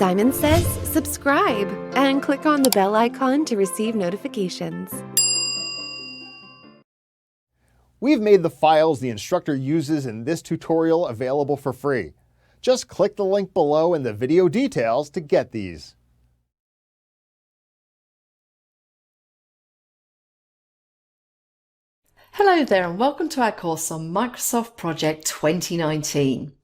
Simon Says subscribe and click on the bell icon to receive notifications. We've made the files the instructor uses in this tutorial available for free. Just click the link below in the video details to get these. Hello there and welcome to our course on Microsoft Project 2019.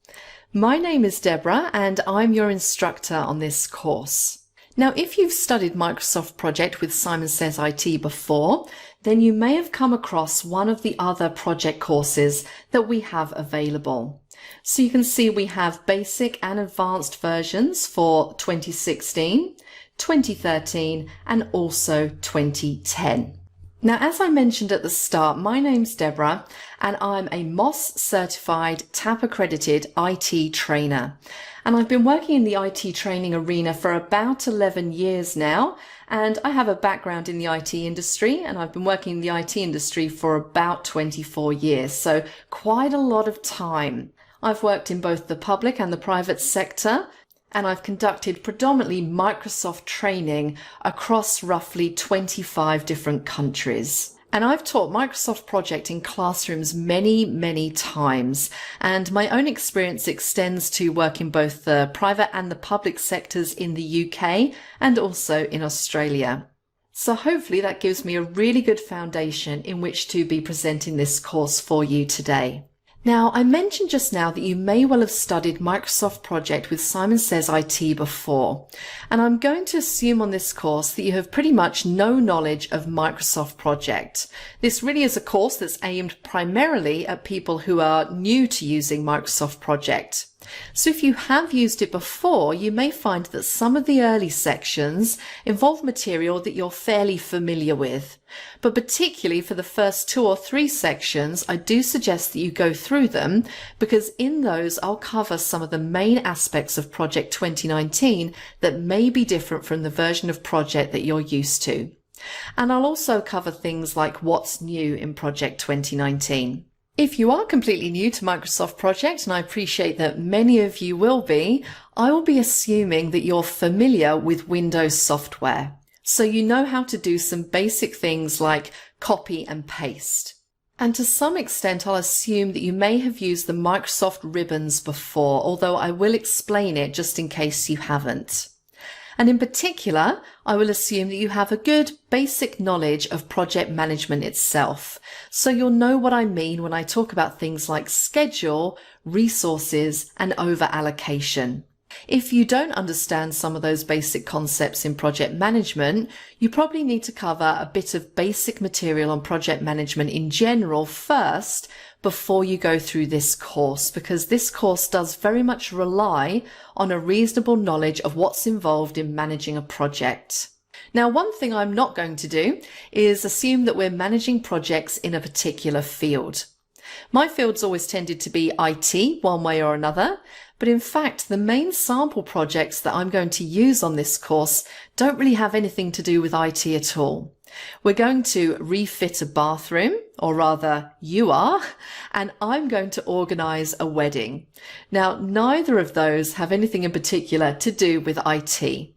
My name is Deborah and I'm your instructor on this course. Now, if you've studied Microsoft Project with Simon Says IT before, then you may have come across one of the other project courses that we have available. So you can see we have basic and advanced versions for 2016, 2013 and also 2010. Now, as I mentioned at the start, my name's Deborah and I'm a MOS certified TAP accredited IT trainer. And I've been working in the IT training arena for about 11 years now. And I have a background in the IT industry and I've been working in the IT industry for about 24 years. So quite a lot of time. I've worked in both the public and the private sector. And I've conducted predominantly Microsoft training across roughly 25 different countries. And I've taught Microsoft Project in classrooms many times. And my own experience extends to work in both the private and the public sectors in the UK and also in Australia. So hopefully that gives me a really good foundation in which to be presenting this course for you today. Now, I mentioned just now that you may well have studied Microsoft Project with Simon Says IT before, and I'm going to assume on this course that you have pretty much no knowledge of Microsoft Project. This really is a course that's aimed primarily at people who are new to using Microsoft Project. So if you have used it before, you may find that some of the early sections involve material that you're fairly familiar with. But particularly for the first 2 or 3 sections, I do suggest that you go through them because in those I'll cover some of the main aspects of Project 2019 that may be different from the version of Project that you're used to. And I'll also cover things like what's new in Project 2019. If you are completely new to Microsoft Project, and I appreciate that many of you will be, I will be assuming that you're familiar with Windows software. So you know how to do some basic things like copy and paste. And to some extent, I'll assume that you may have used the Microsoft ribbons before, although I will explain it just in case you haven't. And in particular, I will assume that you have a good basic knowledge of project management itself. So you'll know what I mean when I talk about things like schedule, resources, and over allocation. If you don't understand some of those basic concepts in project management, you probably need to cover a bit of basic material on project management in general first before you go through this course, because this course does very much rely on a reasonable knowledge of what's involved in managing a project. Now, one thing I'm not going to do is assume that we're managing projects in a particular field. My field's always tended to be IT one way or another, but in fact, the main sample projects that I'm going to use on this course don't really have anything to do with IT at all. We're going to refit a bathroom, or rather you are, and I'm going to organise a wedding. Now, neither of those have anything in particular to do with IT.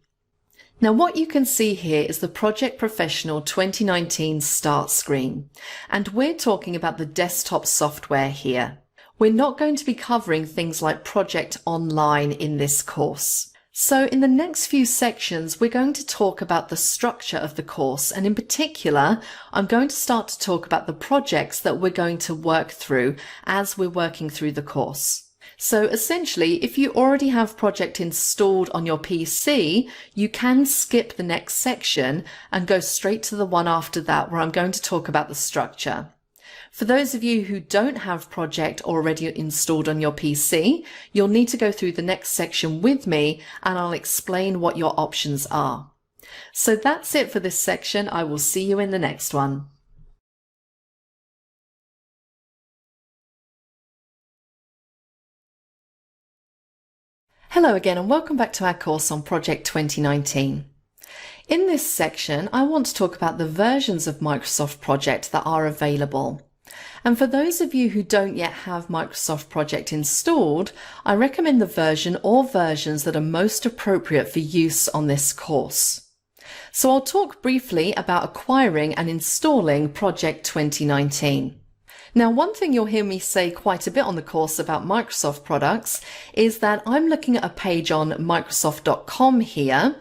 Now, what you can see here is the Project Professional 2019 start screen, and we're talking about the desktop software here. We're not going to be covering things like Project Online in this course. So in the next few sections, we're going to talk about the structure of the course, and in particular, I'm going to start to talk about the projects that we're going to work through as we're working through the course. So essentially, if you already have Project installed on your PC, you can skip the next section and go straight to the one after that where I'm going to talk about the structure. For those of you who don't have Project already installed on your PC, you'll need to go through the next section with me and I'll explain what your options are. So that's it for this section. I will see you in the next one. Hello again and welcome back to our course on Project 2019. In this section, I want to talk about the versions of Microsoft Project that are available. And for those of you who don't yet have Microsoft Project installed, I recommend the version or versions that are most appropriate for use on this course. So I'll talk briefly about acquiring and installing Project 2019. Now, one thing you'll hear me say quite a bit on the course about Microsoft products is that I'm looking at a page on Microsoft.com here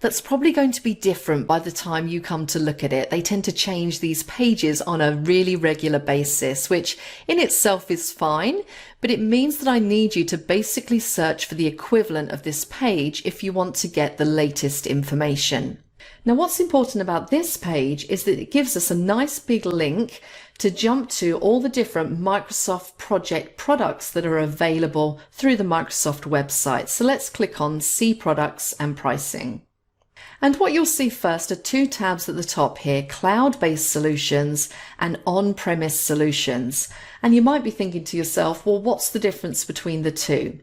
that's probably going to be different by the time you come to look at it. They tend to change these pages on a really regular basis, which in itself is fine, but it means that I need you to basically search for the equivalent of this page if you want to get the latest information. Now, what's important about this page is that it gives us a nice big link to jump to all the different Microsoft Project products that are available through the Microsoft website. So let's click on See Products and Pricing. And what you'll see first are two tabs at the top here, Cloud-Based Solutions and On-Premise Solutions. And you might be thinking to yourself, well, what's the difference between the two?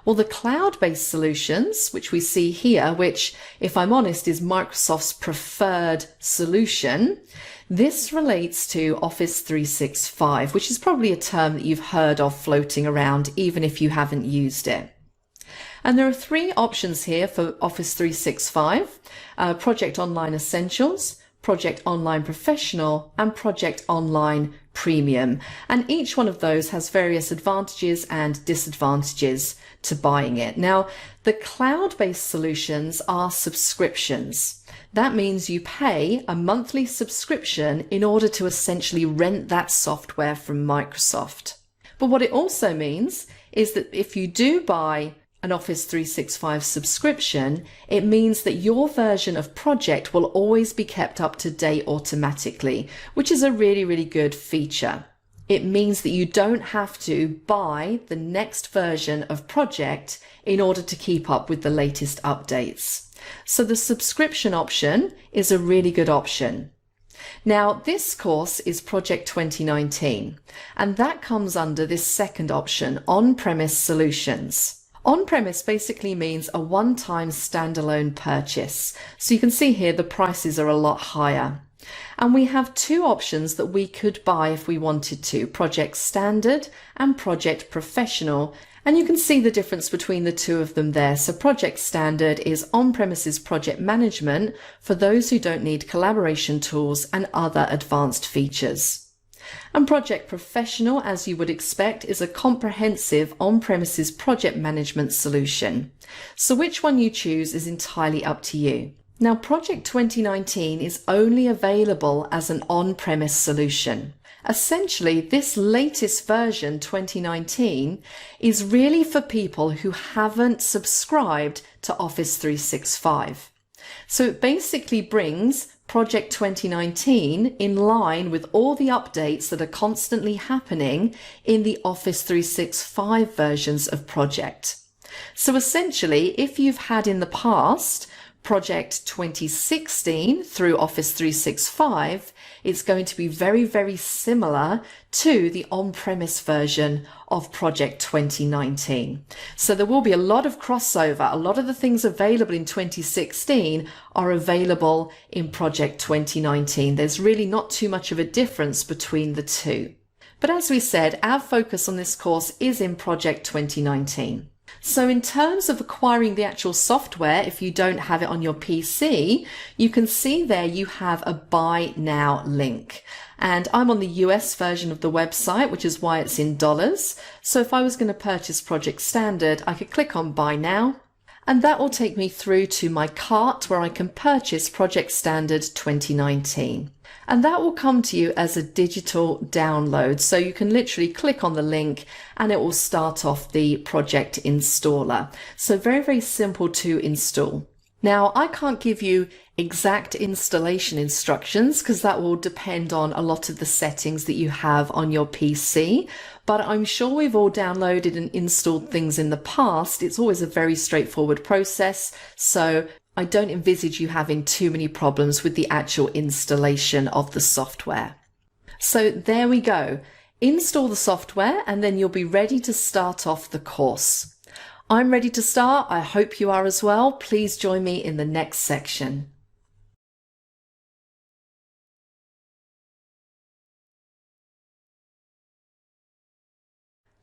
Well, the cloud-based solutions, which we see here, which, if I'm honest, is Microsoft's preferred solution, this relates to Office 365, which is probably a term that you've heard of floating around, even if you haven't used it. And there are three options here for Office 365, Project Online Essentials, Project Online Professional, and Project Online Premium. And each one of those has various advantages and disadvantages to buying it. Now, the cloud-based solutions are subscriptions. That means you pay a monthly subscription in order to essentially rent that software from Microsoft. But what it also means is that if you do buy an Office 365 subscription, it means that your version of Project will always be kept up to date automatically, which is a really, really good feature. It means that you don't have to buy the next version of Project in order to keep up with the latest updates. So the subscription option is a really good option. Now, this course is Project 2019, and that comes under this second option, On-Premise Solutions. On-premise basically means a one-time standalone purchase. So you can see here the prices are a lot higher. And we have two options that we could buy if we wanted to, Project Standard and Project Professional. And you can see the difference between the two of them there. So Project Standard is on-premises project management for those who don't need collaboration tools and other advanced features. And Project Professional, as you would expect, is a comprehensive on-premises project management solution. So which one you choose is entirely up to you. Now, Project 2019 is only available as an on-premise solution. Essentially, this latest version, 2019, is really for people who haven't subscribed to Office 365. So it basically brings Project 2019 in line with all the updates that are constantly happening in the Office 365 versions of Project. So essentially, if you've had in the past Project 2016 through Office 365, it's going to be very, very similar to the on-premise version of Project 2019. So there will be a lot of crossover. A lot of the things available in 2016 are available in Project 2019. There's really not too much of a difference between the two. But as we said, our focus on this course is in Project 2019. So in terms of acquiring the actual software, if you don't have it on your PC, you can see there you have a Buy Now link. And I'm on the US version of the website, which is why it's in dollars. So if I was going to purchase Project Standard, I could click on Buy Now, and that will take me through to my cart where I can purchase Project Standard 2019. And that will come to you as a digital download. So you can literally click on the link and it will start off the project installer. So very, very simple to install. Now, I can't give you exact installation instructions because that will depend on a lot of the settings that you have on your PC, but I'm sure we've all downloaded and installed things in the past. It's always a very straightforward process, so I don't envisage you having too many problems with the actual installation of the software. So there we go. Install the software and then you'll be ready to start off the course. I'm ready to start. I hope you are as well. Please join me in the next section.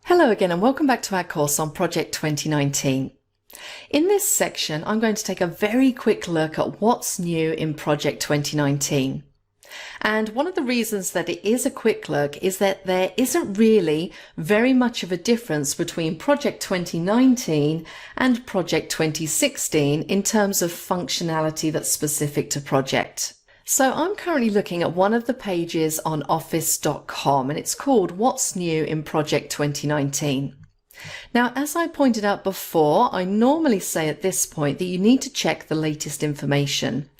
Hello again and welcome back to our course on Project 2019. In this section, I'm going to take a very quick look at what's new in Project 2019. And one of the reasons that it is a quick look is that there isn't really very much of a difference between Project 2019 and Project 2016 in terms of functionality that's specific to Project. So I'm currently looking at one of the pages on office.com and it's called What's New in Project 2019. Now, as I pointed out before, I normally say at this point that you need to check the latest information.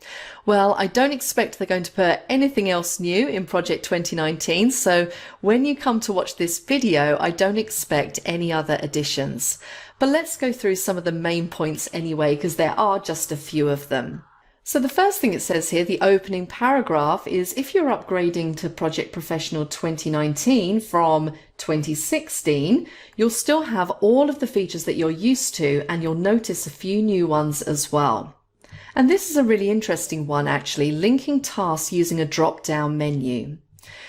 Well, I don't expect they're going to put anything else new in Project 2019, so when you come to watch this video, I don't expect any other additions. But let's go through some of the main points anyway, because there are just a few of them. So the first thing it says here, the opening paragraph, is if you're upgrading to Project Professional 2019 from 2016, you'll still have all of the features that you're used to, and you'll notice a few new ones as well. And this is a really interesting one actually, linking tasks using a drop-down menu.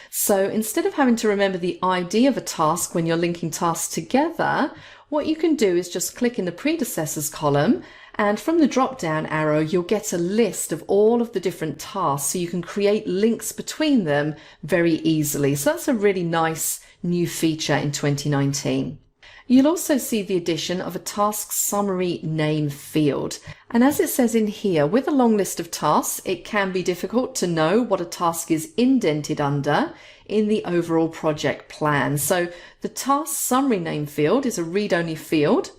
So instead of having to remember the ID of a task when you're linking tasks together, what you can do is just click in the predecessors column, and from the drop-down arrow, you'll get a list of all of the different tasks so you can create links between them very easily. So that's a really nice new feature in 2019. You'll also see the addition of a task summary name field. And as it says in here, with a long list of tasks, it can be difficult to know what a task is indented under in the overall project plan. So the task summary name field is a read-only field,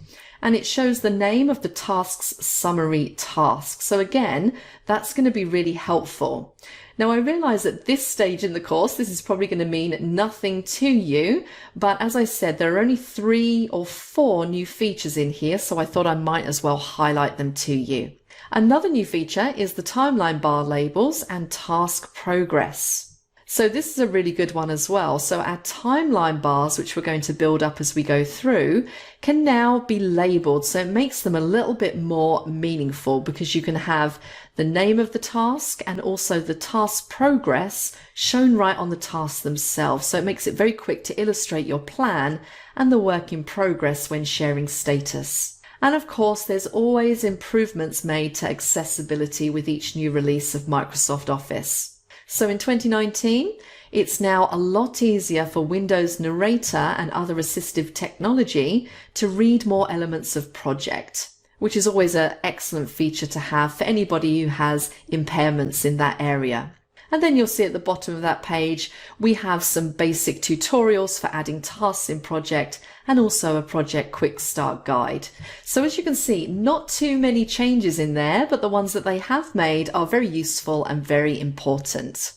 and it shows the name of the task's summary task. So again, that's going to be really helpful. Now I realize at this stage in the course, this is probably going to mean nothing to you, but as I said, there are only 3 or 4 new features in here, so I thought I might as well highlight them to you. Another new feature is the timeline bar labels and task progress. So this is a really good one as well. So our timeline bars, which we're going to build up as we go through, can now be labeled. So it makes them a little bit more meaningful because you can have the name of the task and also the task progress shown right on the tasks themselves. So it makes it very quick to illustrate your plan and the work in progress when sharing status. And of course, there's always improvements made to accessibility with each new release of Microsoft Office. So in 2019, it's now a lot easier for Windows Narrator and other assistive technology to read more elements of Project, which is always an excellent feature to have for anybody who has impairments in that area. And then you'll see at the bottom of that page, we have some basic tutorials for adding tasks in Project and also a Project Quick Start Guide. So as you can see, not too many changes in there, but the ones that they have made are very useful and very important.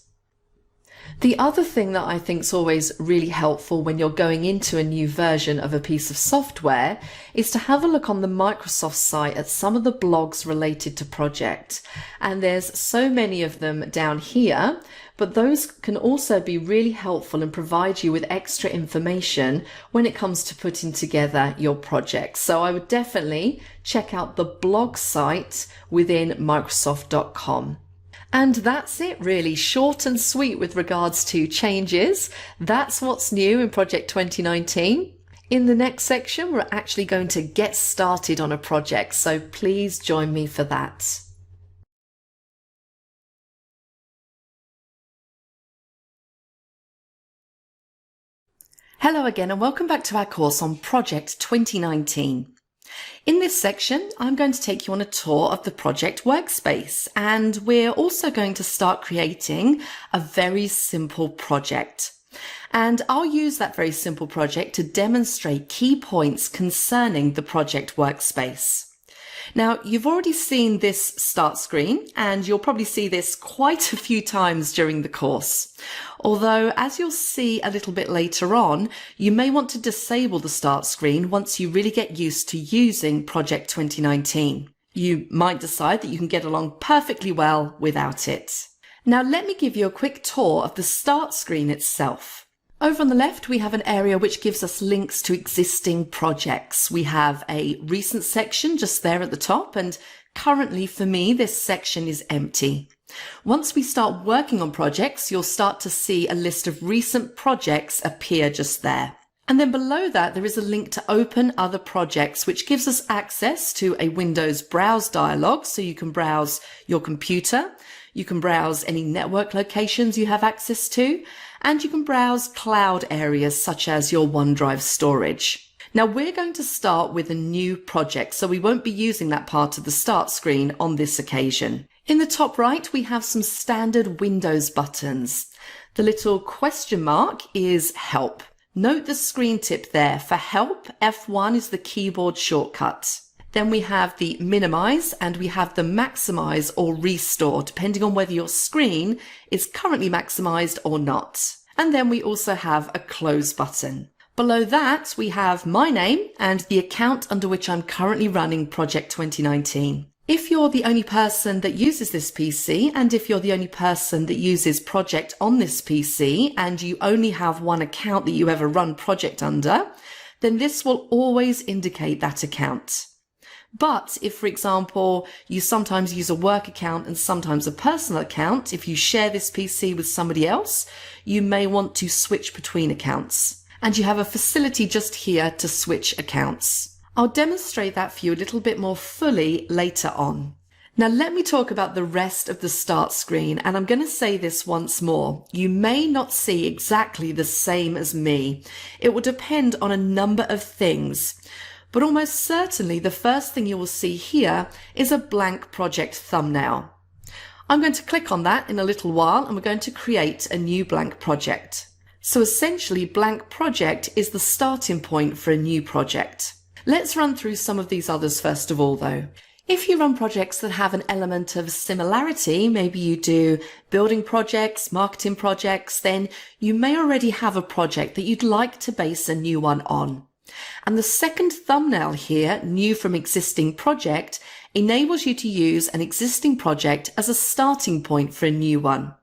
The other thing that I think is always really helpful when you're going into a new version of a piece of software is to have a look on the Microsoft site at some of the blogs related to Project. And there's so many of them down here, but those can also be really helpful and provide you with extra information when it comes to putting together your project. So I would definitely check out the blog site within Microsoft.com. And that's it really, short and sweet with regards to changes. That's what's new in Project 2019. In the next section, we're actually going to get started on a project, so please join me for that. Hello again and welcome back to our course on Project 2019. In this section, I'm going to take you on a tour of the project workspace, and we're also going to start creating a very simple project. And I'll use that very simple project to demonstrate key points concerning the project workspace. Now, you've already seen this start screen, and you'll probably see this quite a few times during the course. Although, as you'll see a little bit later on, you may want to disable the start screen once you really get used to using Project 2019. You might decide that you can get along perfectly well without it. Now, let me give you a quick tour of the start screen itself. Over on the left, we have an area which gives us links to existing projects. We have a recent section just there at the top, and currently for me, this section is empty. Once we start working on projects, you'll start to see a list of recent projects appear just there. And then below that, there is a link to open other projects, which gives us access to a Windows Browse dialog. So you can browse your computer, you can browse any network locations you have access to, and you can browse cloud areas such as your OneDrive storage. Now we're going to start with a new project, so we won't be using that part of the start screen on this occasion. In the top right, we have some standard Windows buttons. The little question mark is Help. Note the screen tip there. For Help, F1 is the keyboard shortcut. Then we have the Minimize and we have the Maximize or Restore, depending on whether your screen is currently maximized or not. And then we also have a Close button. Below that, we have my name and the account under which I'm currently running Project 2019. If you're the only person that uses this PC, and if you're the only person that uses Project on this PC, and you only have one account that you ever run Project under, then this will always indicate that account. But if, for example, you sometimes use a work account and sometimes a personal account, if you share this PC with somebody else, you may want to switch between accounts. And you have a facility just here to switch accounts. I'll demonstrate that for you a little bit more fully later on. Now let me talk about the rest of the start screen, and I'm going to say this once more. You may not see exactly the same as me. It will depend on a number of things, but almost certainly the first thing you will see here is a blank project thumbnail. I'm going to click on that in a little while and we're going to create a new blank project. So essentially, blank project is the starting point for a new project. Let's run through some of these others first of all though. If you run projects that have an element of similarity, maybe you do building projects, marketing projects, then you may already have a project that you'd like to base a new one on. And the second thumbnail here, new from existing project, enables you to use an existing project as a starting point for a new one.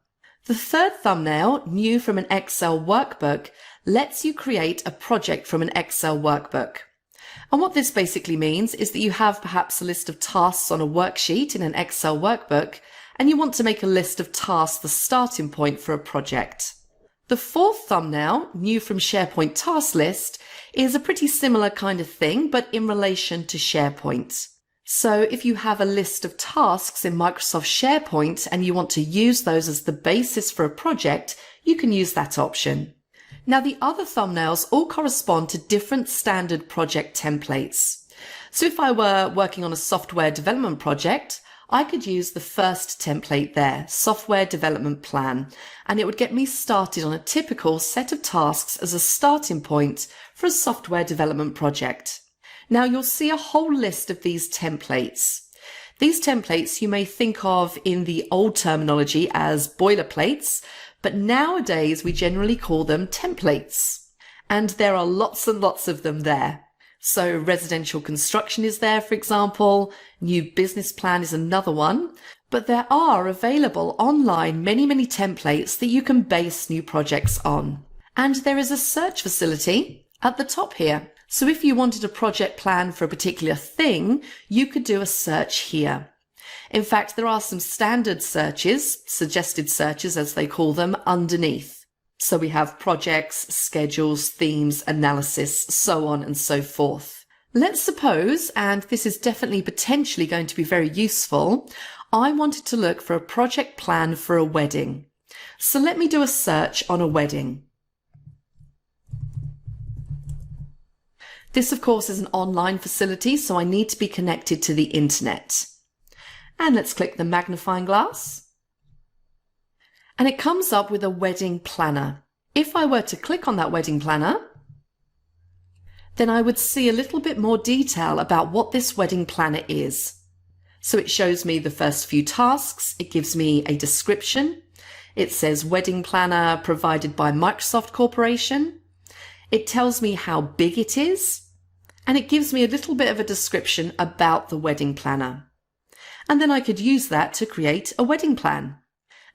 The third thumbnail, new from an Excel workbook, lets you create a project from an Excel workbook. And what this basically means is that you have perhaps a list of tasks on a worksheet in an Excel workbook, and you want to make a list of tasks the starting point for a project. The fourth thumbnail, new from SharePoint task list, is a pretty similar kind of thing, but in relation to SharePoint. So if you have a list of tasks in Microsoft SharePoint and you want to use those as the basis for a project, you can use that option. Now the other thumbnails all correspond to different standard project templates. So if I were working on a software development project, I could use the first template there, Software Development Plan, and it would get me started on a typical set of tasks as a starting point for a software development project. Now you'll see a whole list of these templates. These templates you may think of in the old terminology as boilerplates, but nowadays we generally call them templates. And there are lots and lots of them there. So residential construction is there, for example. New business plan is another one. But there are available online many templates that you can base new projects on. And there is a search facility at the top here. So if you wanted a project plan for a particular thing, you could do a search here. In fact, there are some standard searches, suggested searches as they call them, underneath. So we have projects, schedules, themes, analysis, so on and so forth. Let's suppose, and this is definitely potentially going to be very useful, I wanted to look for a project plan for a wedding. So let me do a search on a wedding. This, of course, is an online facility, so I need to be connected to the internet. And let's click the magnifying glass. And it comes up with a wedding planner. If I were to click on that wedding planner, then I would see a little bit more detail about what this wedding planner is. So it shows me the first few tasks. It gives me a description. It says wedding planner provided by Microsoft Corporation. It tells me how big it is. And it gives me a little bit of a description about the wedding planner. And then I could use that to create a wedding plan.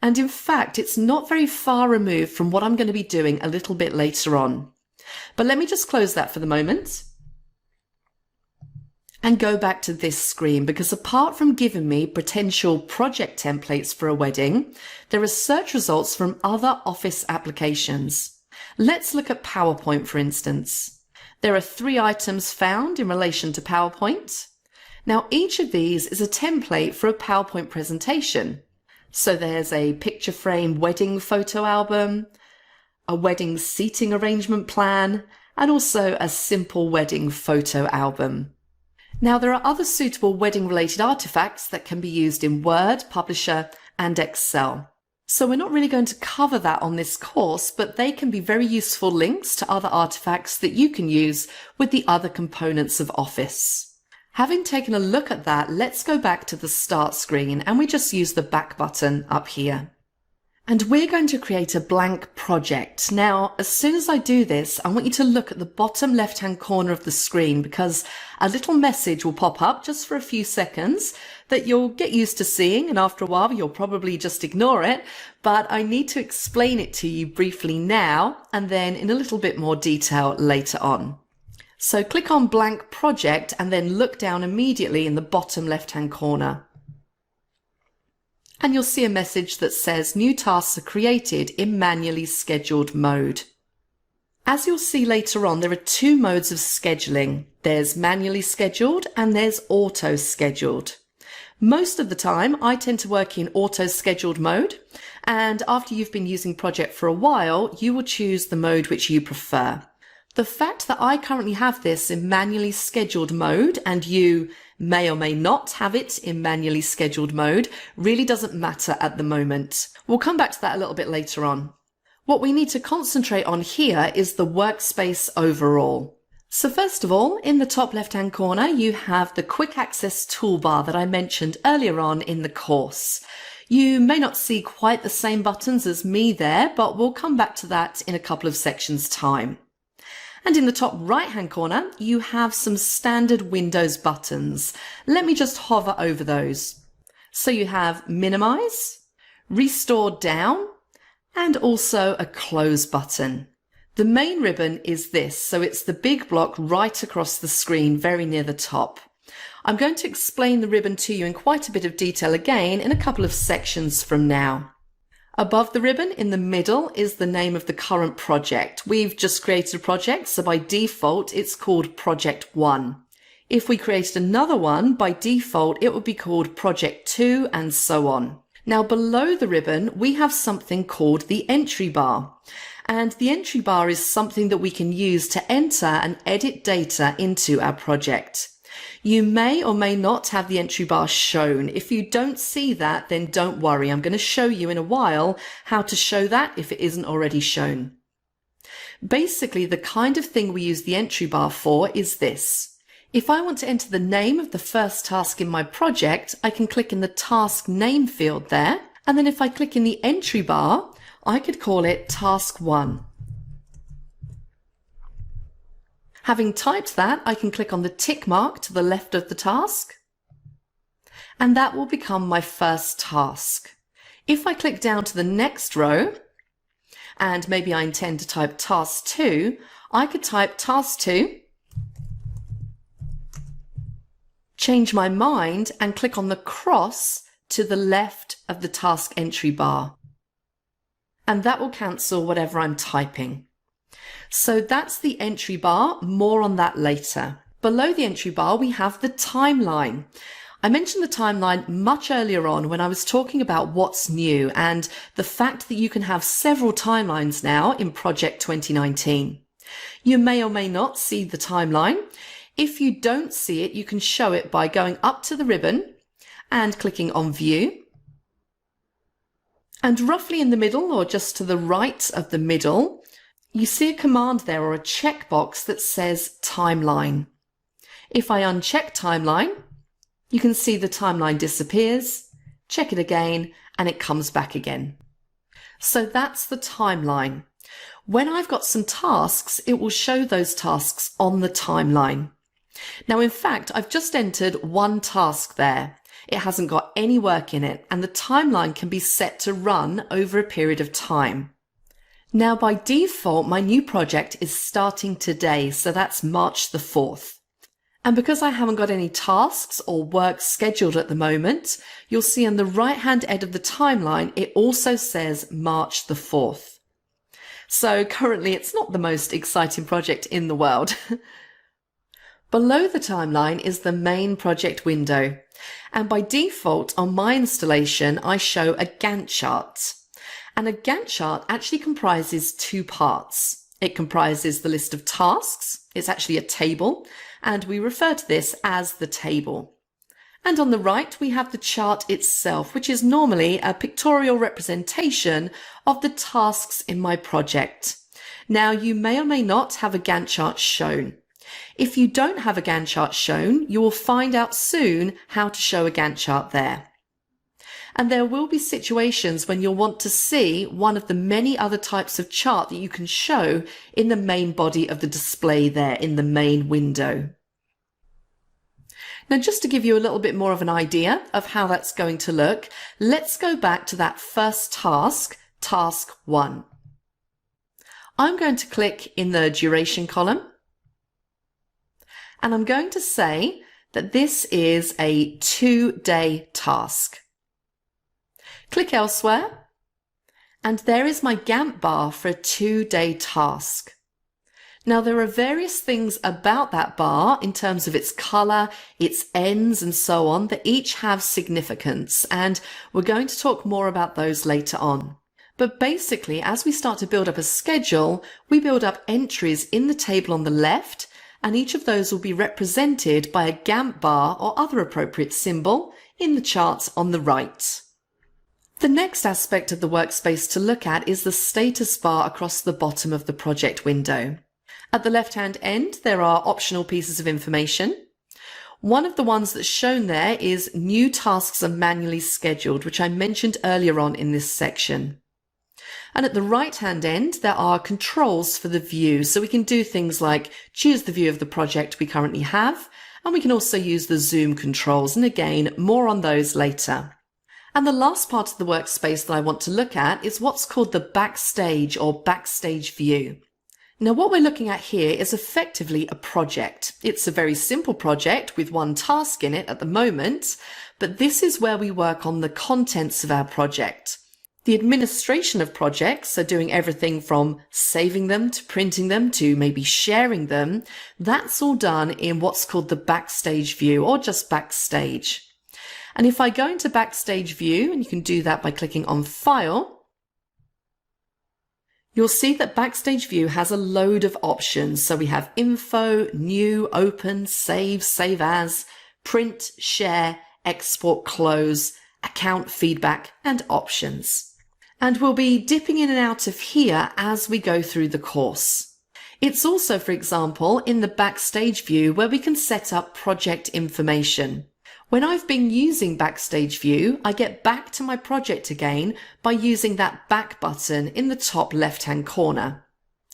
And in fact, it's not very far removed from what I'm going to be doing a little bit later on. But let me just close that for the moment and go back to this screen, because apart from giving me potential project templates for a wedding, there are search results from other Office applications. Let's look at PowerPoint, for instance. There are 3 items found in relation to PowerPoint. Now, each of these is a template for a PowerPoint presentation. So there's a picture frame wedding photo album, a wedding seating arrangement plan, and also a simple wedding photo album. Now, there are other suitable wedding-related artifacts that can be used in Word, Publisher, and Excel. So we're not really going to cover that on this course, but they can be very useful links to other artifacts that you can use with the other components of Office. Having taken a look at that, let's go back to the Start screen, and we just use the back button up here. And we're going to create a blank project. Now, as soon as I do this, I want you to look at the bottom left-hand corner of the screen, because a little message will pop up just for a few seconds that you'll get used to seeing, and after a while you'll probably just ignore it, but I need to explain it to you briefly now and then in a little bit more detail later on. So click on blank project and then look down immediately in the bottom left-hand corner. And you'll see a message that says new tasks are created in manually scheduled mode. As you'll see later on, there are 2 modes of scheduling. There's manually scheduled and there's auto scheduled. Most of the time, I tend to work in auto scheduled mode, and after you've been using Project for a while, you will choose the mode which you prefer. The fact that I currently have this in manually scheduled mode and you may or may not have it in manually scheduled mode really doesn't matter at the moment. We'll come back to that a little bit later on. What we need to concentrate on here is the workspace overall. So first of all, in the top left-hand corner, you have the quick access toolbar that I mentioned earlier on in the course. You may not see quite the same buttons as me there, but we'll come back to that in a couple of sections' time. And in the top right-hand corner, you have some standard Windows buttons. Let me just hover over those. So you have Minimize, Restore Down, and also a Close button. The main ribbon is this, so it's the big block right across the screen, very near the top. I'm going to explain the ribbon to you in quite a bit of detail again in a couple of sections from now. Above the ribbon in the middle is the name of the current project. We've just created a project, so by default it's called Project 1. If we created another one, by default it would be called Project 2 and so on. Now below the ribbon we have something called the entry bar. And the entry bar is something that we can use to enter and edit data into our project. You may or may not have the entry bar shown. If you don't see that, then don't worry. I'm going to show you in a while how to show that if it isn't already shown. Basically, the kind of thing we use the entry bar for is this. If I want to enter the name of the first task in my project, I can click in the task name field there. And then if I click in the entry bar, I could call it Task 1. Having typed that, I can click on the tick mark to the left of the task, and that will become my first task. If I click down to the next row, and maybe I intend to type Task 2, I could type Task 2, change my mind, and click on the cross to the left of the task entry bar. And that will cancel whatever I'm typing. So that's the entry bar, more on that later. Below the entry bar, we have the timeline. I mentioned the timeline much earlier on when I was talking about what's new and the fact that you can have several timelines now in Project 2019. You may or may not see the timeline. If you don't see it, you can show it by going up to the ribbon and clicking on View. And roughly in the middle, or just to the right of the middle, you see a command there or a checkbox that says Timeline. If I uncheck Timeline, you can see the timeline disappears, check it again, and it comes back again. So that's the timeline. When I've got some tasks, it will show those tasks on the timeline. Now, in fact, I've just entered one task there. It hasn't got any work in it, and the timeline can be set to run over a period of time. Now, by default, my new project is starting today, so that's March the 4th. And because I haven't got any tasks or work scheduled at the moment, you'll see on the right-hand end of the timeline, it also says March the 4th. So currently it's not the most exciting project in the world. Below the timeline is the main project window. And by default on my installation, I show a Gantt chart. And a Gantt chart actually comprises two parts. It comprises the list of tasks. It's actually a table, and we refer to this as the table. And on the right, we have the chart itself, which is normally a pictorial representation of the tasks in my project. Now, you may or may not have a Gantt chart shown. If you don't have a Gantt chart shown, you will find out soon how to show a Gantt chart there. And there will be situations when you'll want to see one of the many other types of chart that you can show in the main body of the display there in the main window. Now, just to give you a little bit more of an idea of how that's going to look, let's go back to that first task, task 1. I'm going to click in the duration column, and I'm going to say that this is a 2-day task. Click elsewhere, and there is my Gantt bar for a 2-day task. Now, there are various things about that bar in terms of its color, its ends, and so on that each have significance, and we're going to talk more about those later on. But basically, as we start to build up a schedule, we build up entries in the table on the left, and each of those will be represented by a Gantt bar or other appropriate symbol in the charts on the right. The next aspect of the workspace to look at is the status bar across the bottom of the project window. At the left-hand end, there are optional pieces of information. One of the ones that's shown there is new tasks are manually scheduled, which I mentioned earlier on in this section. And at the right-hand end, there are controls for the view. So we can do things like choose the view of the project we currently have, and we can also use the zoom controls. And again, more on those later. And the last part of the workspace that I want to look at is what's called the backstage or backstage view. Now, what we're looking at here is effectively a project. It's a very simple project with one task in it at the moment, but this is where we work on the contents of our project. The administration of projects, so doing everything from saving them to printing them to maybe sharing them, that's all done in what's called the backstage view or just backstage. And if I go into backstage view, and you can do that by clicking on File, you'll see that Backstage View has a load of options. So we have Info, New, Open, Save, Save As, Print, Share, Export, Close, Account Feedback, and Options. And we'll be dipping in and out of here as we go through the course. It's also, for example, in the Backstage View where we can set up project information. When I've been using Backstage View, I get back to my project again by using that back button in the top left-hand corner.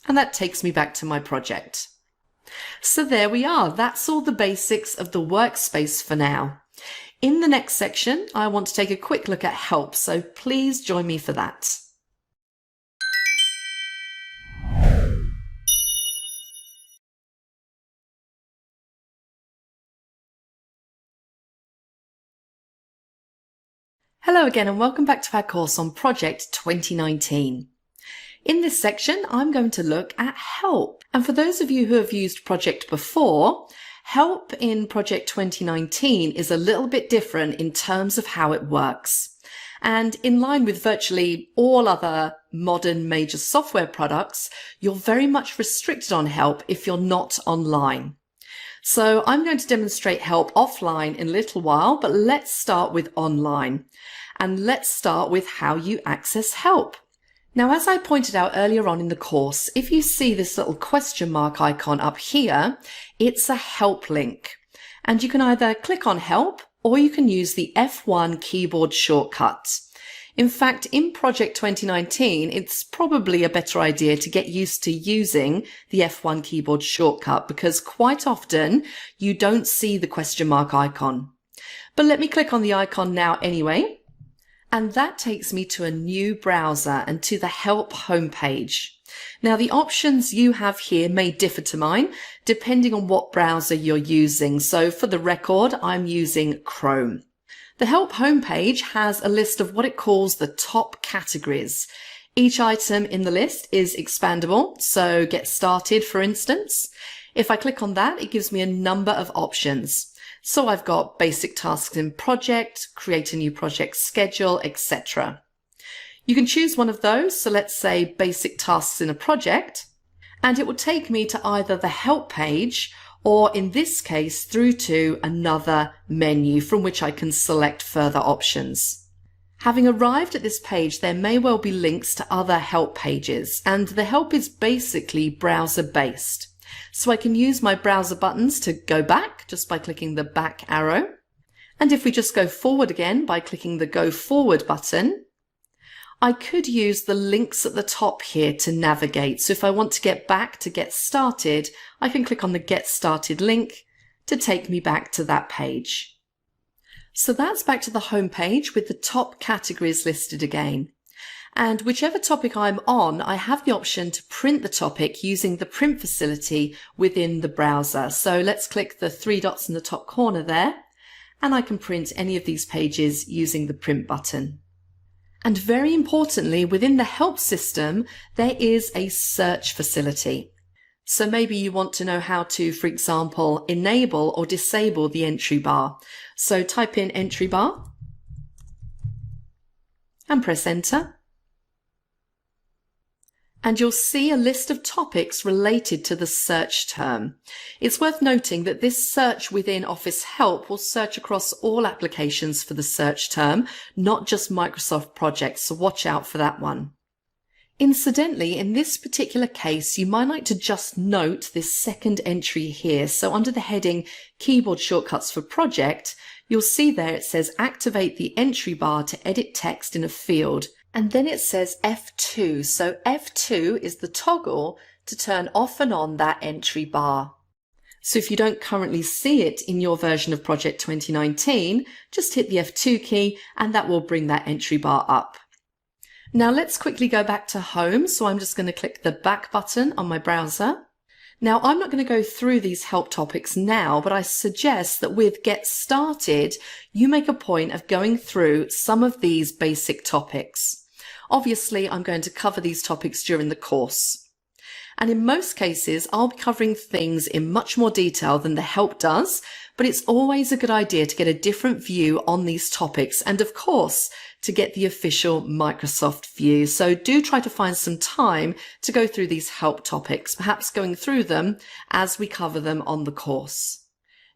And that takes me back to my project. So there we are. That's all the basics of the workspace for now. In the next section, I want to take a quick look at help, so please join me for that. Hello again and welcome back to our course on Project 2019. In this section, I'm going to look at help. And for those of you who have used Project before, help in Project 2019 is a little bit different in terms of how it works. And in line with virtually all other modern major software products, you're very much restricted on help if you're not online. So I'm going to demonstrate help offline in a little while, but let's start with online. And let's start with how you access help. Now, as I pointed out earlier on in the course, if you see this little question mark icon up here, it's a help link. And you can either click on help or you can use the F1 keyboard shortcut. In fact, in Project 2019, it's probably a better idea to get used to using the F1 keyboard shortcut because quite often you don't see the question mark icon. But let me click on the icon now anyway. And that takes me to a new browser and to the help homepage. Now, the options you have here may differ to mine, depending on what browser you're using. So for the record, I'm using Chrome. The help homepage has a list of what it calls the top categories. Each item in the list is expandable, so get started, for instance. If I click on that, it gives me a number of options. So I've got basic tasks in project, create a new project schedule, etc. You can choose one of those, so let's say basic tasks in a project, and it will take me to either the help page or in this case through to another menu from which I can select further options. Having arrived at this page, there may well be links to other help pages, and the help is basically browser based. So I can use my browser buttons to go back just by clicking the back arrow. And if we just go forward again by clicking the go forward button, I could use the links at the top here to navigate. So if I want to get back to get started, I can click on the get started link to take me back to that page. So that's back to the home page with the top categories listed again. And whichever topic I'm on, I have the option to print the topic using the print facility within the browser. So let's click the three dots in the top corner there, and I can print any of these pages using the print button. And very importantly, within the help system, there is a search facility. So maybe you want to know how to, for example, enable or disable the entry bar. So type in entry bar and press enter. And you'll see a list of topics related to the search term. It's worth noting that this search within Office Help will search across all applications for the search term, not just Microsoft projects, so watch out for that one. Incidentally, in this particular case, you might like to just note this second entry here. So under the heading Keyboard Shortcuts for Project, you'll see there it says activate the entry bar to edit text in a field. And then it says F2. So F2 is the toggle to turn off and on that entry bar. So if you don't currently see it in your version of Project 2019, just hit the F2 key and that will bring that entry bar up. Now let's quickly go back to home. So I'm just going to click the back button on my browser. Now I'm not going to go through these help topics now, but I suggest that with Get Started, you make a point of going through some of these basic topics. Obviously, I'm going to cover these topics during the course. And in most cases, I'll be covering things in much more detail than the help does, but it's always a good idea to get a different view on these topics and, of course, to get the official Microsoft view. So do try to find some time to go through these help topics, perhaps going through them as we cover them on the course.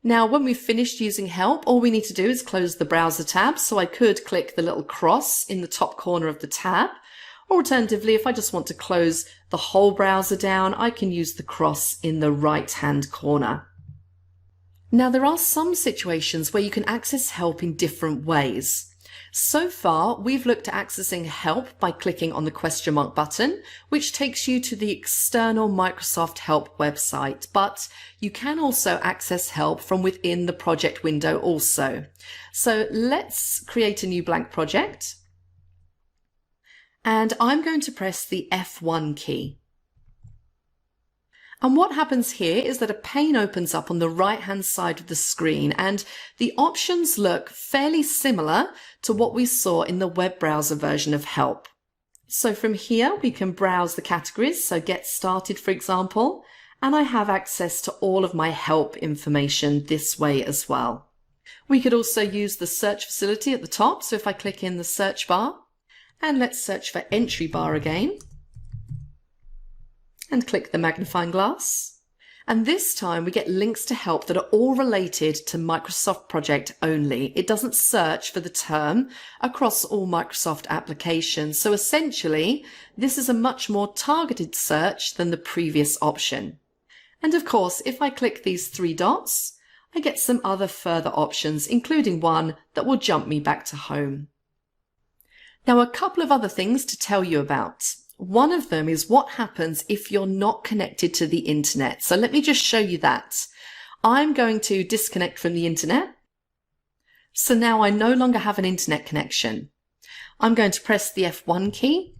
Now, when we've finished using help, all we need to do is close the browser tab. So I could click the little cross in the top corner of the tab. Or alternatively, if I just want to close the whole browser down, I can use the cross in the right-hand corner. Now, there are some situations where you can access help in different ways. So far, we've looked at accessing help by clicking on the question mark button, which takes you to the external Microsoft Help website, but you can also access help from within the project window also. So let's create a new blank project. And I'm going to press the F1 key. And what happens here is that a pane opens up on the right-hand side of the screen, and the options look fairly similar to what we saw in the web browser version of Help. So from here, we can browse the categories, so Get Started, for example, and I have access to all of my help information this way as well. We could also use the search facility at the top, so if I click in the search bar, and let's search for entry bar again, and click the magnifying glass. And this time we get links to help that are all related to Microsoft Project only. It doesn't search for the term across all Microsoft applications. So essentially, this is a much more targeted search than the previous option. And of course, if I click these three dots, I get some other further options, including one that will jump me back to home. Now, a couple of other things to tell you about. One of them is what happens if you're not connected to the internet. So let me just show you that. I'm going to disconnect from the internet. So now I no longer have an internet connection. I'm going to press the F1 key.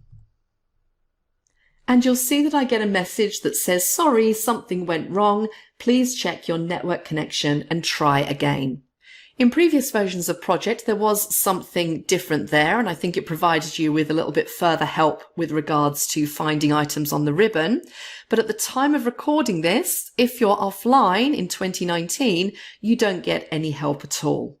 And you'll see that I get a message that says, sorry, something went wrong. Please check your network connection and try again. In previous versions of Project, there was something different there, and I think it provided you with a little bit further help with regards to finding items on the ribbon. But at the time of recording this, if you're offline in 2019, you don't get any help at all.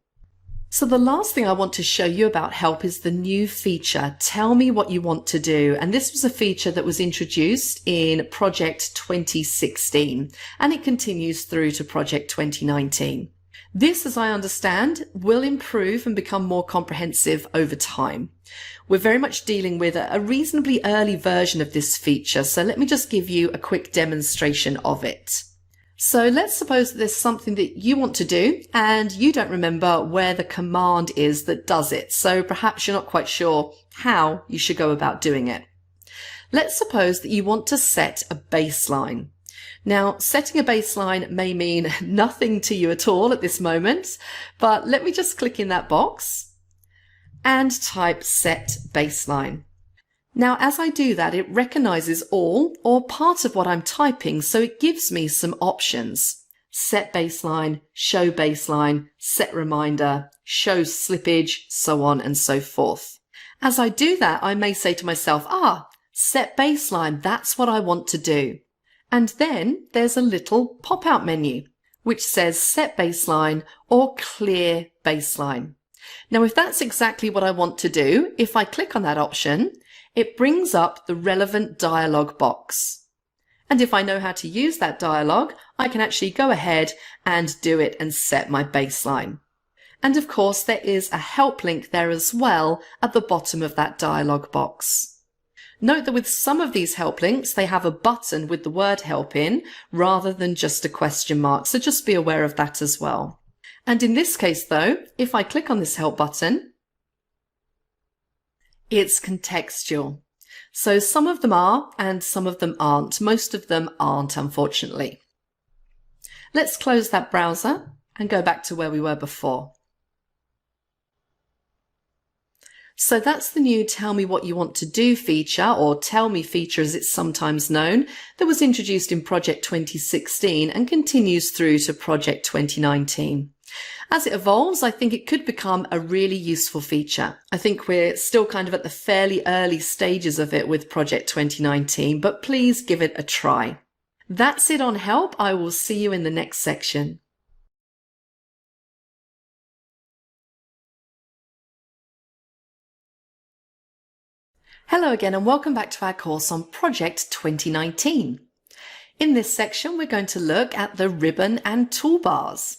So the last thing I want to show you about help is the new feature, Tell Me What You Want to Do. And this was a feature that was introduced in Project 2016, and it continues through to Project 2019. This, as I understand, will improve and become more comprehensive over time. We're very much dealing with a reasonably early version of this feature, so let me just give you a quick demonstration of it. So let's suppose that there's something that you want to do and you don't remember where the command is that does it, so perhaps you're not quite sure how you should go about doing it. Let's suppose that you want to set a baseline. Now, setting a baseline may mean nothing to you at all at this moment, but let me just click in that box and type set baseline. Now, as I do that, it recognizes all or part of what I'm typing, so it gives me some options. Set baseline, show baseline, set reminder, show slippage, so on and so forth. As I do that, I may say to myself, set baseline, that's what I want to do. And then there's a little pop-out menu which says set baseline or clear baseline. Now, if that's exactly what I want to do, if I click on that option, it brings up the relevant dialog box. And if I know how to use that dialog, I can actually go ahead and do it and set my baseline. And of course, there is a help link there as well at the bottom of that dialog box. Note that with some of these help links, they have a button with the word help in rather than just a question mark, so just be aware of that as well. And in this case though, if I click on this help button, it's contextual. So some of them are and some of them aren't. Most of them aren't, unfortunately. Let's close that browser and go back to where we were before. So that's the new Tell Me What You Want to Do feature, or Tell Me feature as it's sometimes known, that was introduced in Project 2016 and continues through to Project 2019. As it evolves, I think it could become a really useful feature. I think we're still kind of at the fairly early stages of it with Project 2019, but please give it a try. That's it on help. I will see you in the next section. Hello again and welcome back to our course on Project 2019. In this section, we're going to look at the ribbon and toolbars.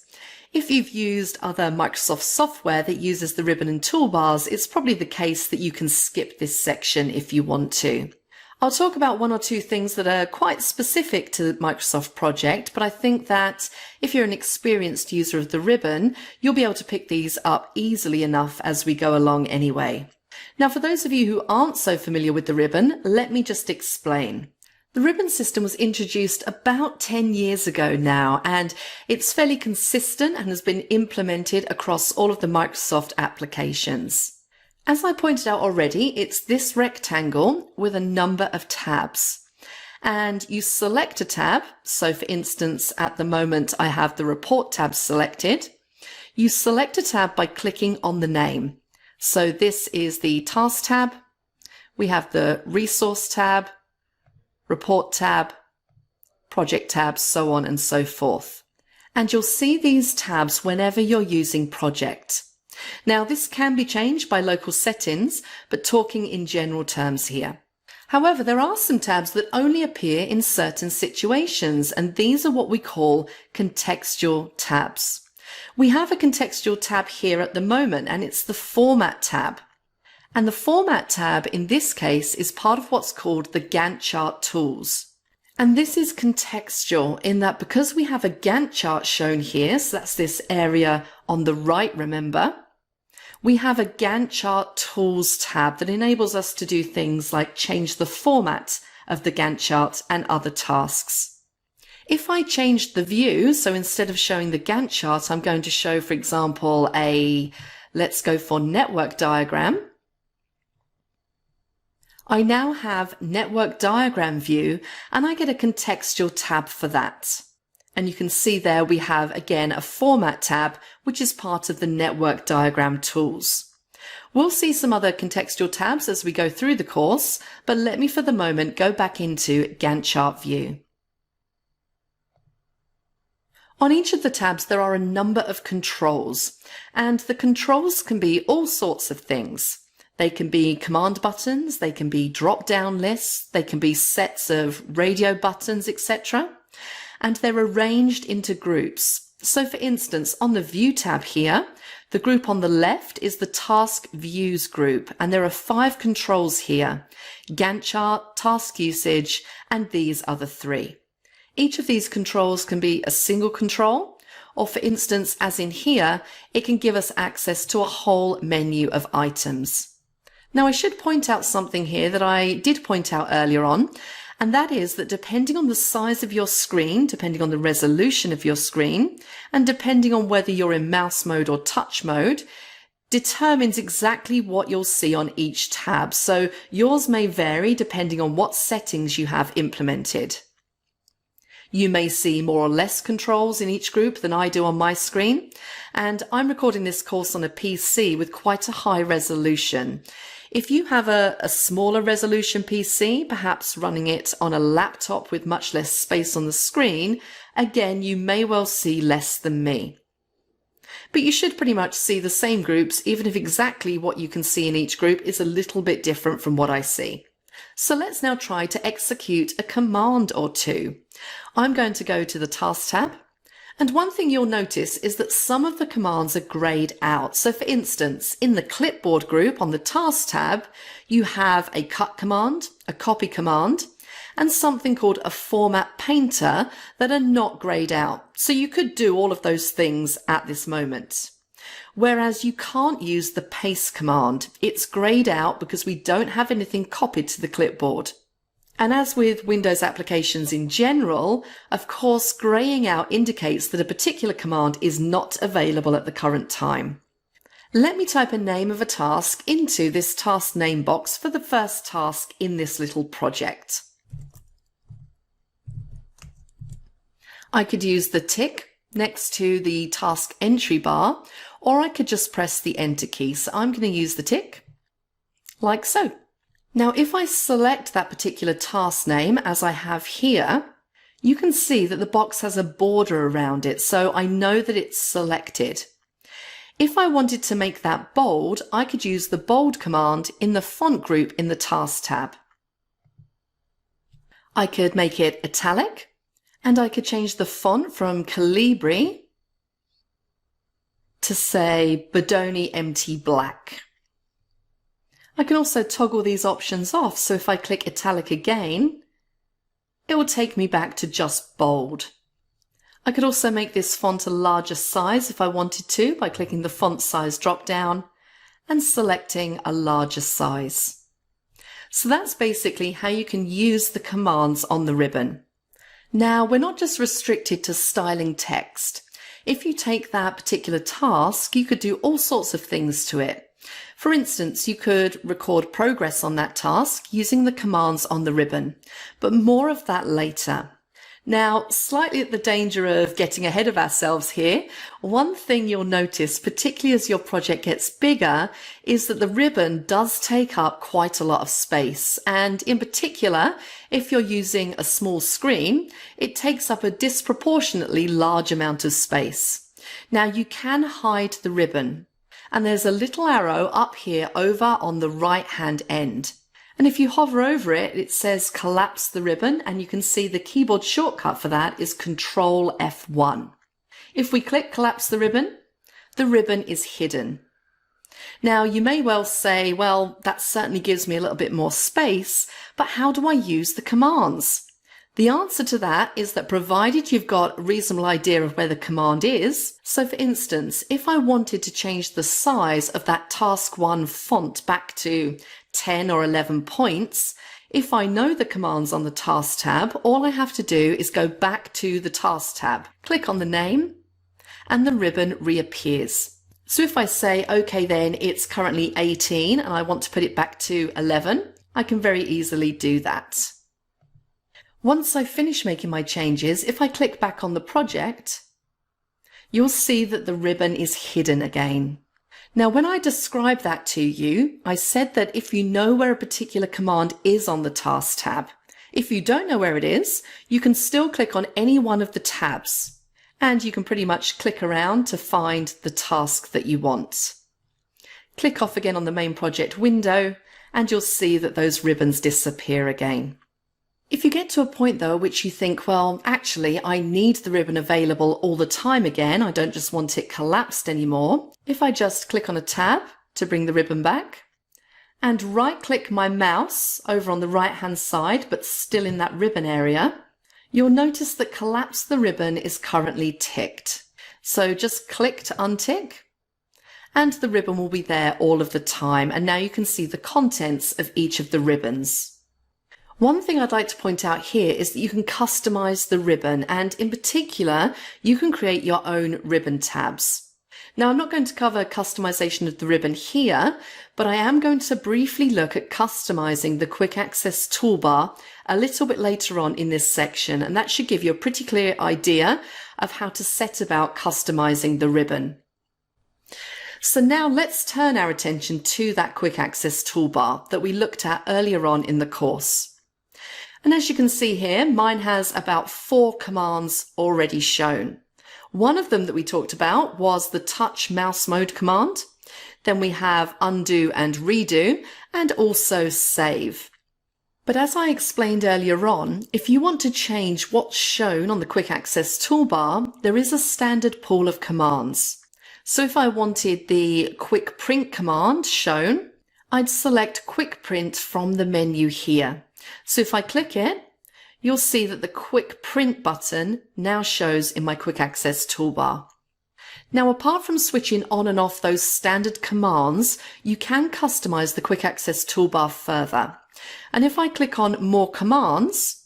If you've used other Microsoft software that uses the ribbon and toolbars, it's probably the case that you can skip this section if you want to. I'll talk about one or two things that are quite specific to Microsoft Project, but I think that if you're an experienced user of the ribbon, you'll be able to pick these up easily enough as we go along anyway. Now, for those of you who aren't so familiar with the ribbon, let me just explain. The ribbon system was introduced about 10 years ago now, and it's fairly consistent and has been implemented across all of the Microsoft applications. As I pointed out already, it's this rectangle with a number of tabs. And you select a tab. So for instance, at the moment, I have the report tab selected. You select a tab by clicking on the name. So this is the task tab. We have the resource tab, report tab, project tab, so on and so forth. And you'll see these tabs whenever you're using Project. Now, this can be changed by local settings, but talking in general terms here. However, there are some tabs that only appear in certain situations, and these are what we call contextual tabs. We have a contextual tab here at the moment, and it's the Format tab. And the Format tab in this case is part of what's called the Gantt chart tools. And this is contextual in that because we have a Gantt chart shown here, so that's this area on the right, remember, we have a Gantt chart tools tab that enables us to do things like change the format of the Gantt chart and other tasks. If I changed the view, so instead of showing the Gantt chart, I'm going to show, for example, let's go for network diagram. I now have network diagram view and I get a contextual tab for that. And you can see there we have again a Format tab, which is part of the Network Diagram tools. We'll see some other contextual tabs as we go through the course, but let me for the moment go back into Gantt chart view. On each of the tabs there are a number of controls, and the controls can be all sorts of things. They can be command buttons, they can be drop-down lists, they can be sets of radio buttons, etc. And they're arranged into groups. So for instance, on the View tab here, the group on the left is the Task Views group, and there are 5 controls here: Gantt chart, task usage, and these other 3. Each of these controls can be a single control, or for instance, as in here, it can give us access to a whole menu of items. Now I should point out something here that I did point out earlier on, and that is that depending on the size of your screen, depending on the resolution of your screen, and depending on whether you're in mouse mode or touch mode, determines exactly what you'll see on each tab. So yours may vary depending on what settings you have implemented. You may see more or less controls in each group than I do on my screen, and I'm recording this course on a PC with quite a high resolution. If you have a smaller resolution PC, perhaps running it on a laptop with much less space on the screen, again, you may well see less than me. But you should pretty much see the same groups, even if exactly what you can see in each group is a little bit different from what I see. So let's now try to execute a command or two. I'm going to go to the Task tab. And one thing you'll notice is that some of the commands are grayed out. So for instance, in the Clipboard group on the Task tab, you have a cut command, a copy command, and something called a Format Painter that are not grayed out. So you could do all of those things at this moment. Whereas you can't use the Paste command. It's grayed out because we don't have anything copied to the clipboard. And as with Windows applications in general, of course, graying out indicates that a particular command is not available at the current time. Let me type a name of a task into this task name box for the first task in this little project. I could use the tick next to the task entry bar, or I could just press the enter key. So I'm going to use the tick, like so. Now, if I select that particular task name, as I have here, you can see that the box has a border around it, so I know that it's selected. If I wanted to make that bold, I could use the bold command in the font group in the Task tab. I could make it italic, and I could change the font from Calibri to, say, Bodoni MT Black. I can also toggle these options off, so if I click italic again, it will take me back to just bold. I could also make this font a larger size if I wanted to by clicking the font size drop down and selecting a larger size. So that's basically how you can use the commands on the ribbon. Now, we're not just restricted to styling text. If you take that particular task, you could do all sorts of things to it. For instance, you could record progress on that task using the commands on the ribbon, but more of that later. Now, slightly at the danger of getting ahead of ourselves here, one thing you'll notice, particularly as your project gets bigger, is that the ribbon does take up quite a lot of space. And in particular, if you're using a small screen, it takes up a disproportionately large amount of space. Now, you can hide the ribbon. And there's a little arrow up here over on the right hand end. And if you hover over it, it says collapse the ribbon, and you can see the keyboard shortcut for that is Control F1. If we click collapse the ribbon is hidden. Now you may well say, well, that certainly gives me a little bit more space, but how do I use the commands? The answer to that is that provided you've got a reasonable idea of where the command is, so for instance, if I wanted to change the size of that task 1 font back to 10 or 11 points, if I know the commands on the Task tab, all I have to do is go back to the Task tab, click on the name, and the ribbon reappears. So if I say, okay, then it's currently 18 and I want to put it back to 11, I can very easily do that. Once I finish making my changes, if I click back on the project, you'll see that the ribbon is hidden again. Now, when I described that to you, I said that if you know where a particular command is on the Task tab, if you don't know where it is, you can still click on any one of the tabs, and you can pretty much click around to find the task that you want. Click off again on the main project window, and you'll see that those ribbons disappear again. If you get to a point though at which you think, well, actually I need the ribbon available all the time again, I don't just want it collapsed anymore, if I just click on a tab to bring the ribbon back and right click my mouse over on the right hand side but still in that ribbon area, you'll notice that collapse the ribbon is currently ticked. So just click to untick and the ribbon will be there all of the time, and now you can see the contents of each of the ribbons. One thing I'd like to point out here is that you can customize the ribbon, and in particular, you can create your own ribbon tabs. Now, I'm not going to cover customization of the ribbon here, but I am going to briefly look at customizing the quick access toolbar a little bit later on in this section, and that should give you a pretty clear idea of how to set about customizing the ribbon. So now let's turn our attention to that quick access toolbar that we looked at earlier on in the course. And as you can see here, mine has about 4 commands already shown. One of them that we talked about was the touch mouse mode command. Then we have undo and redo, and also save. But as I explained earlier on, if you want to change what's shown on the quick access toolbar, there is a standard pool of commands. So if I wanted the quick print command shown, I'd select quick print from the menu here. So if I click it, you'll see that the quick print button now shows in my quick access toolbar. Now, apart from switching on and off those standard commands, you can customize the quick access toolbar further. And if I click on more commands,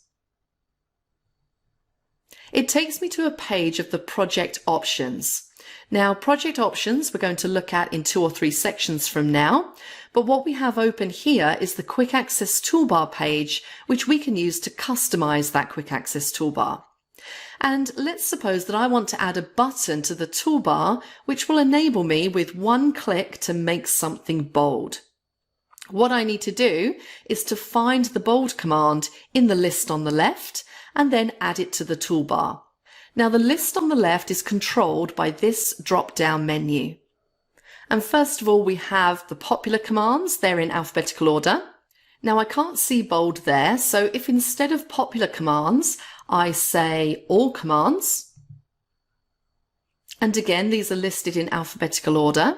it takes me to a page of the project options. Now, project options we're going to look at in 2 or 3 sections from now, but what we have open here is the quick access toolbar page, which we can use to customize that quick access toolbar. And let's suppose that I want to add a button to the toolbar, which will enable me with one click to make something bold. What I need to do is to find the bold command in the list on the left and then add it to the toolbar. Now, the list on the left is controlled by this drop-down menu. And first of all, we have the popular commands. They're in alphabetical order. Now, I can't see bold there, so if instead of popular commands, I say all commands, and again, these are listed in alphabetical order,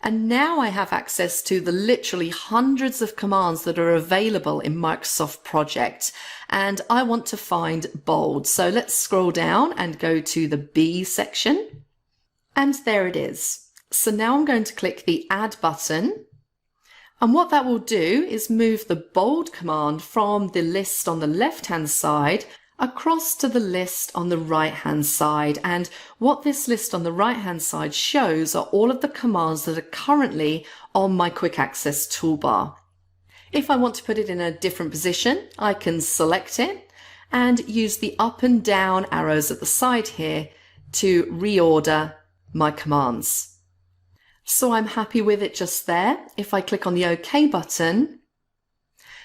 and now I have access to the literally hundreds of commands that are available in Microsoft Project, and I want to find bold. So let's scroll down and go to the B section, and there it is. So now I'm going to click the Add button, and what that will do is move the bold command from the list on the left-hand side across to the list on the right-hand side. And what this list on the right-hand side shows are all of the commands that are currently on my quick access toolbar. If I want to put it in a different position, I can select it and use the up and down arrows at the side here to reorder my commands. So I'm happy with it just there. If I click on the OK button,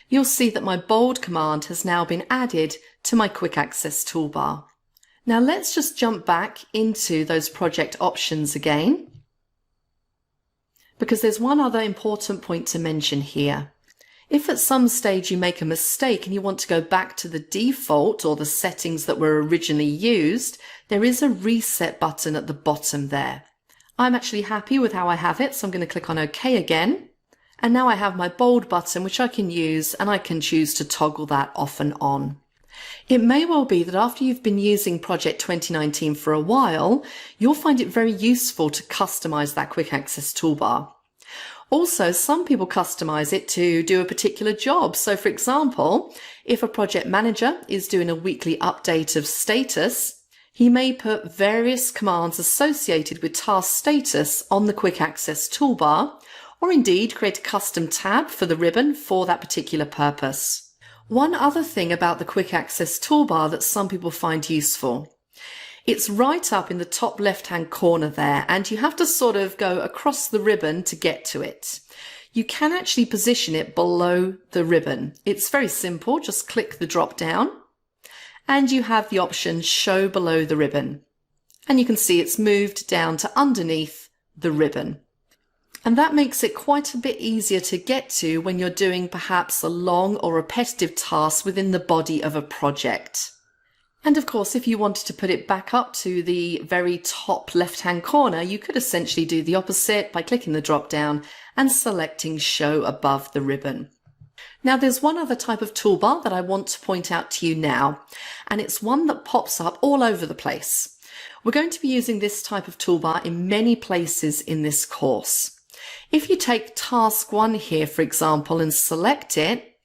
you'll see that my bold command has now been added to my quick access toolbar. Now let's just jump back into those project options again, because there's one other important point to mention here. If at some stage you make a mistake and you want to go back to the default or the settings that were originally used, there is a reset button at the bottom there. I'm actually happy with how I have it, so I'm going to click on OK again. And now I have my bold button, which I can use, and I can choose to toggle that off and on. It may well be that after you've been using Project 2019 for a while, you'll find it very useful to customize that quick access toolbar. Also, some people customize it to do a particular job. So for example, if a project manager is doing a weekly update of status, he may put various commands associated with task status on the quick access toolbar, or indeed create a custom tab for the ribbon for that particular purpose. One other thing about the quick access toolbar that some people find useful. It's right up in the top left-hand corner there, and you have to sort of go across the ribbon to get to it. You can actually position it below the ribbon. It's very simple. Just click the drop down and you have the option show below the ribbon. And you can see it's moved down to underneath the ribbon. And that makes it quite a bit easier to get to when you're doing perhaps a long or repetitive task within the body of a project. And of course, if you wanted to put it back up to the very top left-hand corner, you could essentially do the opposite by clicking the drop down and selecting show above the ribbon. Now there's one other type of toolbar that I want to point out to you now, and it's one that pops up all over the place. We're going to be using this type of toolbar in many places in this course. If you take task 1 here, for example, and select it,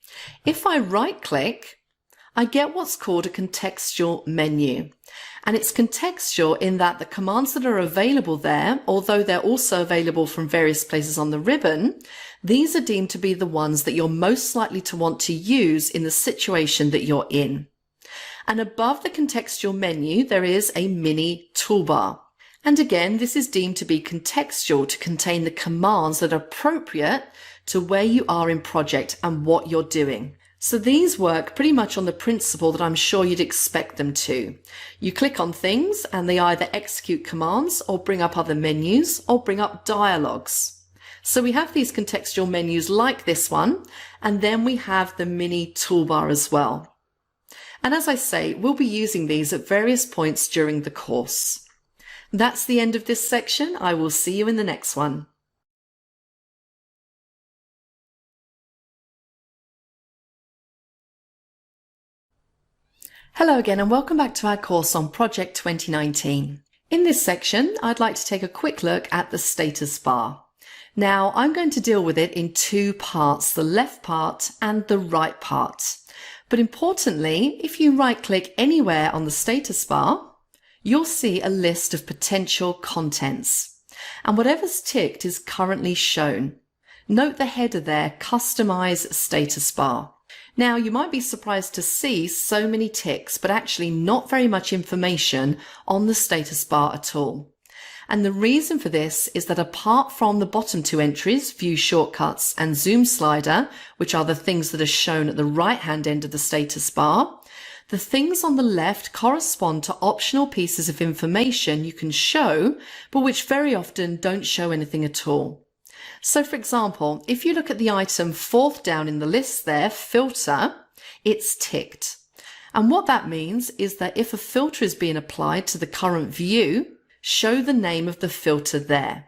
if I right click, I get what's called a contextual menu. And it's contextual in that the commands that are available there, although they're also available from various places on the ribbon, these are deemed to be the ones that you're most likely to want to use in the situation that you're in. And above the contextual menu, there is a mini toolbar. And again, this is deemed to be contextual to contain the commands that are appropriate to where you are in project and what you're doing. So these work pretty much on the principle that I'm sure you'd expect them to. You click on things and they either execute commands or bring up other menus or bring up dialogues. So we have these contextual menus like this one, and then we have the mini toolbar as well. And as I say, we'll be using these at various points during the course. That's the end of this section. I will see you in the next one. Hello again and welcome back to our course on Project 2019. In this section, I'd like to take a quick look at the status bar. Now, I'm going to deal with it in 2 parts, the left part and the right part. But importantly, if you right-click anywhere on the status bar, you'll see a list of potential contents. And whatever's ticked is currently shown. Note the header there, Customize Status Bar. Now, you might be surprised to see so many ticks, but actually not very much information on the status bar at all. And the reason for this is that apart from the bottom 2 entries, View Shortcuts and Zoom Slider, which are the things that are shown at the right-hand end of the status bar, the things on the left correspond to optional pieces of information you can show, but which very often don't show anything at all. So for example, if you look at the item 4th down in the list there, filter, it's ticked. And what that means is that if a filter is being applied to the current view, show the name of the filter there.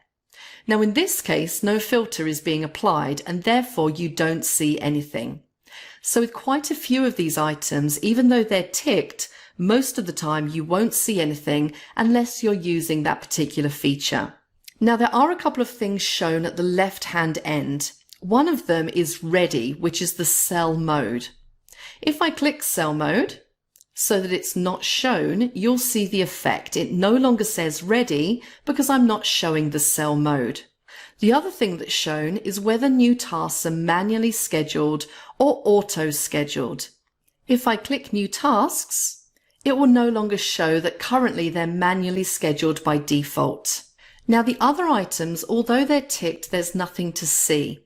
Now in this case, no filter is being applied and therefore you don't see anything. So with quite a few of these items, even though they're ticked, most of the time you won't see anything unless you're using that particular feature. Now there are a couple of things shown at the left-hand end. One of them is ready, which is the cell mode. If I click cell mode so that it's not shown, you'll see the effect. It no longer says ready because I'm not showing the cell mode. The other thing that's shown is whether new tasks are manually scheduled or auto-scheduled. If I click new tasks, it will no longer show that currently they're manually scheduled by default. Now the other items, although they're ticked, there's nothing to see.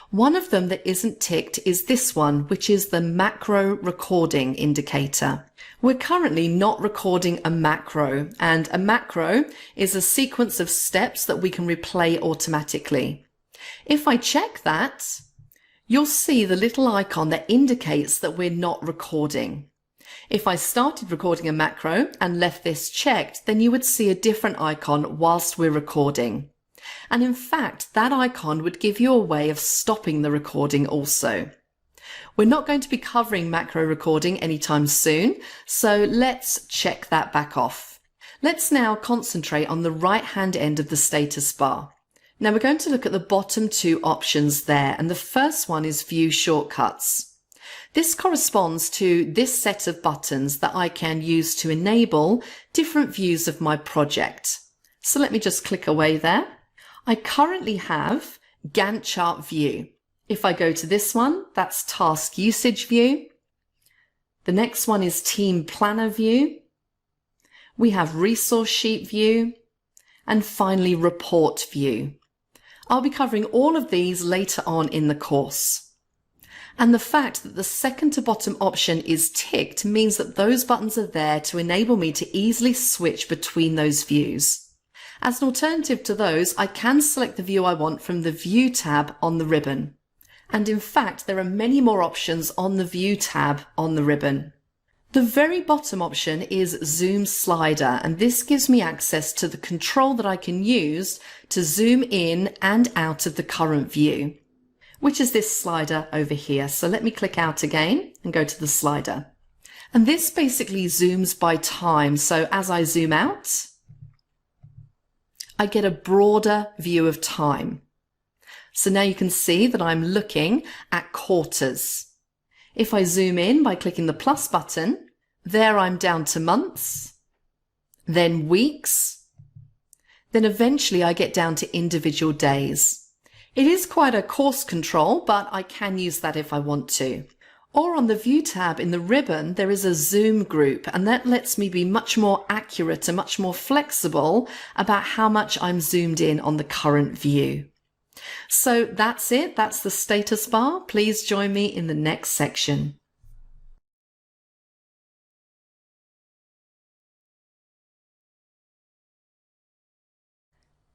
One of them that isn't ticked is this one, which is the macro recording indicator. We're currently not recording a macro, and a macro is a sequence of steps that we can replay automatically. If I check that, you'll see the little icon that indicates that we're not recording. If I started recording a macro and left this checked, then you would see a different icon whilst we're recording. And in fact, that icon would give you a way of stopping the recording also. We're not going to be covering macro recording anytime soon, so let's check that back off. Let's now concentrate on the right-hand end of the status bar. Now we're going to look at the bottom 2 options there, and the first one is View Shortcuts. This corresponds to this set of buttons that I can use to enable different views of my project. So let me just click away there. I currently have Gantt chart view. If I go to this one, that's task usage view. The next one is Team Planner View. We have Resource Sheet View, and finally Report View. I'll be covering all of these later on in the course. And the fact that the second to bottom option is ticked means that those buttons are there to enable me to easily switch between those views. As an alternative to those, I can select the view I want from the View tab on the ribbon. And in fact, there are many more options on the View tab on the ribbon. The very bottom option is Zoom Slider, and this gives me access to the control that I can use to zoom in and out of the current view, which is this slider over here. So let me click out again and go to the slider. And this basically zooms by time. So as I zoom out, I get a broader view of time. So now you can see that I'm looking at quarters. If I zoom in by clicking the plus button, there I'm down to months, then weeks, then eventually I get down to individual days. It is quite a coarse control, but I can use that if I want to. Or on the View tab in the ribbon, there is a zoom group, and that lets me be much more accurate and much more flexible about how much I'm zoomed in on the current view. So that's it. That's the status bar. Please join me in the next section.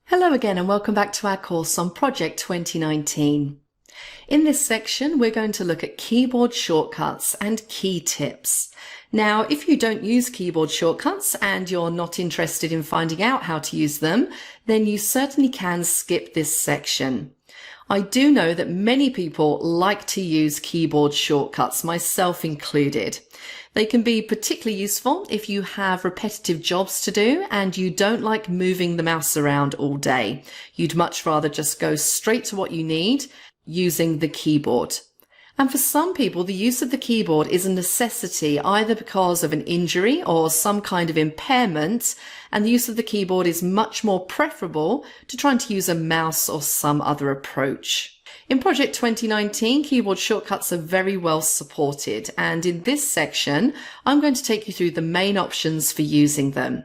Hello again and welcome back to our course on Project 2019. In this section, we're going to look at keyboard shortcuts and key tips. Now, if you don't use keyboard shortcuts and you're not interested in finding out how to use them, then you certainly can skip this section. I do know that many people like to use keyboard shortcuts, myself included. They can be particularly useful if you have repetitive jobs to do and you don't like moving the mouse around all day. You'd much rather just go straight to what you need using the keyboard. And for some people, the use of the keyboard is a necessity either because of an injury or some kind of impairment, and the use of the keyboard is much more preferable to trying to use a mouse or some other approach. In Project 2019, keyboard shortcuts are very well supported, and in this section, I'm going to take you through the main options for using them.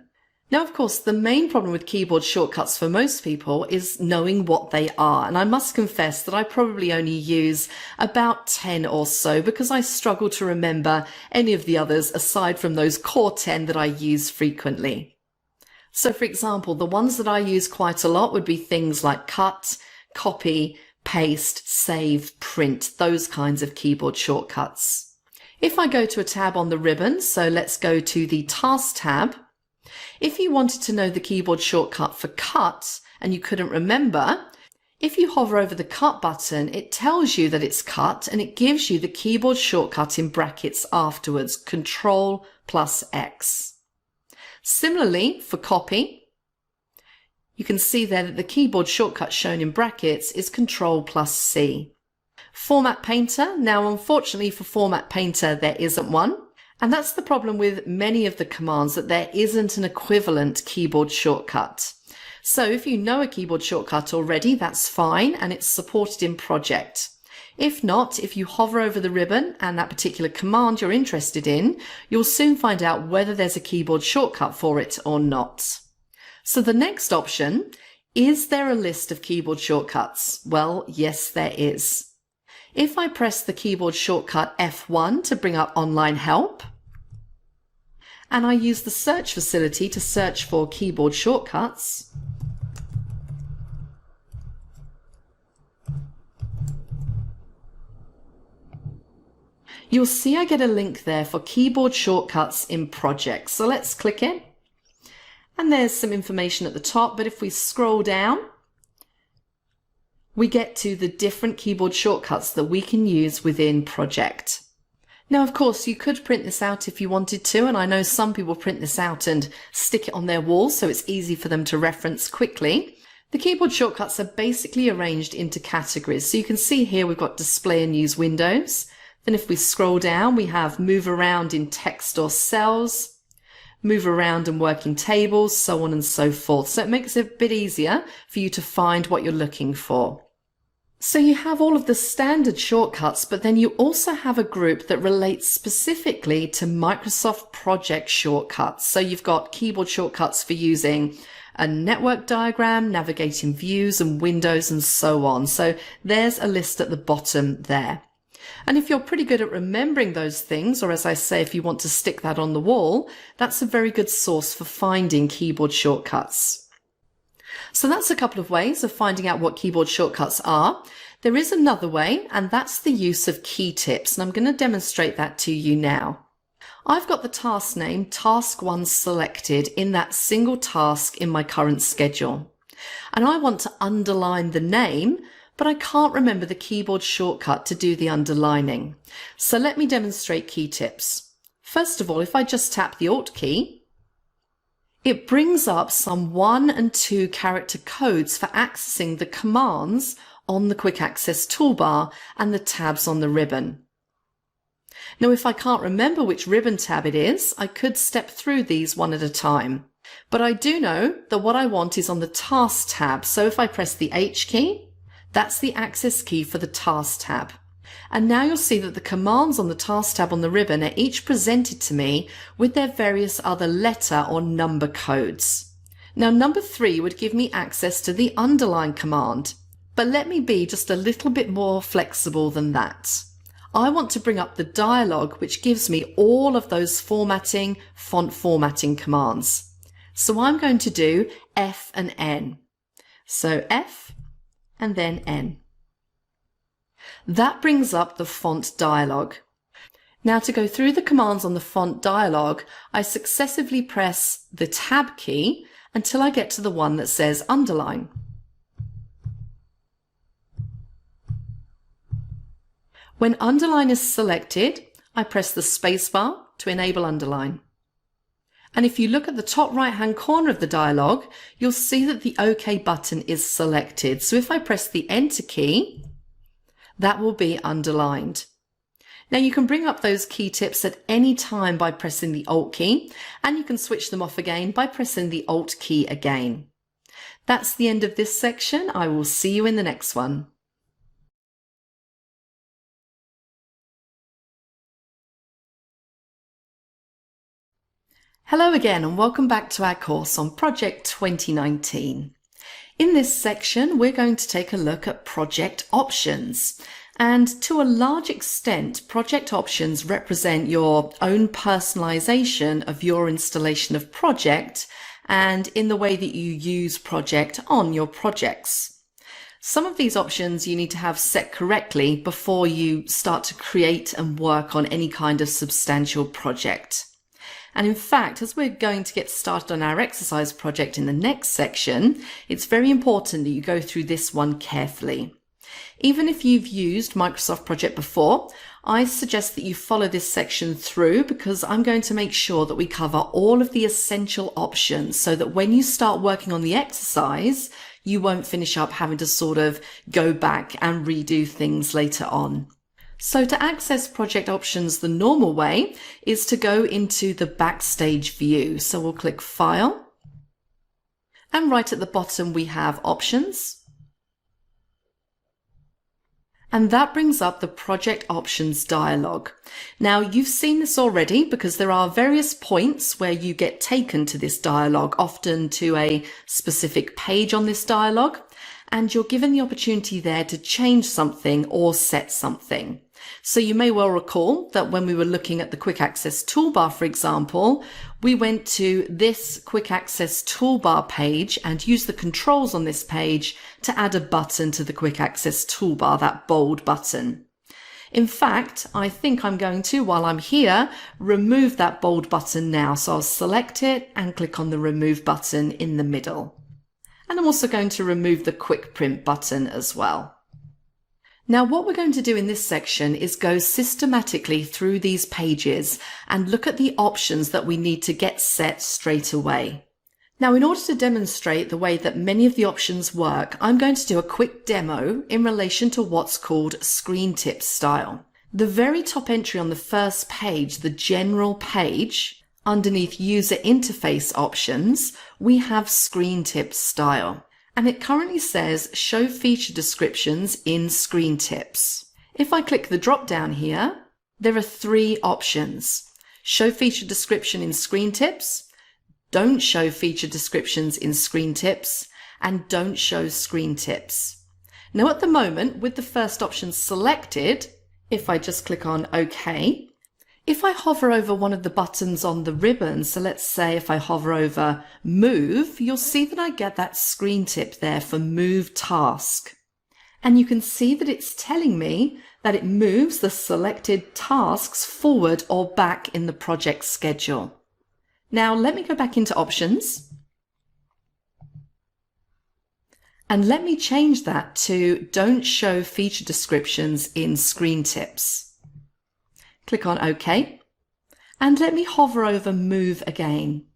Now, of course, the main problem with keyboard shortcuts for most people is knowing what they are. And I must confess that I probably only use about 10 or so because I struggle to remember any of the others aside from those core 10 that I use frequently. So, for example, the ones that I use quite a lot would be things like cut, copy, paste, save, print, those kinds of keyboard shortcuts. If I go to a tab on the ribbon, so let's go to the Task tab. If you wanted to know the keyboard shortcut for cut and you couldn't remember, if you hover over the cut button, it tells you that it's cut and it gives you the keyboard shortcut in brackets afterwards, Control plus X. Similarly, for copy, you can see there that the keyboard shortcut shown in brackets is Control plus C. Format Painter, now unfortunately for Format Painter there isn't one. And that's the problem with many of the commands, that there isn't an equivalent keyboard shortcut. So if you know a keyboard shortcut already, that's fine, and it's supported in Project. If not, if you hover over the ribbon and that particular command you're interested in, you'll soon find out whether there's a keyboard shortcut for it or not. So the next option, is there a list of keyboard shortcuts? Well, yes, there is. If I press the keyboard shortcut F1 to bring up online help, and I use the search facility to search for keyboard shortcuts, you'll see I get a link there for keyboard shortcuts in Project. So let's click it. And there's some information at the top, but if we scroll down, we get to the different keyboard shortcuts that we can use within Project. Now, of course, you could print this out if you wanted to, and I know some people print this out and stick it on their wall so it's easy for them to reference quickly. The keyboard shortcuts are basically arranged into categories. So you can see here we've got display and use windows. Then if we scroll down, we have move around in text or cells, move around and work in tables, so on and so forth. So it makes it a bit easier for you to find what you're looking for. So you have all of the standard shortcuts, but then you also have a group that relates specifically to Microsoft Project shortcuts. So you've got keyboard shortcuts for using a network diagram, navigating views and windows and so on. So there's a list at the bottom there. And if you're pretty good at remembering those things, or as I say, if you want to stick that on the wall, that's a very good source for finding keyboard shortcuts. So that's a couple of ways of finding out what keyboard shortcuts are. There is another way, and that's the use of key tips, and I'm going to demonstrate that to you now. I've got the task name Task 1 selected in that single task in my current schedule. And I want to underline the name, but I can't remember the keyboard shortcut to do the underlining. So let me demonstrate key tips. First of all, if I just tap the Alt key, it brings up some 1 and 2 character codes for accessing the commands on the Quick Access toolbar and the tabs on the ribbon. Now, if I can't remember which ribbon tab it is, I could step through these one at a time. But I do know that what I want is on the Task tab. So if I press the H key, that's the access key for the Task tab. And now you'll see that the commands on the Task tab on the ribbon are each presented to me with their various other letter or number codes. Now, number 3 would give me access to the underline command, but let me be just a little bit more flexible than that. I want to bring up the dialog which gives me all of those formatting, font formatting commands. So I'm going to do F and N. So F and then N. That brings up the font dialog. Now, to go through the commands on the font dialog, I successively press the Tab key until I get to the one that says underline. When underline is selected, I press the spacebar to enable underline. And if you look at the top right-hand corner of the dialog, you'll see that the OK button is selected. So if I press the Enter key, that will be underlined. Now you can bring up those key tips at any time by pressing the Alt key, and you can switch them off again by pressing the Alt key again. That's the end of this section. I will see you in the next one. Hello again and welcome back to our course on Project 2019. In this section, we're going to take a look at project options. And to a large extent, project options represent your own personalization of your installation of project and in the way that you use project on your projects. Some of these options you need to have set correctly before you start to create and work on any kind of substantial project. And in fact, as we're going to get started on our exercise project in the next section, it's very important that you go through this one carefully. Even if you've used Microsoft Project before, I suggest that you follow this section through because I'm going to make sure that we cover all of the essential options so that when you start working on the exercise, you won't finish up having to sort of go back and redo things later on. So to access project options the normal way is to go into the Backstage view. So we'll click File, and right at the bottom we have Options. And that brings up the Project Options dialog. Now you've seen this already because there are various points where you get taken to this dialog, often to a specific page on this dialog, and you're given the opportunity there to change something or set something. So you may well recall that when we were looking at the Quick Access Toolbar, for example, we went to this Quick Access Toolbar page and used the controls on this page to add a button to the Quick Access Toolbar, that bold button. In fact, I think I'm going to, while I'm here, remove that bold button now. So I'll select it and click on the Remove button in the middle. And I'm also going to remove the Quick Print button as well. Now what we're going to do in this section is go systematically through these pages and look at the options that we need to get set straight away. Now in order to demonstrate the way that many of the options work, I'm going to do a quick demo in relation to what's called screen tip style. The very top entry on the first page, the general page, underneath user interface options, we have screen tip style. and it currently says show feature descriptions in screen tips. If I click the drop down here, there are three options: show feature description in screen tips, don't show feature descriptions in screen tips, and don't show screen tips. Now at the moment, with the first option selected, if I just click on OK, if I hover over one of the buttons on the ribbon, so let's say if I hover over Move, you'll see that I get that screen tip there for Move Task. And you can see that it's telling me that it moves the selected tasks forward or back in the project schedule. Now let me go back into Options. And let me change that to Don't Show Feature Descriptions in Screen Tips. Click on OK, and let me hover over Move again.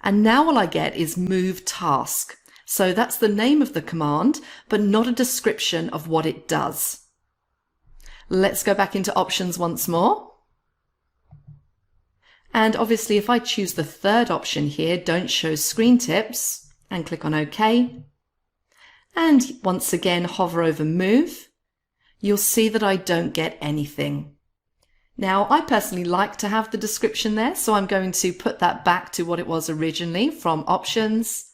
And now all I get is Move Task. So that's the name of the command, but not a description of what it does. Let's go back into Options once more. And obviously if I choose the third option here, Don't Show Screen Tips, and click on OK, and once again hover over Move, you'll see that I don't get anything. Now, I personally like to have the description there, so I'm going to put that back to what it was originally from Options,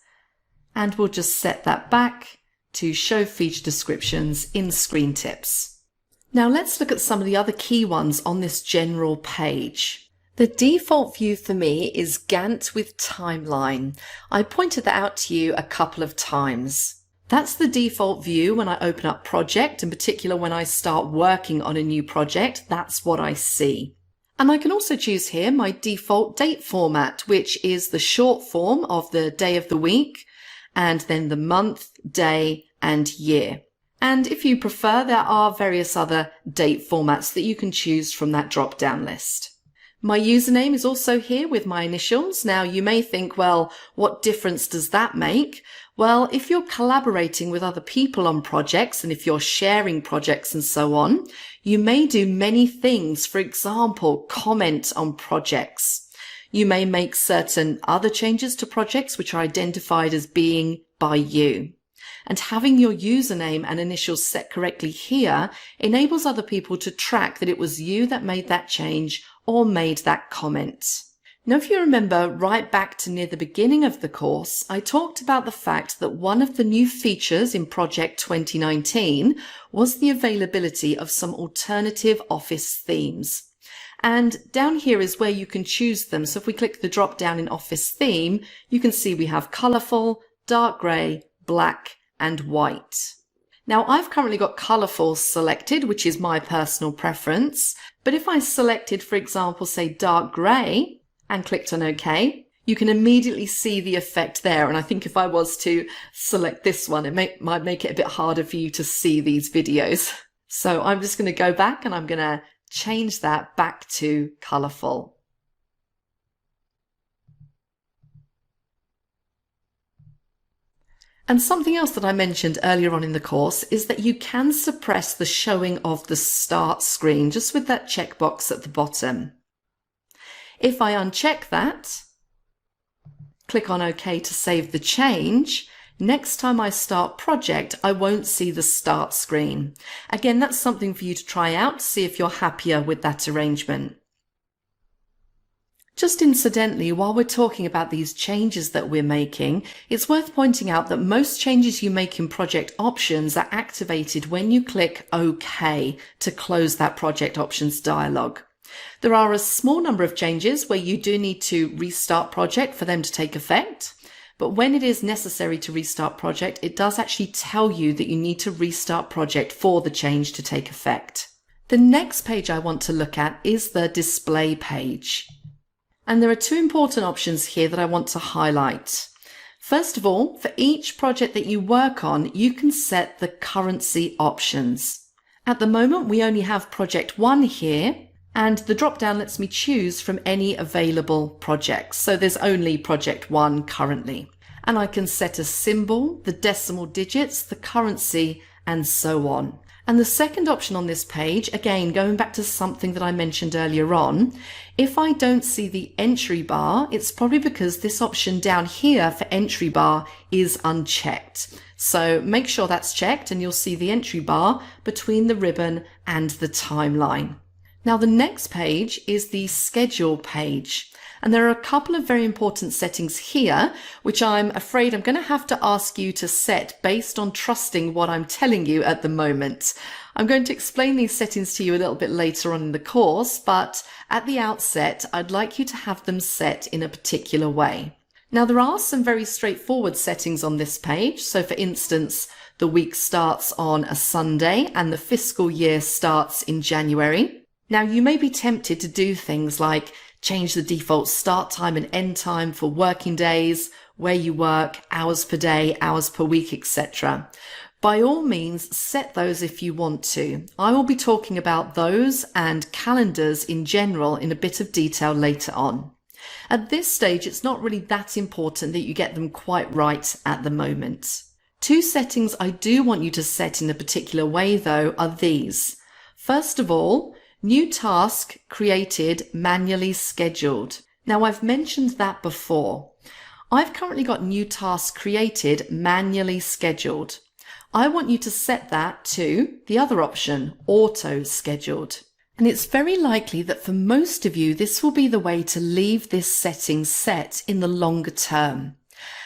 and we'll just set that back to Show Feature Descriptions in Screen Tips. Now let's look at some of the other key ones on this general page. The default view for me is Gantt with timeline. I pointed that out to you a couple of times. That's the default view when I open up Project, in particular when I start working on a new project. That's what I see. And I can also choose here my default date format, which is the short form of the day of the week, and then the month, day, and year. And if you prefer, there are various other date formats that you can choose from that drop-down list. My username is also here with my initials. Now you may think, well, what difference does that make? Well, if you're collaborating with other people on projects and if you're sharing projects and so on, you may do many things. For example, comment on projects. You may make certain other changes to projects which are identified as being by you. And having your username and initials set correctly here enables other people to track that it was you that made that change or made that comment. Now, if you remember right back to near the beginning of the course, I talked about the fact that one of the new features in Project 2019 was the availability of some alternative Office themes. And down here is where you can choose them. So if we click the drop down in Office theme, you can see we have colourful, dark grey, black, and white. Now I've currently got colourful selected, which is my personal preference. But if I selected, for example, say dark grey and clicked on OK, you can immediately see the effect there. And I think if I was to select this one, it might make it a bit harder for you to see these videos. So I'm just going to go back and I'm going to change that back to colourful. And something else that I mentioned earlier on in the course is that you can suppress the showing of the start screen just with that checkbox at the bottom. If I uncheck that, click on OK to save the change, next time I start project, I won't see the start screen. Again, that's something for you to try out to see if you're happier with that arrangement. Just incidentally, while we're talking about these changes that we're making, it's worth pointing out that most changes you make in project options are activated when you click OK to close that project options dialog. There are a small number of changes where you do need to restart project for them to take effect. But when it is necessary to restart project, it does actually tell you that you need to restart project for the change to take effect. The next page I want to look at is the display page. And there are two important options here that I want to highlight. First of all, for each project that you work on, you can set the currency options. At the moment, we only have project 1 here, and the drop-down lets me choose from any available projects. So there's only project 1 currently. And I can set a symbol, the decimal digits, the currency, and so on. And the second option on this page, again, going back to something that I mentioned earlier on, if I don't see the entry bar, it's probably because this option down here for entry bar is unchecked. So make sure that's checked and you'll see the entry bar between the ribbon and the timeline. Now the next page is the schedule page. And there are a couple of very important settings here, which I'm afraid I'm going to have to ask you to set based on trusting what I'm telling you at the moment. I'm going to explain these settings to you a little bit later on in the course, but at the outset, I'd like you to have them set in a particular way. Now, there are some very straightforward settings on this page. So for instance, the week starts on a Sunday and the fiscal year starts in January. Now, you may be tempted to do things like change the default start time and end time for working days, where you work, hours per day, hours per week, etc. By all means, set those if you want to. I will be talking about those and calendars in general in a bit of detail later on. At this stage, it's not really that important that you get them quite right at the moment. Two settings I do want you to set in a particular way, though, are these. First of all, new task created manually scheduled. Now I've mentioned that before. I've currently got new task created manually scheduled. I want you to set that to the other option, auto scheduled. And it's very likely that for most of you, this will be the way to leave this setting set in the longer term.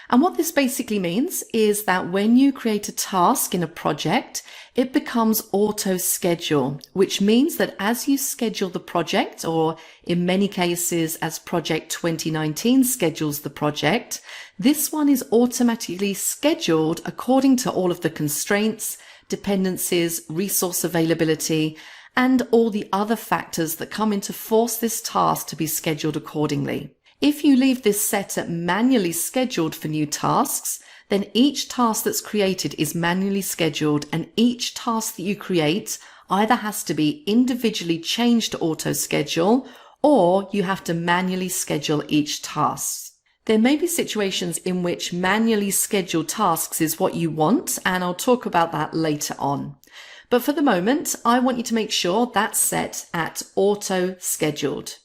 And what this basically means is that when you create a task in a project, it becomes auto schedule, which means that as you schedule the project, or in many cases as Project 2019 schedules the project, this one is automatically scheduled according to all of the constraints, dependencies, resource availability, and all the other factors that come in to force this task to be scheduled accordingly. If you leave this set at manually scheduled for new tasks, then each task that's created is manually scheduled, and each task that you create either has to be individually changed to auto schedule, or you have to manually schedule each task. There may be situations in which manually scheduled tasks is what you want, and I'll talk about that later on. But for the moment, I want you to make sure that's set at auto scheduled.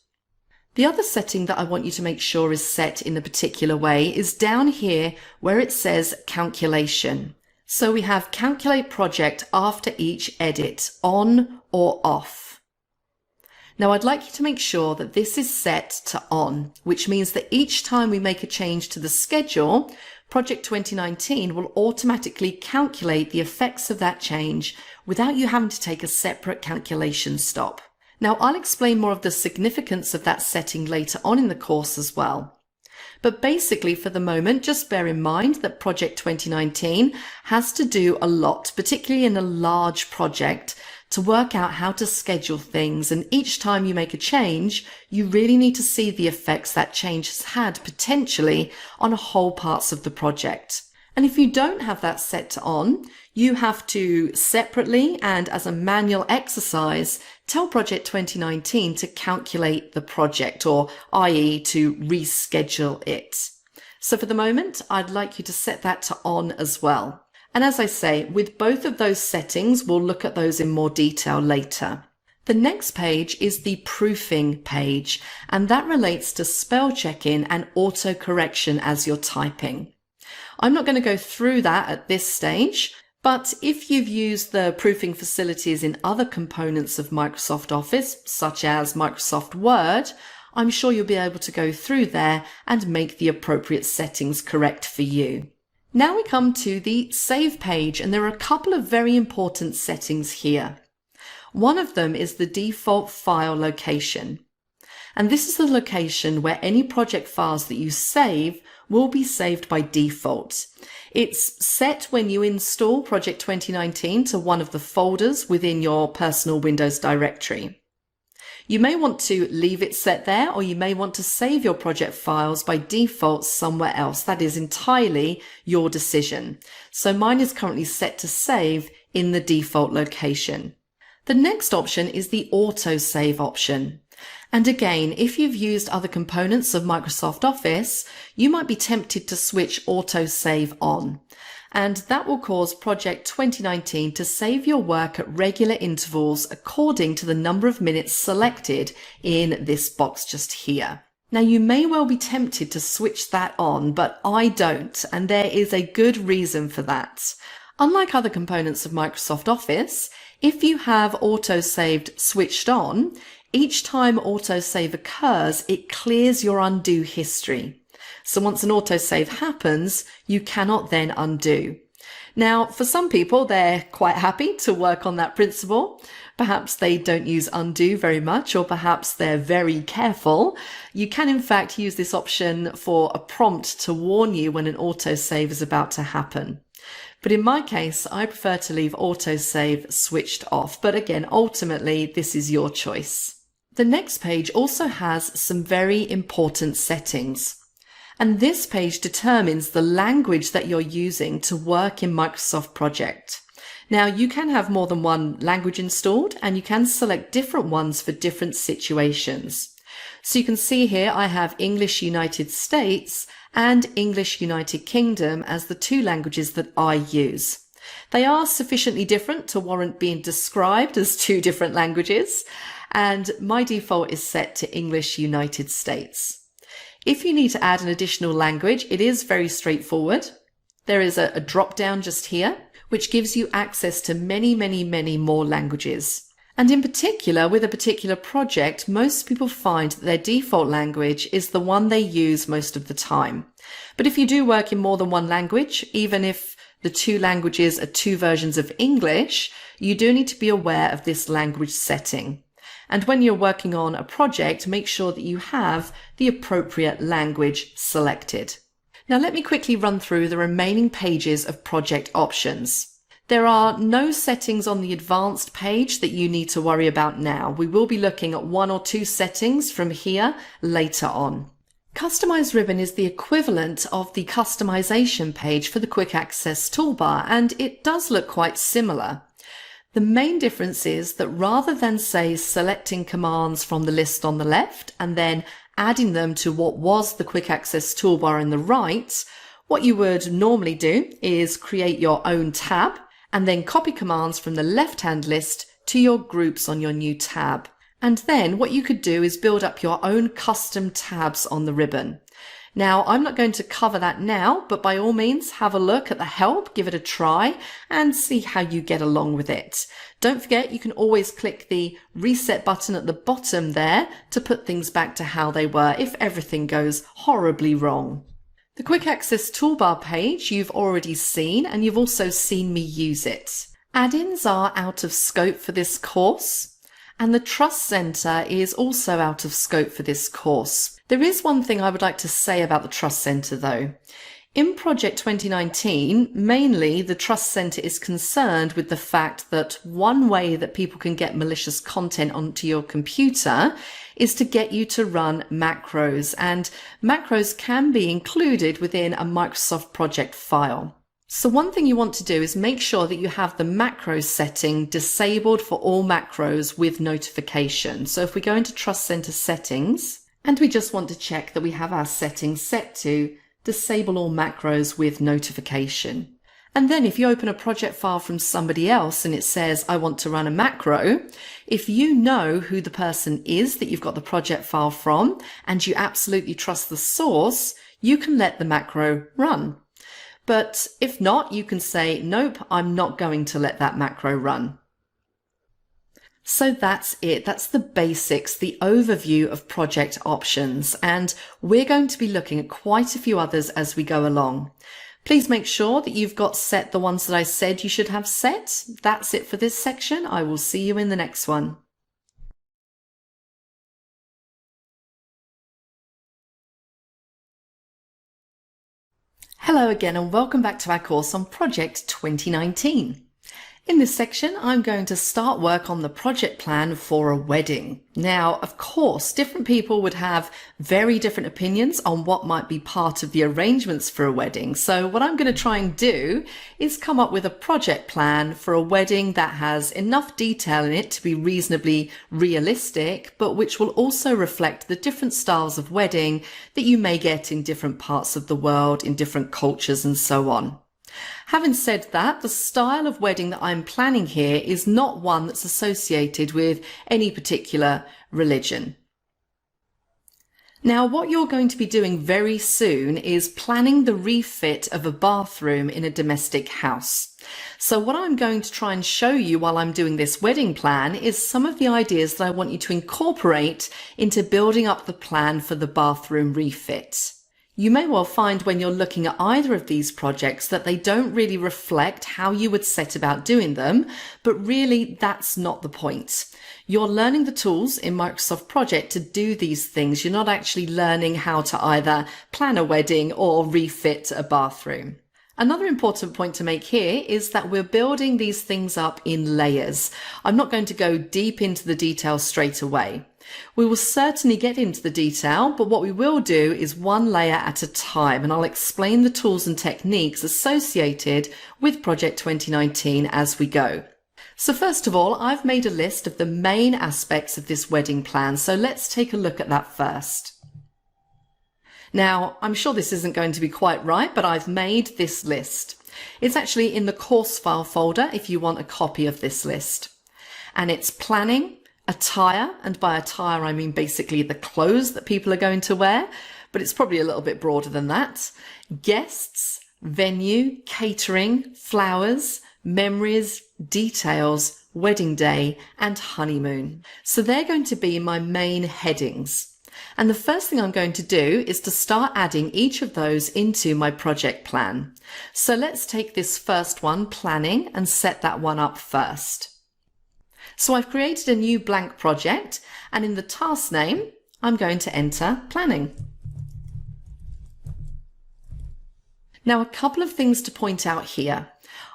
The other setting that I want you to make sure is set in a particular way is down here where it says calculation. So we have calculate project after each edit, on or off. Now I'd like you to make sure that this is set to on, which means that each time we make a change to the schedule, Project 2019 will automatically calculate the effects of that change without you having to take a separate calculation stop. Now, I'll explain more of the significance of that setting later on in the course as well. But basically, for the moment, just bear in mind that Project 2019 has to do a lot, particularly in a large project, to work out how to schedule things. And each time you make a change, you really need to see the effects that change has had potentially on whole parts of the project. And if you don't have that set to on, you have to separately and as a manual exercise tell Project 2019 to calculate the project, or i.e. to reschedule it. So for the moment, I'd like you to set that to on as well. And as I say, with both of those settings, we'll look at those in more detail later. The next page is the proofing page, and that relates to spell check-in and auto-correction as you're typing. I'm not going to go through that at this stage, but if you've used the proofing facilities in other components of Microsoft Office, such as Microsoft Word, I'm sure you'll be able to go through there and make the appropriate settings correct for you. Now we come to the Save page, and there are a couple of very important settings here. One of them is the default file location. And this is the location where any project files that you save will be saved by default. It's set when you install Project 2019 to one of the folders within your personal Windows directory. You may want to leave it set there, or you may want to save your project files by default somewhere else. That is entirely your decision. So mine is currently set to save in the default location. The next option is the auto save option. And again, if you've used other components of Microsoft Office, you might be tempted to switch auto save on. and that will cause Project 2019 to save your work at regular intervals according to the number of minutes selected in this box just here. Now, you may well be tempted to switch that on, but I don't, and there is a good reason for that. Unlike other components of Microsoft Office, if you have autosaved switched on, each time autosave occurs, it clears your undo history. So once an autosave happens, you cannot then undo. Now, for some people, they're quite happy to work on that principle. Perhaps they don't use undo very much, or perhaps they're very careful. You can in fact use this option for a prompt to warn you when an autosave is about to happen. But in my case, I prefer to leave autosave switched off. But again, ultimately, this is your choice. The next page also has some very important settings. And this page determines the language that you're using to work in Microsoft Project. Now, you can have more than one language installed, and you can select different ones for different situations. So you can see here I have English United States and English United Kingdom as the two languages that I use. They are sufficiently different to warrant being described as two different languages, and my default is set to English United States. If you need to add an additional language, it is very straightforward. There is a drop-down just here, which gives you access to many more languages. And in particular, with a particular project, most people find that their default language is the one they use most of the time. But if you do work in more than one language, even if the two languages are two versions of English, you do need to be aware of this language setting. And when you're working on a project, make sure that you have the appropriate language selected. Now let me quickly run through the remaining pages of project options. There are no settings on the advanced page that you need to worry about now. We will be looking at one or two settings from here later on. Customize ribbon is the equivalent of the customization page for the quick access toolbar, and it does look quite similar. The main difference is that rather than say selecting commands from the list on the left and then adding them to what was the quick access toolbar on the right, what you would normally do is create your own tab and then copy commands from the left-hand list to your groups on your new tab. And then what you could do is build up your own custom tabs on the ribbon. Now, I'm not going to cover that now, but by all means, have a look at the help, give it a try, and see how you get along with it. Don't forget, you can always click the reset button at the bottom there to put things back to how they were if everything goes horribly wrong. The Quick Access Toolbar page you've already seen, and you've also seen me use it. Add-ins are out of scope for this course. And the Trust Center is also out of scope for this course. There is one thing I would like to say about the Trust Center though. In Project 2019, mainly the Trust Center is concerned with the fact that one way that people can get malicious content onto your computer is to get you to run macros, and macros can be included within a Microsoft project file. So one thing you want to do is make sure that you have the macro setting disabled for all macros with notification. So if we go into Trust Center settings and we just want to check that we have our settings set to disable all macros with notification. And then if you open a project file from somebody else and it says, I want to run a macro, if you know who the person is that you've got the project file from and you absolutely trust the source, you can let the macro run. But if not, you can say, nope, I'm not going to let that macro run. So that's it. That's the basics, the overview of project options. And we're going to be looking at quite a few others as we go along. Please make sure that you've got set the ones that I said you should have set. That's it for this section. I will see you in the next one. Hello again and welcome back to our course on Project 2019. In this section, I'm going to start work on the project plan for a wedding. Now, of course, different people would have very different opinions on what might be part of the arrangements for a wedding. So what I'm going to try and do is come up with a project plan for a wedding that has enough detail in it to be reasonably realistic, but which will also reflect the different styles of wedding that you may get in different parts of the world, in different cultures and so on. Having said that, the style of wedding that I'm planning here is not one that's associated with any particular religion. Now, what you're going to be doing very soon is planning the refit of a bathroom in a domestic house. So what I'm going to try and show you while I'm doing this wedding plan is some of the ideas that I want you to incorporate into building up the plan for the bathroom refit. You may well find when you're looking at either of these projects that they don't really reflect how you would set about doing them, but really that's not the point. You're learning the tools in Microsoft Project to do these things. You're not actually learning how to either plan a wedding or refit a bathroom. Another important point to make here is that we're building these things up in layers. I'm not going to go deep into the details straight away. We will certainly get into the detail, but what we will do is one layer at a time, and I'll explain the tools and techniques associated with Project 2019 as we go. So first of all, I've made a list of the main aspects of this wedding plan, so let's take a look at that first. Now, I'm sure this isn't going to be quite right, but I've made this list. It's actually in the course file folder if you want a copy of this list. And it's planning, attire, and by attire I mean basically the clothes that people are going to wear, but it's probably a little bit broader than that. Guests, venue, catering, flowers, memories, details, wedding day, and honeymoon. So they're going to be my main headings. And the first thing I'm going to do is to start adding each of those into my project plan. So let's take this first one, planning, and set that one up first. So I've created a new blank project, and in the task name, I'm going to enter planning. Now, a couple of things to point out here.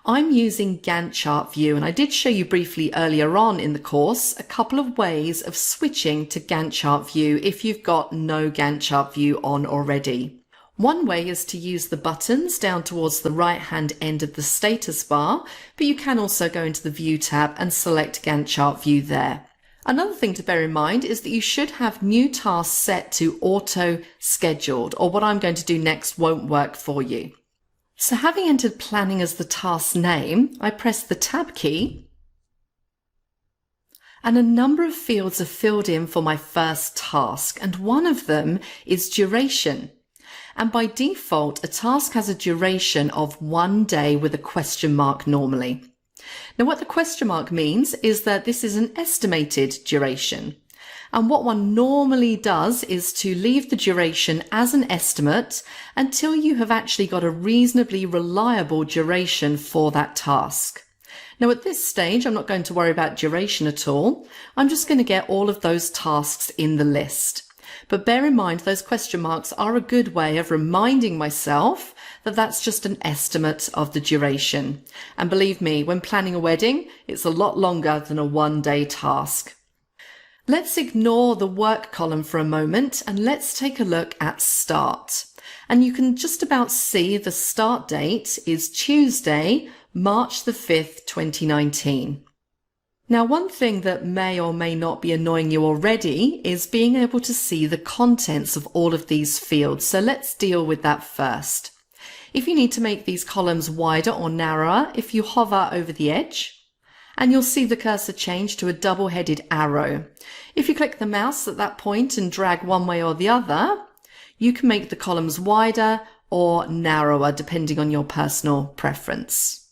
I'm using Gantt chart view, and I did show you briefly earlier on in the course a couple of ways of switching to Gantt chart view if you've got no Gantt chart view on already. One way is to use the buttons down towards the right hand end of the status bar, but you can also go into the View tab and select Gantt chart view there. Another thing to bear in mind is that you should have new tasks set to auto scheduled, or what I'm going to do next won't work for you. So having entered planning as the task name, I press the tab key and a number of fields are filled in for my first task, and one of them is duration. And by default, a task has a duration of 1 day with a question mark normally. Now what the question mark means is that this is an estimated duration. And what one normally does is to leave the duration as an estimate until you have actually got a reasonably reliable duration for that task. Now at this stage, I'm not going to worry about duration at all. I'm just going to get all of those tasks in the list. But bear in mind, those question marks are a good way of reminding myself that that's just an estimate of the duration. And believe me, when planning a wedding, it's a lot longer than a 1-day task. Let's ignore the work column for a moment and let's take a look at start. And you can just about see the start date is Tuesday, March the 5th, 2019. Now, one thing that may or may not be annoying you already is being able to see the contents of all of these fields. So let's deal with that first. If you need to make these columns wider or narrower, if you hover over the edge, and you'll see the cursor change to a double-headed arrow. If you click the mouse at that point and drag one way or the other, you can make the columns wider or narrower depending on your personal preference.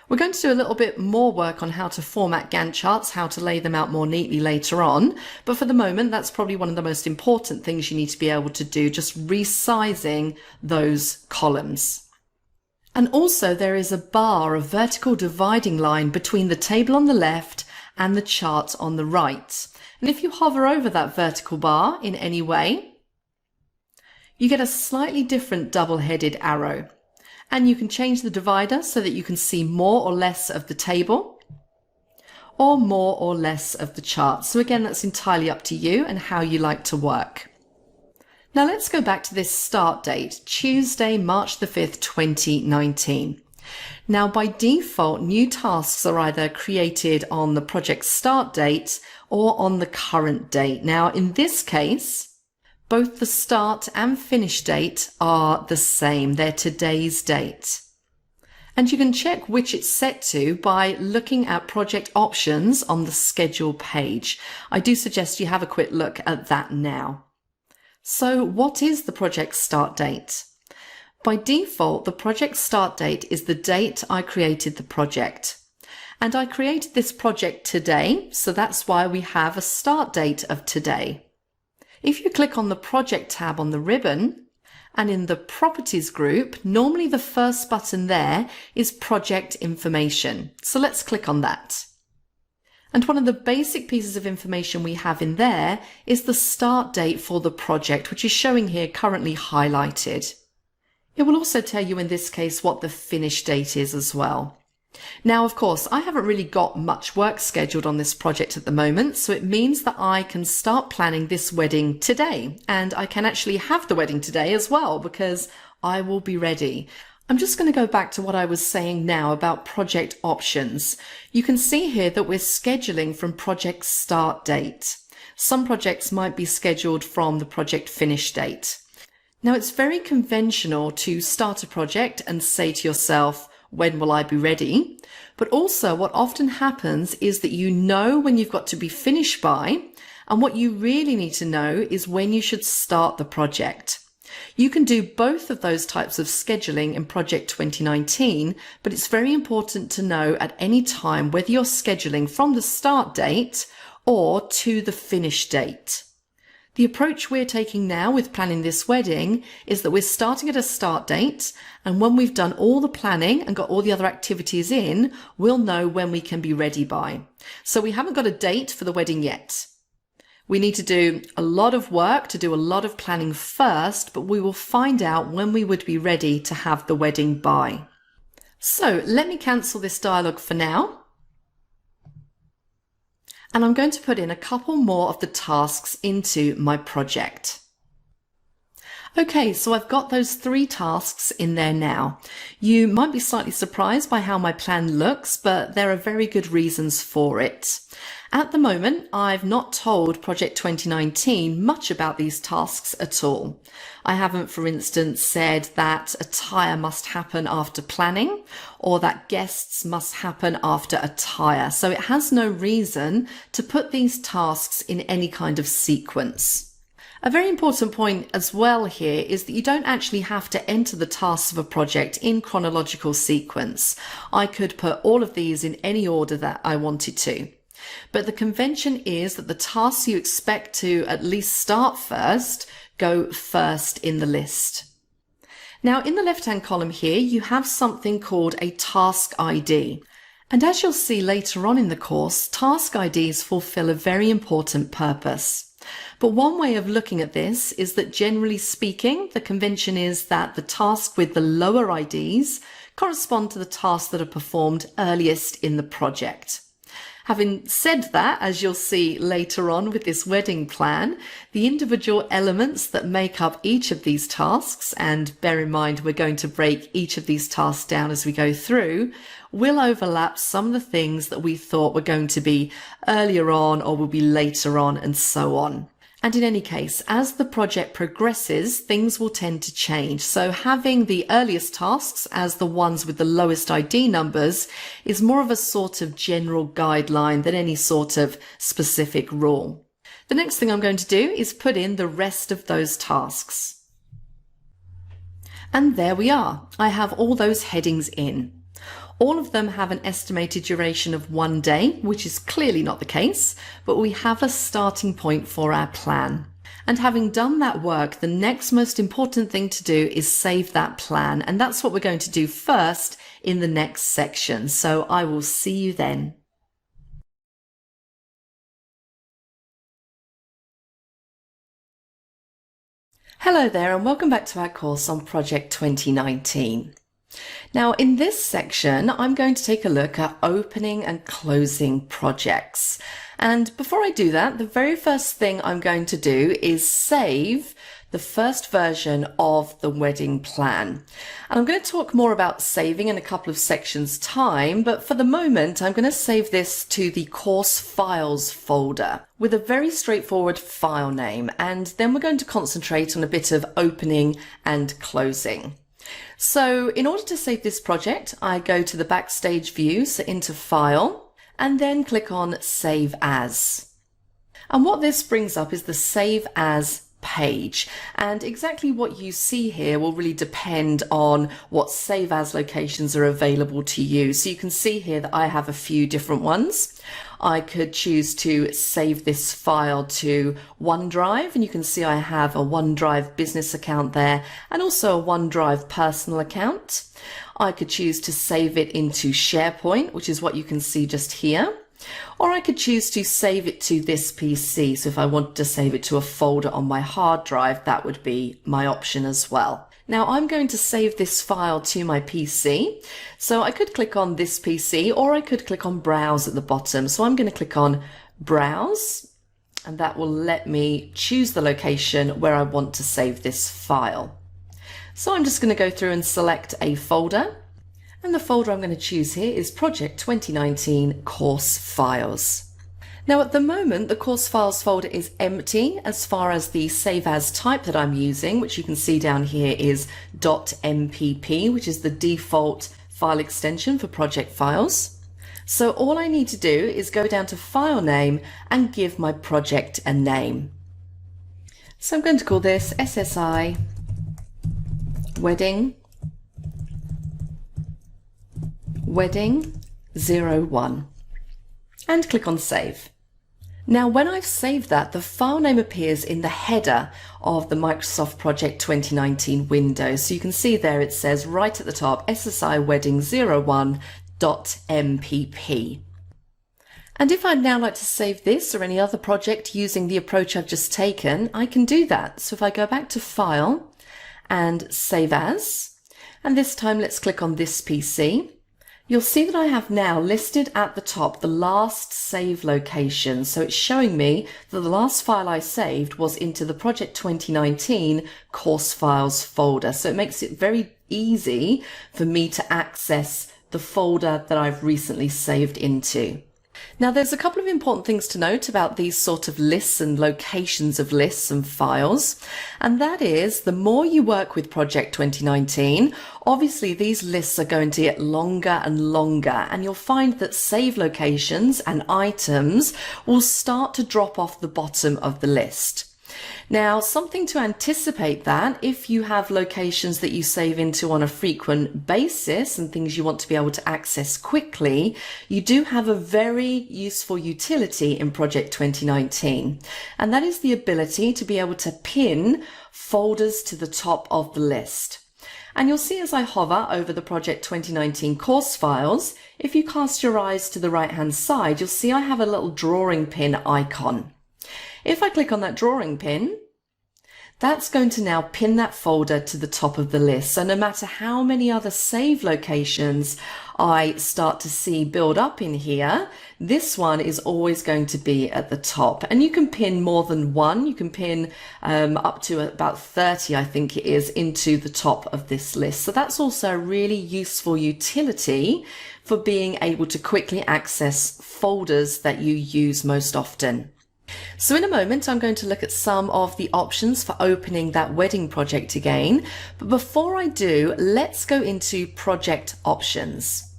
We're going to do a little bit more work on how to format Gantt charts, how to lay them out more neatly later on, but for the moment that's probably one of the most important things you need to be able to do, just resizing those columns. And also there is a bar, a vertical dividing line between the table on the left and the chart on the right. And if you hover over that vertical bar in any way, you get a slightly different double-headed arrow. And you can change the divider so that you can see more or less of the table or more or less of the chart. So again, that's entirely up to you and how you like to work. Now let's go back to this start date, Tuesday, March the 5th, 2019. Now by default, new tasks are either created on the project start date or on the current date. Now in this case, both the start and finish date are the same. They're today's date. And you can check which it's set to by looking at project options on the schedule page. I do suggest you have a quick look at that now. So what is the project start date? By default, the project start date is the date I created the project. And I created this project today, so that's why we have a start date of today. If you click on the Project tab on the ribbon, and in the Properties group, normally the first button there is Project Information. So let's click on that. And one of the basic pieces of information we have in there is the start date for the project, which is showing here currently highlighted. It will also tell you in this case what the finish date is as well. Now, of course, I haven't really got much work scheduled on this project at the moment, so it means that I can start planning this wedding today, and I can actually have the wedding today as well because I will be ready. I'm just going to go back to what I was saying now about project options. You can see here that we're scheduling from project start date. Some projects might be scheduled from the project finish date. Now, it's very conventional to start a project and say to yourself, when will I be ready? But also what often happens is that you know when you've got to be finished by, and what you really need to know is when you should start the project. You can do both of those types of scheduling in Project 2019, but it's very important to know at any time whether you're scheduling from the start date or to the finish date. The approach we're taking now with planning this wedding is that we're starting at a start date, and when we've done all the planning and got all the other activities in, we'll know when we can be ready by. So we haven't got a date for the wedding yet. We need to do a lot of work to do a lot of planning first, but we will find out when we would be ready to have the wedding by. So let me cancel this dialog for now. And I'm going to put in a couple more of the tasks into my project. Okay, so I've got those 3 tasks in there now. You might be slightly surprised by how my plan looks, but there are very good reasons for it. At the moment, I've not told Project 2019 much about these tasks at all. I haven't, for instance, said that attire must happen after planning or that guests must happen after attire. So it has no reason to put these tasks in any kind of sequence. A very important point as well here is that you don't actually have to enter the tasks of a project in chronological sequence. I could put all of these in any order that I wanted to. But the convention is that the tasks you expect to at least start first go first in the list. Now, in the left-hand column here, you have something called a task ID. And as you'll see later on in the course, task IDs fulfill a very important purpose. But one way of looking at this is that generally speaking, the convention is that the task with the lower IDs correspond to the tasks that are performed earliest in the project. Having said that, as you'll see later on with this wedding plan, the individual elements that make up each of these tasks, and bear in mind we're going to break each of these tasks down as we go through, will overlap some of the things that we thought were going to be earlier on or will be later on and so on. And in any case, as the project progresses, things will tend to change. So having the earliest tasks as the ones with the lowest ID numbers is more of a sort of general guideline than any sort of specific rule. The next thing I'm going to do is put in the rest of those tasks. And there we are. I have all those headings in. All of them have an estimated duration of 1 day, which is clearly not the case, but we have a starting point for our plan. And having done that work, the next most important thing to do is save that plan. And that's what we're going to do first in the next section. So I will see you then. Hello there, and welcome back to our course on Project 2019. Now, in this section, I'm going to take a look at opening and closing projects. And before I do that, the very first thing I'm going to do is save the first version of the wedding plan. And I'm going to talk more about saving in a couple of sections' time, but for the moment, I'm going to save this to the course files folder with a very straightforward file name. And then we're going to concentrate on a bit of opening and closing. So in order to save this project, I go to the Backstage view, so into File, and then click on Save As. And what this brings up is the Save As page, and exactly what you see here will really depend on what Save As locations are available to you. So you can see here that I have a few different ones. I could choose to save this file to OneDrive, and you can see I have a OneDrive business account there and also a OneDrive personal account. I could choose to save it into SharePoint, which is what you can see just here. Or I could choose to save it to this PC. So if I wanted to save it to a folder on my hard drive, that would be my option as well. Now I'm going to save this file to my PC. So I could click on this PC, or I could click on Browse at the bottom. So I'm going to click on Browse, and that will let me choose the location where I want to save this file. So I'm just going to go through and select a folder. And the folder I'm going to choose here is Project 2019 Course Files. Now at the moment, the Course Files folder is empty as far as the Save As type that I'm using, which you can see down here is .mpp, which is the default file extension for project files. So all I need to do is go down to File Name and give my project a name. So I'm going to call this SSI Wedding 01 and click on Save. Now when I've saved that, the file name appears in the header of the Microsoft Project 2019 window. So you can see there it says right at the top SSI Wedding 01.mpp. And if I'd now like to save this or any other project using the approach I've just taken, I can do that. So if I go back to File and Save As, and this time let's click on this PC, you'll see that I have now listed at the top the last save location. So it's showing me that the last file I saved was into the Project 2019 Course Files folder. So it makes it very easy for me to access the folder that I've recently saved into. Now there's a couple of important things to note about these sort of lists and locations of lists and files, and that is the more you work with Project 2019, obviously these lists are going to get longer and longer, and you'll find that save locations and items will start to drop off the bottom of the list. Now, something to anticipate that, if you have locations that you save into on a frequent basis and things you want to be able to access quickly, you do have a very useful utility in Project 2019. And that is the ability to be able to pin folders to the top of the list. And you'll see as I hover over the Project 2019 course files, if you cast your eyes to the right-hand side, you'll see I have a little drawing pin icon. If I click on that drawing pin, that's going to now pin that folder to the top of the list. So no matter how many other save locations I start to see build up in here, this one is always going to be at the top. And you can pin more than one. You can pin up to about 30, I think it is, into the top of this list. So that's also a really useful utility for being able to quickly access folders that you use most often. So in a moment, I'm going to look at some of the options for opening that wedding project again. But before I do, let's go into project options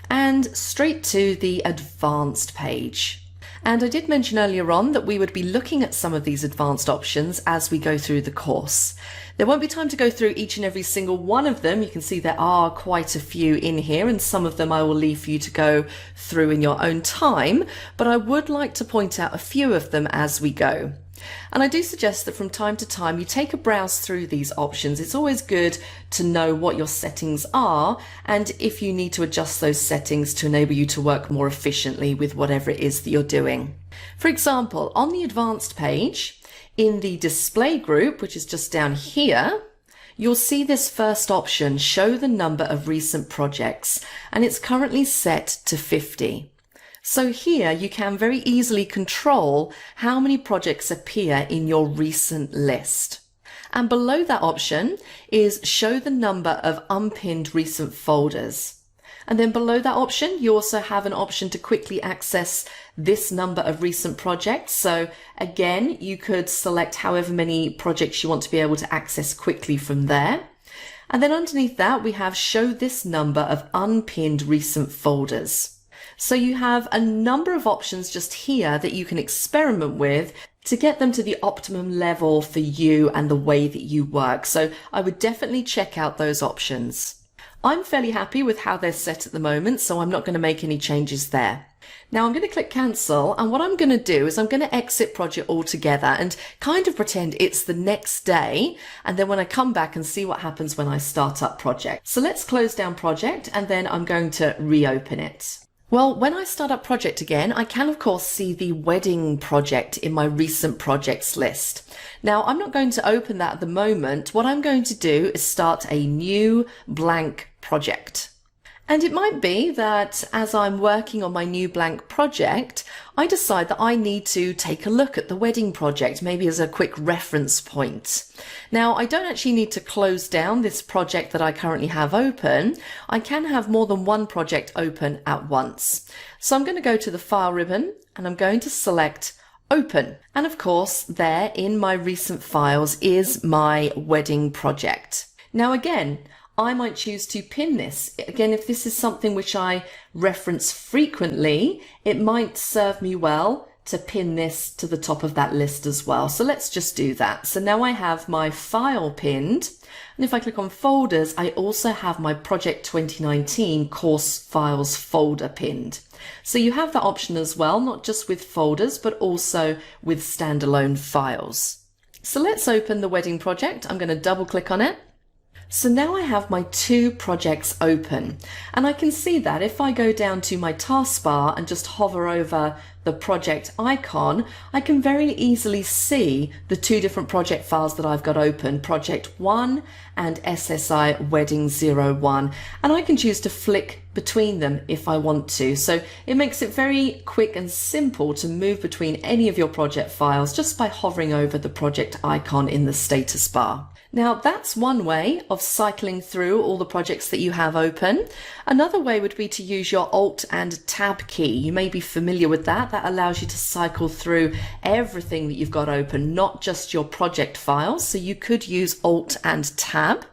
and straight to the advanced page. And I did mention earlier on that we would be looking at some of these advanced options as we go through the course. There won't be time to go through each and every single one of them. You can see there are quite a few in here, and some of them I will leave for you to go through in your own time, but I would like to point out a few of them as we go. And I do suggest that from time to time you take a browse through these options. It's always good to know what your settings are and if you need to adjust those settings to enable you to work more efficiently with whatever it is that you're doing. For example, on the advanced page, in the display group, which is just down here, you'll see this first option, show the number of recent projects, and it's currently set to 50. So here you can very easily control how many projects appear in your recent list. And below that option is show the number of unpinned recent folders. And then below that option, you also have an option to quickly access this number of recent projects. So again, you could select however many projects you want to be able to access quickly from there. And then underneath that, we have show this number of unpinned recent folders. So you have a number of options just here that you can experiment with to get them to the optimum level for you and the way that you work. So I would definitely check out those options. I'm fairly happy with how they're set at the moment, so I'm not going to make any changes there. Now I'm going to click cancel, and what I'm going to do is I'm going to exit project altogether and kind of pretend it's the next day, and then when I come back and see what happens when I start up project. So let's close down project, and then I'm going to reopen it. Well, when I start up project again, I can of course see the wedding project in my recent projects list. Now, I'm not going to open that at the moment. What I'm going to do is start a new blank project. And it might be that as I'm working on my new blank project, I decide that I need to take a look at the wedding project, maybe as a quick reference point. Now, I don't actually need to close down this project that I currently have open. I can have more than one project open at once. So I'm going to go to the File ribbon and I'm going to select Open. And of course, there in my recent files is my wedding project. Now again, I might choose to pin this. Again, if this is something which I reference frequently, it might serve me well to pin this to the top of that list as well. So let's just do that. So now I have my file pinned. And if I click on folders, I also have my Project 2019 course files folder pinned. So you have that option as well, not just with folders, but also with standalone files. So let's open the wedding project. I'm going to double click on it. So now I have my two projects open, and I can see that if I go down to my taskbar and just hover over the project icon, I can very easily see the two different project files that I've got open, Project 1 and SSI Wedding 01, and I can choose to flick between them if I want to. So it makes it very quick and simple to move between any of your project files just by hovering over the project icon in the status bar. Now that's one way of cycling through all the projects that you have open. Another way would be to use your Alt and Tab key. You may be familiar with that. That allows you to cycle through everything that you've got open, not just your project files. So you could use Alt and Tab.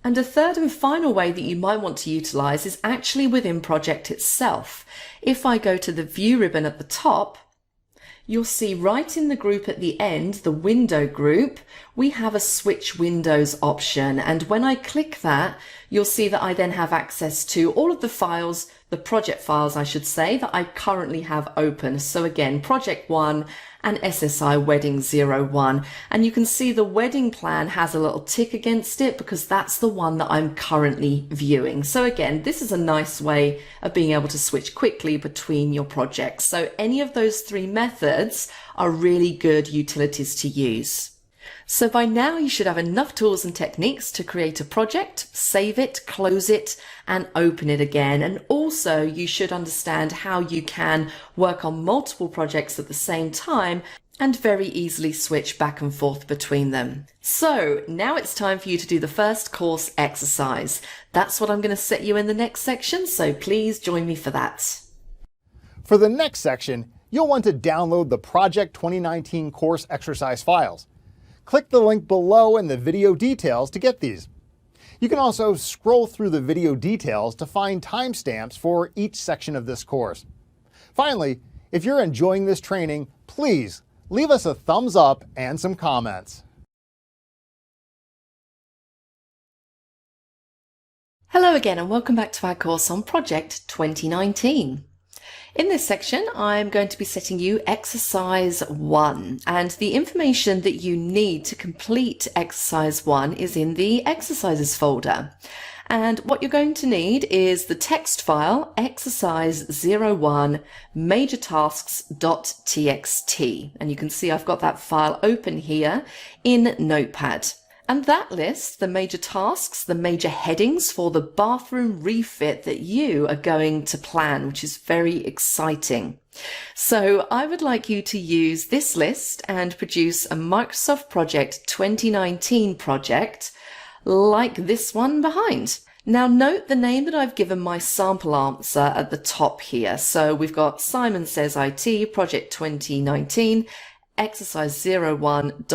And a third and final way that you might want to utilize is actually within project itself. If I go to the View ribbon at the top, you'll see right in the group at the end, the window group, we have a switch windows option. And when I click that, you'll see that I then have access to all of the files, the project files, I should say, that I currently have open. So again, Project 1 and SSI Wedding 01. And you can see the wedding plan has a little tick against it because that's the one that I'm currently viewing. So again, this is a nice way of being able to switch quickly between your projects. So any of those three methods are really good utilities to use. So by now you should have enough tools and techniques to create a project, save it, close it, and open it again. And also you should understand how you can work on multiple projects at the same time and very easily switch back and forth between them. So now it's time for you to do the first course exercise. That's what I'm going to set you in the next section, so please join me for that. For the next section, you'll want to download the Project 2019 course exercise files. Click the link below in the video details to get these. You can also scroll through the video details to find timestamps for each section of this course. Finally, if you're enjoying this training, please leave us a thumbs up and some comments. Hello again and welcome back to our course on Project 2019. In this section, I'm going to be setting you exercise 1, and the information that you need to complete exercise 1 is in the exercises folder. And what you're going to need is the text file exercise 01 majortasks.txt. And you can see I've got that file open here in Notepad. And that lists the major tasks, the major headings for the bathroom refit that you are going to plan, which is very exciting. So I would like you to use this list and produce a Microsoft Project 2019 project like this one behind. Now note the name that I've given my sample answer at the top here. So we've got Simon Sez IT Project 2019 Exercise 01.mpp.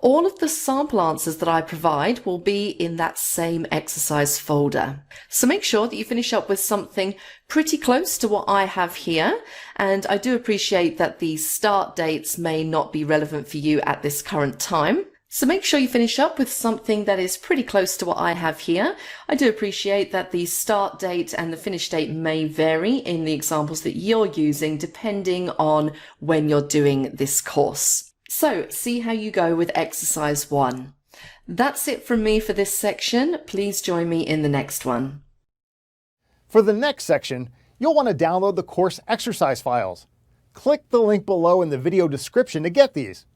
All of the sample answers that I provide will be in that same exercise folder. So make sure that you finish up with something pretty close to what I have here. And I do appreciate that the start dates may not be relevant for you at this current time. So make sure you finish up with something that is pretty close to what I have here. I do appreciate that the start date and the finish date may vary in the examples that you're using depending on when you're doing this course. So see how you go with exercise 1. That's it from me for this section. Please join me in the next one. For the next section, you'll want to download the course exercise files. Click the link below in the video description to get these.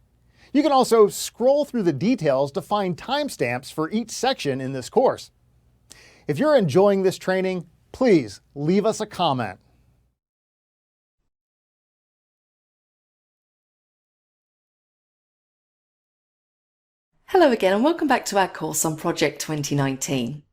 You can also scroll through the details to find timestamps for each section in this course. If you're enjoying this training, please leave us a comment. Hello again and welcome back to our course on Project 2019.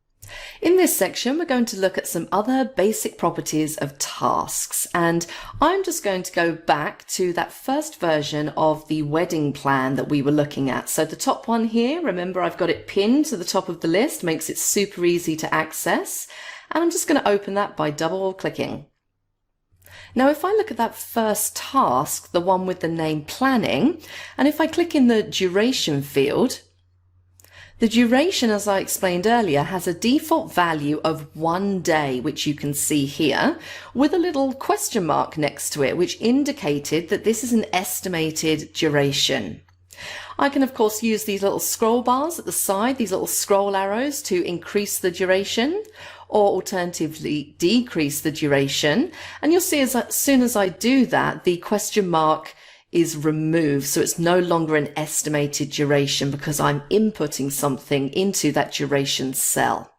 In this section, we're going to look at some other basic properties of tasks, and I'm just going to go back to that first version of the wedding plan that we were looking at. So the top one here, remember I've got it pinned to the top of the list, makes it super easy to access, and I'm just going to open that by double clicking. Now if I look at that first task, the one with the name planning, and if I click in the duration field, the duration, as I explained earlier, has a default value of 1 day, which you can see here, with a little question mark next to it, which indicated that this is an estimated duration. I can, of course, use these little scroll bars at the side, these little scroll arrows, to increase the duration, or alternatively decrease the duration. And you'll see as soon as I do that, the question mark is removed, so it's no longer an estimated duration because I'm inputting something into that duration cell.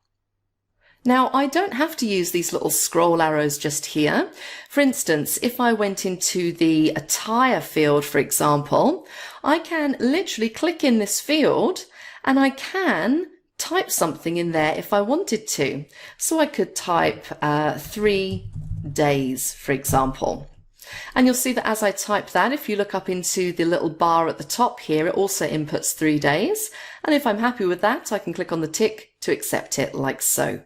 Now I don't have to use these little scroll arrows just here. For instance, if I went into the attire field, for example, I can literally click in this field and I can type something in there if I wanted to. So I could type 3 days, for example. And you'll see that as I type that, if you look up into the little bar at the top here, it also inputs 3 days. And if I'm happy with that, I can click on the tick to accept it like so.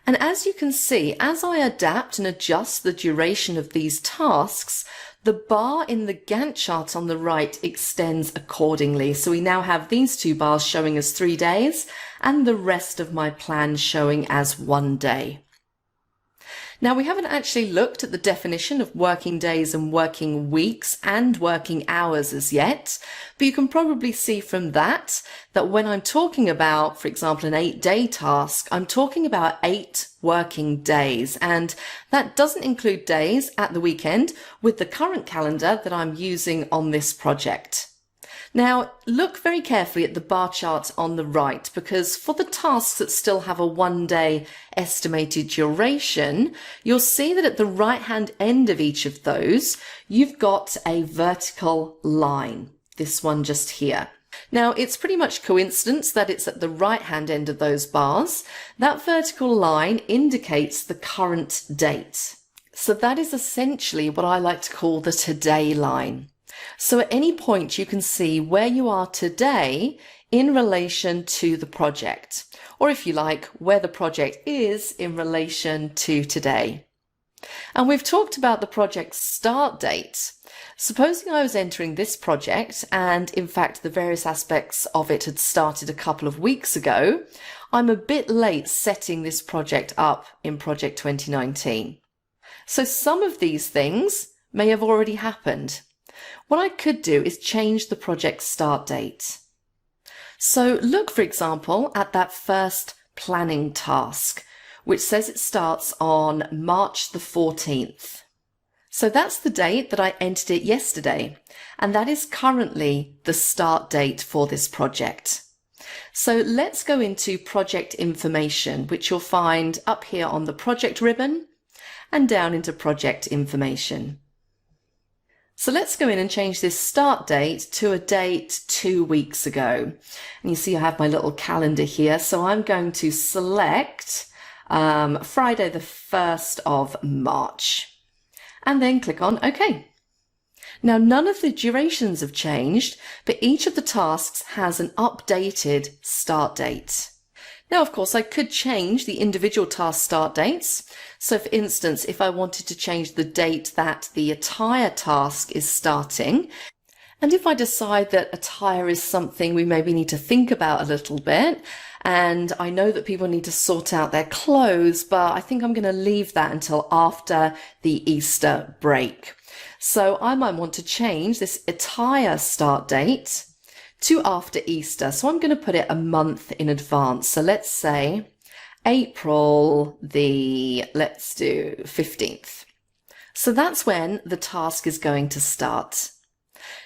And as you can see, as I adapt and adjust the duration of these tasks, the bar in the Gantt chart on the right extends accordingly. So we now have these 2 bars showing as 3 days and the rest of my plan showing as 1 day. Now we haven't actually looked at the definition of working days and working weeks and working hours as yet, but you can probably see from that when I'm talking about, for example, an 8-day task, I'm talking about 8 working days, and that doesn't include days at the weekend with the current calendar that I'm using on this project. Now, look very carefully at the bar chart on the right, because for the tasks that still have a 1 day estimated duration, you'll see that at the right-hand end of each of those, you've got a vertical line, this one just here. Now, it's pretty much coincidence that it's at the right-hand end of those bars. That vertical line indicates the current date. So that is essentially what I like to call the today line. So at any point you can see where you are today in relation to the project, or if you like, where the project is in relation to today. And we've talked about the project's start date. Supposing I was entering this project and in fact the various aspects of it had started a couple of weeks ago, I'm a bit late setting this project up in Project 2019. So some of these things may have already happened. What I could do is change the project start date. So look, for example, at that first planning task, which says it starts on March the 14th. So that's the date that I entered it yesterday, and that is currently the start date for this project. So let's go into project information, which you'll find up here on the project ribbon and down into project information. So let's go in and change this start date to a date 2 weeks ago. And you see I have my little calendar here. So I'm going to select Friday the 1st of March and then click on OK. Now, none of the durations have changed, but each of the tasks has an updated start date. Now, of course, I could change the individual task start dates. So, for instance, if I wanted to change the date that the attire task is starting, and if I decide that attire is something we maybe need to think about a little bit, and I know that people need to sort out their clothes, but I think I'm going to leave that until after the Easter break. So I might want to change this attire start date to after Easter. So I'm going to put it a month in advance. So let's say April let's do 15th. So that's when the task is going to start.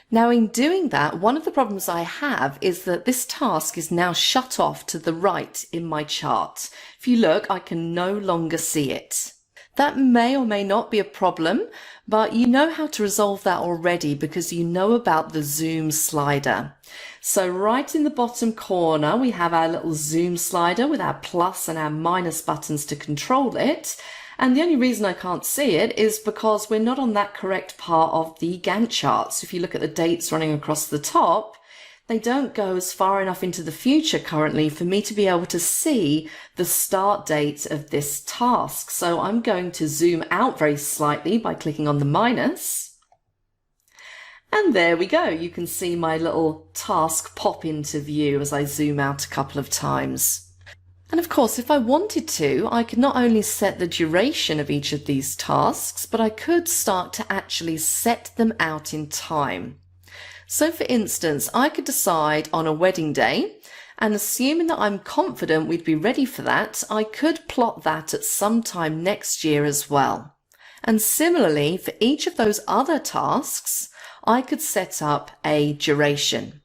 Now, in doing that, one of the problems I have is that this task is now shut off to the right in my chart. If you look, I can no longer see it. That may or may not be a problem, but you know how to resolve that already because you know about the zoom slider. So right in the bottom corner, we have our little zoom slider with our plus and our minus buttons to control it. And the only reason I can't see it is because we're not on that correct part of the Gantt chart. So if you look at the dates running across the top, they don't go as far enough into the future currently for me to be able to see the start date of this task. So I'm going to zoom out very slightly by clicking on the minus. And there we go. You can see my little task pop into view as I zoom out a couple of times. And of course, if I wanted to, I could not only set the duration of each of these tasks, but I could start to actually set them out in time. So for instance, I could decide on a wedding day, and assuming that I'm confident we'd be ready for that, I could plot that at some time next year as well. And similarly, for each of those other tasks, I could set up a duration.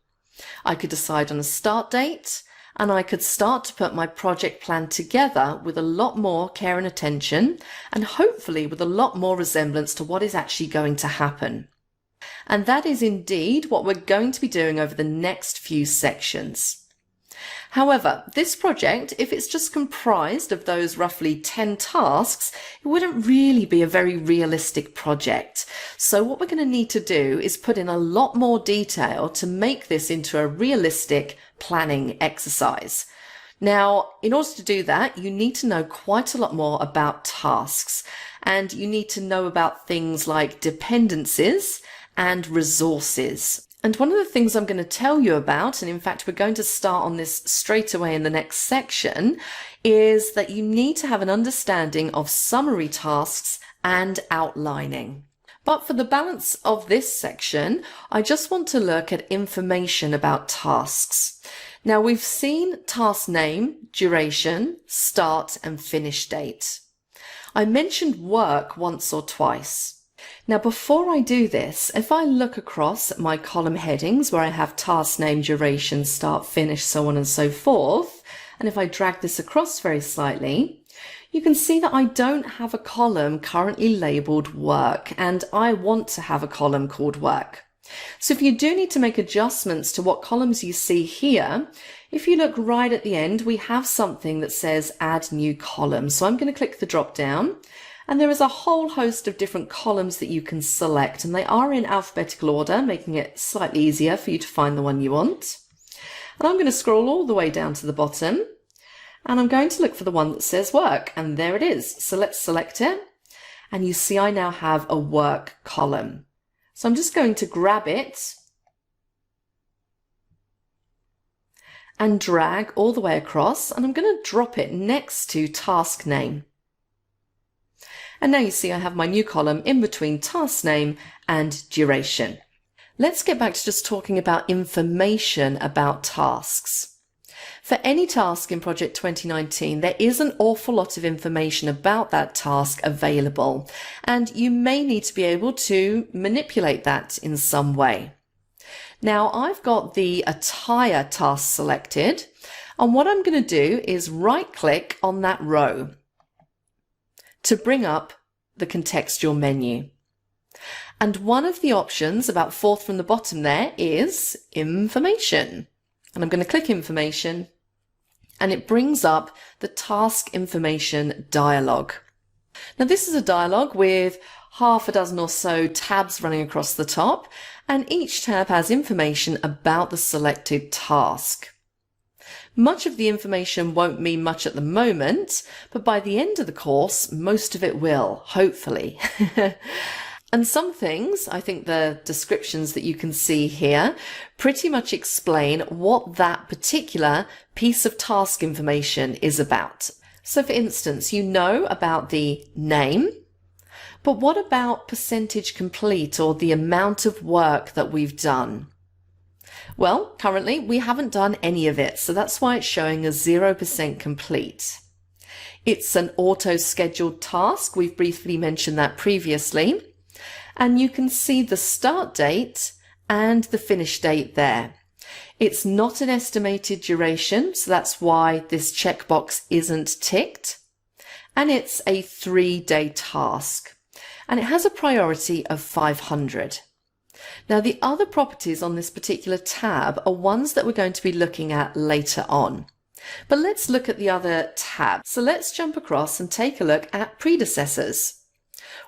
I could decide on a start date, and I could start to put my project plan together with a lot more care and attention, and hopefully with a lot more resemblance to what is actually going to happen. And that is indeed what we're going to be doing over the next few sections. However, this project, if it's just comprised of those roughly 10 tasks, it wouldn't really be a very realistic project. So what we're going to need to do is put in a lot more detail to make this into a realistic planning exercise. Now, in order to do that, you need to know quite a lot more about tasks, and you need to know about things like dependencies and resources. And one of the things I'm going to tell you about, and in fact we're going to start on this straight away in the next section, is that you need to have an understanding of summary tasks and outlining. But for the balance of this section, I just want to look at information about tasks. Now, we've seen task name, duration, start and finish date. I mentioned work once or twice. Now, before I do this, if I look across at my column headings where I have task name, duration, start, finish, so on and so forth, and if I drag this across very slightly, you can see that I don't have a column currently labeled work, and I want to have a column called work. So if you do need to make adjustments to what columns you see here, if you look right at the end, we have something that says add new column. So I'm going to click the drop down, and there is a whole host of different columns that you can select, and they are in alphabetical order, making it slightly easier for you to find the one you want. And I'm going to scroll all the way down to the bottom, and I'm going to look for the one that says work, and there it is. So let's select it, and you see I now have a work column. So I'm just going to grab it and drag all the way across, and I'm going to drop it next to task name. And now you see I have my new column in between task name and duration. Let's get back to just talking about information about tasks. For any task in Project 2019, there is an awful lot of information about that task available, and you may need to be able to manipulate that in some way. Now, I've got the attire task selected, and what I'm going to do is right-click on that row to bring up the contextual menu. And one of the options, about fourth from the bottom there, is information. And I'm going to click information, and it brings up the task information dialog. Now this is a dialog with half a dozen or so tabs running across the top, and each tab has information about the selected task. Much of the information won't mean much at the moment, but by the end of the course, most of it will, hopefully. And some things, I think the descriptions that you can see here, pretty much explain what that particular piece of task information is about. So for instance, you know about the name, but what about percentage complete, or the amount of work that we've done? Well, currently we haven't done any of it, so that's why it's showing as 0% complete. It's an auto-scheduled task. We've briefly mentioned that previously. And you can see the start date and the finish date there. It's not an estimated duration, so that's why this checkbox isn't ticked. And it's a 3-day task. And it has a priority of 500. Now, the other properties on this particular tab are ones that we're going to be looking at later on. But let's look at the other tab. So let's jump across and take a look at predecessors.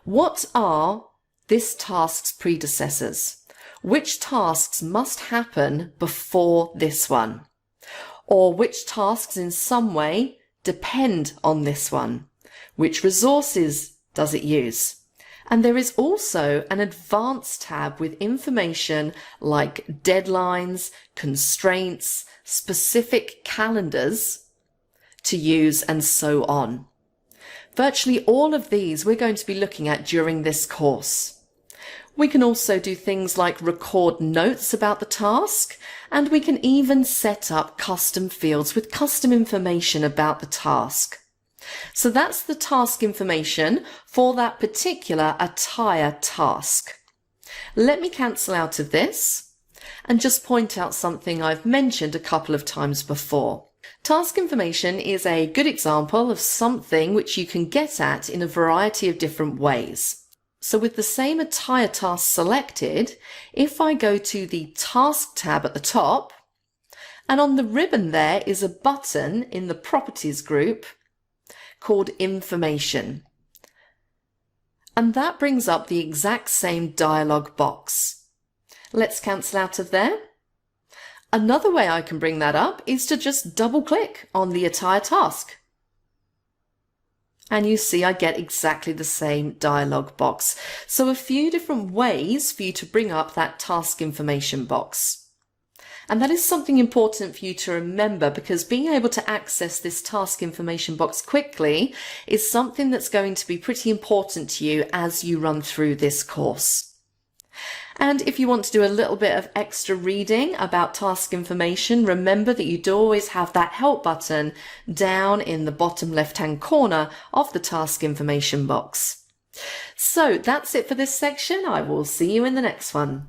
What are this task's predecessors? Which tasks must happen before this one? Or which tasks in some way depend on this one? Which resources does it use? And there is also an advanced tab with information like deadlines, constraints, specific calendars to use, and so on. Virtually all of these we're going to be looking at during this course. We can also do things like record notes about the task, and we can even set up custom fields with custom information about the task. So that's the task information for that particular attire task. Let me cancel out of this and just point out something I've mentioned a couple of times before. Task information is a good example of something which you can get at in a variety of different ways. So with the same attire task selected, if I go to the Task tab at the top, and on the ribbon there is a button in the Properties group called Information. And that brings up the exact same dialog box. Let's cancel out of there. Another way I can bring that up is to just double click on the attire task. And you see I get exactly the same dialog box. So a few different ways for you to bring up that task information box. And that is something important for you to remember, because being able to access this task information box quickly is something that's going to be pretty important to you as you run through this course. And if you want to do a little bit of extra reading about task information, remember that you do always have that help button down in the bottom left-hand corner of the task information box. So that's it for this section. I will see you in the next one.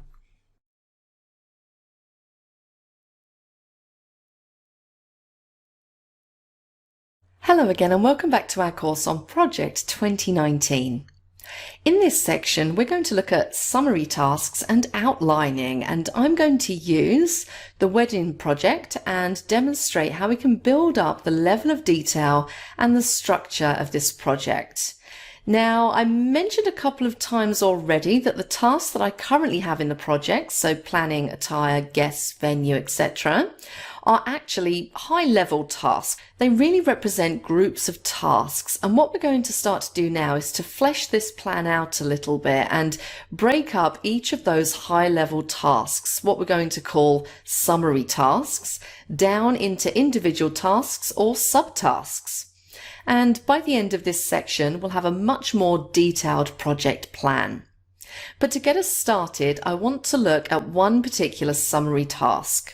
Hello again, and welcome back to our course on Project 2019. In this section, we're going to look at summary tasks and outlining, and I'm going to use the wedding project and demonstrate how we can build up the level of detail and the structure of this project. Now, I mentioned a couple of times already that the tasks that I currently have in the project, so planning, attire, guests, venue, etc., are actually high-level tasks. They really represent groups of tasks, and what we're going to start to do now is to flesh this plan out a little bit and break up each of those high-level tasks, what we're going to call summary tasks, down into individual tasks or subtasks. And by the end of this section, we'll have a much more detailed project plan. But to get us started, I want to look at one particular summary task.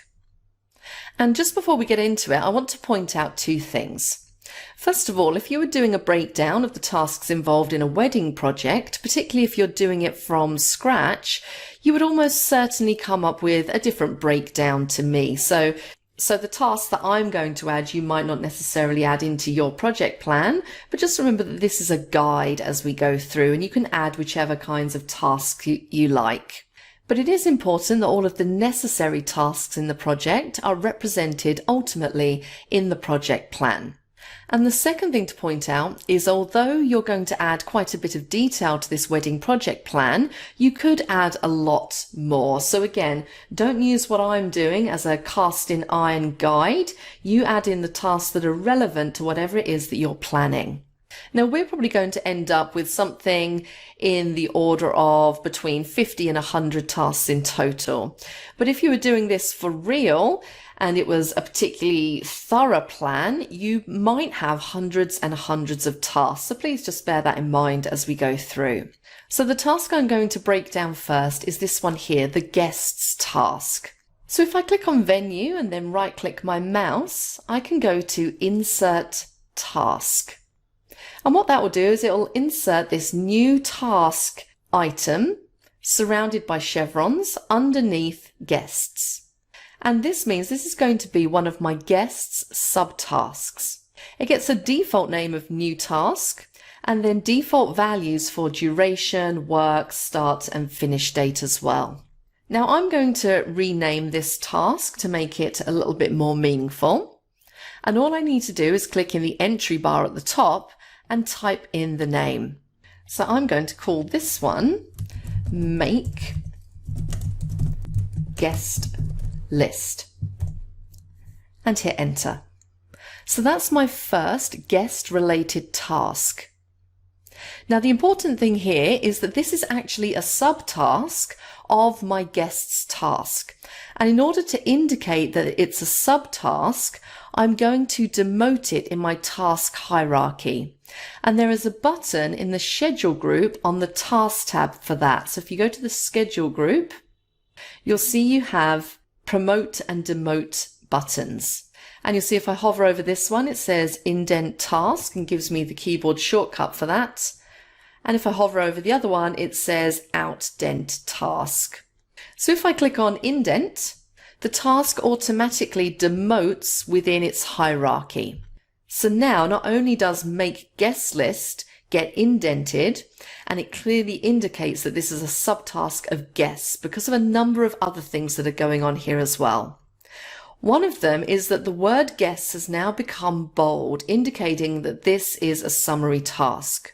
And just before we get into it, I want to point out two things. First of all, if you were doing a breakdown of the tasks involved in a wedding project, particularly if you're doing it from scratch, you would almost certainly come up with a different breakdown to me. So So the tasks that I'm going to add, you might not necessarily add into your project plan, but just remember that this is a guide as we go through, and you can add whichever kinds of tasks you like. But it is important that all of the necessary tasks in the project are represented ultimately in the project plan. And the second thing to point out is although you're going to add quite a bit of detail to this wedding project plan, you could add a lot more. So again, don't use what I'm doing as a cast in iron guide. You add in the tasks that are relevant to whatever it is that you're planning. Now we're probably going to end up with something in the order of between 50 and 100 tasks in total. But if you were doing this for real, and it was a particularly thorough plan, you might have hundreds and hundreds of tasks. So please just bear that in mind as we go through. So the task I'm going to break down first is this one here, the guests task. So if I click on venue and then right click my mouse, I can go to insert task. And what that will do is it will insert this new task item surrounded by chevrons underneath guests. And this means this is going to be one of my guests' subtasks. It gets a default name of new task and then default values for duration, work, start and finish date as well. Now I'm going to rename this task to make it a little bit more meaningful. And all I need to do is click in the entry bar at the top and type in the name. So I'm going to call this one Make Guest List and hit enter. So that's my first guest related task. Now the important thing here is that this is actually a subtask of my guests task. And in order to indicate that it's a subtask, I'm going to demote it in my task hierarchy. And there is a button in the schedule group on the task tab for that. So if you go to the schedule group, you'll see you have promote and demote buttons. And you'll see if I hover over this one, it says indent task and gives me the keyboard shortcut for that. And if I hover over the other one, it says outdent task. So if I click on indent, the task automatically demotes within its hierarchy. So now not only does make guest list get indented, and it clearly indicates that this is a subtask of guests because of a number of other things that are going on here as well. One of them is that the word guests has now become bold, indicating that this is a summary task.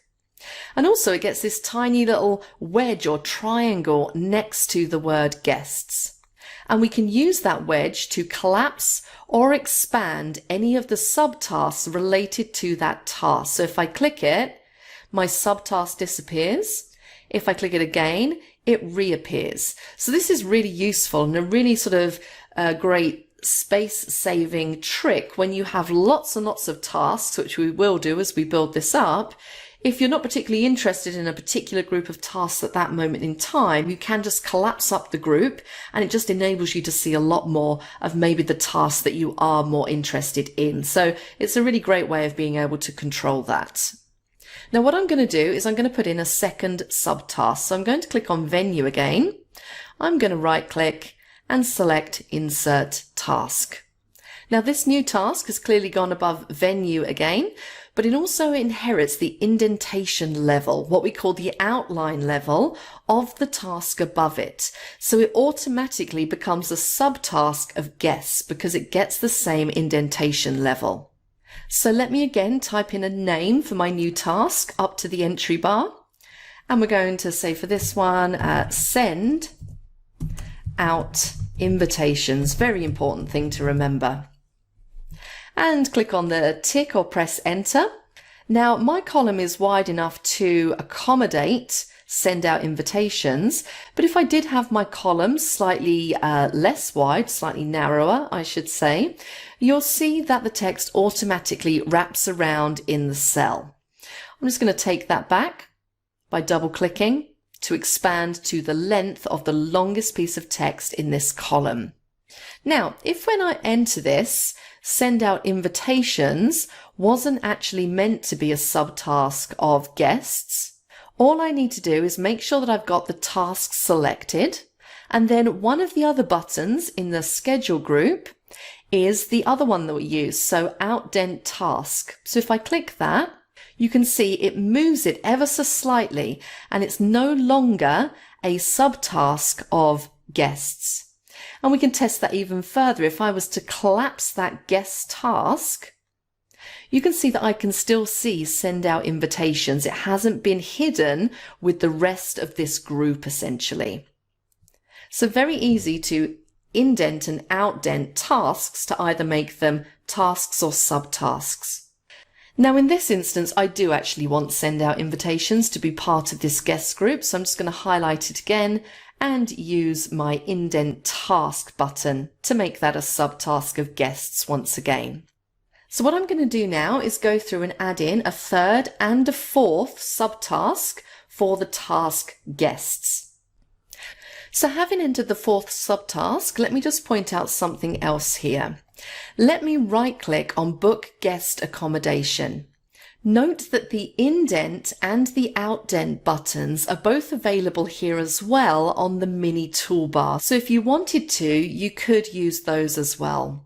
And also it gets this tiny little wedge or triangle next to the word guests. And we can use that wedge to collapse or expand any of the subtasks related to that task. So if I click it, my subtask disappears. If I click it again, it reappears. So this is really useful and a really sort of great space-saving trick when you have lots and lots of tasks, which we will do as we build this up. If you're not particularly interested in a particular group of tasks at that moment in time, you can just collapse up the group and it just enables you to see a lot more of maybe the tasks that you are more interested in. So it's a really great way of being able to control that. Now what I'm going to do is I'm going to put in a second subtask. So I'm going to click on venue again. I'm going to right click and select insert task. Now this new task has clearly gone above venue again, but it also inherits the indentation level, what we call the outline level of the task above it. So it automatically becomes a subtask of guests because it gets the same indentation level. So let me again type in a name for my new task up to the entry bar. And we're going to say for this one, send out invitations. Very important thing to remember. And click on the tick or press enter. Now my column is wide enough to accommodate send out invitations, but if I did have my column slightly less wide, slightly narrower, I should say, you'll see that the text automatically wraps around in the cell. I'm just going to take that back by double clicking to expand to the length of the longest piece of text in this column. Now, if when I enter this, send out invitations wasn't actually meant to be a subtask of guests, all I need to do is make sure that I've got the task selected, and then one of the other buttons in the schedule group is the other one that we use, so outdent task. So if I click that, you can see it moves it ever so slightly, and it's no longer a subtask of guests. And we can test that even further. If I was to collapse that guest task, you can see that I can still see send out invitations. It hasn't been hidden with the rest of this group essentially. So very easy to indent and outdent tasks to either make them tasks or subtasks. Now in this instance, I do actually want send out invitations to be part of this guest group. So I'm just going to highlight it again and use my indent task button to make that a subtask of guests once again. So what I'm going to do now is go through and add in a third and a fourth subtask for the task guests. So having entered the fourth subtask, let me just point out something else here. Let me right click on Book Guest Accommodation. Note that the indent and the outdent buttons are both available here as well on the mini toolbar. So if you wanted to, you could use those as well.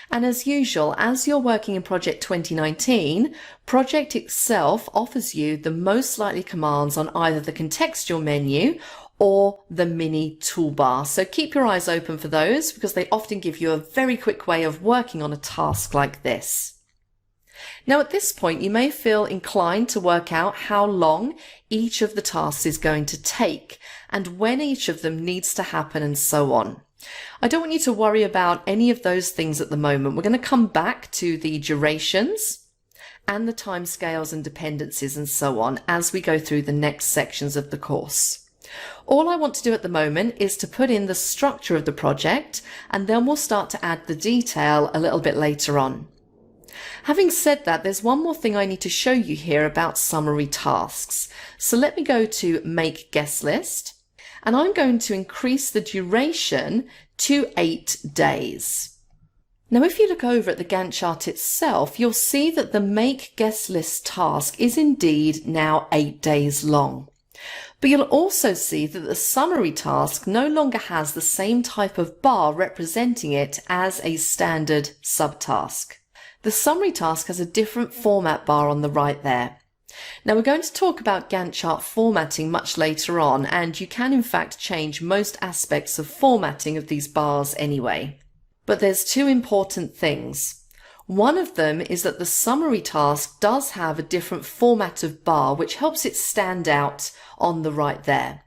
And as usual, as you're working in Project 2019, Project itself offers you the most likely commands on either the contextual menu or the mini toolbar. So keep your eyes open for those because they often give you a very quick way of working on a task like this. Now at this point, you may feel inclined to work out how long each of the tasks is going to take and when each of them needs to happen and so on. I don't want you to worry about any of those things at the moment. We're going to come back to the durations and the timescales and dependencies and so on as we go through the next sections of the course. All I want to do at the moment is to put in the structure of the project, and then we'll start to add the detail a little bit later on. Having said that, there's one more thing I need to show you here about summary tasks. So let me go to Make Guest List. And I'm going to increase the duration to 8 days. Now, if you look over at the Gantt chart itself, you'll see that the Make Guest List task is indeed now 8 days long. But you'll also see that the summary task no longer has the same type of bar representing it as a standard subtask. The summary task has a different format bar on the right there. Now we're going to talk about Gantt chart formatting much later on, and you can in fact change most aspects of formatting of these bars anyway. But there's two important things. One of them is that the summary task does have a different format of bar which helps it stand out on the right there.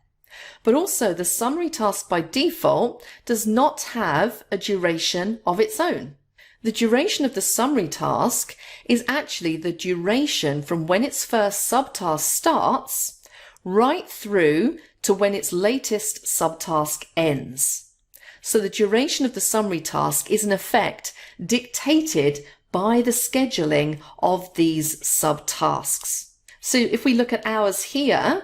But also the summary task by default does not have a duration of its own. The duration of the summary task is actually the duration from when its first subtask starts right through to when its latest subtask ends. So the duration of the summary task is in effect dictated by the scheduling of these subtasks. So if we look at ours here,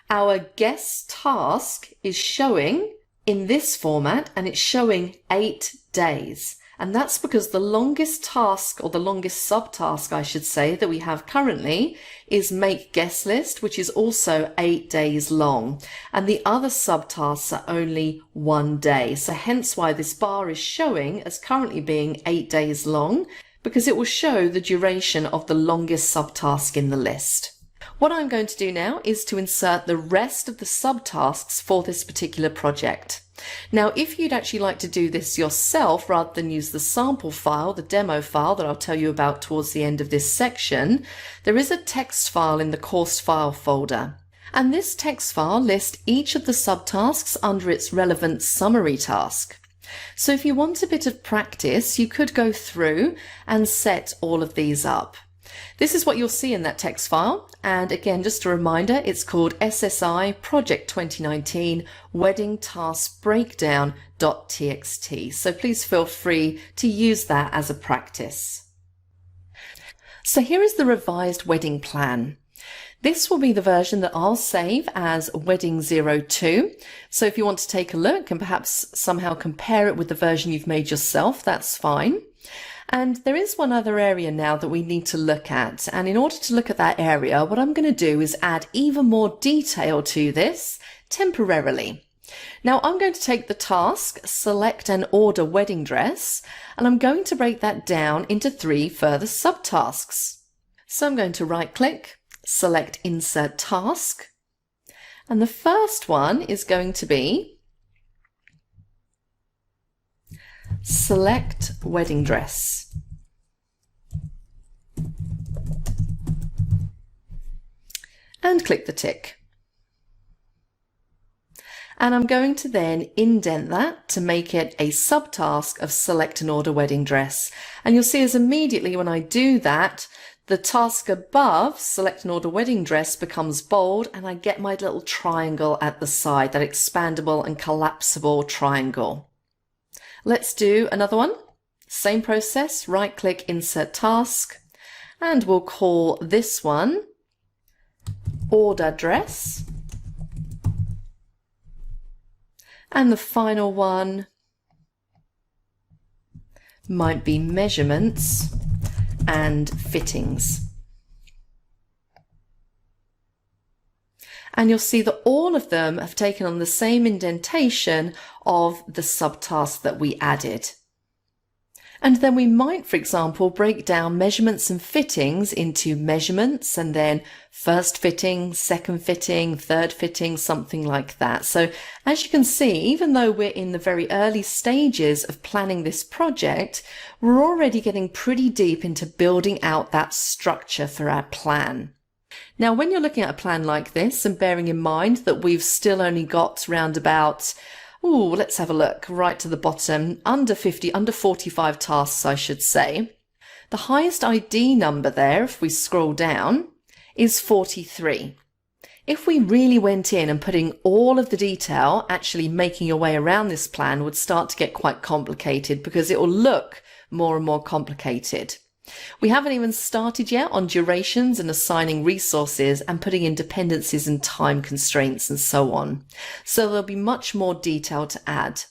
our guest task is showing in this format and it's showing 8 days. And that's because the longest task, or the longest subtask I should say, that we have currently is Make Guest List, which is also 8 days long. And the other subtasks are only 1 day. So hence why this bar is showing as currently being 8 days long, because it will show the duration of the longest subtask in the list. What I'm going to do now is to insert the rest of the subtasks for this particular project. Now, if you'd actually like to do this yourself rather than use the sample file, the demo file that I'll tell you about towards the end of this section, there is a text file in the course file folder. And this text file lists each of the subtasks under its relevant summary task. So if you want a bit of practice, you could go through and set all of these up. This is what you'll see in that text file. And again, just a reminder, it's called SSI Project 2019 Wedding Task Breakdown.txt. So please feel free to use that as a practice. So here is the revised wedding plan. This will be the version that I'll save as Wedding 02. So if you want to take a look and perhaps somehow compare it with the version you've made yourself, that's fine. And there is one other area now that we need to look at. And in order to look at that area, what I'm going to do is add even more detail to this temporarily. Now I'm going to take the task, select and order wedding dress, and I'm going to break that down into 3 further subtasks. So I'm going to right click, select Insert Task, and the first one is going to be Select Wedding Dress. And click the tick. And I'm going to then indent that to make it a subtask of Select and Order Wedding Dress. And you'll see as immediately when I do that, the task above, Select and Order Wedding Dress, becomes bold and I get my little triangle at the side, that expandable and collapsible triangle. Let's do another one. Same process, right click, Insert Task, and we'll call this one Order Dress. And the final one might be Measurements and Fittings. And you'll see that all of them have taken on the same indentation of the subtask that we added. And then we might, for example, break down measurements and fittings into measurements and then first fitting, second fitting, third fitting, something like that. So as you can see, even though we're in the very early stages of planning this project, we're already getting pretty deep into building out that structure for our plan. Now, when you're looking at a plan like this and bearing in mind that we've still only got round about let's have a look right to the bottom, under 45 tasks, I should say. The highest ID number there, if we scroll down, is 43. If we really went in and putting all of the detail, actually making your way around this plan would start to get quite complicated because it will look more and more complicated. We haven't even started yet on durations and assigning resources and putting in dependencies and time constraints and so on. So there'll be much more detail to add.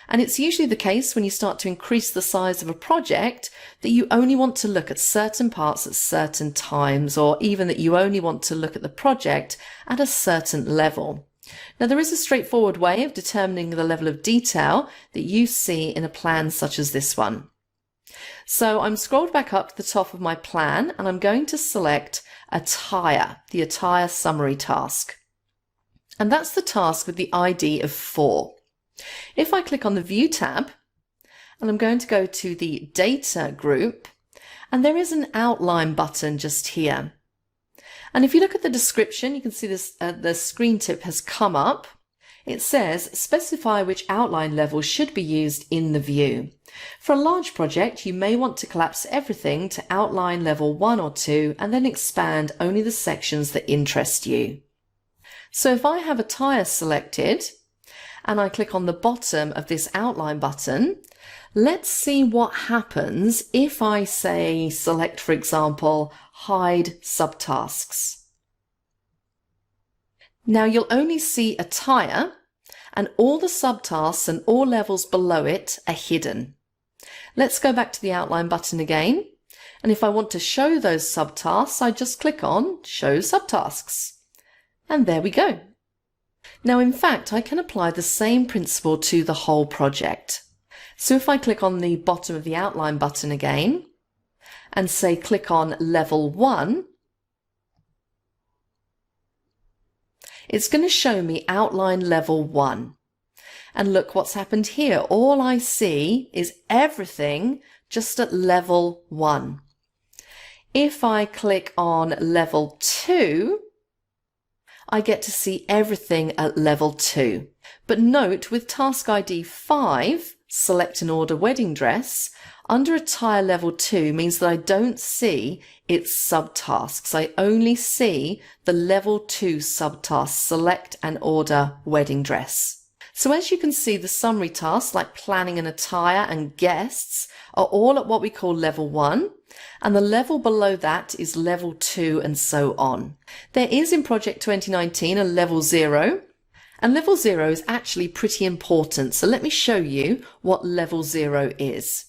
And it's usually the case when you start to increase the size of a project that you only want to look at certain parts at certain times, or even that you only want to look at the project at a certain level. Now, there is a straightforward way of determining the level of detail that you see in a plan such as this one. So I'm scrolled back up to the top of my plan and I'm going to select Attire, the Attire Summary task. And that's the task with the ID of 4. If I click on the View tab, and I'm going to go to the Data group, and there is an Outline button just here. And if you look at the description, you can see this, the screen tip has come up. It says, specify which outline level should be used in the view. For a large project, you may want to collapse everything to outline level 1 or 2 and then expand only the sections that interest you. So if I have Attire selected and I click on the bottom of this outline button, let's see what happens if I say select, for example, Hide Subtasks. Now you'll only see Attire and all the subtasks and all levels below it are hidden. Let's go back to the outline button again. And if I want to show those subtasks, I just click on Show Subtasks. And there we go. Now, in fact, I can apply the same principle to the whole project. So if I click on the bottom of the outline button again and say click on level 1, it's going to show me outline level 1. And look what's happened here. All I see is everything just at level 1. If I click on level 2, I get to see everything at level 2. But note, with task ID 5, select and order wedding dress, under Attire level 2 means that I don't see its subtasks. I only see the level 2 subtask, select and order wedding dress. So as you can see, the summary tasks like planning and attire and guests are all at what we call level 1, and the level below that is level 2 and so on. There is in Project 2019 a level 0, and level 0 is actually pretty important. So let me show you what level 0 is.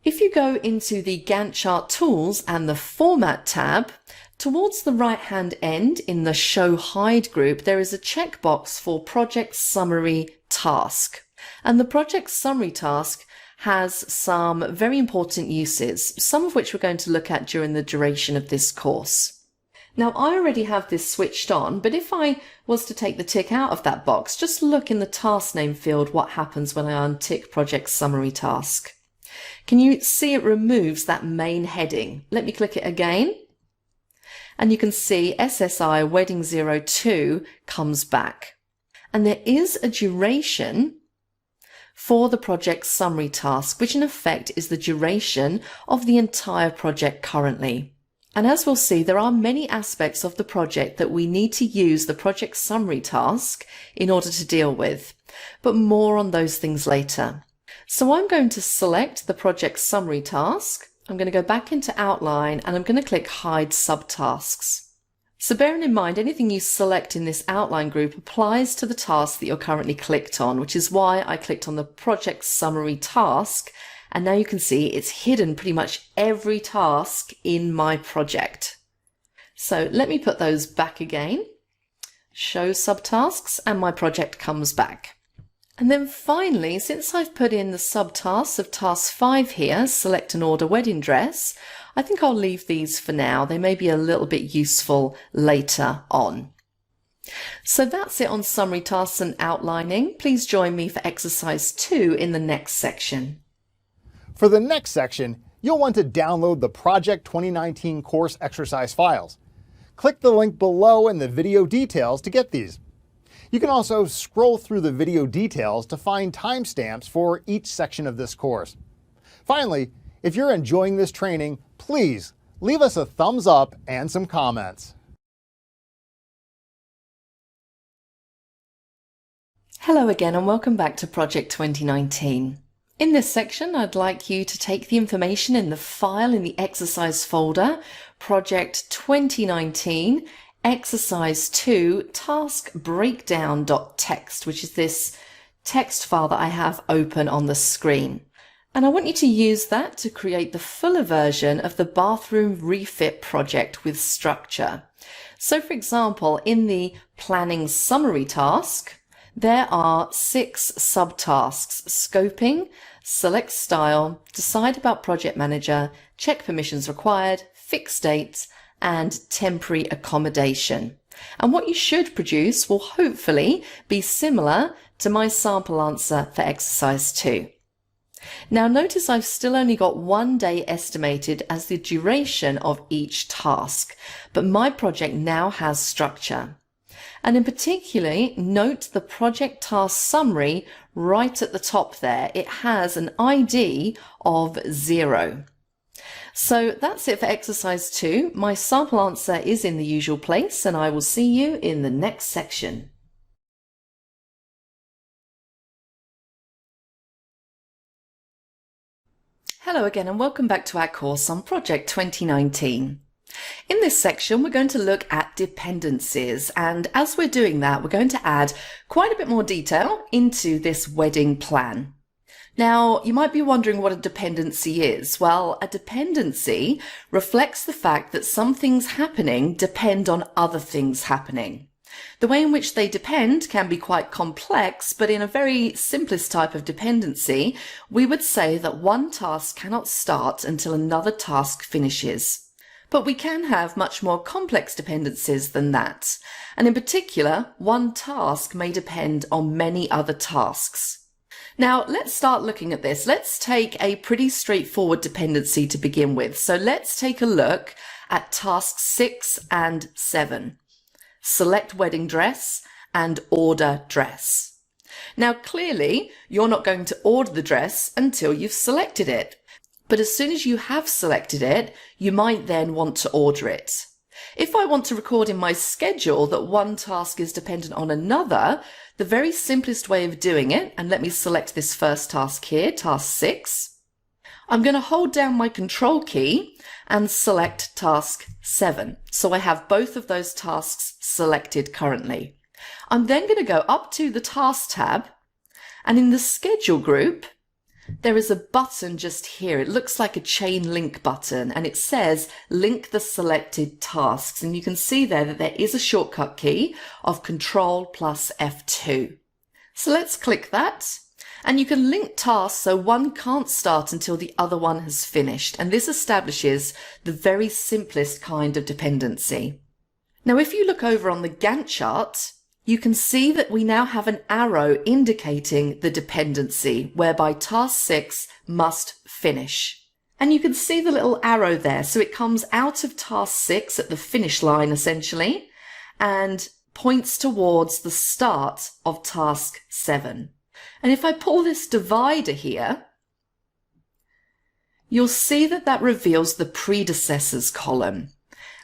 If you go into the Gantt chart tools and the Format tab, Towards the right-hand end in the Show Hide group, there is a checkbox for Project Summary Task. And the Project Summary Task has some very important uses, some of which we're going to look at during the duration of this course. Now, I already have this switched on, but if I was to take the tick out of that box, just look in the task name field what happens when I untick Project Summary Task. Can you see it removes that main heading? Let me click it again. And you can see SSI Wedding 02 comes back. And there is a duration for the project summary task, which in effect is the duration of the entire project currently. And as we'll see, there are many aspects of the project that we need to use the project summary task in order to deal with, but more on those things later. So I'm going to select the project summary task. I'm going to go back into Outline and I'm going to click Hide Subtasks. So bearing in mind, anything you select in this outline group applies to the task that you're currently clicked on, which is why I clicked on the project summary task. And now you can see it's hidden pretty much every task in my project. So let me put those back again. Show subtasks and my project comes back. And then finally, since I've put in the subtasks of task 5 here, select and order wedding dress, I think I'll leave these for now. They may be a little bit useful later on. So that's it on summary tasks and outlining. Please join me for exercise 2 in the next section. For the next section, you'll want to download the Project 2019 course exercise files. Click the link below in the video details to get these. You can also scroll through the video details to find timestamps for each section of this course. Finally, if you're enjoying this training, please leave us a thumbs up and some comments. Hello again and welcome back to Project 2019. In this section, I'd like you to take the information in the file in the exercise folder, Project 2019, Exercise 2, Task Breakdown.txt, which is this text file that I have open on the screen. And I want you to use that to create the fuller version of the bathroom refit project with structure. So for example, in the planning summary task, there are 6 subtasks: scoping, select style, decide about project manager, check permissions required, fix dates, and temporary accommodation. And what you should produce will hopefully be similar to my sample answer for exercise 2. Now notice I've still only got 1 day estimated as the duration of each task, but my project now has structure. And in particular, note the project task summary right at the top there. It has an ID of 0. So that's it for exercise 2. My sample answer is in the usual place and I will see you in the next section. Hello again and welcome back to our course on Project 2019. In this section, we're going to look at dependencies, and as we're doing that, we're going to add quite a bit more detail into this wedding plan. Now, you might be wondering what a dependency is. Well, a dependency reflects the fact that some things happening depend on other things happening. The way in which they depend can be quite complex, but in a very simplest type of dependency, we would say that one task cannot start until another task finishes. But we can have much more complex dependencies than that. And in particular, one task may depend on many other tasks. Now, let's start looking at this. Let's take a pretty straightforward dependency to begin with. So let's take a look at tasks 6 and 7. Select wedding dress and order dress. Now, clearly, you're not going to order the dress until you've selected it. But as soon as you have selected it, you might then want to order it. If I want to record in my schedule that one task is dependent on another, the very simplest way of doing it, and let me select this first task here, task 6, I'm going to hold down my control key and select task 7. So I have both of those tasks selected currently. I'm then going to go up to the task tab, and in the schedule group, there is a button just here. It looks like a chain link button and it says link the selected tasks. And you can see there that there is a shortcut key of Control plus F2. So let's click that. And you can link tasks so one can't start until the other one has finished. And this establishes the very simplest kind of dependency. Now, if you look over on the Gantt chart, you can see that we now have an arrow indicating the dependency whereby task 6 must finish. And you can see the little arrow there. So it comes out of task 6 at the finish line essentially and points towards the start of task 7. And if I pull this divider here, you'll see that that reveals the predecessors column.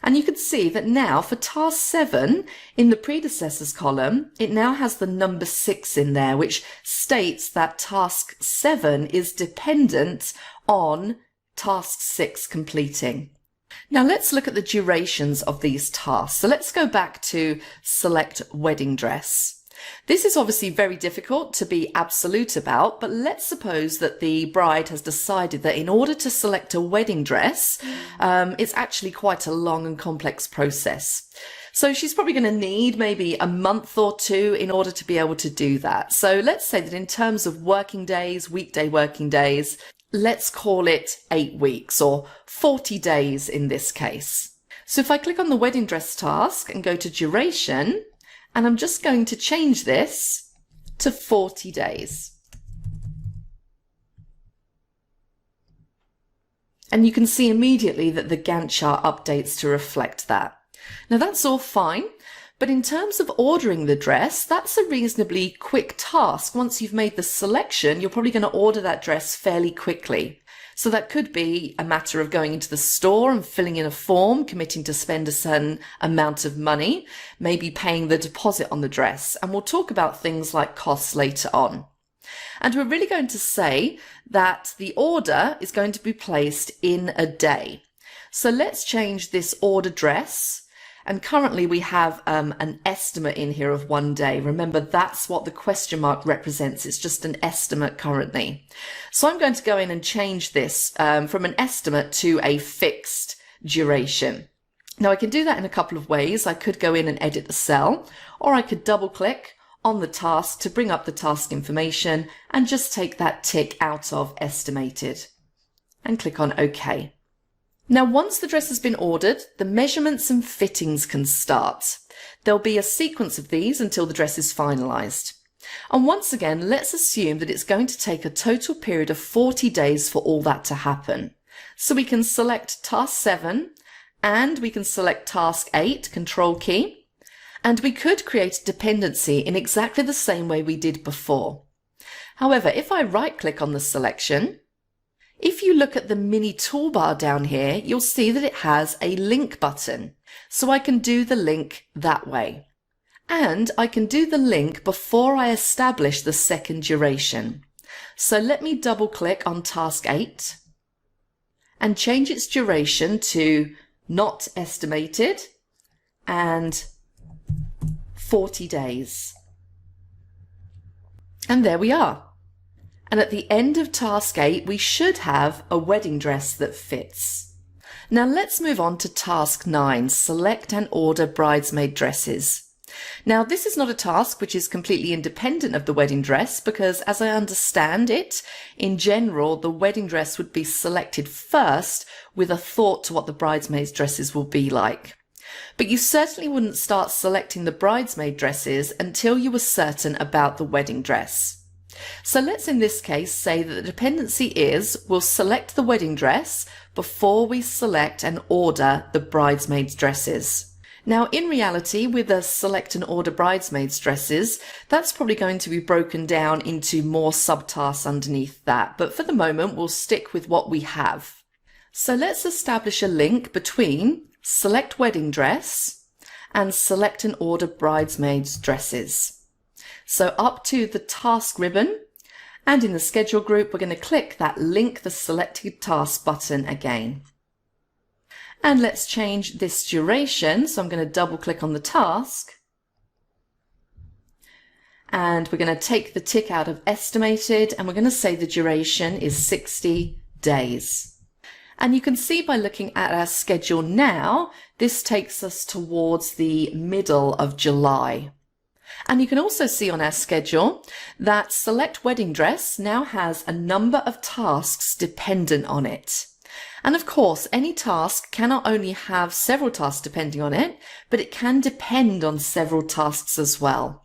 And you can see that now for task 7 in the predecessors column, it now has the number 6 in there, which states that task 7 is dependent on task 6 completing. Now let's look at the durations of these tasks. So let's go back to select wedding dress. This is obviously very difficult to be absolute about, but let's suppose that the bride has decided that in order to select a wedding dress, it's actually quite a long and complex process. So she's probably going to need maybe a month or two in order to be able to do that. So let's say that in terms of working days, weekday working days, let's call it 8 weeks or 40 days in this case. So if I click on the wedding dress task and go to duration, and I'm just going to change this to 40 days. And you can see immediately that the Gantt chart updates to reflect that. Now that's all fine, but in terms of ordering the dress, that's a reasonably quick task. Once you've made the selection, you're probably going to order that dress fairly quickly. So that could be a matter of going into the store and filling in a form, committing to spend a certain amount of money, maybe paying the deposit on the dress. And we'll talk about things like costs later on. And we're really going to say that the order is going to be placed in a day. So let's change this order dress. And currently we have an estimate in here of 1 day. Remember, that's what the question mark represents. It's just an estimate currently. So I'm going to go in and change this from an estimate to a fixed duration. Now I can do that in a couple of ways. I could go in and edit the cell, or I could double click on the task to bring up the task information and just take that tick out of estimated and click on OK. Now, once the dress has been ordered, the measurements and fittings can start. There'll be a sequence of these until the dress is finalised. And once again, let's assume that it's going to take a total period of 40 days for all that to happen. So we can select task 7 and we can select task 8, control key, and we could create a dependency in exactly the same way we did before. However, if I right click on the selection, if you look at the mini toolbar down here, you'll see that it has a link button. So I can do the link that way. And I can do the link before I establish the second duration. So let me double click on task 8 and change its duration to not estimated and 40 days. And there we are. And at the end of task 8, we should have a wedding dress that fits. Now let's move on to task 9, select and order bridesmaid dresses. Now this is not a task which is completely independent of the wedding dress because, as I understand it, in general the wedding dress would be selected first with a thought to what the bridesmaids' dresses will be like. But you certainly wouldn't start selecting the bridesmaid dresses until you were certain about the wedding dress. So let's in this case say that the dependency is we'll select the wedding dress before we select and order the bridesmaids' dresses. Now in reality, with a select and order bridesmaids' dresses, that's probably going to be broken down into more subtasks underneath that, but for the moment we'll stick with what we have. So let's establish a link between select wedding dress and select and order bridesmaids' dresses. So up to the task ribbon, and in the schedule group, we're going to click that link the selected task button again. And let's change this duration. So I'm going to double click on the task. and we're going to take the tick out of estimated, and we're going to say the duration is 60 days. And you can see by looking at our schedule now, this takes us towards the middle of July. And you can also see on our schedule that Select Wedding Dress now has a number of tasks dependent on it. And of course, any task cannot only have several tasks depending on it, but it can depend on several tasks as well.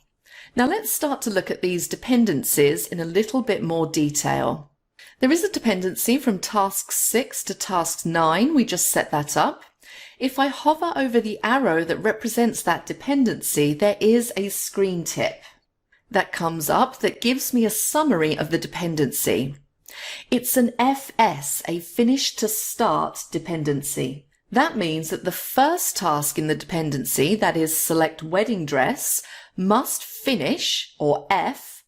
Now let's start to look at these dependencies in a little bit more detail. There is a dependency from task 6 to task 9. We just set that up. If I hover over the arrow that represents that dependency, there is a screen tip that comes up that gives me a summary of the dependency. It's an FS, a finish to start dependency. That means that the first task in the dependency, that is Select Wedding Dress, must finish, or F,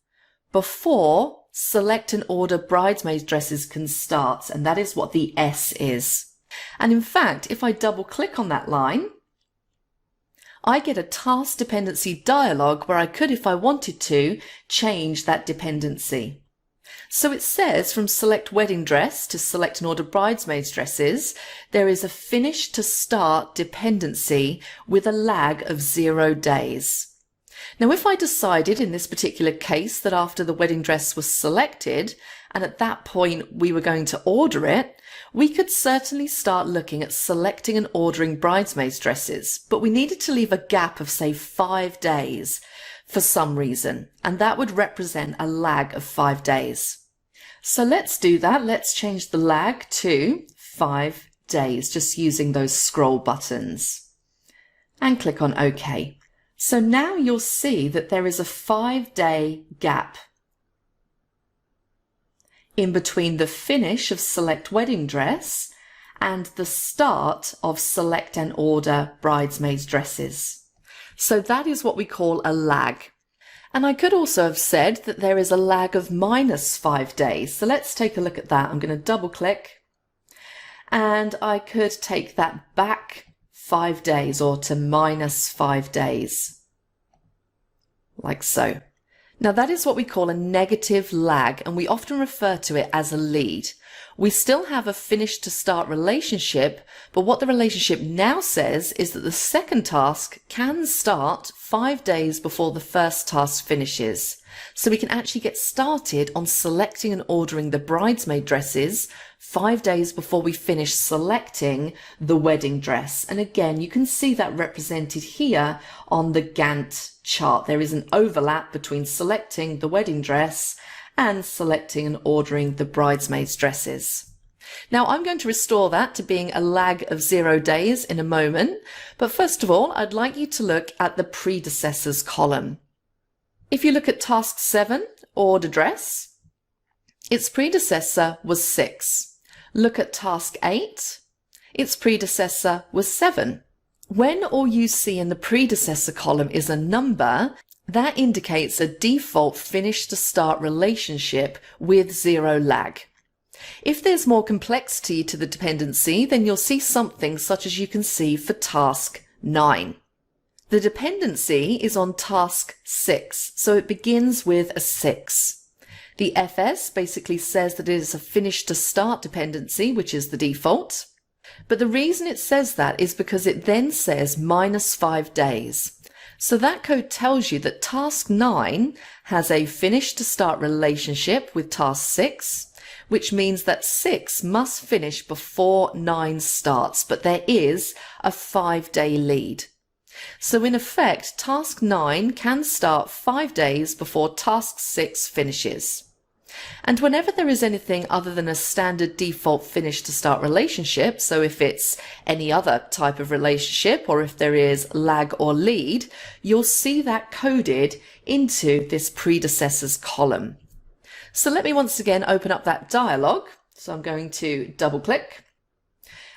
before Select and Order Bridesmaid Dresses can start, and that is what the S is. And in fact, if I double click on that line, I get a task dependency dialog where I could, if I wanted to, change that dependency. So it says from Select Wedding Dress to Select and Order Bridesmaids Dresses, there is a finish to start dependency with a lag of 0 days. Now, if I decided in this particular case that after the wedding dress was selected, and at that point we were going to order it, we could certainly start looking at selecting and ordering bridesmaids dresses, but we needed to leave a gap of, say, 5 days for some reason, and that would represent a lag of 5 days. So let's do that. Let's change the lag to 5 days, just using those scroll buttons, and click on OK. So now you'll see that there is a 5-day gap in between the finish of Select Wedding Dress and the start of Select and Order Bridesmaids Dresses. So that is what we call a lag. And I could also have said that there is a lag of -5 days. So let's take a look at that. I'm going to double click, and I could take that back 5 days, or to -5 days, like so. Now that is what we call a negative lag, and we often refer to it as a lead. We still have a finish to start relationship, but what the relationship now says is that the second task can start 5 days before the first task finishes. So we can actually get started on selecting and ordering the bridesmaid dresses 5 days before we finish selecting the wedding dress. And again, you can see that represented here on the Gantt chart. There is an overlap between selecting the wedding dress and selecting and ordering the bridesmaids dresses. Now I'm going to restore that to being a lag of 0 days in a moment, but first of all, I'd like you to look at the predecessors column. If you look at task 7, order dress, its predecessor was 6. Look at task 8, its predecessor was 7. When all you see in the predecessor column is a number, that indicates a default finish to start relationship with 0 lag. If there's more complexity to the dependency, then you'll see something such as you can see for task 9. The dependency is on task 6, so it begins with a 6. The FS basically says that it is a finish to start dependency, which is the default. But the reason it says that is because it then says -5 days. So that code tells you that task 9 has a finish to start relationship with task 6, which means that 6 must finish before 9 starts, but there is a 5-day lead. So in effect, task 9 can start 5 days before task 6 finishes. And whenever there is anything other than a standard default finish to start relationship, so if it's any other type of relationship or if there is lag or lead, you'll see that coded into this predecessors column. So let me once again open up that dialog. So I'm going to double click,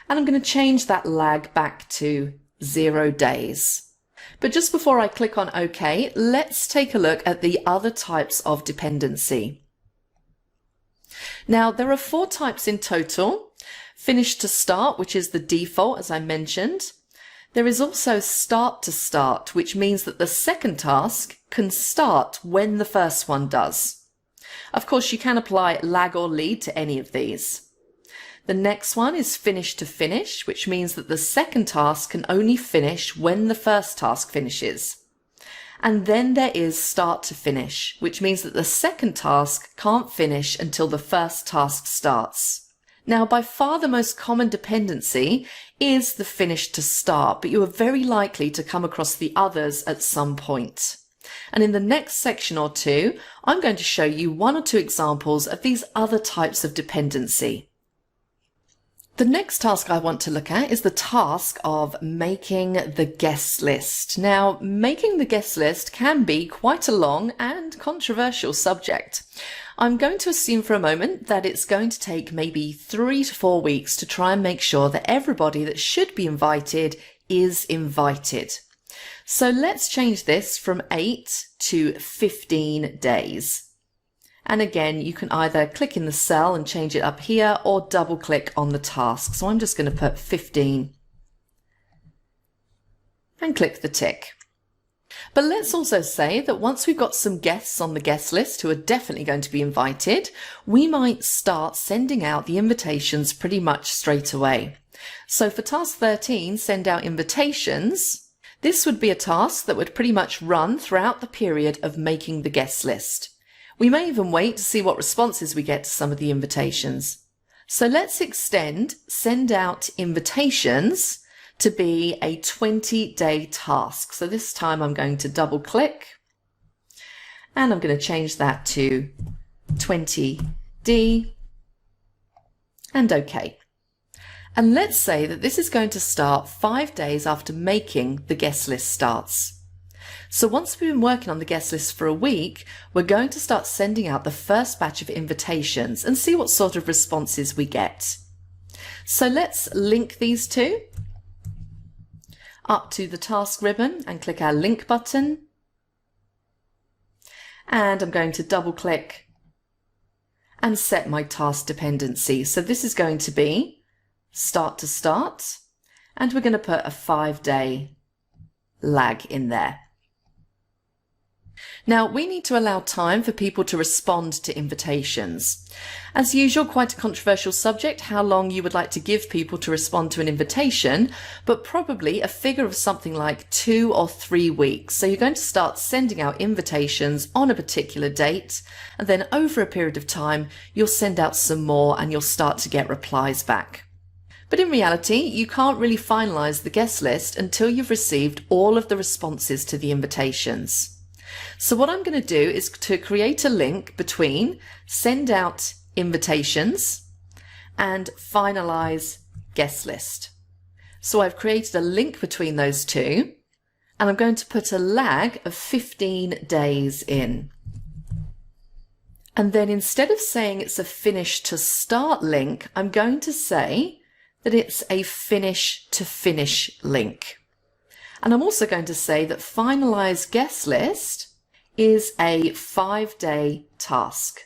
and I'm going to change that lag back to 0 days. But just before I click on OK, let's take a look at the other types of dependency. Now, there are 4 types in total. Finish to start, which is the default, as I mentioned. There is also start to start, which means that the second task can start when the first one does. Of course, you can apply lag or lead to any of these. The next one is finish to finish, which means that the second task can only finish when the first task finishes. And then there is start to finish, which means that the second task can't finish until the first task starts. Now, by far the most common dependency is the finish to start, but you are very likely to come across the others at some point. And in the next section or two, I'm going to show you one or two examples of these other types of dependency. The next task I want to look at is the task of making the guest list. Now, making the guest list can be quite a long and controversial subject. I'm going to assume for a moment that it's going to take maybe 3 to 4 weeks to try and make sure that everybody that should be invited is invited. So let's change this from 8 to 15 days. And again, you can either click in the cell and change it up here or double click on the task. So I'm just going to put 15 and click the tick. But let's also say that once we've got some guests on the guest list who are definitely going to be invited, we might start sending out the invitations pretty much straight away. So for task 13, send out invitations, this would be a task that would pretty much run throughout the period of making the guest list. We may even wait to see what responses we get to some of the invitations. So let's extend send out invitations to be a 20-day task. So this time I'm going to double click and I'm going to change that to 20D and OK. And let's say that this is going to start 5 days after making the guest list starts. So once we've been working on the guest list for a week, we're going to start sending out the first batch of invitations and see what sort of responses we get. So let's link these two up to the task ribbon and click our link button. And I'm going to double click and set my task dependency. So this is going to be start to start, and we're going to put a 5-day lag in there. Now, we need to allow time for people to respond to invitations. As usual, quite a controversial subject, how long you would like to give people to respond to an invitation, but probably a figure of something like 2 or 3 weeks. So you're going to start sending out invitations on a particular date, and then over a period of time, you'll send out some more and you'll start to get replies back. But in reality, you can't really finalize the guest list until you've received all of the responses to the invitations. So what I'm going to do is to create a link between send out invitations and finalize guest list. So I've created a link between those two, and I'm going to put a lag of 15 days in. And then instead of saying it's a finish to start link, I'm going to say that it's a finish to finish link. And I'm also going to say that finalize guest list is a 5-day task.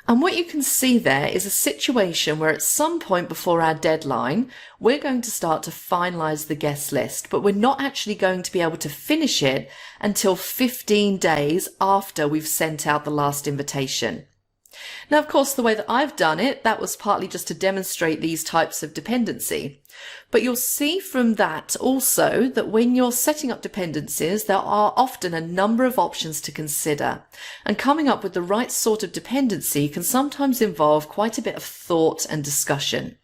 And what you can see there is a situation where at some point before our deadline, we're going to start to finalize the guest list, but we're not actually going to be able to finish it until 15 days after we've sent out the last invitation. Now, of course, the way that I've done it, that was partly just to demonstrate these types of dependency. But you'll see from that also that when you're setting up dependencies, there are often a number of options to consider. And coming up with the right sort of dependency can sometimes involve quite a bit of thought and discussion.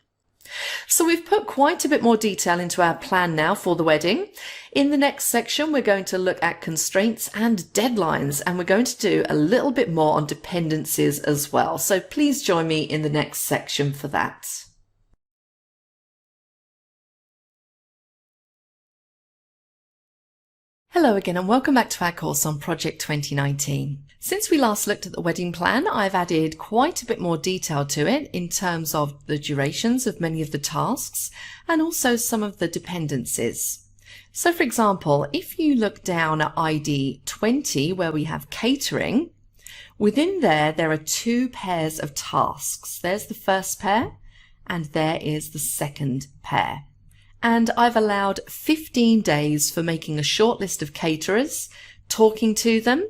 So we've put quite a bit more detail into our plan now for the wedding. In the next section, we're going to look at constraints and deadlines, and we're going to do a little bit more on dependencies as well. So please join me in the next section for that. Hello again and welcome back to our course on Project 2019. Since we last looked at the wedding plan, I've added quite a bit more detail to it in terms of the durations of many of the tasks and also some of the dependencies. So for example, if you look down at ID 20 where we have catering, within there are 2 pairs of tasks. There's the first pair and there is the second pair. And I've allowed 15 days for making a short list of caterers, talking to them,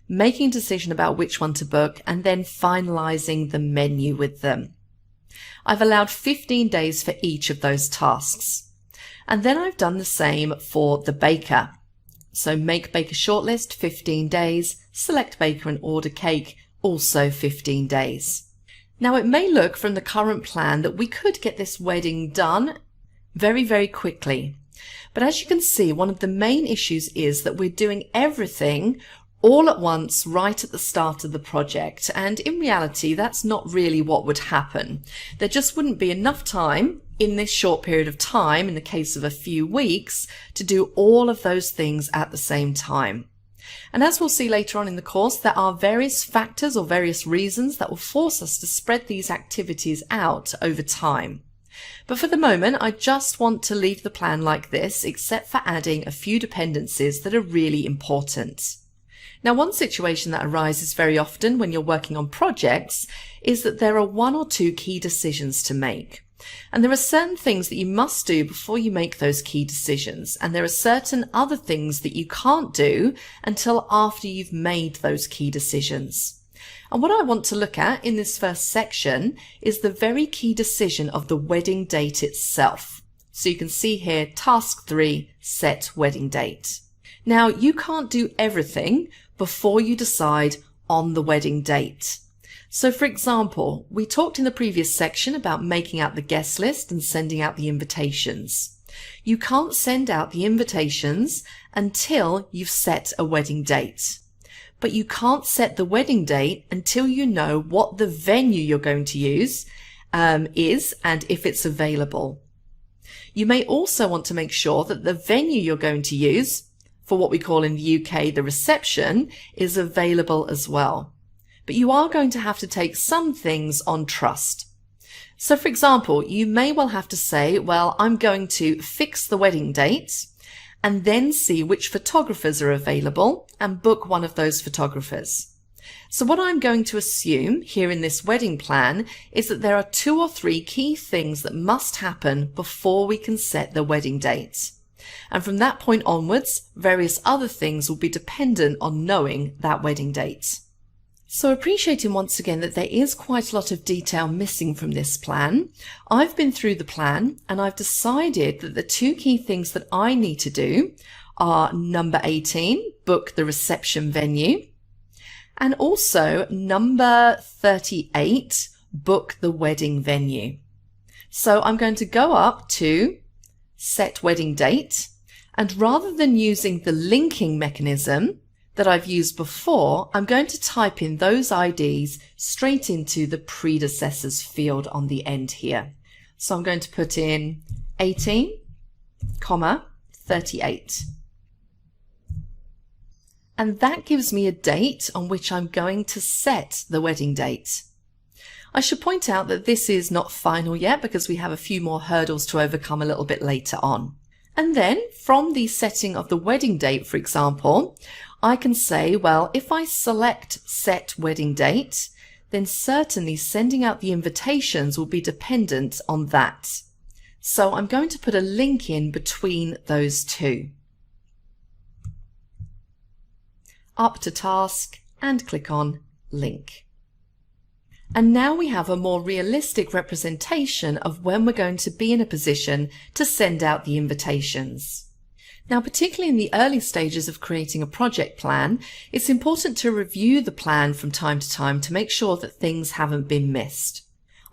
making a decision about which one to book, and then finalizing the menu with them. I've allowed 15 days for each of those tasks. And then I've done the same for the baker. So make baker shortlist, 15 days, select baker and order cake, also 15 days. Now it may look from the current plan that we could get this wedding done very, very quickly. But as you can see, one of the main issues is that we're doing everything all at once right at the start of the project. And in reality, that's not really what would happen. There just wouldn't be enough time in this short period of time, in the case of a few weeks, to do all of those things at the same time. And as we'll see later on in the course, there are various factors or various reasons that will force us to spread these activities out over time. But for the moment, I just want to leave the plan like this, except for adding a few dependencies that are really important. Now, one situation that arises very often when you're working on projects is that there are one or two key decisions to make. And there are certain things that you must do before you make those key decisions. And there are certain other things that you can't do until after you've made those key decisions. And what I want to look at in this first section is the very key decision of the wedding date itself. So you can see here, task 3, set wedding date. Now, you can't do everything before you decide on the wedding date. So for example, we talked in the previous section about making out the guest list and sending out the invitations. You can't send out the invitations until you've set a wedding date. But you can't set the wedding date until you know what the venue you're going to use is and if it's available. You may also want to make sure that the venue you're going to use, for what we call in the UK the reception, is available as well. But you are going to have to take some things on trust. So for example, you may well have to say, well, I'm going to fix the wedding date and then see which photographers are available and book one of those photographers. So what I'm going to assume here in this wedding plan is that there are 2 or 3 key things that must happen before we can set the wedding date. And from that point onwards, various other things will be dependent on knowing that wedding date. So appreciating once again that there is quite a lot of detail missing from this plan, I've been through the plan and I've decided that the 2 key things that I need to do are number 18, book the reception venue, and also number 38, book the wedding venue. So I'm going to go up to set wedding date, and rather than using the linking mechanism that I've used before, I'm going to type in those IDs straight into the predecessors field on the end here. So I'm going to put in 18, 38. And that gives me a date on which I'm going to set the wedding date. I should point out that this is not final yet because we have a few more hurdles to overcome a little bit later on. And then from the setting of the wedding date, for example, I can say, well, if I select set wedding date, then certainly sending out the invitations will be dependent on that. So I'm going to put a link in between those 2. Up to task and click on link. And now we have a more realistic representation of when we're going to be in a position to send out the invitations. Now, particularly in the early stages of creating a project plan, it's important to review the plan from time to time to make sure that things haven't been missed.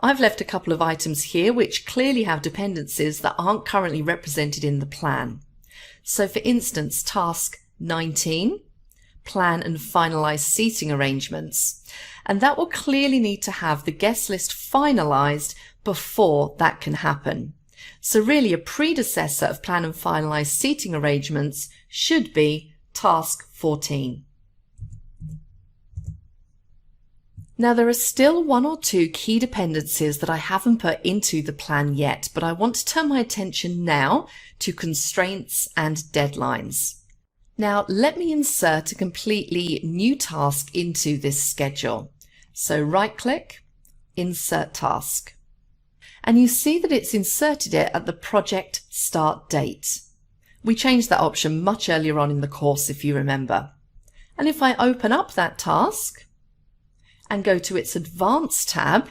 I've left a couple of items here which clearly have dependencies that aren't currently represented in the plan. So for instance, task 19, plan and finalize seating arrangements. And that will clearly need to have the guest list finalized before that can happen. So really a predecessor of plan and finalize seating arrangements should be task 14. Now there are still 1 or 2 key dependencies that I haven't put into the plan yet, but I want to turn my attention now to constraints and deadlines. Now let me insert a completely new task into this schedule. So right click, insert task. and you see that it's inserted it at the project start date. We changed that option much earlier on in the course, if you remember. And if I open up that task and go to its Advanced tab,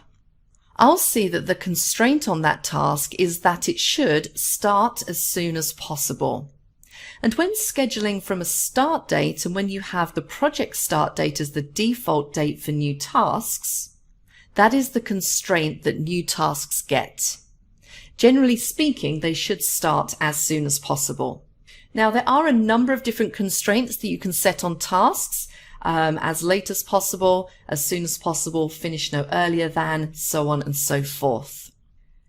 I'll see that the constraint on that task is that it should start as soon as possible. And when scheduling from a start date and when you have the project start date as the default date for new tasks, that is the constraint that new tasks get. Generally speaking, they should start as soon as possible. Now, there are a number of different constraints that you can set on tasks, as late as possible, as soon as possible, finish no earlier than, so on and so forth.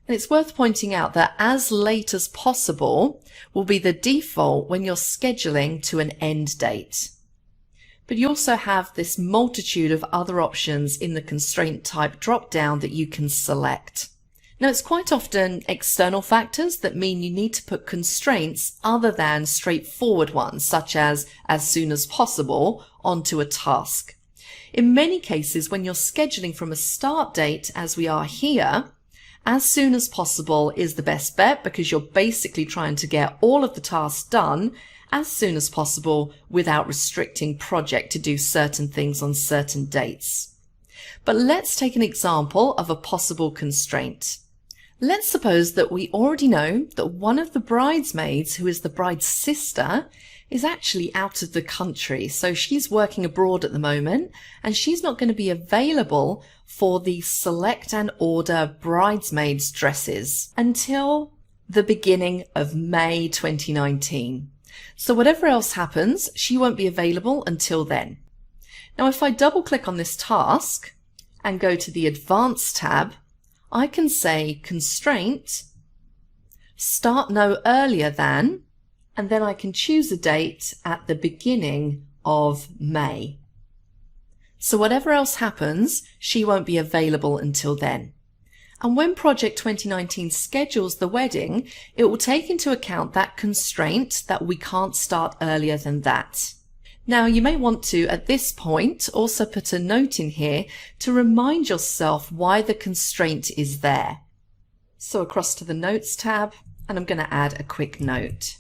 And it's worth pointing out that as late as possible will be the default when you're scheduling to an end date. But you also have this multitude of other options in the constraint type drop-down that you can select. Now, it's quite often external factors that mean you need to put constraints other than straightforward ones, such as soon as possible, onto a task. In many cases, when you're scheduling from a start date, as we are here, as soon as possible is the best bet because you're basically trying to get all of the tasks done as soon as possible without restricting project to do certain things on certain dates. But let's take an example of a possible constraint. Let's suppose that we already know that one of the bridesmaids, who is the bride's sister, is actually out of the country. So she's working abroad at the moment and she's not going to be available for the select and order bridesmaids dresses until the beginning of May 2019. So whatever else happens, she won't be available until then. Now, if I double click on this task and go to the Advanced tab, I can say constraint, start no earlier than, and then I can choose a date at the beginning of May. So whatever else happens, she won't be available until then. And when Project 2019 schedules the wedding, it will take into account that constraint that we can't start earlier than that. Now, you may want to, at this point, also put a note in here to remind yourself why the constraint is there. So across to the Notes tab, and I'm going to add a quick note.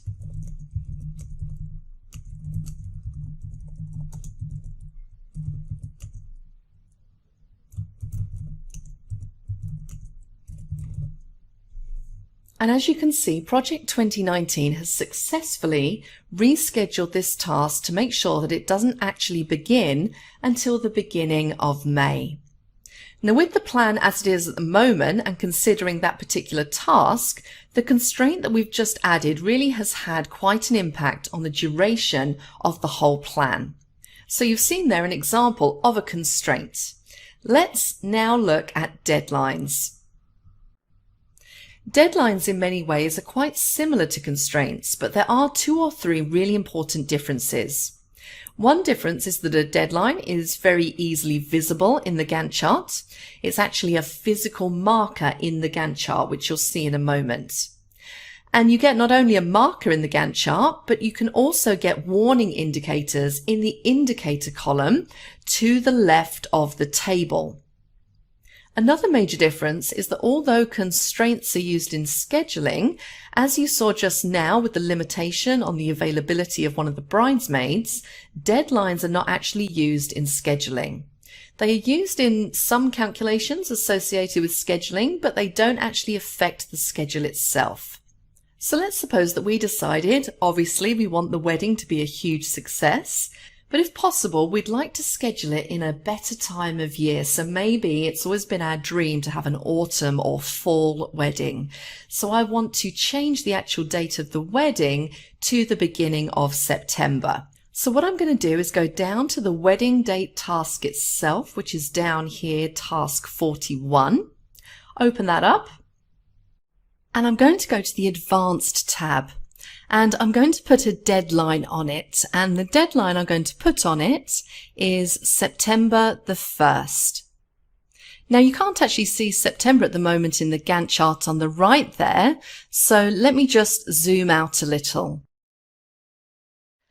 And as you can see, Project 2019 has successfully rescheduled this task to make sure that it doesn't actually begin until the beginning of May. Now, with the plan as it is at the moment and considering that particular task, the constraint that we've just added really has had quite an impact on the duration of the whole plan. So you've seen there an example of a constraint. Let's now look at deadlines. Deadlines in many ways are quite similar to constraints, but there are 2 or 3 really important differences. One difference is that a deadline is very easily visible in the Gantt chart. It's actually a physical marker in the Gantt chart, which you'll see in a moment. And you get not only a marker in the Gantt chart, but you can also get warning indicators in the indicator column to the left of the table. Another major difference is that although constraints are used in scheduling, as you saw just now with the limitation on the availability of one of the bridesmaids, deadlines are not actually used in scheduling. They are used in some calculations associated with scheduling, but they don't actually affect the schedule itself. So let's suppose that we decided, obviously, we want the wedding to be a huge success. But if possible, we'd like to schedule it in a better time of year. So maybe it's always been our dream to have an autumn or fall wedding. So I want to change the actual date of the wedding to the beginning of September. So what I'm going to do is go down to the wedding date task itself, which is down here, task 41. Open that up. And I'm going to go to the Advanced tab. And I'm going to put a deadline on it. And the deadline I'm going to put on it is September the 1st. Now, you can't actually see September at the moment in the Gantt chart on the right there. So let me just zoom out a little.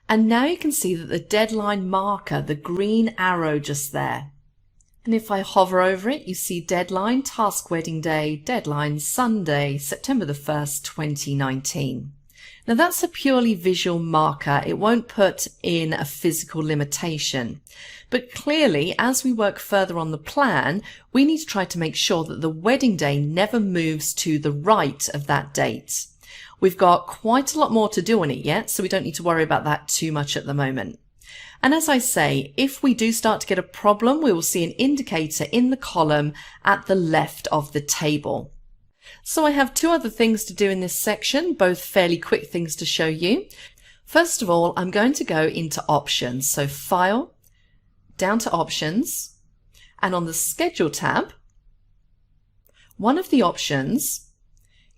And now you can see that the deadline marker, the green arrow just there, And if I hover over it, you see deadline, task wedding day, deadline Sunday, September the 1st, 2019. Now that's a purely visual marker. It won't put in a physical limitation. But clearly, as we work further on the plan, we need to try to make sure that the wedding day never moves to the right of that date. We've got quite a lot more to do on it yet, so we don't need to worry about that too much at the moment. And as I say, if we do start to get a problem, we will see an indicator in the column at the left of the table. So I have two other things to do in this section, both fairly quick things to show you. First of all, I'm going to go into Options. So File, down to Options, and on the Schedule tab, one of the options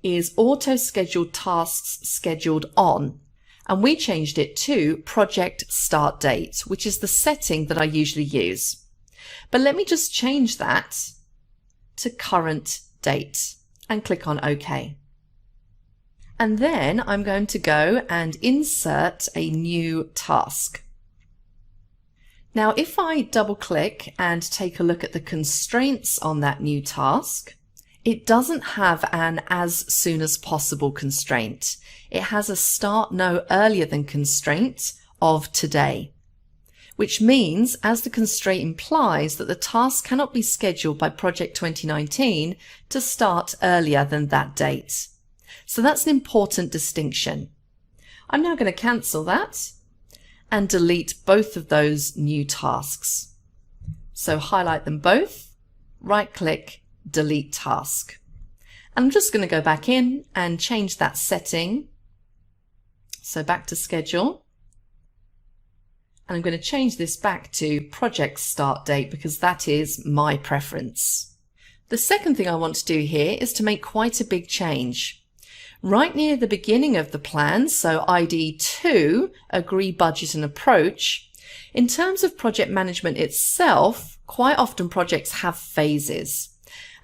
is Auto Schedule Tasks Scheduled On. And we changed it to Project Start Date, which is the setting that I usually use. But let me just change that to Current Date and click on OK. And then I'm going to go and insert a new task. Now, if I double click and take a look at the constraints on that new task, it doesn't have an as soon as possible constraint. It has a start no earlier than constraint of today, which means, as the constraint implies, that the task cannot be scheduled by Project 2019 to start earlier than that date. So that's an important distinction. I'm now going to cancel that and delete both of those new tasks. So highlight them both, right click, delete task. And I'm just going to go back in and change that setting. So back to schedule. And I'm going to change this back to project start date because that is my preference. The second thing I want to do here is to make quite a big change. Right near the beginning of the plan, so ID 2, Agree, Budget and Approach, in terms of project management itself, quite often projects have phases.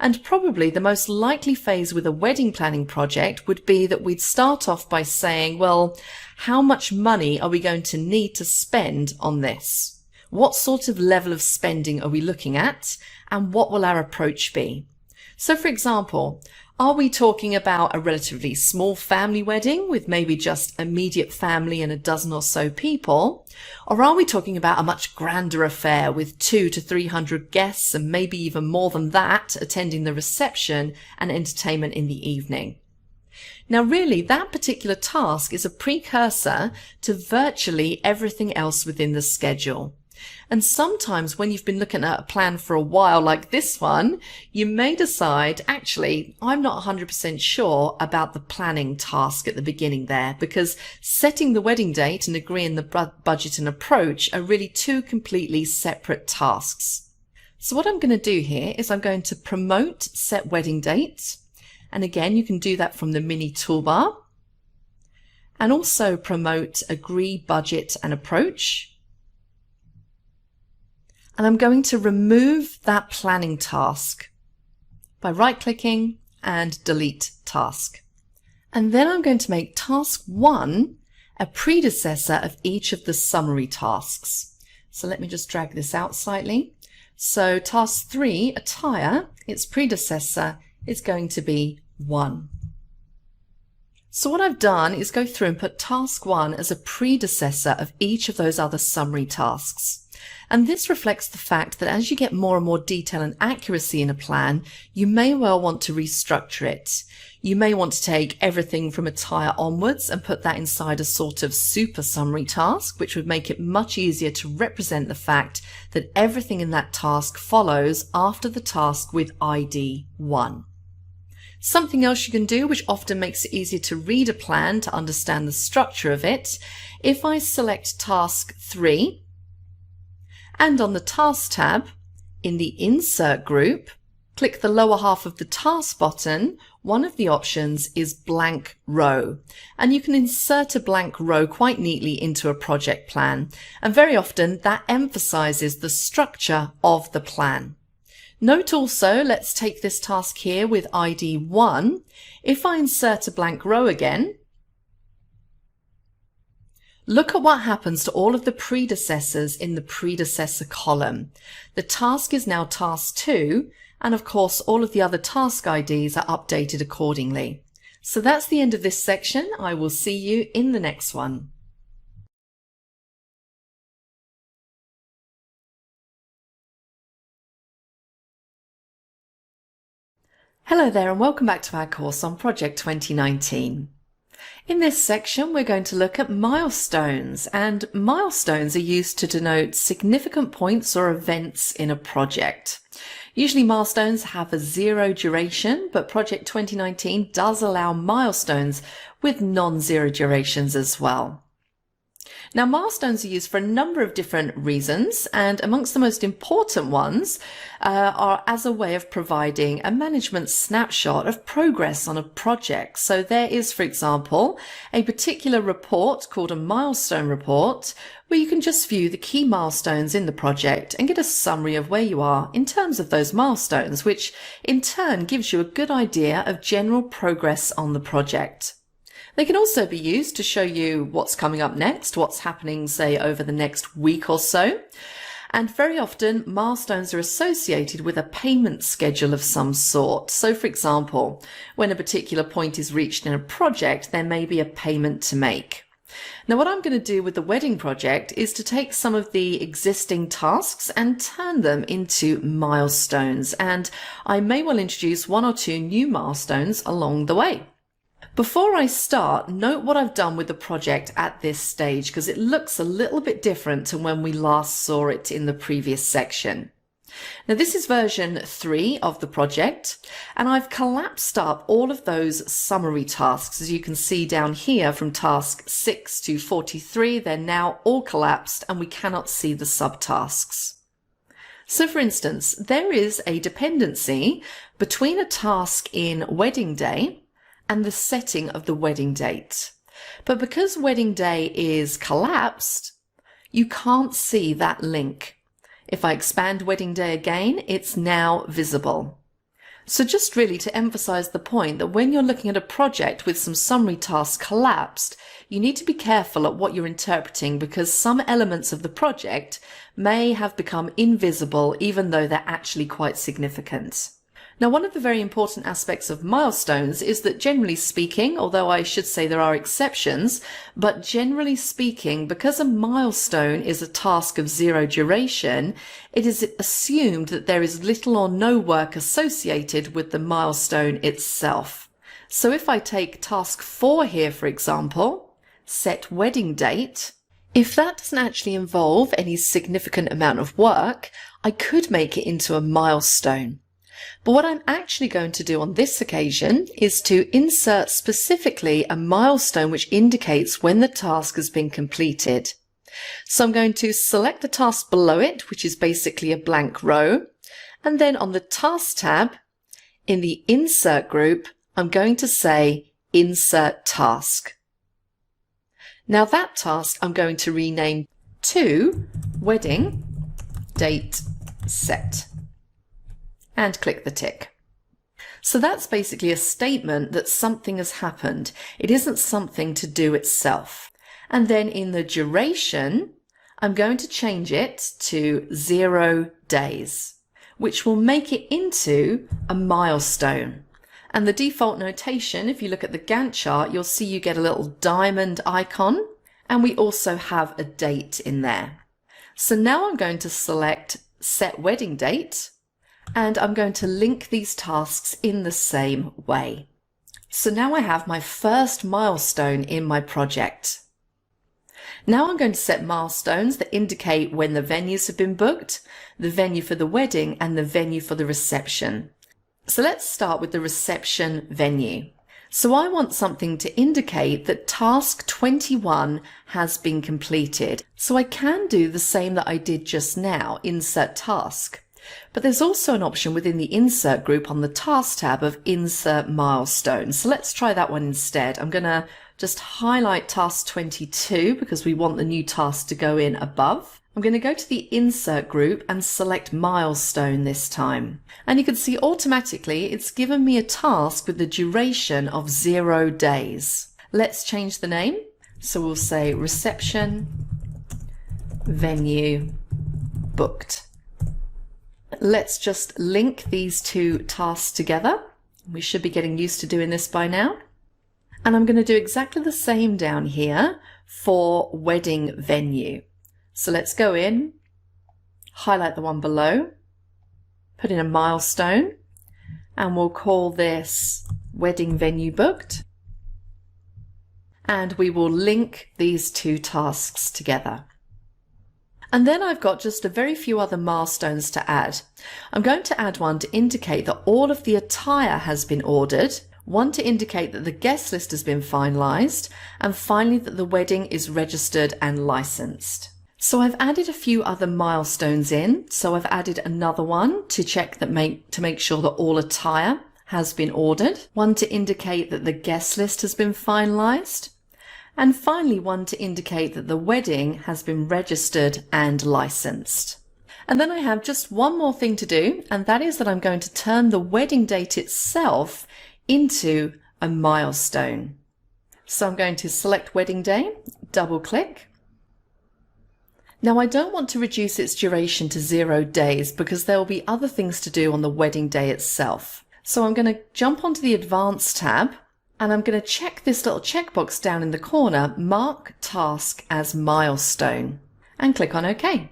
And probably the most likely phase with a wedding planning project would be that we'd start off by saying, well, how much money are we going to need to spend on this? What sort of level of spending are we looking at? And what will our approach be? So for example, are we talking about a relatively small family wedding with maybe just immediate family and a dozen or so people? Or are we talking about a much grander affair with 200 to 300 guests and maybe even more than that attending the reception and entertainment in the evening? Now really, that particular task is a precursor to virtually everything else within the schedule. And sometimes when you've been looking at a plan for a while like this one, you may decide, actually, I'm not 100% sure about the planning task at the beginning there, because setting the wedding date and agreeing the budget and approach are really two completely separate tasks. So what I'm going to do here is I'm going to promote set wedding date. And again, you can do that from the mini toolbar. And also promote agree, budget and approach. And I'm going to remove that planning task by right-clicking and delete task. And then I'm going to make task 1 a predecessor of each of the summary tasks. So let me just drag this out slightly. So task 3, attire, its predecessor is going to be 1. So what I've done is go through and put task 1 as a predecessor of each of those other summary tasks. And this reflects the fact that as you get more and more detail and accuracy in a plan, you may well want to restructure it. You may want to take everything from attire onwards and put that inside a sort of super summary task, which would make it much easier to represent the fact that everything in that task follows after the task with ID 1. Something else you can do, which often makes it easier to read a plan to understand the structure of it, if I select task 3, and on the Task tab, in the Insert group, click the lower half of the Task button, one of the options is Blank Row. And you can insert a blank row quite neatly into a project plan. And very often that emphasizes the structure of the plan. Note also, let's take this task here with ID 1. If I insert a blank row again, Look at what happens to all of the predecessors in the predecessor column. The task is now task 2, and of course all of the other task IDs are updated accordingly. So that's the end of this section. I will see you in the next one. Hello there and welcome back to our course on Project 2019. In this section, we're going to look at milestones, and milestones are used to denote significant points or events in a project. Usually milestones have a 0 duration, but Project 2019 does allow milestones with non-zero durations as well. Now, milestones are used for a number of different reasons, and amongst the most important ones are as a way of providing a management snapshot of progress on a project. So there is, for example, a particular report called a milestone report, where you can just view the key milestones in the project and get a summary of where you are in terms of those milestones, which in turn gives you a good idea of general progress on the project. They can also be used to show you what's coming up next, what's happening, say, over the next week or so. And very often, milestones are associated with a payment schedule of some sort. So, for example, when a particular point is reached in a project, there may be a payment to make. Now, what I'm going to do with the wedding project is to take some of the existing tasks and turn them into milestones. And I may well introduce 1 or 2 new milestones along the way. Before I start, note what I've done with the project at this stage, because it looks a little bit different to when we last saw it in the previous section. Now, this is version 3 of the project, and I've collapsed up all of those summary tasks. As you can see down here, from task 6 to 43, they're now all collapsed and we cannot see the subtasks. So for instance, there is a dependency between a task in wedding day and the setting of the wedding date. But because wedding day is collapsed, you can't see that link. If I expand wedding day again, it's now visible. So just really to emphasize the point that when you're looking at a project with some summary tasks collapsed, you need to be careful at what you're interpreting, because some elements of the project may have become invisible even though they're actually quite significant. Now, one of the very important aspects of milestones is that, generally speaking, although I should say there are exceptions, but generally speaking, because a milestone is a task of 0 duration, it is assumed that there is little or no work associated with the milestone itself. So if I take task 4 here, for example, set wedding date, if that doesn't actually involve any significant amount of work, I could make it into a milestone. But what I'm actually going to do on this occasion is to insert specifically a milestone which indicates when the task has been completed. So I'm going to select the task below it, which is basically a blank row. And then on the Task tab, in the Insert group, I'm going to say Insert Task. Now that task I'm going to rename to Wedding Date Set. And click the tick. So that's basically a statement that something has happened. It isn't something to do itself. And then in the duration, I'm going to change it to 0 days, which will make it into a milestone. And the default notation, if you look at the Gantt chart, you'll see you get a little diamond icon, and we also have a date in there. So now I'm going to select Set Wedding Date, and I'm going to link these tasks in the same way. So now I have my first milestone in my project. Now I'm going to set milestones that indicate when the venues have been booked, the venue for the wedding, and the venue for the reception. So let's start with the reception venue. So I want something to indicate that task 21 has been completed. So I can do the same that I did just now, insert task. But there's also an option within the Insert group on the Task tab of Insert Milestone. So let's try that one instead. I'm going to just highlight Task 22 because we want the new task to go in above. I'm going to go to the Insert group and select Milestone this time. And you can see automatically it's given me a task with the duration of 0 days. Let's change the name. So we'll say reception, venue, booked. Let's just link these two tasks together. We should be getting used to doing this by now. And I'm going to do exactly the same down here for wedding venue. So let's go in, highlight the one below, put in a milestone, and we'll call this wedding venue booked. And we will link these two tasks together. And then I've got just a very few other milestones to add. I'm going to add one to indicate that all of the attire has been ordered, one to indicate that the guest list has been finalised, and finally that the wedding is registered and licensed. So I've added a few other milestones in. So I've added another one to check that to make sure that all attire has been ordered, one to indicate that the guest list has been finalised, and finally one to indicate that the wedding has been registered and licensed. And then I have just one more thing to do, and that is that I'm going to turn the wedding date itself into a milestone. So I'm going to select wedding day, double click. Now I don't want to reduce its duration to 0 days because there will be other things to do on the wedding day itself. So I'm going to jump onto the Advanced tab, and I'm going to check this little checkbox down in the corner, Mark Task as Milestone, and click on OK.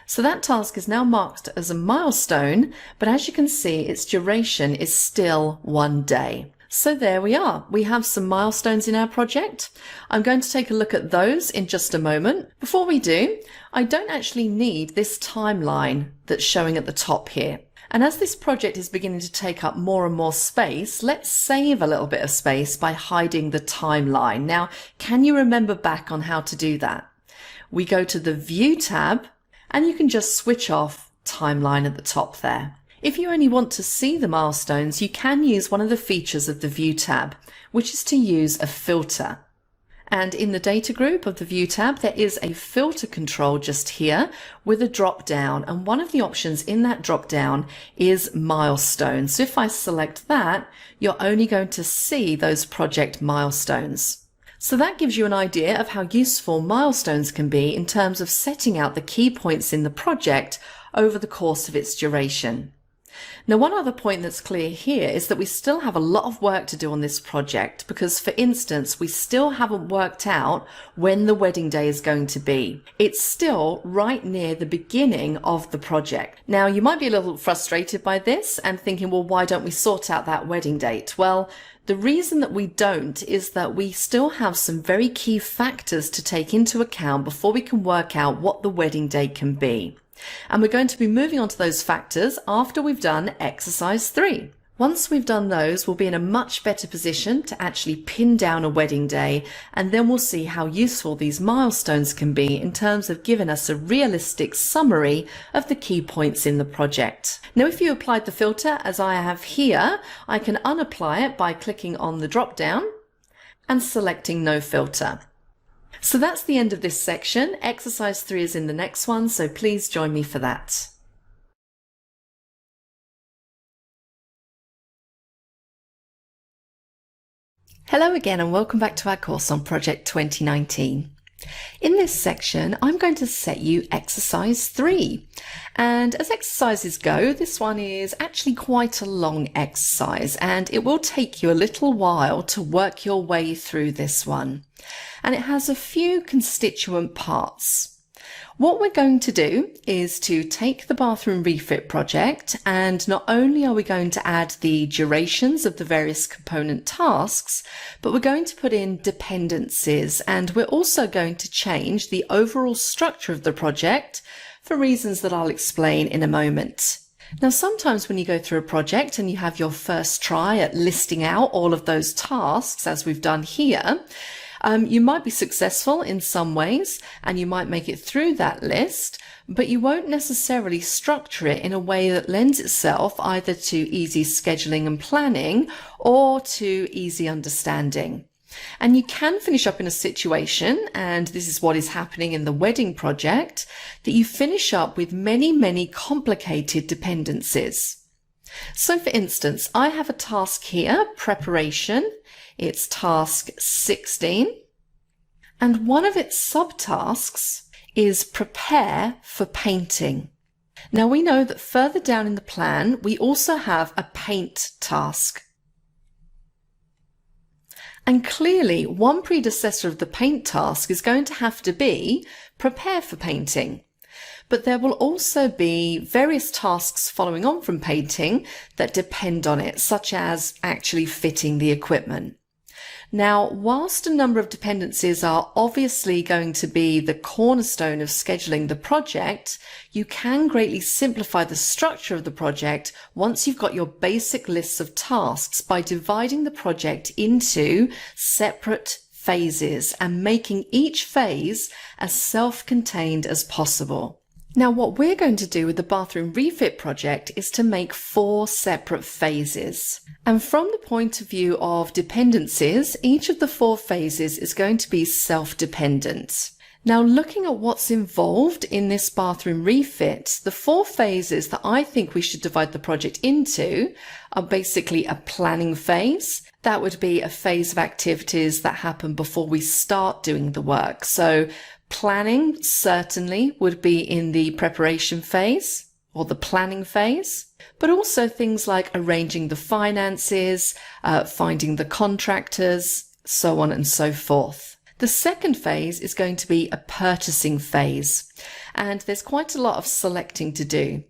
So that task is now marked as a milestone, but as you can see, its duration is still 1 day. So there we are. We have some milestones in our project. I'm going to take a look at those in just a moment. Before we do, I don't actually need this timeline that's showing at the top here. And as this project is beginning to take up more and more space, let's save a little bit of space by hiding the timeline. Now, can you remember back on how to do that? We go to the View tab, and you can just switch off timeline at the top there. If you only want to see the milestones, you can use one of the features of the View tab, which is to use a filter. And in the data group of the View tab, there is a filter control just here with a drop down. And one of the options in that drop down is milestones. So if I select that, you're only going to see those project milestones. So that gives you an idea of how useful milestones can be in terms of setting out the key points in the project over the course of its duration. Now, one other point that's clear here is that we still have a lot of work to do on this project because, for instance, we still haven't worked out when the wedding day is going to be. It's still right near the beginning of the project. Now, you might be a little frustrated by this and thinking, well, why don't we sort out that wedding date? Well, the reason that we don't is that we still have some very key factors to take into account before we can work out what the wedding date can be. And we're going to be moving on to those factors after we've done exercise 3. Once we've done those, we'll be in a much better position to actually pin down a wedding day, and then we'll see how useful these milestones can be in terms of giving us a realistic summary of the key points in the project. Now, if you applied the filter as I have here, I can unapply it by clicking on the drop down and selecting no filter. So that's the end of this section. Exercise 3 is in the next one, so please join me for that. Hello again and welcome back to our course on Project 2019. In this section, I'm going to set you exercise 3. And as exercises go, this one is actually quite a long exercise and it will take you a little while to work your way through this one. And it has a few constituent parts. What we're going to do is to take the bathroom refit project, and not only are we going to add the durations of the various component tasks, but we're going to put in dependencies, and we're also going to change the overall structure of the project for reasons that I'll explain in a moment. Now, sometimes when you go through a project and you have your first try at listing out all of those tasks, as we've done here, you might be successful in some ways and you might make it through that list, but you won't necessarily structure it in a way that lends itself either to easy scheduling and planning or to easy understanding. And you can finish up in a situation, and this is what is happening in the wedding project, that you finish up with many, many complicated dependencies. So for instance, I have a task here, preparation. It's task 16. And one of its subtasks is prepare for painting. Now we know that further down in the plan, we also have a paint task. And clearly, one predecessor of the paint task is going to have to be prepare for painting. But there will also be various tasks following on from painting that depend on it, such as actually fitting the equipment. Now, whilst a number of dependencies are obviously going to be the cornerstone of scheduling the project, you can greatly simplify the structure of the project once you've got your basic lists of tasks by dividing the project into separate phases and making each phase as self-contained as possible. Now, what we're going to do with the bathroom refit project is to make 4 separate phases. And from the point of view of dependencies, each of the 4 phases is going to be self-dependent. Now, looking at what's involved in this bathroom refit, the 4 phases that I think we should divide the project into are basically a planning phase. That would be a phase of activities that happen before we start doing the work. So planning certainly would be in the preparation phase or the planning phase, but also things like arranging the finances, finding the contractors, so on and so forth. The second phase is going to be a purchasing phase, and there's quite a lot of selecting to do.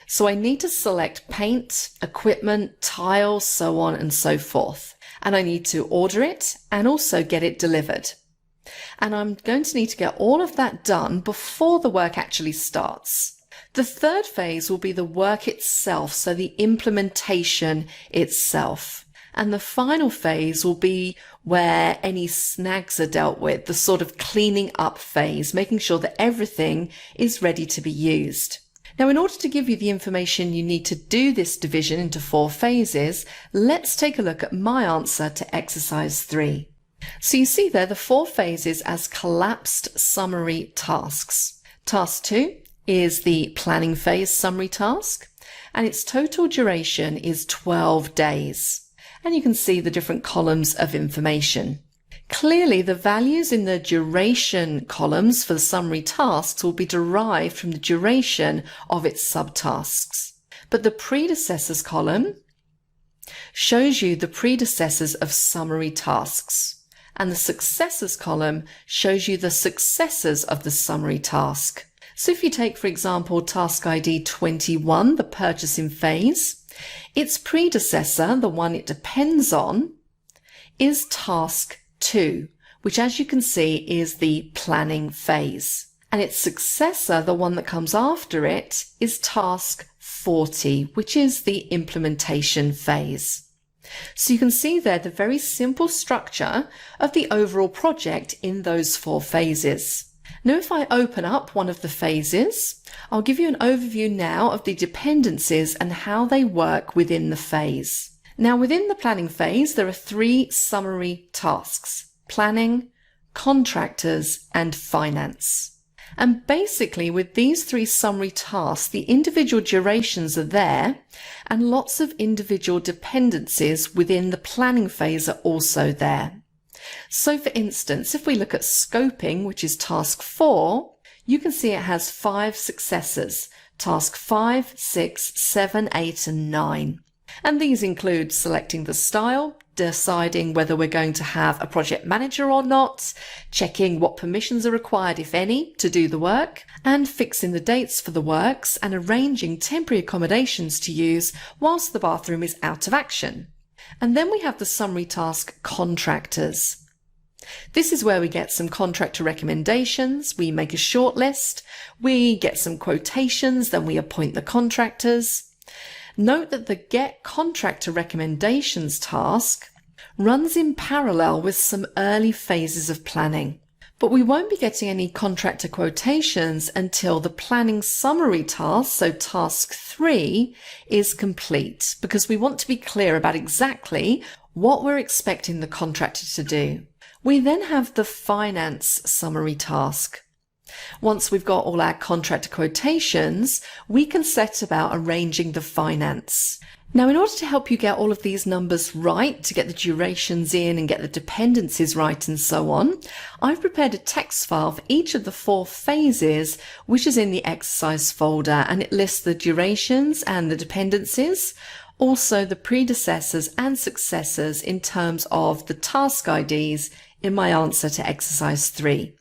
So I need to select paint, equipment, tiles, so on and so forth. And I need to order it and also get it delivered. And I'm going to need to get all of that done before the work actually starts. The third phase will be the work itself, so the implementation itself. And the final phase will be where any snags are dealt with, the sort of cleaning up phase, making sure that everything is ready to be used. Now, in order to give you the information you need to do this division into 4 phases, let's take a look at my answer to exercise 3. So you see there the 4 phases as collapsed summary tasks. Task 2 is the planning phase summary task, and its total duration is 12 days. And you can see the different columns of information. Clearly, the values in the duration columns for the summary tasks will be derived from the duration of its subtasks. But the predecessors column shows you the predecessors of summary tasks. And the successors column shows you the successors of the summary task. So if you take, for example, task ID 21, the purchasing phase, its predecessor, the one it depends on, is task 2, which as you can see is the planning phase. And its successor, the one that comes after it, is task 40, which is the implementation phase. So you can see there the very simple structure of the overall project in those 4 phases. Now, if I open up one of the phases, I'll give you an overview now of the dependencies and how they work within the phase. Now, within the planning phase, there are 3 summary tasks: planning, contractors, and finance. And basically with these 3 summary tasks, the individual durations are there and lots of individual dependencies within the planning phase are also there. So for instance, if we look at scoping, which is task 4, you can see it has 5 successors: task 5, 6, 7, 8, and 9. And these include selecting the style, deciding whether we're going to have a project manager or not, checking what permissions are required, if any, to do the work, and fixing the dates for the works and arranging temporary accommodations to use whilst the bathroom is out of action. And then we have the summary task contractors. This is where we get some contractor recommendations, we make a short list, we get some quotations, then we appoint the contractors. Note that the Get Contractor Recommendations task runs in parallel with some early phases of planning. But we won't be getting any contractor quotations until the planning summary task, so task 3, is complete, because we want to be clear about exactly what we're expecting the contractor to do. We then have the finance summary task. Once we've got all our contractor quotations, we can set about arranging the finance. Now, in order to help you get all of these numbers right, to get the durations in and get the dependencies right and so on, I've prepared a text file for each of the 4 phases, which is in the exercise folder, and it lists the durations and the dependencies, also the predecessors and successors in terms of the task IDs in my answer to exercise 3.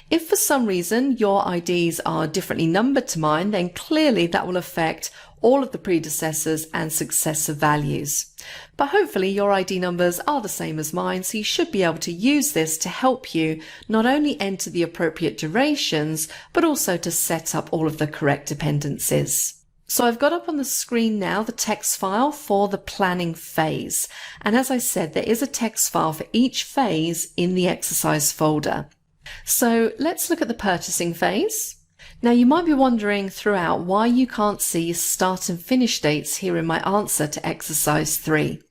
If for some reason your IDs are differently numbered to mine, then clearly that will affect all of the predecessors and successor values. But hopefully your ID numbers are the same as mine, so you should be able to use this to help you not only enter the appropriate durations, but also to set up all of the correct dependencies. So I've got up on the screen now the text file for the planning phase. And as I said, there is a text file for each phase in the exercise folder. So let's look at the purchasing phase. Now you might be wondering throughout why you can't see start and finish dates here in my answer to exercise 3.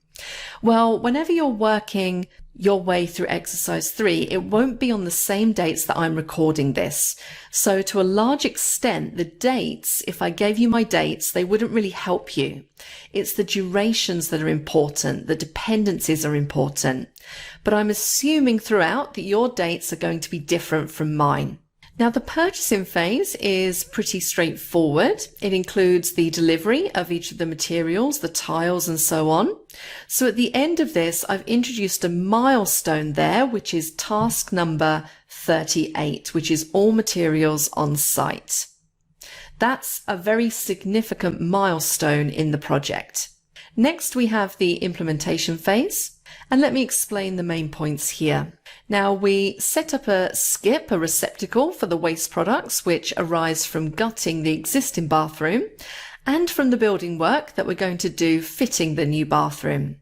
Well, whenever you're working your way through exercise 3, it won't be on the same dates that I'm recording this. So to a large extent, the dates, if I gave you my dates, they wouldn't really help you. It's the durations that are important, the dependencies are important. But I'm assuming throughout that your dates are going to be different from mine. Now the purchasing phase is pretty straightforward. It includes the delivery of each of the materials, the tiles and so on. So at the end of this, I've introduced a milestone there, which is task number 38, which is all materials on site. That's a very significant milestone in the project. Next, we have the implementation phase. And let me explain the main points here. Now we set up a skip, a receptacle for the waste products which arise from gutting the existing bathroom and from the building work that we're going to do fitting the new bathroom.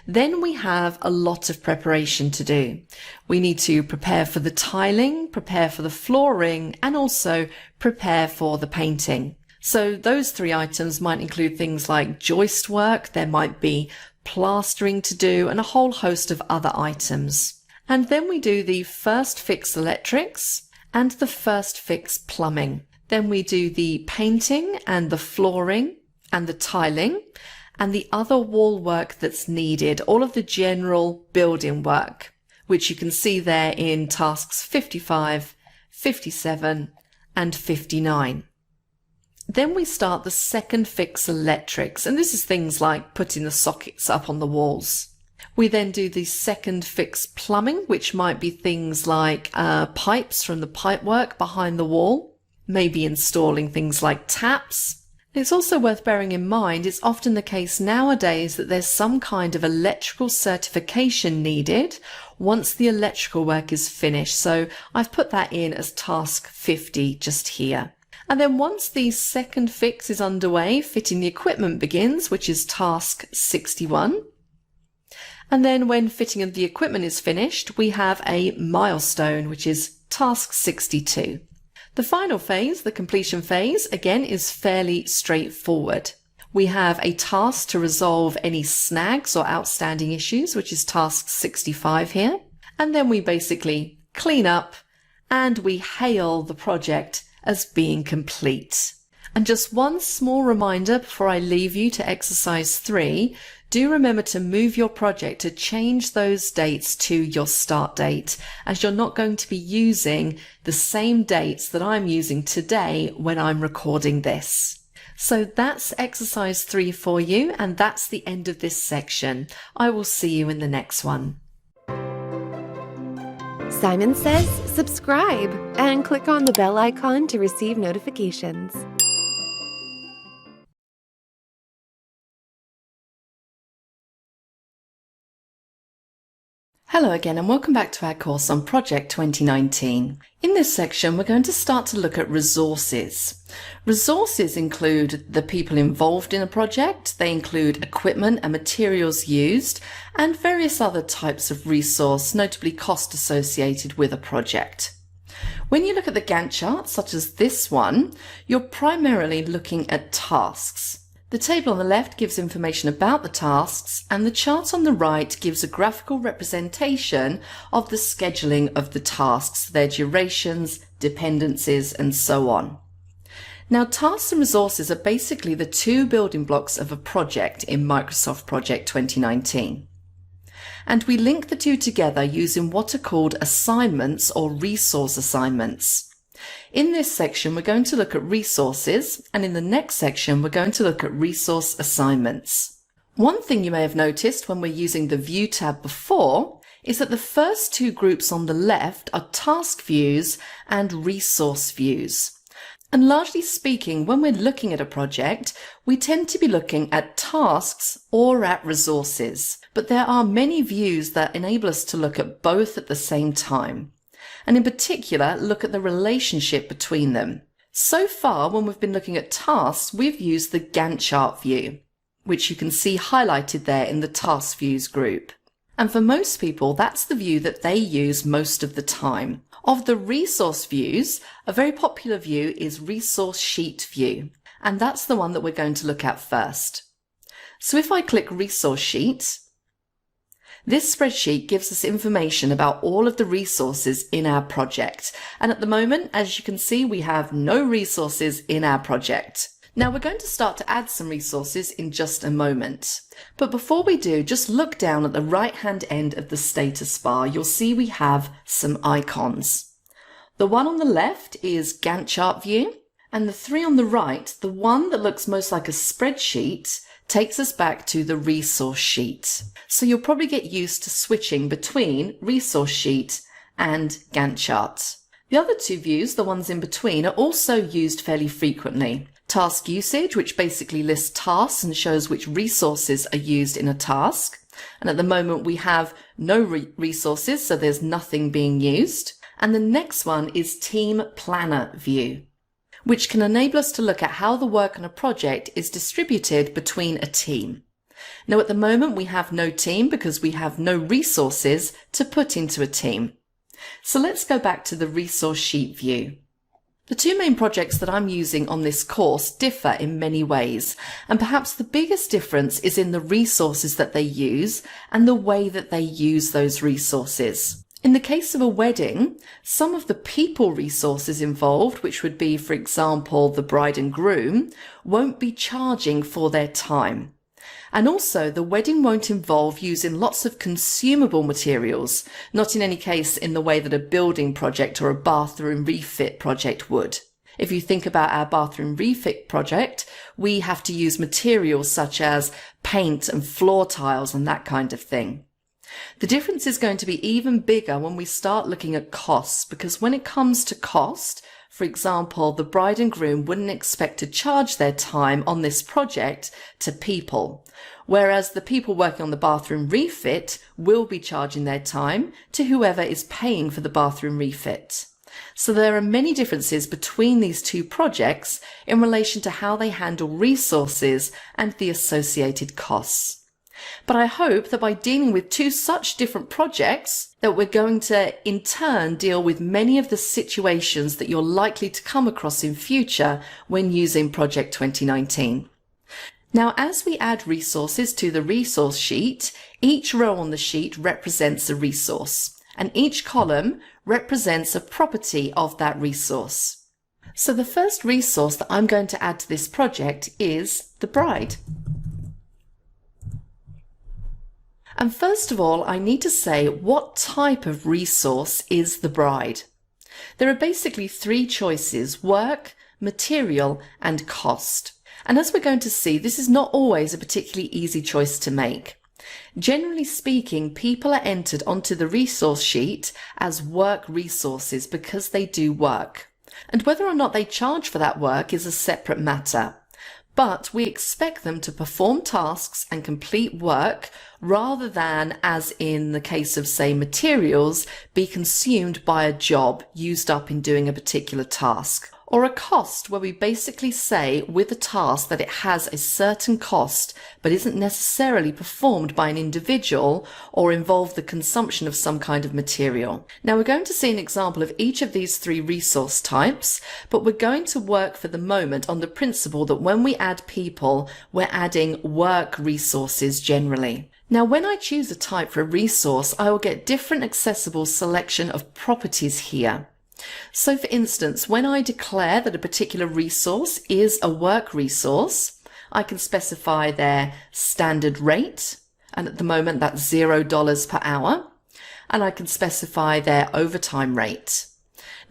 Then we have a lot of preparation to do. We need to prepare for the tiling, prepare for the flooring, and also prepare for the painting. So those 3 items might include things like joist work, there might be plastering to do, and a whole host of other items. And then we do the first fix electrics and the first fix plumbing. Then we do the painting and the flooring and the tiling and the other wall work that's needed, all of the general building work, which you can see there in tasks 55, 57 and 59. Then we start the second fix electrics, and this is things like putting the sockets up on the walls. We then do the second fix plumbing, which might be things like pipes from the pipework behind the wall, maybe installing things like taps. It's also worth bearing in mind it's often the case nowadays that there's some kind of electrical certification needed once the electrical work is finished. So I've put that in as task 50 just here. And then once the second fix is underway, fitting the equipment begins, which is task 61. And then when fitting of the equipment is finished, we have a milestone, which is task 62. The final phase, the completion phase, again is fairly straightforward. We have a task to resolve any snags or outstanding issues, which is task 65 here. And then we basically clean up and we hail the project as being complete. And just one small reminder before I leave you to exercise 3, do remember to move your project to change those dates to your start date, as you're not going to be using the same dates that I'm using today when I'm recording this. So that's exercise 3 for you, and that's the end of this section. I will see you in the next one. Simon Says subscribe and click on the bell icon to receive notifications. Hello again and welcome back to our course on Project 2019. In this section we're going to start to look at resources. Resources include the people involved in a project, they include equipment and materials used, and various other types of resource, notably cost associated with a project. When you look at the Gantt chart, such as this one, you're primarily looking at tasks. The table on the left gives information about the tasks, and the chart on the right gives a graphical representation of the scheduling of the tasks, their durations dependencies, and so on. Now, tasks and resources are basically the two building blocks of a project in Microsoft Project 2019. And we link the two together using what are called assignments or resource assignments. In this section, we're going to look at resources, and in the next section, we're going to look at resource assignments. One thing you may have noticed when we're using the View tab before is that the first two groups on the left are task views and resource views. And largely speaking, when we're looking at a project, we tend to be looking at tasks or at resources. But there are many views that enable us to look at both at the same time. And in particular, look at the relationship between them. So far, when we've been looking at tasks, we've used the Gantt chart view, which you can see highlighted there in the task views group. And for most people, that's the view that they use most of the time. Of the resource views, a very popular view is Resource Sheet view, and that's the one that we're going to look at first. So if I click Resource Sheet, this spreadsheet gives us information about all of the resources in our project. And at the moment, as you can see, we have no resources in our project. Now we're going to start to add some resources in just a moment. But before we do, just look down at the right-hand end of the status bar. You'll see we have some icons. The one on the left is Gantt chart view, and the three on the right, the one that looks most like a spreadsheet, takes us back to the resource sheet. So you'll probably get used to switching between resource sheet and Gantt chart. The other two views, the ones in between, are also used fairly frequently. Task usage, which basically lists tasks and shows which resources are used in a task. And at the moment we have no resources, so there's nothing being used. And the next one is Team Planner view, which can enable us to look at how the work on a project is distributed between a team. Now at the moment we have no team because we have no resources to put into a team. So let's go back to the resource sheet view. The two main projects that I'm using on this course differ in many ways, and perhaps the biggest difference is in the resources that they use and the way that they use those resources. In the case of a wedding, some of the people resources involved, which would be, for example, the bride and groom, won't be charging for their time. And also, the wedding won't involve using lots of consumable materials, not in any case in the way that a building project or a bathroom refit project would. If you think about our bathroom refit project, we have to use materials such as paint and floor tiles and that kind of thing. The difference is going to be even bigger when we start looking at costs, because when it comes to cost, for example, the bride and groom wouldn't expect to charge their time on this project to people, whereas the people working on the bathroom refit will be charging their time to whoever is paying for the bathroom refit. So there are many differences between these two projects in relation to how they handle resources and the associated costs. But I hope that by dealing with two such different projects, that we're going to in turn deal with many of the situations that you're likely to come across in future when using Project 2019. Now, as we add resources to the resource sheet, each row on the sheet represents a resource, and each column represents a property of that resource. So the first resource that I'm going to add to this project is the bride. And first of all, I need to say what type of resource is the bride. There are basically three choices: work, material, and cost. And as we're going to see, this is not always a particularly easy choice to make. Generally speaking, people are entered onto the resource sheet as work resources because they do work. And whether or not they charge for that work is a separate matter. But we expect them to perform tasks and complete work rather than, as in the case of, say, materials, be consumed by a job used up in doing a particular task. Or a cost, where we basically say with a task that it has a certain cost but isn't necessarily performed by an individual or involve the consumption of some kind of material. Now we're going to see an example of each of these three resource types, but we're going to work for the moment on the principle that when we add people, we're adding work resources generally. Now when I choose a type for a resource, I will get different accessible selection of properties here. So for instance, when I declare that a particular resource is a work resource, I can specify their standard rate, and at the moment that's $0 per hour, and I can specify their overtime rate.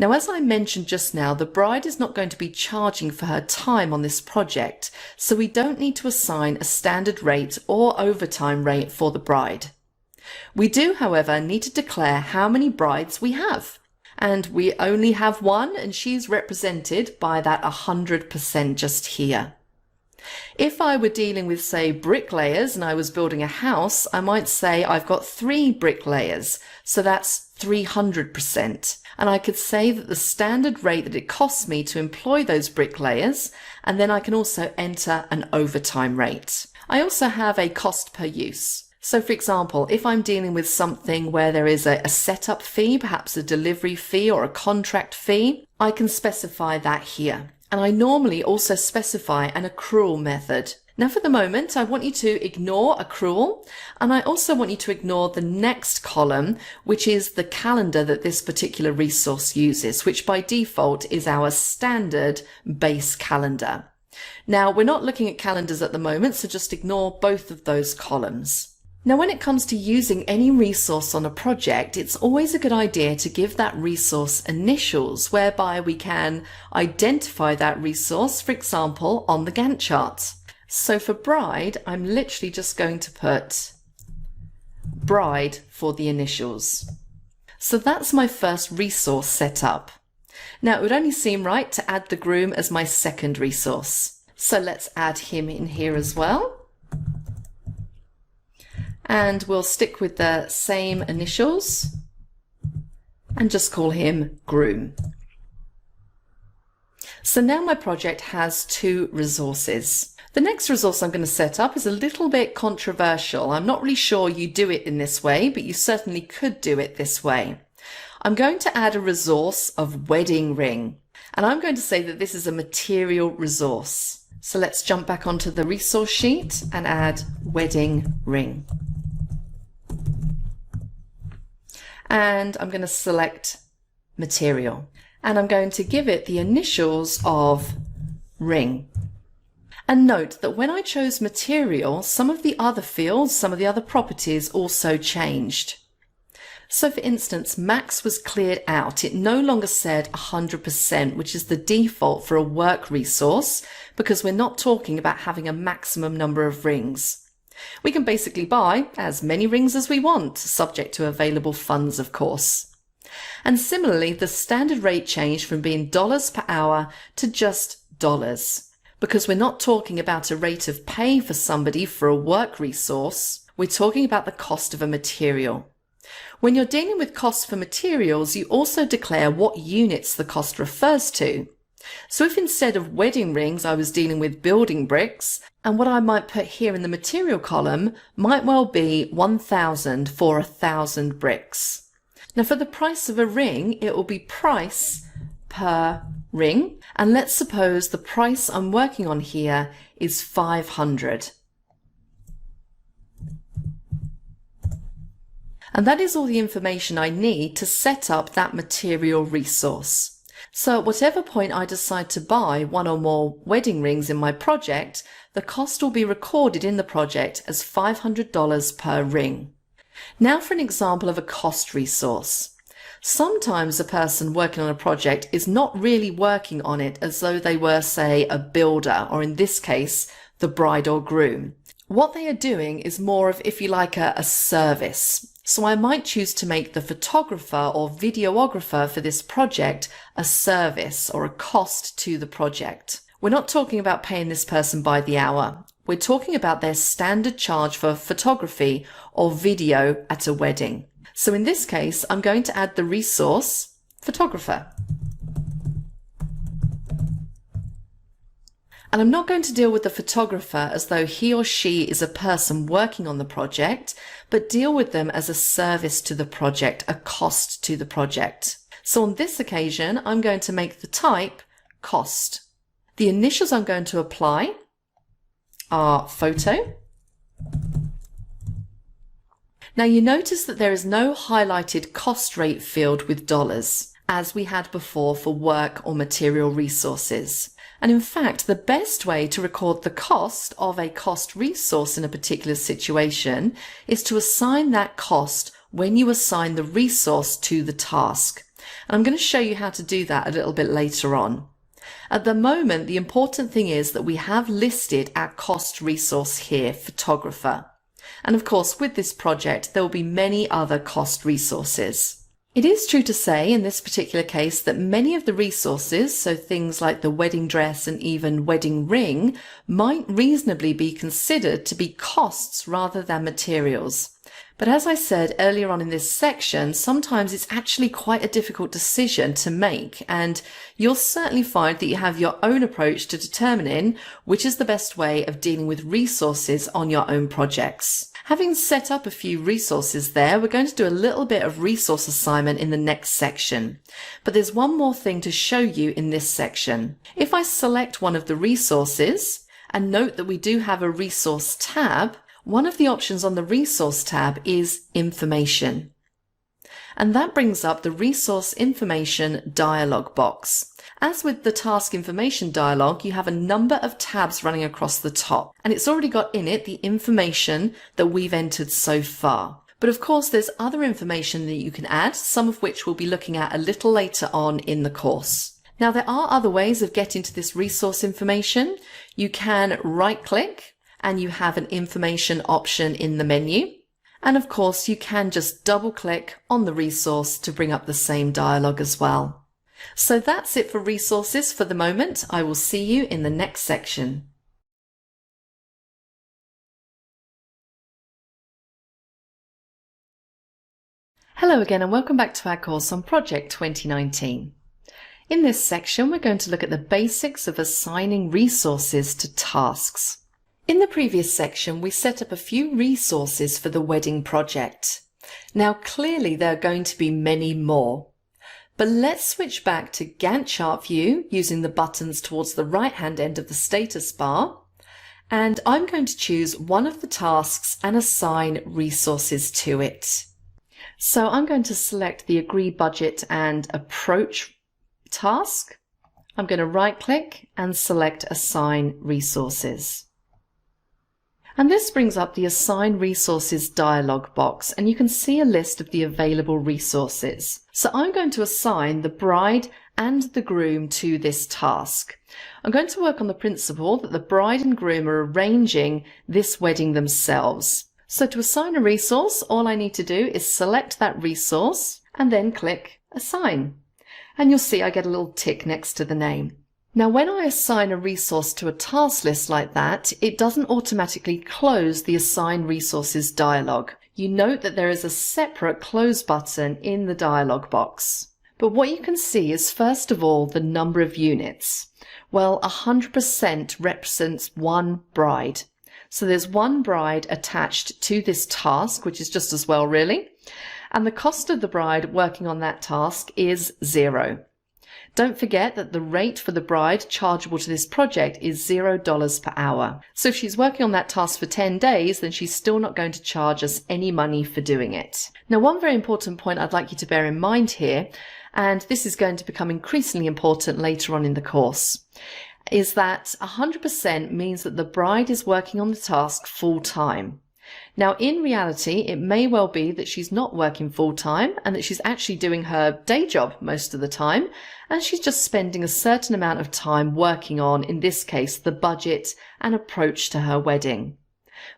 Now, as I mentioned just now, the bride is not going to be charging for her time on this project, so we don't need to assign a standard rate or overtime rate for the bride. We do, however, need to declare how many brides we have. And we only have one, and she's represented by that 100% just here. If I were dealing with, say, bricklayers and I was building a house, I might say I've got 3 bricklayers, so that's 300%. And I could say that the standard rate that it costs me to employ those bricklayers, and then I can also enter an overtime rate. I also have a cost per use. So for example, if I'm dealing with something where there is a setup fee, perhaps a delivery fee or a contract fee, I can specify that here. And I normally also specify an accrual method. Now for the moment, I want you to ignore accrual, and I also want you to ignore the next column, which is the calendar that this particular resource uses, which by default is our standard base calendar. Now we're not looking at calendars at the moment, so just ignore both of those columns. Now, when it comes to using any resource on a project, it's always a good idea to give that resource initials, whereby we can identify that resource, for example, on the Gantt chart. So for bride, I'm literally just going to put bride for the initials. So that's my first resource set up. Now, it would only seem right to add the groom as my second resource. So let's add him in here as well. And we'll stick with the same initials and just call him groom. So now my project has 2 resources. The next resource I'm going to set up is a little bit controversial. I'm not really sure you do it in this way, but you certainly could do it this way. I'm going to add a resource of wedding ring, and I'm going to say that this is a material resource. So let's jump back onto the resource sheet and add wedding ring. And I'm going to select material, and I'm going to give it the initials of ring. And note that when I chose material, some of the other fields, some of the other properties also changed. So for instance, max was cleared out. It no longer said 100%, which is the default for a work resource, because we're not talking about having a maximum number of rings. We can basically buy as many rings as we want, subject to available funds, of course. And similarly, the standard rate changed from being dollars per hour to just dollars, because we're not talking about a rate of pay for somebody for a work resource. We're talking about the cost of a material. When you're dealing with costs for materials, you also declare what units the cost refers to. So if instead of wedding rings, I was dealing with building bricks, and what I might put here in the material column might well be 1,000 for 1,000 bricks. Now for the price of a ring, it will be price per ring. And let's suppose the price I'm working on here is 500. And that is all the information I need to set up that material resource. So at whatever point I decide to buy one or more wedding rings in my project, the cost will be recorded in the project as $500 per ring. Now for an example of a cost resource. Sometimes a person working on a project is not really working on it as though they were, say, a builder, or in this case, the bride or groom. What they are doing is more of, if you like, a service. So I might choose to make the photographer or videographer for this project a service or a cost to the project. We're not talking about paying this person by the hour. We're talking about their standard charge for photography or video at a wedding. So in this case, I'm going to add the resource photographer. And I'm not going to deal with the photographer as though he or she is a person working on the project, but deal with them as a service to the project, a cost to the project. So on this occasion, I'm going to make the type cost. The initials I'm going to apply are photo. Now you notice that there is no highlighted cost rate field with dollars. as we had before for work or material resources. And in fact, the best way to record the cost of a cost resource in a particular situation is to assign that cost when you assign the resource to the task. And I'm going to show you how to do that a little bit later on. At the moment, the important thing is that we have listed our cost resource here, photographer. And of course, with this project, there will be many other cost resources. It is true to say in this particular case that many of the resources, so things like the wedding dress and even wedding ring, might reasonably be considered to be costs rather than materials. But as I said earlier on in this section, sometimes it's actually quite a difficult decision to make, and you'll certainly find that you have your own approach to determining which is the best way of dealing with resources on your own projects. Having set up a few resources there, we're going to do a little bit of resource assignment in the next section. But there's one more thing to show you in this section. If I select one of the resources, and note that we do have a resource tab, one of the options on the resource tab is information. And that brings up the resource information dialog box. As with the task information dialog, you have a number of tabs running across the top, and it's already got in it the information that we've entered so far. But of course, there's other information that you can add, some of which we'll be looking at a little later on in the course. Now, there are other ways of getting to this resource information. You can right-click, and you have an information option in the menu. And of course, you can just double-click on the resource to bring up the same dialog as well. So that's it for resources for the moment. I will see you in the next section. Hello again and welcome back to our course on Project 2019. In this section, we're going to look at the basics of assigning resources to tasks. In the previous section, we set up a few resources for the wedding project. Now, clearly there are going to be many more. But let's switch back to Gantt chart view using the buttons towards the right-hand end of the status bar. And I'm going to choose one of the tasks and assign resources to it. So I'm going to select the Agree Budget and Approach task. I'm going to right-click and select Assign Resources. And this brings up the Assign Resources dialog box, and you can see a list of the available resources. So I'm going to assign the bride and the groom to this task. I'm going to work on the principle that the bride and groom are arranging this wedding themselves. So to assign a resource, all I need to do is select that resource and then click Assign. And you'll see I get a little tick next to the name. Now, when I assign a resource to a task list like that, it doesn't automatically close the Assign Resources dialog. You note that there is a separate close button in the dialog box. But what you can see is, first of all, the number of units. Well, 100% represents one bride. So there's one bride attached to this task, which is just as well, really. And the cost of the bride working on that task is 0. Don't forget that the rate for the bride chargeable to this project is $0 per hour. So if she's working on that task for 10 days, then she's still not going to charge us any money for doing it. Now, one very important point I'd like you to bear in mind here, and this is going to become increasingly important later on in the course, is that 100% means that the bride is working on the task full time. Now, in reality, it may well be that she's not working full time and that she's actually doing her day job most of the time, and she's just spending a certain amount of time working on, in this case, the budget and approach to her wedding.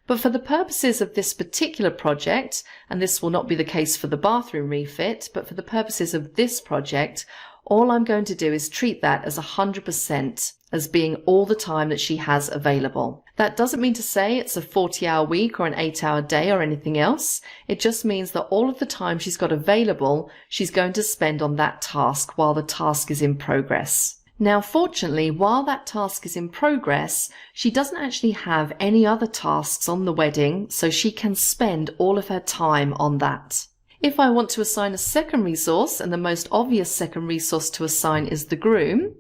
But for the purposes of this particular project, and this will not be the case for the bathroom refit, but for the purposes of this project, all I'm going to do is treat that as 100% as being all the time that she has available. That doesn't mean to say it's a 40-hour week or an 8-hour day or anything else. It just means that all of the time she's got available, she's going to spend on that task while the task is in progress. Now, fortunately, while that task is in progress, she doesn't actually have any other tasks on the wedding, so she can spend all of her time on that. If I want to assign a second resource, and the most obvious second resource to assign is the groom,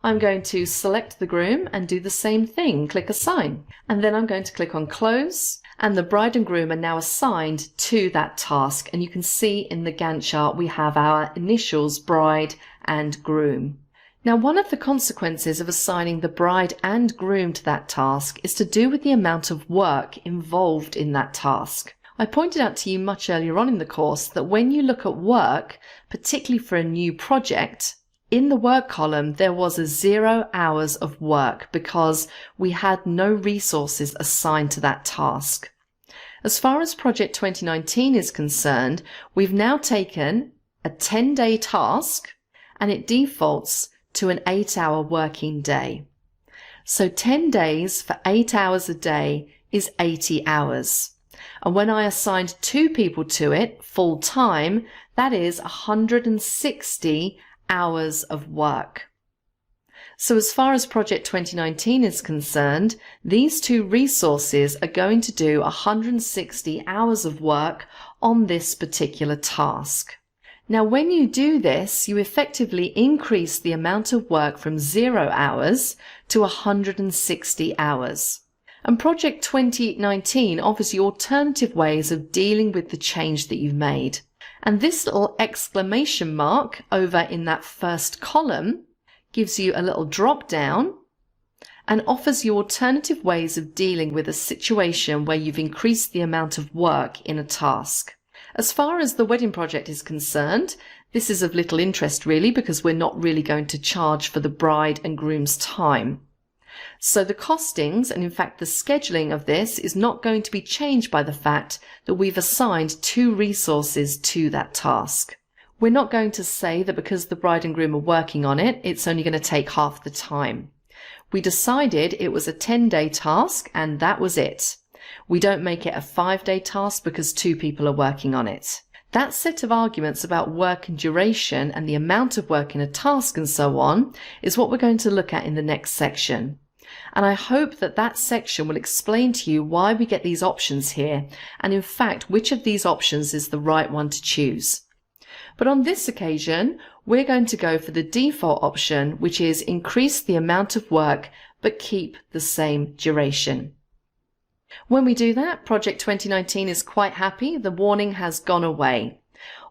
I'm going to select the groom and do the same thing, click Assign. And then I'm going to click on Close, and the bride and groom are now assigned to that task. And you can see in the Gantt chart we have our initials bride and groom. Now, one of the consequences of assigning the bride and groom to that task is to do with the amount of work involved in that task. I pointed out to you much earlier on in the course that when you look at work, particularly for a new project, in the work column there was a 0 hours of work because we had no resources assigned to that task. As far as Project 2019 is concerned, we've now taken a 10-day task and it defaults to an 8-hour working day. So 10 days for 8 hours a day is 80 hours. And when I assigned 2 people to it full time, that is 160 hours of work. So as far as Project 2019 is concerned, these 2 resources are going to do 160 hours of work on this particular task. Now, when you do this, you effectively increase the amount of work from 0 hours to 160 hours. And Project 2019 offers you alternative ways of dealing with the change that you've made. And this little exclamation mark over in that first column gives you a little drop down and offers you alternative ways of dealing with a situation where you've increased the amount of work in a task. As far as the wedding project is concerned, this is of little interest really because we're not really going to charge for the bride and groom's time. So the costings and in fact the scheduling of this is not going to be changed by the fact that we've assigned 2 resources to that task. We're not going to say that because the bride and groom are working on it, it's only going to take half the time. We decided it was a 10-day task and that was it. We don't make it a 5-day task because 2 people are working on it. That set of arguments about work and duration and the amount of work in a task and so on is what we're going to look at in the next section. And I hope that that section will explain to you why we get these options here and in fact which of these options is the right one to choose. But on this occasion, we're going to go for the default option, which is increase the amount of work but keep the same duration. When we do that, Project 2019 is quite happy. The warning has gone away.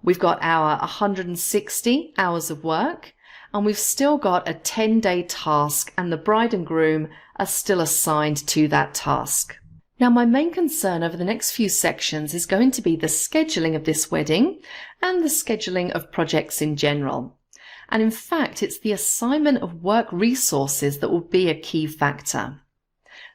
We've got our 160 hours of work and we've still got a 10-day task and the bride and groom are still assigned to that task. Now, my main concern over the next few sections is going to be the scheduling of this wedding and the scheduling of projects in general. And in fact, it's the assignment of work resources that will be a key factor.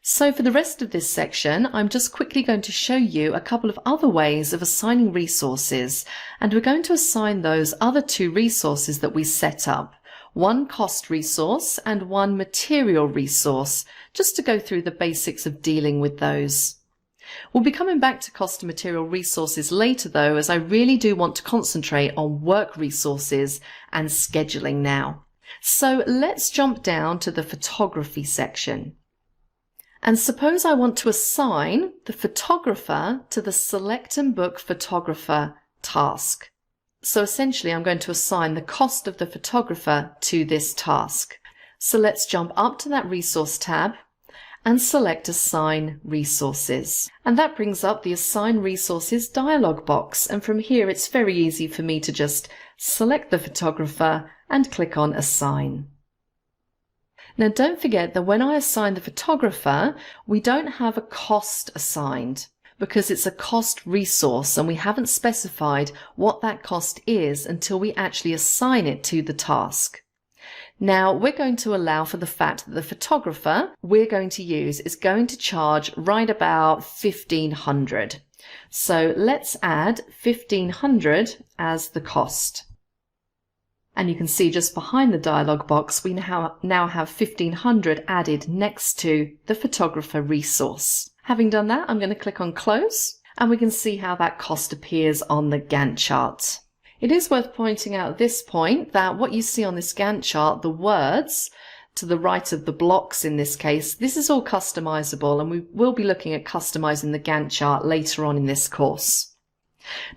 So for the rest of this section, I'm just quickly going to show you a couple of other ways of assigning resources, and we're going to assign those other 2 resources that we set up, one cost resource and one material resource, just to go through the basics of dealing with those. We'll be coming back to cost and material resources later though, as I really do want to concentrate on work resources and scheduling now. So let's jump down to the photography section. And suppose I want to assign the photographer to the Select and Book Photographer task. So essentially I'm going to assign the cost of the photographer to this task. So let's jump up to that resource tab and select Assign Resources. And that brings up the Assign Resources dialog box. And from here it's very easy for me to just select the photographer and click on Assign. Now don't forget that when I assign the photographer, we don't have a cost assigned because it's a cost resource and we haven't specified what that cost is until we actually assign it to the task. Now we're going to allow for the fact that the photographer we're going to use is going to charge right about $1,500. So let's add $1,500 as the cost. And you can see just behind the dialog box, we now have $1,500 added next to the photographer resource. Having done that, I'm going to click on Close, and we can see how that cost appears on the Gantt chart. It is worth pointing out at this point that what you see on this Gantt chart, the words to the right of the blocks in this case, this is all customizable, and we will be looking at customizing the Gantt chart later on in this course.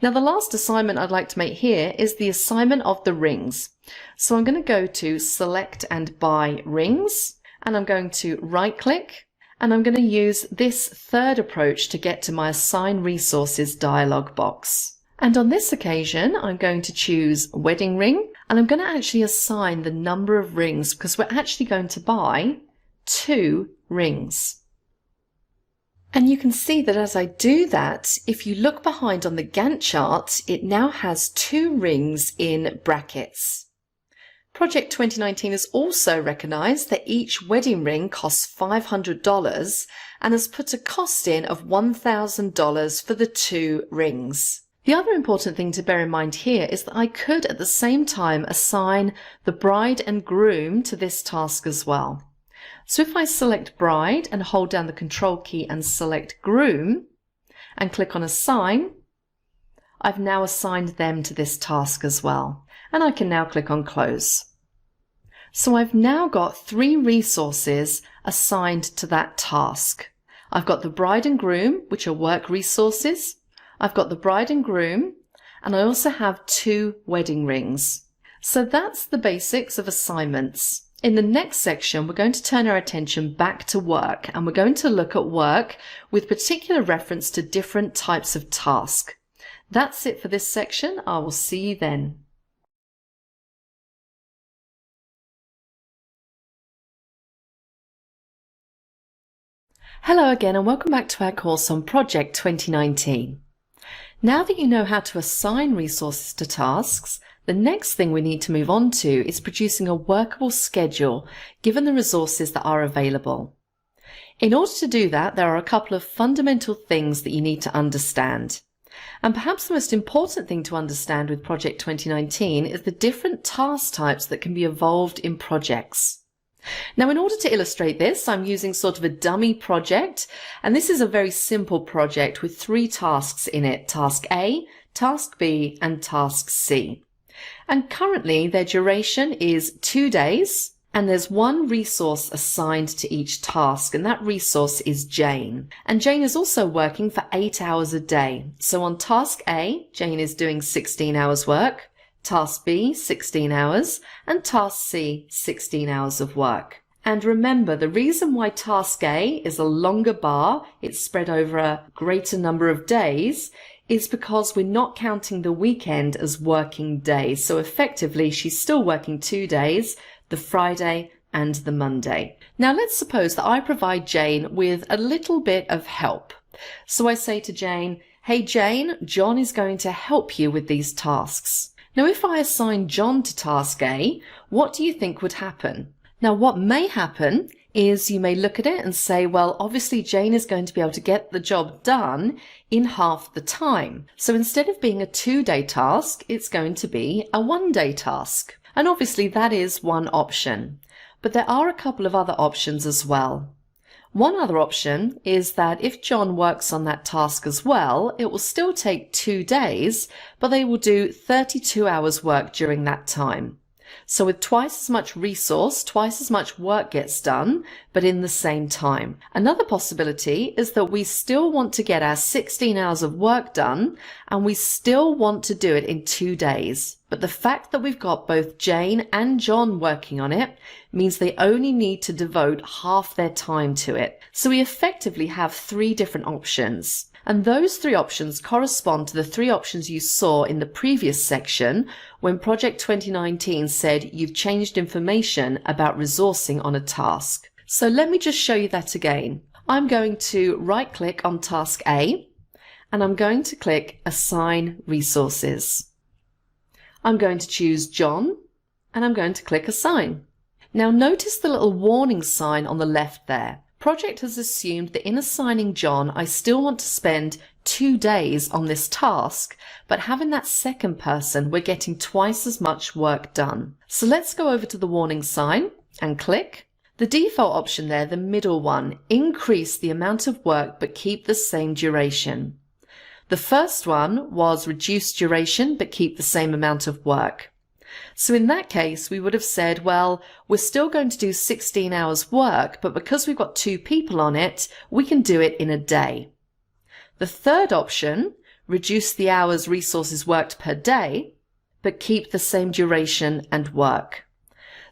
Now the last assignment I'd like to make here is the assignment of the rings. So I'm going to go to Select and Buy Rings, and I'm going to right click And I'm going to use this third approach to get to my Assign Resources dialog box. And on this occasion, I'm going to choose Wedding Ring, and I'm going to actually assign the number of rings because we're actually going to buy 2 rings. And you can see that as I do that, if you look behind on the Gantt chart, it now has 2 rings in brackets. Project 2019 has also recognised that each wedding ring costs $500 and has put a cost in of $1,000 for the 2 rings. The other important thing to bear in mind here is that I could at the same time assign the bride and groom to this task as well. So if I select bride and hold down the control key and select groom and click on assign, I've now assigned them to this task as well. And I can now click on close. So I've now got 3 resources assigned to that task. I've got the bride and groom, which are work resources. I've got the bride and groom, and I also have 2 wedding rings. So that's the basics of assignments. In the next section, we're going to turn our attention back to work, and we're going to look at work with particular reference to different types of task. That's it for this section. I will see you then. Hello again and welcome back to our course on Project 2019. Now that you know how to assign resources to tasks, the next thing we need to move on to is producing a workable schedule given the resources that are available. In order to do that, there are a couple of fundamental things that you need to understand. And perhaps the most important thing to understand with Project 2019 is the different task types that can be evolved in projects. Now, in order to illustrate this, I'm using sort of a dummy project, and this is a very simple project with 3 tasks in it, Task A, Task B, and Task C. And currently their duration is 2 days, and there's 1 resource assigned to each task, and that resource is Jane. And Jane is also working for 8 hours a day. So on Task A, Jane is doing 16 hours work. Task B, 16 hours, and Task C, 16 hours of work. And remember, the reason why Task A is a longer bar, it's spread over a greater number of days, is because we're not counting the weekend as working days. So effectively, she's still working 2 days, the Friday and the Monday. Now let's suppose that I provide Jane with a little bit of help. So I say to Jane, "Hey Jane, John is going to help you with these tasks." Now, if I assign John to Task A, what do you think would happen? Now, what may happen is you may look at it and say, well, obviously Jane is going to be able to get the job done in half the time. So instead of being a 2-day task, it's going to be a 1-day task. And obviously that is one option. But there are a couple of other options as well. One other option is that if John works on that task as well, it will still take 2 days, but they will do 32 hours work during that time. So with twice as much resource, twice as much work gets done, but in the same time. Another possibility is that we still want to get our 16 hours of work done, and we still want to do it in 2 days. But the fact that we've got both Jane and John working on it means they only need to devote half their time to it. So we effectively have 3 different options. And those 3 options correspond to the 3 options you saw in the previous section when Project 2019 said you've changed information about resourcing on a task. So let me just show you that again. I'm going to right click on Task A and I'm going to click Assign Resources. I'm going to choose John and I'm going to click Assign. Now notice the little warning sign on the left there. Project has assumed that in assigning John, I still want to spend 2 days on this task, but having that second person, we're getting twice as much work done. So let's go over to the warning sign and click. The default option there, the middle one, increase the amount of work but keep the same duration. The first one was reduce duration but keep the same amount of work. So in that case, we would have said, well, we're still going to do 16 hours work, but because we've got 2 people on it, we can do it in a day. The third option, reduce the hours resources worked per day, but keep the same duration and work.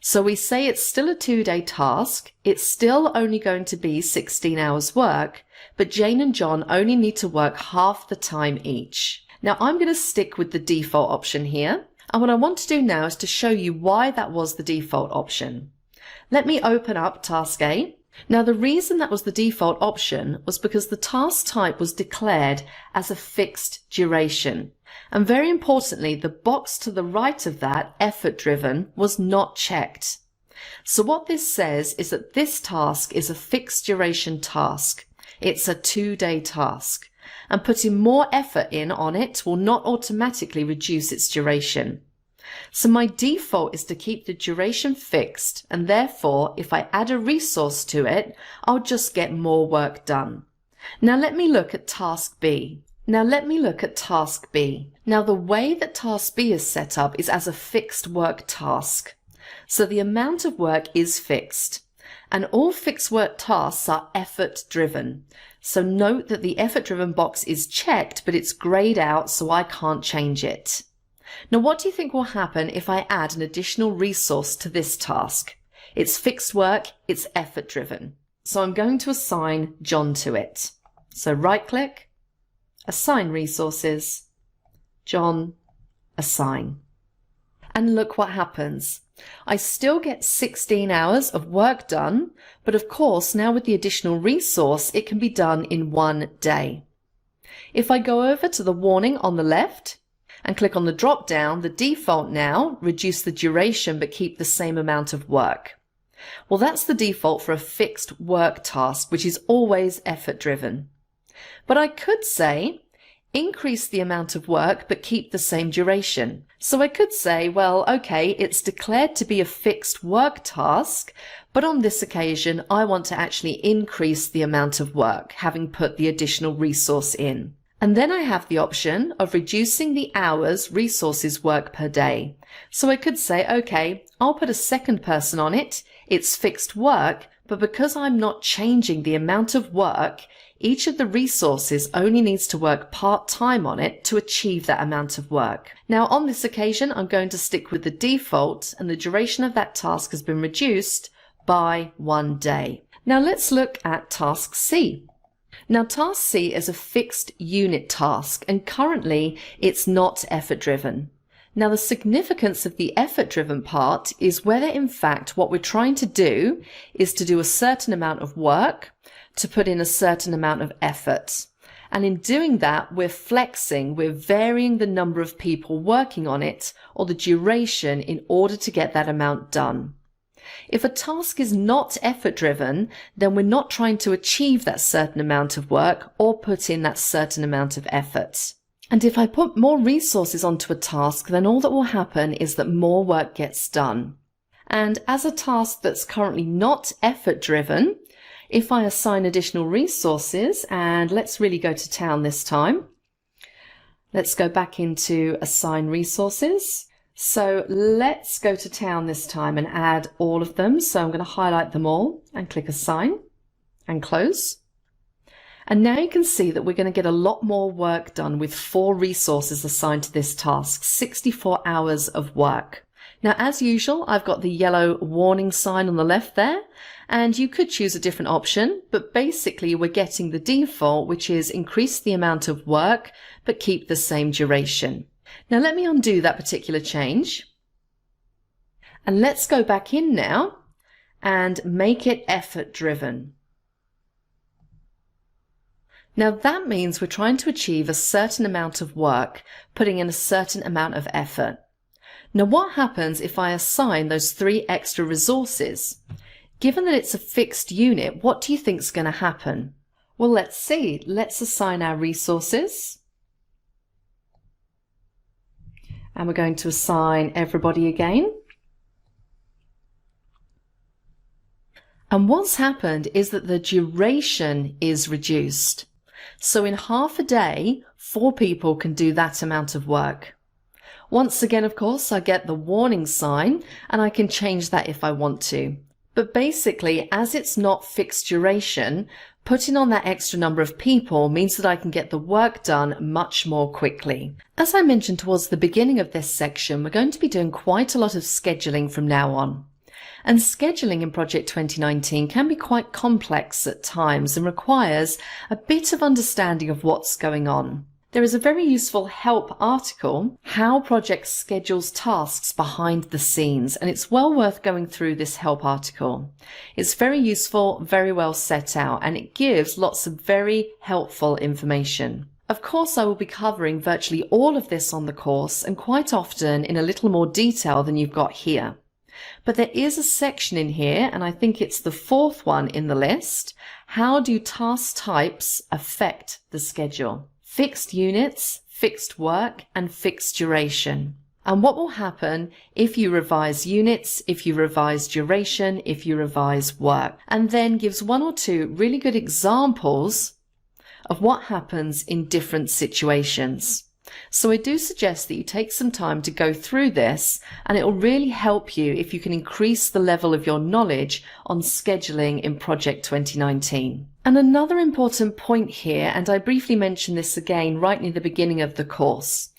So we say it's still a 2-day task, it's still only going to be 16 hours work, but Jane and John only need to work half the time each. Now I'm going to stick with the default option here, and what I want to do now is to show you why that was the default option. Let me open up Task A. Now the reason that was the default option was because the task type was declared as a fixed duration. And very importantly, the box to the right of that, effort driven, was not checked. So what this says is that this task is a fixed duration task. It's a 2-day task. And putting more effort in on it will not automatically reduce its duration. So my default is to keep the duration fixed, and therefore if I add a resource to it, I'll just get more work done. Now let me look at Task B. Now the way that Task B is set up is as a fixed work task. So the amount of work is fixed. And all fixed work tasks are effort driven. So note that the effort driven box is checked, but it's grayed out so I can't change it. Now what do you think will happen if I add an additional resource to this task? It's fixed work, it's effort driven. So I'm going to assign John to it. So right click, assign resources, John, assign. And look what happens. I still get 16 hours of work done, but of course now with the additional resource it can be done in 1 day. If I go over to the warning on the left and click on the drop down, the default now reduce the duration but keep the same amount of work. Well, that's the default for a fixed work task, which is always effort driven. But I could say increase the amount of work but keep the same duration. So I could say, well, okay, it's declared to be a fixed work task, but on this occasion I want to actually increase the amount of work, having put the additional resource in. And then I have the option of reducing the hours resources work per day. So I could say, okay, I'll put a second person on it. It's fixed work, but because I'm not changing the amount of work, each of the resources only needs to work part-time on it to achieve that amount of work. Now on this occasion, I'm going to stick with the default, and the duration of that task has been reduced by 1 day. Now let's look at Task C. Now Task C is a fixed unit task, and currently it's not effort driven. Now the significance of the effort driven part is whether in fact what we're trying to do is to do a certain amount of work to put in a certain amount of effort. And in doing that, we're flexing, we're varying the number of people working on it or the duration in order to get that amount done. If a task is not effort driven, then we're not trying to achieve that certain amount of work or put in that certain amount of effort. And if I put more resources onto a task, then all that will happen is that more work gets done. And as a task that's currently not effort driven, if I assign additional resources, and let's really go to town this time. Let's go back into assign resources. So let's go to town this time and add all of them. So I'm going to highlight them all and click assign and close. And now you can see that we're going to get a lot more work done with 4 resources assigned to this task, 64 hours of work. Now, as usual, I've got the yellow warning sign on the left there, and you could choose a different option, but basically we're getting the default, which is increase the amount of work, but keep the same duration. Now let me undo that particular change. And let's go back in now and make it effort driven. Now that means we're trying to achieve a certain amount of work, putting in a certain amount of effort. Now what happens if I assign those 3 extra resources? Given that it's a fixed unit, what do you think is going to happen? Well, let's see. Let's assign our resources. And we're going to assign everybody again. And what's happened is that the duration is reduced. So in half a day, 4 people can do that amount of work. Once again, of course, I get the warning sign and I can change that if I want to. But basically, as it's not fixed duration, putting on that extra number of people means that I can get the work done much more quickly. As I mentioned towards the beginning of this section, we're going to be doing quite a lot of scheduling from now on. And scheduling in Project 2019 can be quite complex at times and requires a bit of understanding of what's going on. There is a very useful help article, How Project Schedules Tasks Behind the Scenes, and it's well worth going through this help article. It's very useful, very well set out, and it gives lots of very helpful information. Of course, I will be covering virtually all of this on the course, and quite often in a little more detail than you've got here. But there is a section in here, and I think it's the fourth one in the list. How do task types affect the schedule? Fixed units, fixed work, and fixed duration. And what will happen if you revise units, if you revise duration, if you revise work? And then gives one or two really good examples of what happens in different situations. So I do suggest that you take some time to go through this, and it will really help you if you can increase the level of your knowledge on scheduling in Project 2019. And another important point here, and I briefly mentioned this again right near the beginning of the course.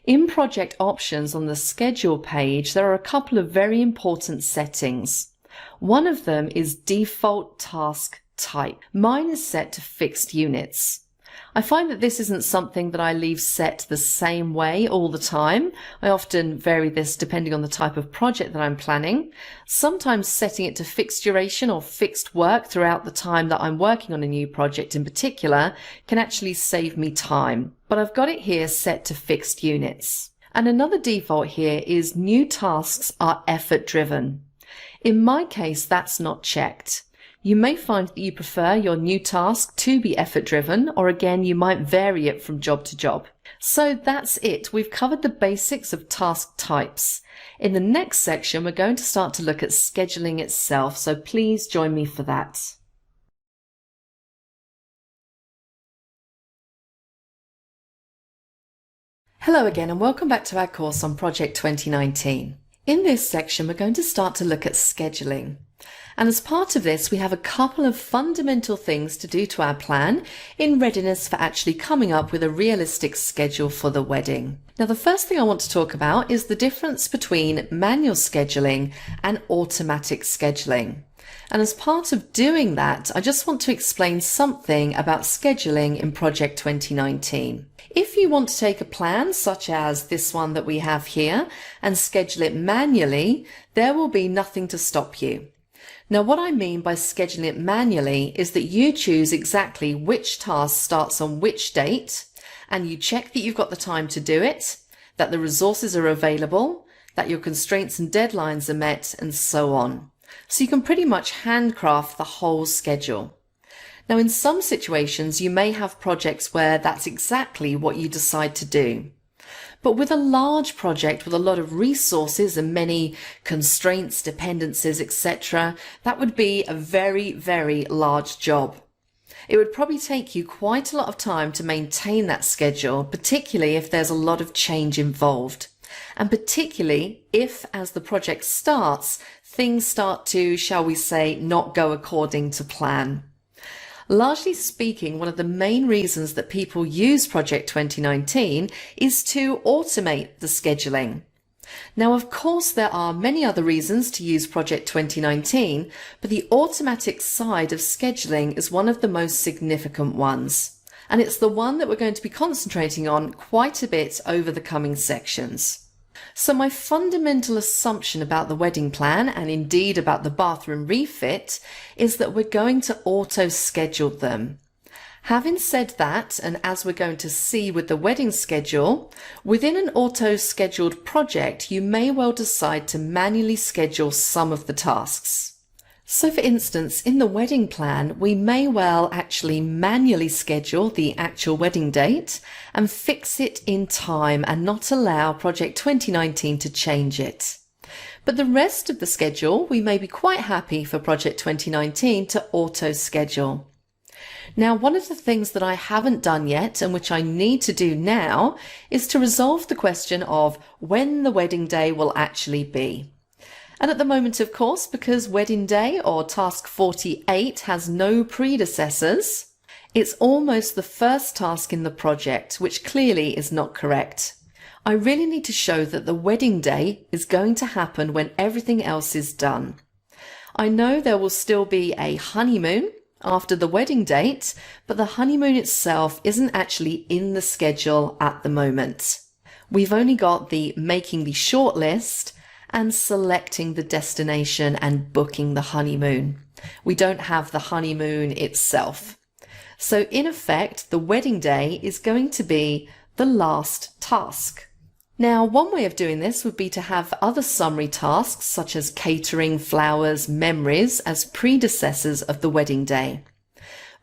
In project options on the schedule page, there are a couple of very important settings. One of them is default task type. Mine is set to fixed units. I find that this isn't something that I leave set the same way all the time. I often vary this depending on the type of project that I'm planning. Sometimes setting it to fixed duration or fixed work throughout the time that I'm working on a new project in particular can actually save me time. But I've got it here set to fixed units. And another default here is new tasks are effort driven. In my case, that's not checked. You may find that you prefer your new task to be effort driven, or again, you might vary it from job to job. So that's it. We've covered the basics of task types. In the next section, we're going to start to look at scheduling itself. So please join me for that. Hello again, and welcome back to our course on Project 2019. In this section, we're going to start to look at scheduling. And as part of this, we have a couple of fundamental things to do to our plan in readiness for actually coming up with a realistic schedule for the wedding. Now, the first thing I want to talk about is the difference between manual scheduling and automatic scheduling. And as part of doing that, I just want to explain something about scheduling in Project 2019. If you want to take a plan such as this one that we have here and schedule it manually, there will be nothing to stop you. Now, what I mean by scheduling it manually is that you choose exactly which task starts on which date, and you check that you've got the time to do it, that the resources are available, that your constraints and deadlines are met, and so on. So you can pretty much handcraft the whole schedule. Now, in some situations, you may have projects where that's exactly what you decide to do. But with a large project with a lot of resources and many constraints, dependencies, etc., that would be a very, very large job. It would probably take you quite a lot of time to maintain that schedule, particularly if there's a lot of change involved. And particularly if, as the project starts, things start to, shall we say, not go according to plan. Largely speaking, one of the main reasons that people use Project 2019 is to automate the scheduling. Now, of course, there are many other reasons to use Project 2019, but the automatic side of scheduling is one of the most significant ones. And it's the one that we're going to be concentrating on quite a bit over the coming sections. So my fundamental assumption about the wedding plan, and indeed about the bathroom refit, is that we're going to auto-schedule them. Having said that, and as we're going to see with the wedding schedule, within an auto-scheduled project, you may well decide to manually schedule some of the tasks. So for instance, in the wedding plan, we may well actually manually schedule the actual wedding date and fix it in time and not allow Project 2019 to change it. But the rest of the schedule, we may be quite happy for Project 2019 to auto-schedule. Now, one of the things that I haven't done yet and which I need to do now is to resolve the question of when the wedding day will actually be. And at the moment, of course, because wedding day or task 48 has no predecessors, it's almost the first task in the project, which clearly is not correct. I really need to show that the wedding day is going to happen when everything else is done. I know there will still be a honeymoon after the wedding date, but the honeymoon itself isn't actually in the schedule at the moment. We've only got the making the shortlist and selecting the destination and booking the honeymoon. We don't have the honeymoon itself. So in effect, the wedding day is going to be the last task. Now, one way of doing this would be to have other summary tasks such as catering, flowers, memories as predecessors of the wedding day.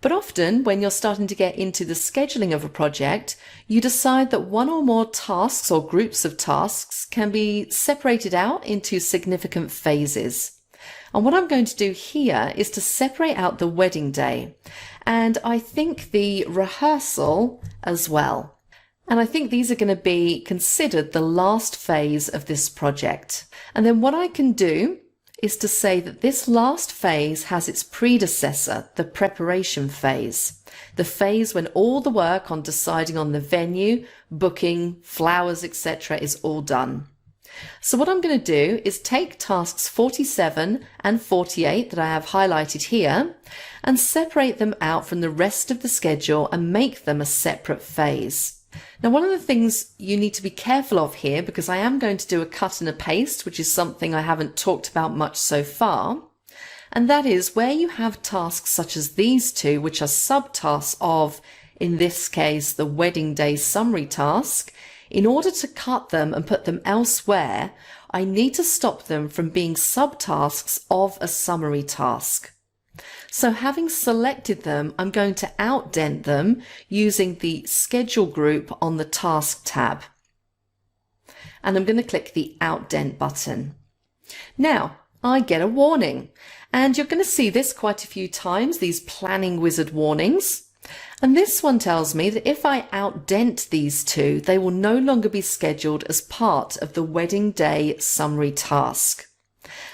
But often when you're starting to get into the scheduling of a project, you decide that one or more tasks or groups of tasks can be separated out into significant phases. And what I'm going to do here is to separate out the wedding day, and I think the rehearsal as well. And I think these are going to be considered the last phase of this project. And then what I can do is to say that this last phase has its predecessor, the preparation phase, the phase when all the work on deciding on the venue, booking, flowers, etc. is all done. So what I'm going to do is take tasks 47 and 48 that I have highlighted here and separate them out from the rest of the schedule and make them a separate phase. Now, one of the things you need to be careful of here, because I am going to do a cut and a paste, which is something I haven't talked about much so far, and that is where you have tasks such as these two, which are subtasks of, in this case, the wedding day summary task. In order to cut them and put them elsewhere, I need to stop them from being subtasks of a summary task. So having selected them, I'm going to outdent them using the schedule group on the task tab. And I'm going to click the outdent button. Now I get a warning, and you're going to see this quite a few times, these planning wizard warnings. And this one tells me that if I outdent these two, they will no longer be scheduled as part of the wedding day summary task.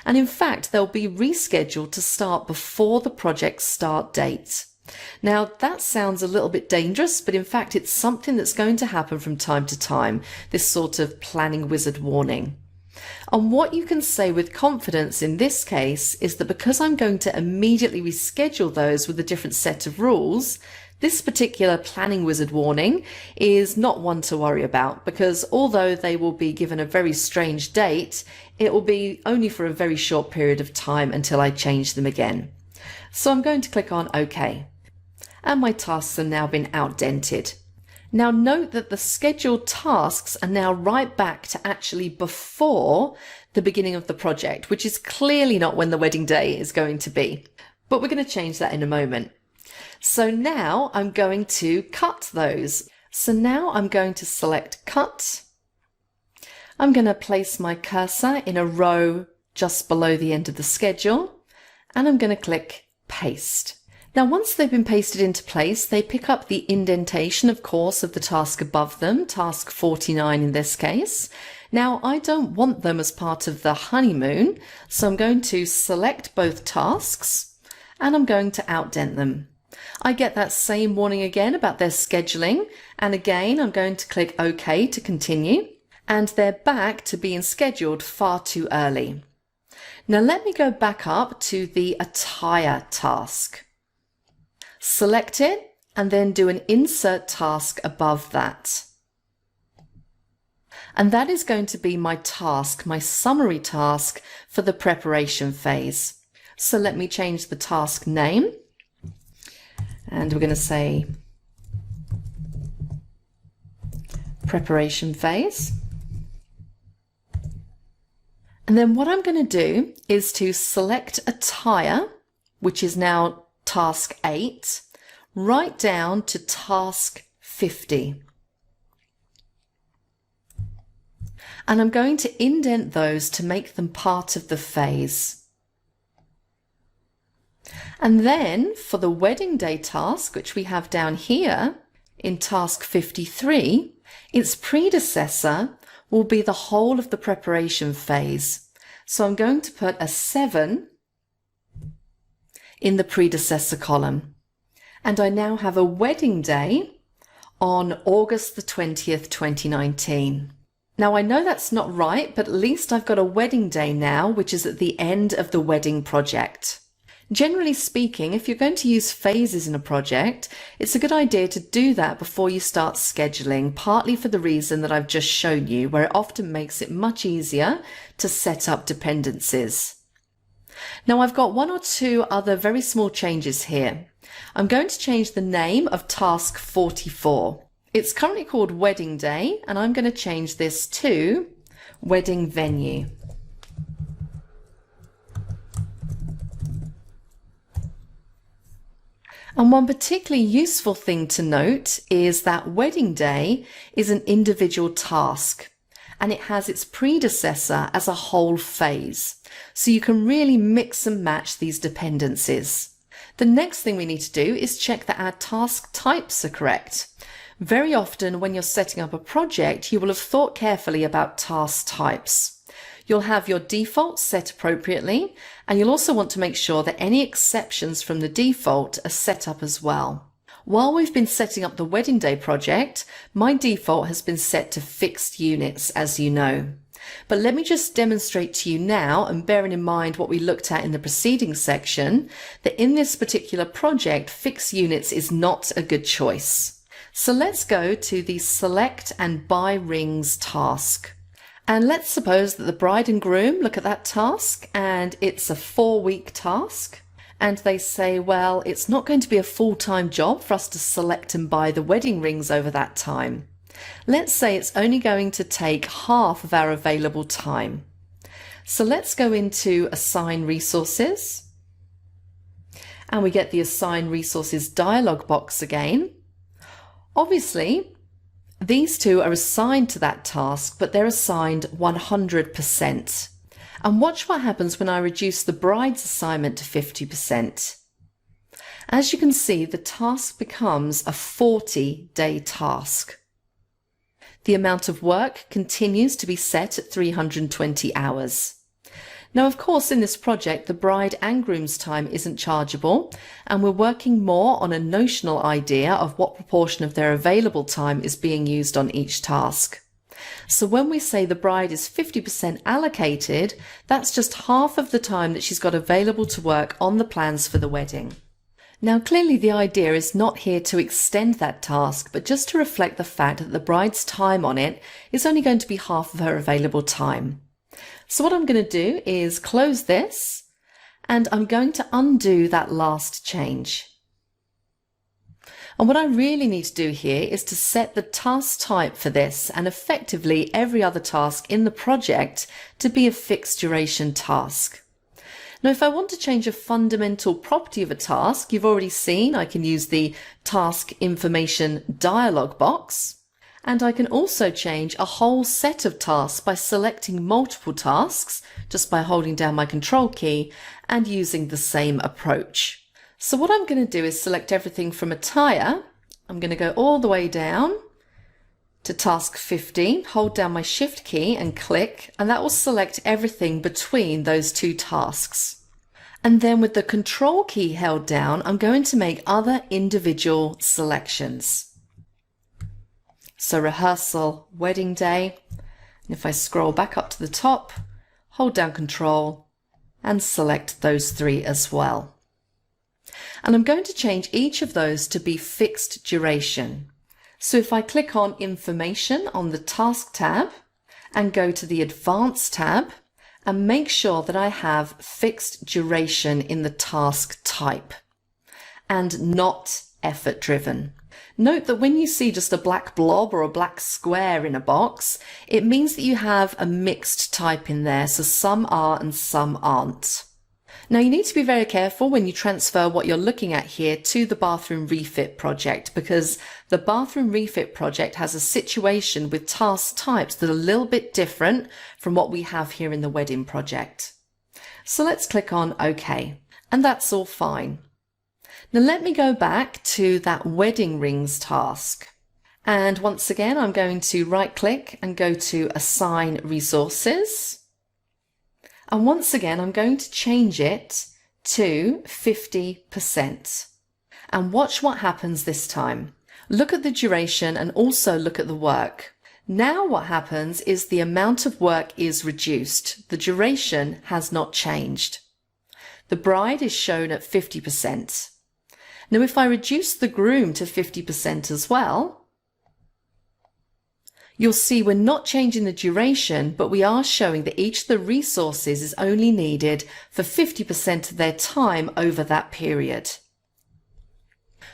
And in fact, they'll be rescheduled to start before the project start date. Now, that sounds a little bit dangerous, but in fact, it's something that's going to happen from time to time, this sort of planning wizard warning. And what you can say with confidence in this case is that because I'm going to immediately reschedule those with a different set of rules, this particular planning wizard warning is not one to worry about, because although they will be given a very strange date, it will be only for a very short period of time until I change them again. So I'm going to click on OK. And my tasks have now been outdented. Now note that the scheduled tasks are now right back to actually before the beginning of the project, which is clearly not when the wedding day is going to be. But we're going to change that in a moment. So now I'm going to cut those. So now I'm going to select Cut. I'm going to place my cursor in a row just below the end of the schedule, and I'm going to click Paste. Now, once they've been pasted into place, they pick up the indentation, of course, of the task above them, task 49 in this case. Now, I don't want them as part of the honeymoon, so I'm going to select both tasks and I'm going to outdent them. I get that same warning again about their scheduling, and again I'm going to click OK to continue, and they're back to being scheduled far too early. Now let me go back up to the attire task. Select it and then do an insert task above that. And that is going to be my task, my summary task for the preparation phase. So let me change the task name. And we're going to say preparation phase. And then what I'm going to do is to select attire, which is now task 8, right down to task 50. And I'm going to indent those to make them part of the phase. And then for the wedding day task, which we have down here in task 53, its predecessor will be the whole of the preparation phase. So I'm going to put a 7 in the predecessor column. And I now have a wedding day on August the 20th, 2019. Now I know that's not right, but at least I've got a wedding day now, which is at the end of the wedding project. Generally speaking, if you're going to use phases in a project, it's a good idea to do that before you start scheduling, partly for the reason that I've just shown you, where it often makes it much easier to set up dependencies. Now I've got one or two other very small changes here. I'm going to change the name of task 44. It's currently called Wedding Day, and I'm going to change this to Wedding Venue. And one particularly useful thing to note is that Wedding Day is an individual task, and it has its predecessor as a whole phase. So you can really mix and match these dependencies. The next thing we need to do is check that our task types are correct. Very often when you're setting up a project, you will have thought carefully about task types. You'll have your defaults set appropriately, and you'll also want to make sure that any exceptions from the default are set up as well. While we've been setting up the Wedding Day project, my default has been set to fixed units, as you know. But let me just demonstrate to you now, and bearing in mind what we looked at in the preceding section, that in this particular project, fixed units is not a good choice. So let's go to the Select and Buy Rings task. And let's suppose that the bride and groom look at that task and it's a 4-week task. And they say, well, it's not going to be a full-time job for us to select and buy the wedding rings over that time. Let's say it's only going to take half of our available time. So let's go into Assign Resources. And we get the Assign Resources dialog box again. Obviously, these two are assigned to that task, but they're assigned 100%. And watch what happens when I reduce the bride's assignment to 50%. As you can see, the task becomes a 40-day task. The amount of work continues to be set at 320 hours. Now, of course, in this project, the bride and groom's time isn't chargeable, and we're working more on a notional idea of what proportion of their available time is being used on each task. So when we say the bride is 50% allocated, that's just half of the time that she's got available to work on the plans for the wedding. Now, clearly the idea is not here to extend that task, but just to reflect the fact that the bride's time on it is only going to be half of her available time. So what I'm going to do is close this, and I'm going to undo that last change. And what I really need to do here is to set the task type for this and effectively every other task in the project to be a fixed duration task. Now, if I want to change a fundamental property of a task, you've already seen I can use the Task Information dialog box. And I can also change a whole set of tasks by selecting multiple tasks just by holding down my Control key and using the same approach. So what I'm going to do is select everything from attire. I'm going to go all the way down to task 50, hold down my Shift key and click, and that will select everything between those two tasks. And then with the Control key held down, I'm going to make other individual selections. So rehearsal, wedding day, and if I scroll back up to the top, hold down Control and select those three as well. And I'm going to change each of those to be fixed duration. So if I click on Information on the Task tab and go to the Advanced tab and make sure that I have fixed duration in the task type and not effort driven. Note that when you see just a black blob or a black square in a box, it means that you have a mixed type in there, so some are and some aren't. Now you need to be very careful when you transfer what you're looking at here to the bathroom refit project, because the bathroom refit project has a situation with task types that are a little bit different from what we have here in the wedding project. So let's click on OK, and that's all fine. Now let me go back to that wedding rings task. And once again, I'm going to right click and go to Assign Resources. And once again, I'm going to change it to 50%. And watch what happens this time. Look at the duration and also look at the work. Now what happens is the amount of work is reduced. The duration has not changed. The bride is shown at 50%. Now if I reduce the groom to 50% as well, you'll see we're not changing the duration, but we are showing that each of the resources is only needed for 50% of their time over that period.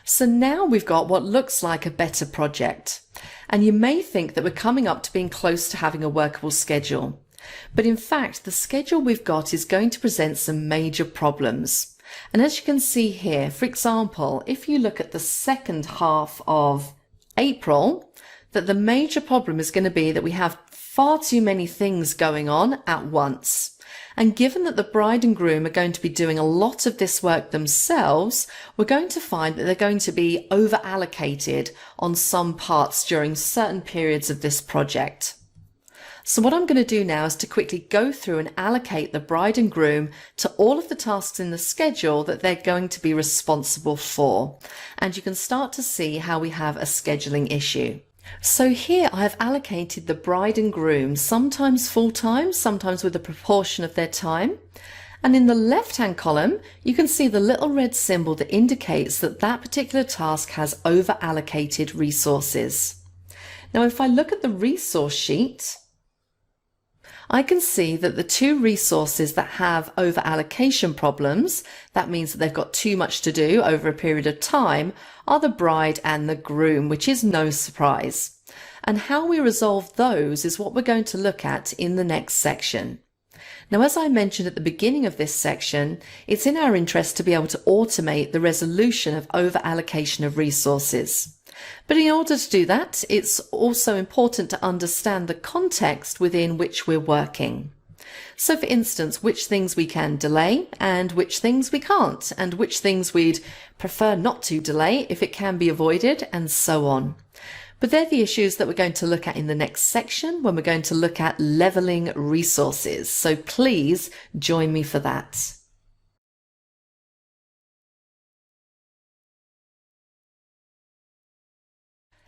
So now we've got what looks like a better project. And you may think that we're coming up to being close to having a workable schedule. But in fact, the schedule we've got is going to present some major problems. And as you can see here, for example, if you look at the second half of April, that the major problem is going to be that we have far too many things going on at once. And given that the bride and groom are going to be doing a lot of this work themselves, we're going to find that they're going to be over allocated on some parts during certain periods of this project. So what I'm going to do now is to quickly go through and allocate the bride and groom to all of the tasks in the schedule that they're going to be responsible for. And you can start to see how we have a scheduling issue. So here I have allocated the bride and groom, sometimes full-time, sometimes with a proportion of their time. And in the left-hand column, you can see the little red symbol that indicates that that particular task has over-allocated resources. Now, if I look at the resource sheet, I can see that the two resources that have over-allocation problems, that means that they've got too much to do over a period of time, are the bride and the groom, which is no surprise. And how we resolve those is what we're going to look at in the next section. Now, as I mentioned at the beginning of this section, it's in our interest to be able to automate the resolution of over-allocation of resources. But in order to do that, it's also important to understand the context within which we're working. So for instance, which things we can delay and which things we can't, and which things we'd prefer not to delay if it can be avoided, and so on. But they're the issues that we're going to look at in the next section when we're going to look at leveling resources. So please join me for that.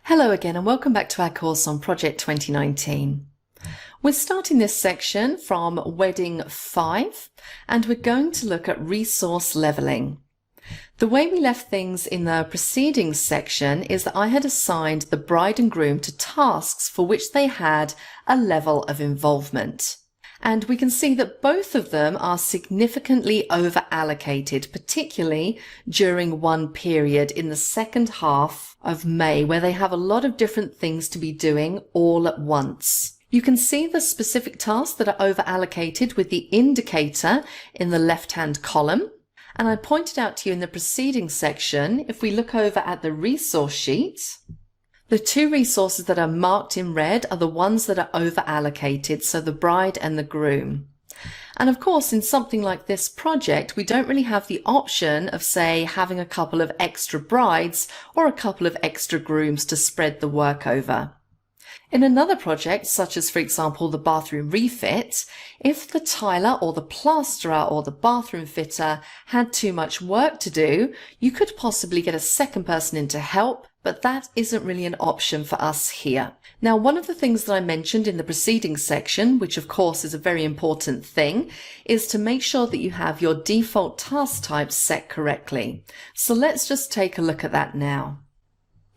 Hello again and welcome back to our course on Project 2019. We're starting this section from Wedding 5 and we're going to look at resource leveling. The way we left things in the preceding section is that I had assigned the bride and groom to tasks for which they had a level of involvement. And we can see that both of them are significantly over allocated, particularly during one period in the second half of May, where they have a lot of different things to be doing all at once. You can see the specific tasks that are over allocated with the indicator in the left-hand column. And I pointed out to you in the preceding section, if we look over at the resource sheet, the two resources that are marked in red are the ones that are over allocated, so the bride and the groom. And of course, in something like this project, we don't really have the option of, say, having a couple of extra brides or a couple of extra grooms to spread the work over. In another project, such as, for example, the bathroom refit, if the tiler or the plasterer or the bathroom fitter had too much work to do, you could possibly get a second person in to help, but that isn't really an option for us here. Now, one of the things that I mentioned in the preceding section, which of course is a very important thing, is to make sure that you have your default task types set correctly. So let's just take a look at that now.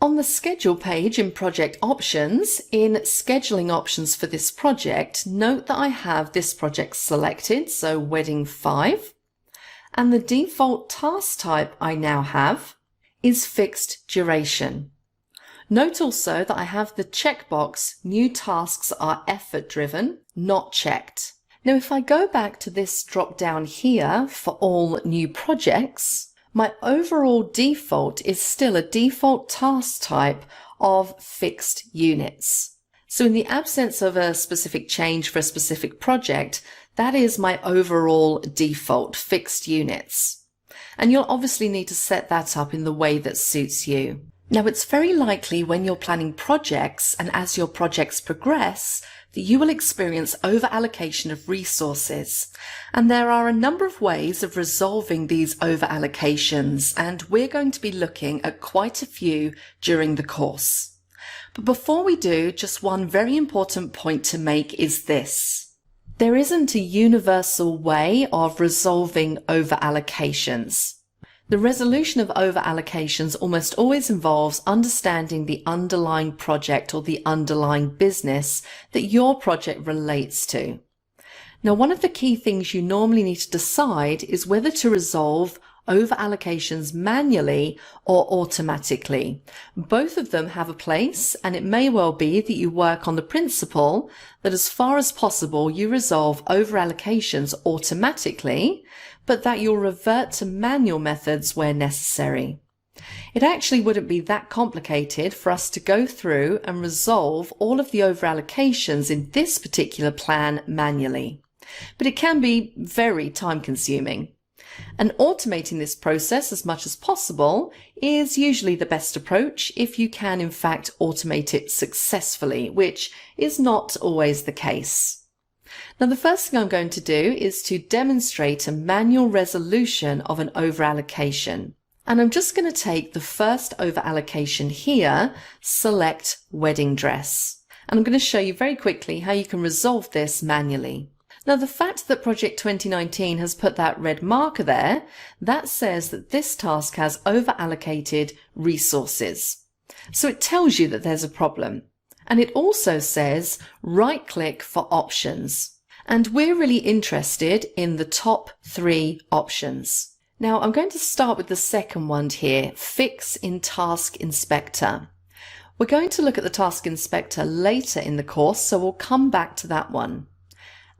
On the schedule page in project options, in scheduling options for this project, note that I have this project selected, so Wedding 5, and the default task type I now have is fixed duration. Note also that I have the checkbox new tasks are effort driven, not checked. Now if I go back to this drop down here for all new projects, my overall default is still a default task type of fixed units. So in the absence of a specific change for a specific project, that is my overall default, fixed units. And you'll obviously need to set that up in the way that suits you. Now it's very likely when you're planning projects and as your projects progress that you will experience over-allocation of resources. And there are a number of ways of resolving these over-allocations, and we're going to be looking at quite a few during the course. But before we do, just one very important point to make is this. There isn't a universal way of resolving over-allocations. The resolution of over-allocations almost always involves understanding the underlying project or the underlying business that your project relates to. Now, one of the key things you normally need to decide is whether to resolve over-allocations manually or automatically. Both of them have a place, and it may well be that you work on the principle that as far as possible you resolve over-allocations automatically, but that you'll revert to manual methods where necessary. It actually wouldn't be that complicated for us to go through and resolve all of the over-allocations in this particular plan manually, but it can be very time-consuming. And automating this process as much as possible is usually the best approach if you can in fact automate it successfully, which is not always the case. Now, the first thing I'm going to do is to demonstrate a manual resolution of an over-allocation. And I'm just going to take the first over-allocation here, select wedding dress. And I'm going to show you very quickly how you can resolve this manually. Now, the fact that Project 2019 has put that red marker there, that says that this task has over-allocated resources. So it tells you that there's a problem. And it also says right-click for options. And we're really interested in the top 3 options. Now, I'm going to start with the second one here, Fix in Task Inspector. We're going to look at the Task Inspector later in the course, so we'll come back to that one.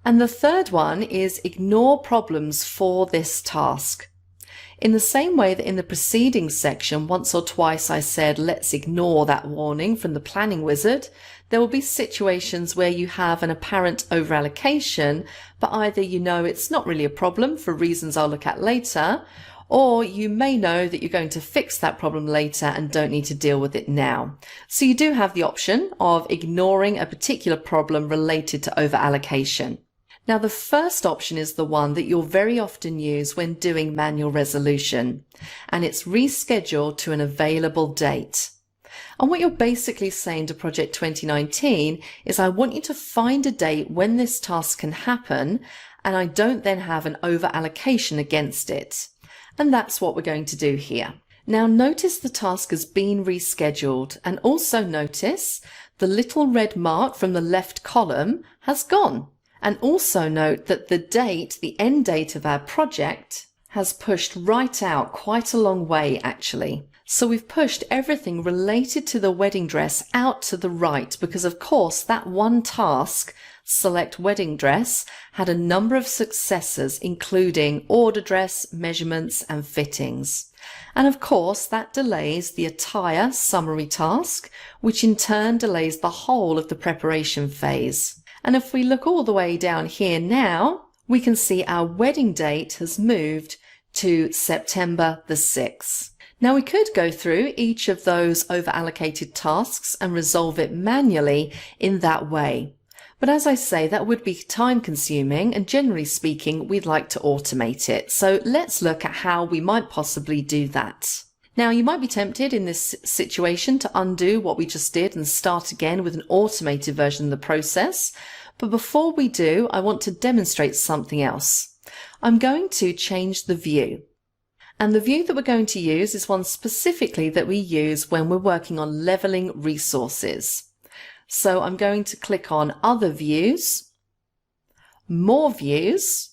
And the third one is Ignore Problems for this task. In the same way that in the preceding section, once or twice I said, let's ignore that warning from the planning wizard, there will be situations where you have an apparent overallocation, but either you know it's not really a problem for reasons I'll look at later, or you may know that you're going to fix that problem later and don't need to deal with it now. So you do have the option of ignoring a particular problem related to overallocation. Now, the first option is the one that you'll very often use when doing manual resolution, and it's reschedule to an available date. And what you're basically saying to Project 2019 is I want you to find a date when this task can happen, and I don't then have an over-allocation against it. And that's what we're going to do here. Now, notice the task has been rescheduled, and also notice the little red mark from the left column has gone. And also note that the date, the end date of our project, has pushed right out quite a long way actually. So we've pushed everything related to the wedding dress out to the right because of course that one task, Select Wedding Dress, had a number of successors including order dress, measurements and fittings. And of course that delays the attire summary task, which in turn delays the whole of the preparation phase. And if we look all the way down here now, we can see our wedding date has moved to September the 6th. Now we could go through each of those over-allocated tasks and resolve it manually in that way. But as I say, that would be time consuming and generally speaking, we'd like to automate it. So let's look at how we might possibly do that. Now, you might be tempted in this situation to undo what we just did and start again with an automated version of the process. But before we do, I want to demonstrate something else. I'm going to change the view. And the view that we're going to use is one specifically that we use when we're working on leveling resources. So I'm going to click on Other Views, More Views,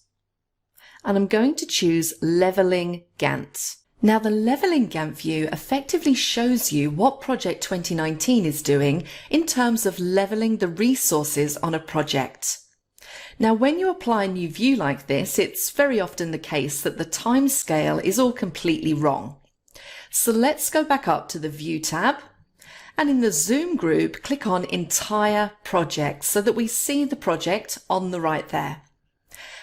and I'm going to choose Leveling Gantt. Now, the Leveling Gantt view effectively shows you what Project 2019 is doing in terms of leveling the resources on a project. Now, when you apply a new view like this, it's very often the case that the time scale is all completely wrong. So let's go back up to the View tab, and in the Zoom group, click on Entire Project so that we see the project on the right there.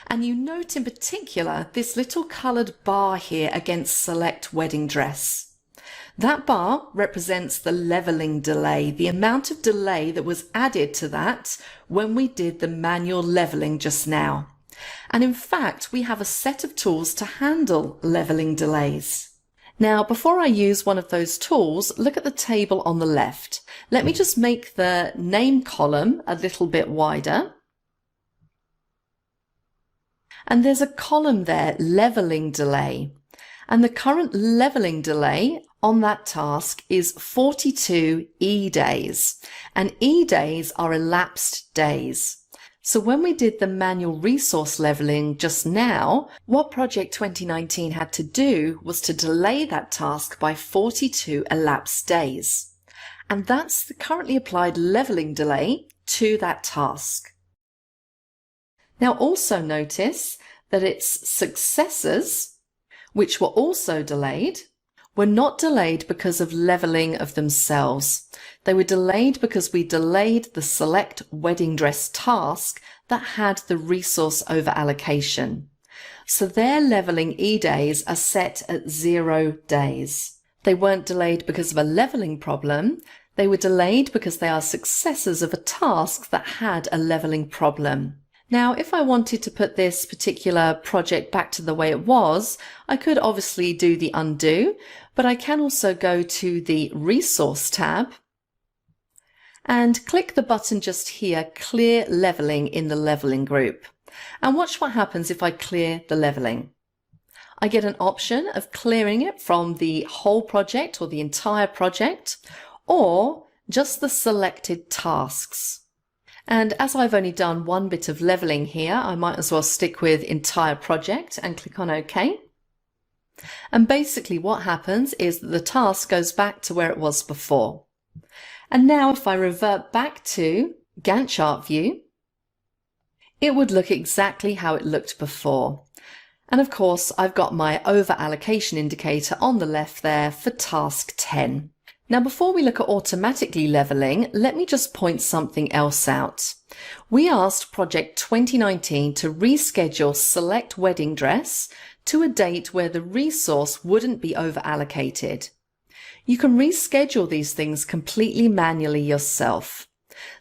And you note in particular this little coloured bar here against Select Wedding Dress. That bar represents the levelling delay, the amount of delay that was added to that when we did the manual levelling just now. And in fact, we have a set of tools to handle levelling delays. Now, before I use one of those tools, look at the table on the left. Let me just make the name column a little bit wider. And there's a column there, leveling delay. And the current leveling delay on that task is 42 E days. And E days are elapsed days. So when we did the manual resource leveling just now, what Project 2019 had to do was to delay that task by 42 elapsed days. And that's the currently applied leveling delay to that task. Now also notice that its successors, which were also delayed, were not delayed because of leveling of themselves. They were delayed because we delayed the select wedding dress task that had the resource over allocation. So their leveling E days are set at 0 days. They weren't delayed because of a leveling problem. They were delayed because they are successors of a task that had a leveling problem. Now, if I wanted to put this particular project back to the way it was, I could obviously do the undo, but I can also go to the Resource tab and click the button just here, Clear Leveling in the Leveling group. And watch what happens if I clear the leveling. I get an option of clearing it from the whole project or the entire project, or just the selected tasks. And as I've only done one bit of leveling here, I might as well stick with entire project and click on OK. And basically what happens is that the task goes back to where it was before. And now if I revert back to Gantt chart view, it would look exactly how it looked before. And of course, I've got my over allocation indicator on the left there for task 10. Now, before we look at automatically leveling, let me just point something else out. We asked Project 2019 to reschedule select wedding dress to a date where the resource wouldn't be over allocated. You can reschedule these things completely manually yourself.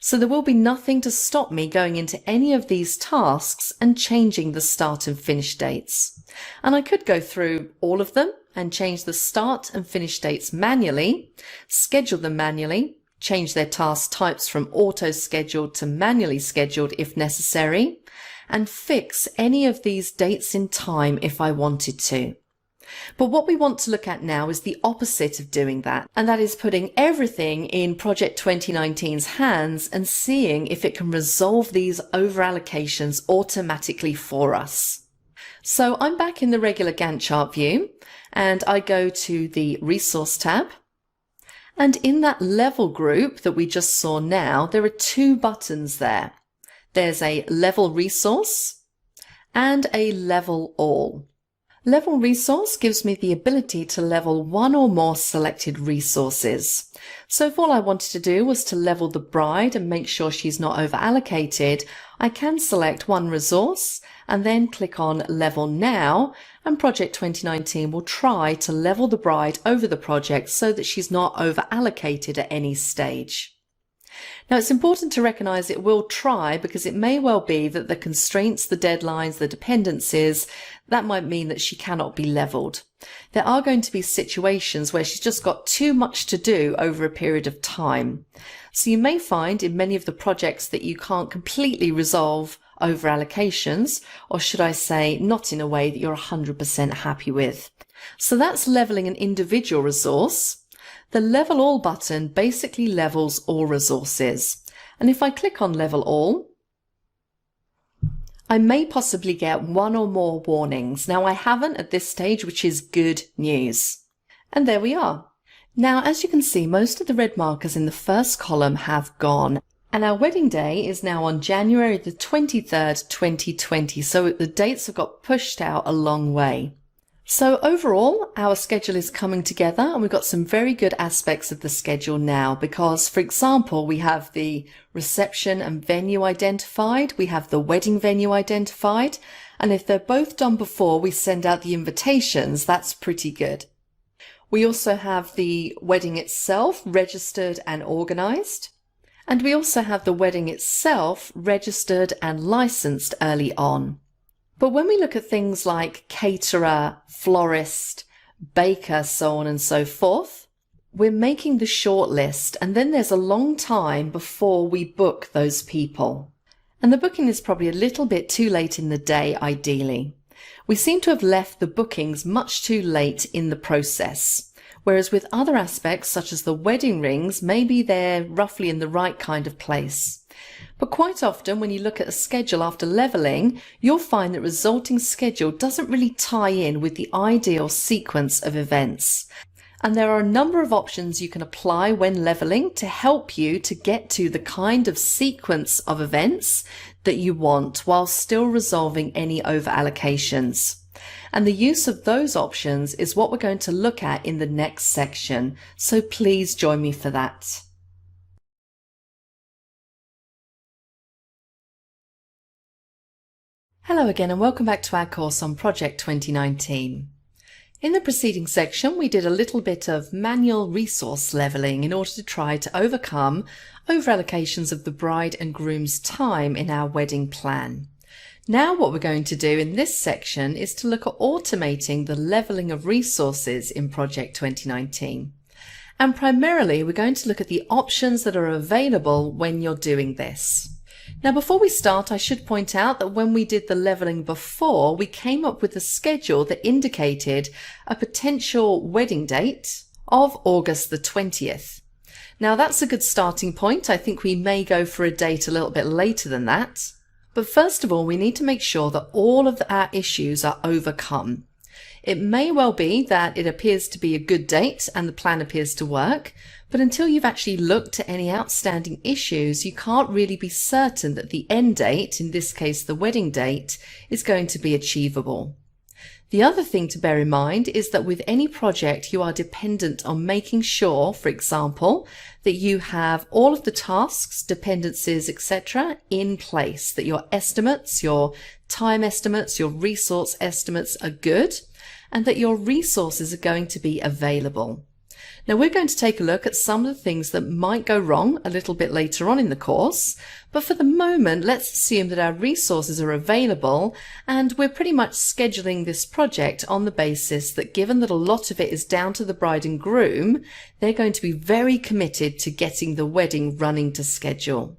So there will be nothing to stop me going into any of these tasks and changing the start and finish dates. And I could go through all of them and change the start and finish dates manually, schedule them manually, change their task types from auto-scheduled to manually scheduled if necessary, and fix any of these dates in time if I wanted to. But what we want to look at now is the opposite of doing that, and that is putting everything in Project 2019's hands and seeing if it can resolve these over-allocations automatically for us. So I'm back in the regular Gantt chart view, and I go to the Resource tab. And in that level group that we just saw now, there are two buttons there. There's a Level Resource and a Level All. Level Resource gives me the ability to level one or more selected resources. So if all I wanted to do was to level the bride and make sure she's not over allocated, I can select one resource and then click on Level Now, and Project 2019 will try to level the bride over the project so that she's not over allocated at any stage. Now, it's important to recognize it will try, because it may well be that the constraints, the deadlines, the dependencies, that might mean that she cannot be leveled. There are going to be situations where she's just got too much to do over a period of time. So you may find in many of the projects that you can't completely resolve over allocations, or should I say, not in a way that you're 100% happy with. So that's leveling an individual resource. The Level All button basically levels all resources. And if I click on Level All, I may possibly get one or more warnings. Now, I haven't at this stage, which is good news. And there we are. Now, as you can see, most of the red markers in the first column have gone. And our wedding day is now on January the 23rd, 2020. So the dates have got pushed out a long way. So overall, our schedule is coming together, and we've got some very good aspects of the schedule now because, for example, we have the reception and venue identified, we have the wedding venue identified, and if they're both done before we send out the invitations, that's pretty good. We also have the wedding itself registered and organized, and we also have the wedding itself registered and licensed early on. But when we look at things like caterer, florist, baker, so on and so forth, we're making the short list, and then there's a long time before we book those people. And the booking is probably a little bit too late in the day, ideally. We seem to have left the bookings much too late in the process. Whereas with other aspects, such as the wedding rings, maybe they're roughly in the right kind of place. But quite often, when you look at a schedule after leveling, you'll find that resulting schedule doesn't really tie in with the ideal sequence of events. And there are a number of options you can apply when leveling to help you to get to the kind of sequence of events that you want while still resolving any over allocations. And the use of those options is what we're going to look at in the next section. So please join me for that. Hello again and welcome back to our course on Project 2019. In the preceding section, we did a little bit of manual resource leveling in order to try to overcome over-allocations of the bride and groom's time in our wedding plan. Now what we're going to do in this section is to look at automating the leveling of resources in Project 2019. And primarily, we're going to look at the options that are available when you're doing this. Now, before we start, I should point out that when we did the leveling before, we came up with a schedule that indicated a potential wedding date of August the 20th. Now, that's a good starting point. I think we may go for a date a little bit later than that. But first of all, we need to make sure that all of our issues are overcome. It may well be that it appears to be a good date and the plan appears to work, but until you've actually looked at any outstanding issues, you can't really be certain that the end date, in this case the wedding date, is going to be achievable. The other thing to bear in mind is that with any project you are dependent on making sure, for example, that you have all of the tasks, dependencies, etc. in place, that your estimates, your time estimates, your resource estimates are good, and that your resources are going to be available. Now we're going to take a look at some of the things that might go wrong a little bit later on in the course, but for the moment let's assume that our resources are available and we're pretty much scheduling this project on the basis that given that a lot of it is down to the bride and groom, they're going to be very committed to getting the wedding running to schedule.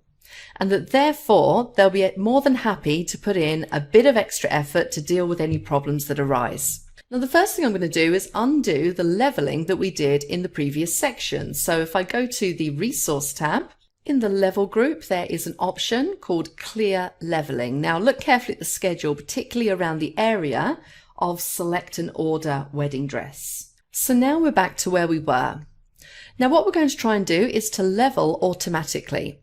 And that therefore they'll be more than happy to put in a bit of extra effort to deal with any problems that arise. Now the first thing I'm going to do is undo the leveling that we did in the previous section. So if I go to the Resource tab, in the Level group there is an option called Clear Leveling. Now look carefully at the schedule, particularly around the area of Select and Order Wedding Dress. So now we're back to where we were. Now what we're going to try and do is to level automatically.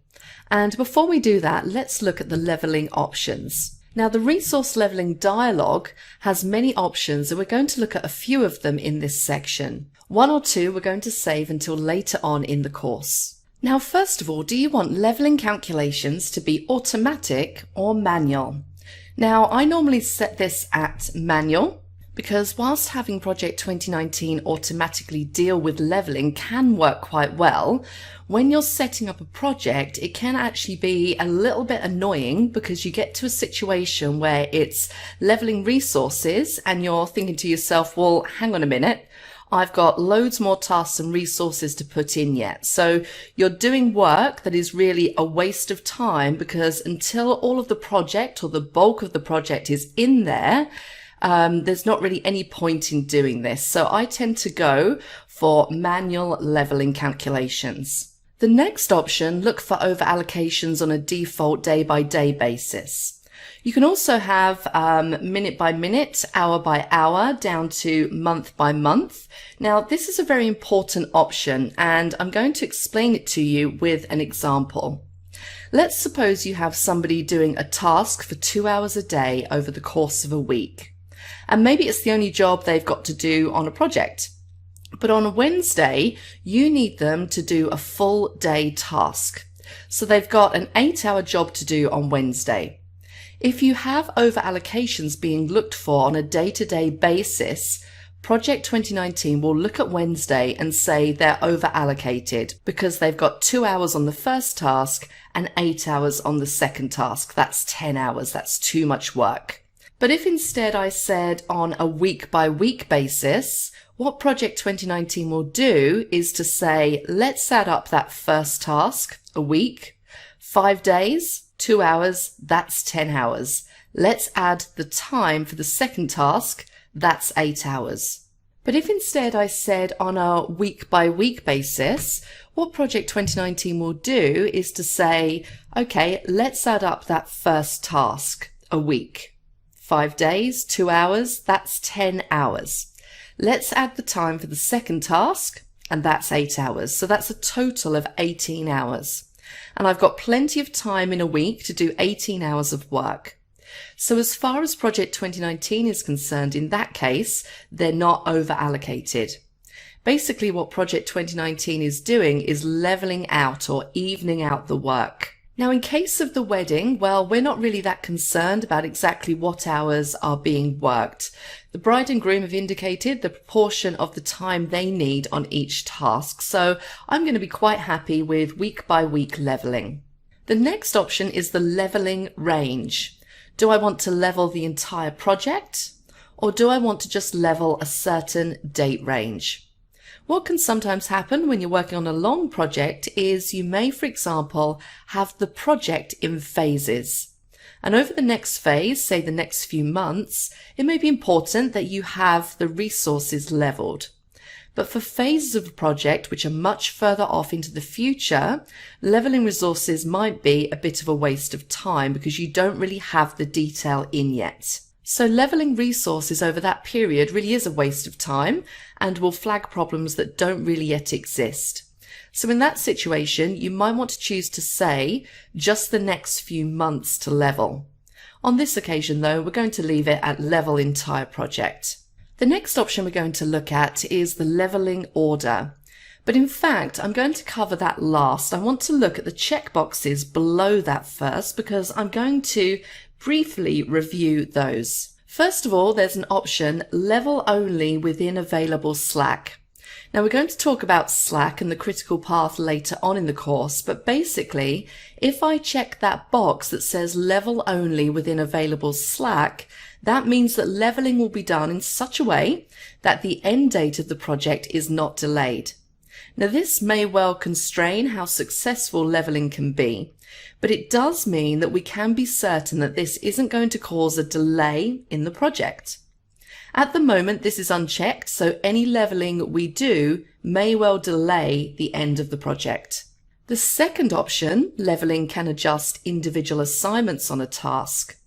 And before we do that, let's look at the leveling options. Now the resource leveling dialog has many options and we're going to look at a few of them in this section. One or two we're going to save until later on in the course. Now first of all, do you want leveling calculations to be automatic or manual? Now I normally set this at manual because whilst having Project 2019 automatically deal with leveling can work quite well, when you're setting up a project, it can actually be a little bit annoying because you get to a situation where it's leveling resources and you're thinking to yourself, well, hang on a minute, I've got loads more tasks and resources to put in yet. So you're doing work that is really a waste of time because until all of the project or the bulk of the project is in there, there's not really any point in doing this. So I tend to go for manual leveling calculations. The next option, look for over allocations on a default day-by-day basis. You can also have minute by minute, hour by hour, down to month by month. Now, this is a very important option, and I'm going to explain it to you with an example. Let's suppose you have somebody doing a task for 2 hours a day over the course of a week. And maybe it's the only job they've got to do on a project. But on a Wednesday, you need them to do a full day task. So they've got an 8-hour job to do on Wednesday. If you have over allocations being looked for on a day-to-day basis, Project 2019 will look at Wednesday and say they're over allocated because they've got 2 hours on the first task and 8 hours on the second task. That's 10 hours. That's too much work. But if instead I said on a week by week basis, What Project 2019 will do is to say, let's add up that first task, a week, 5 days, 2 hours, that's 10 hours. Let's add the time for the second task, that's 8 hours. But if instead I said on a week-by-week basis, what Project 2019 will do is to say, okay, let's add up that first task, a week. 5 days, 2 hours, that's 10 hours. Let's add the time for the second task, and that's 8 hours. So that's a total of 18 hours. And I've got plenty of time in a week to do 18 hours of work. So as far as Project 2019 is concerned, in that case, they're not over allocated. Basically, what Project 2019 is doing is leveling out or evening out the work. Now, in case of the wedding, well, we're not really that concerned about exactly what hours are being worked. The bride and groom have indicated the proportion of the time they need on each task, so I'm going to be quite happy with week-by-week leveling. The next option is the leveling range. Do I want to level the entire project, or do I want to just level a certain date range? What can sometimes happen when you're working on a long project is you may, for example, have the project in phases. And over the next phase, say the next few months, it may be important that you have the resources leveled. But for phases of a project which are much further off into the future, leveling resources might be a bit of a waste of time because you don't really have the detail in yet. So leveling resources over that period really is a waste of time and will flag problems that don't really yet exist. So in that situation, you might want to choose to say just the next few months to level. On this occasion though, we're going to leave it at level entire project. The next option we're going to look at is the leveling order. But in fact, I'm going to cover that last. I want to look at the checkboxes below that first because I'm going to briefly review those. First of all, there's an option, level only within available slack. Now we're going to talk about slack and the critical path later on in the course, but basically, if I check that box that says level only within available slack, that means that leveling will be done in such a way that the end date of the project is not delayed. Now this may well constrain how successful leveling can be, but it does mean that we can be certain that this isn't going to cause a delay in the project. At the moment, this is unchecked, so any leveling we do may well delay the end of the project. The second option, leveling can adjust individual assignments on a task.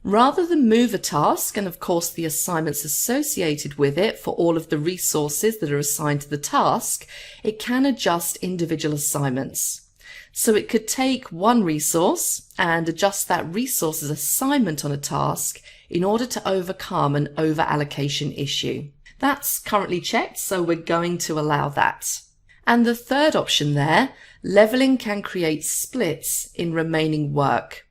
Rather than move a task, and of course the assignments associated with it for all of the resources that are assigned to the task, it can adjust individual assignments. So it could take one resource and adjust that resource's assignment on a task in order to overcome an over-allocation issue. That's currently checked, so we're going to allow that. And the third option there, leveling can create splits in remaining work.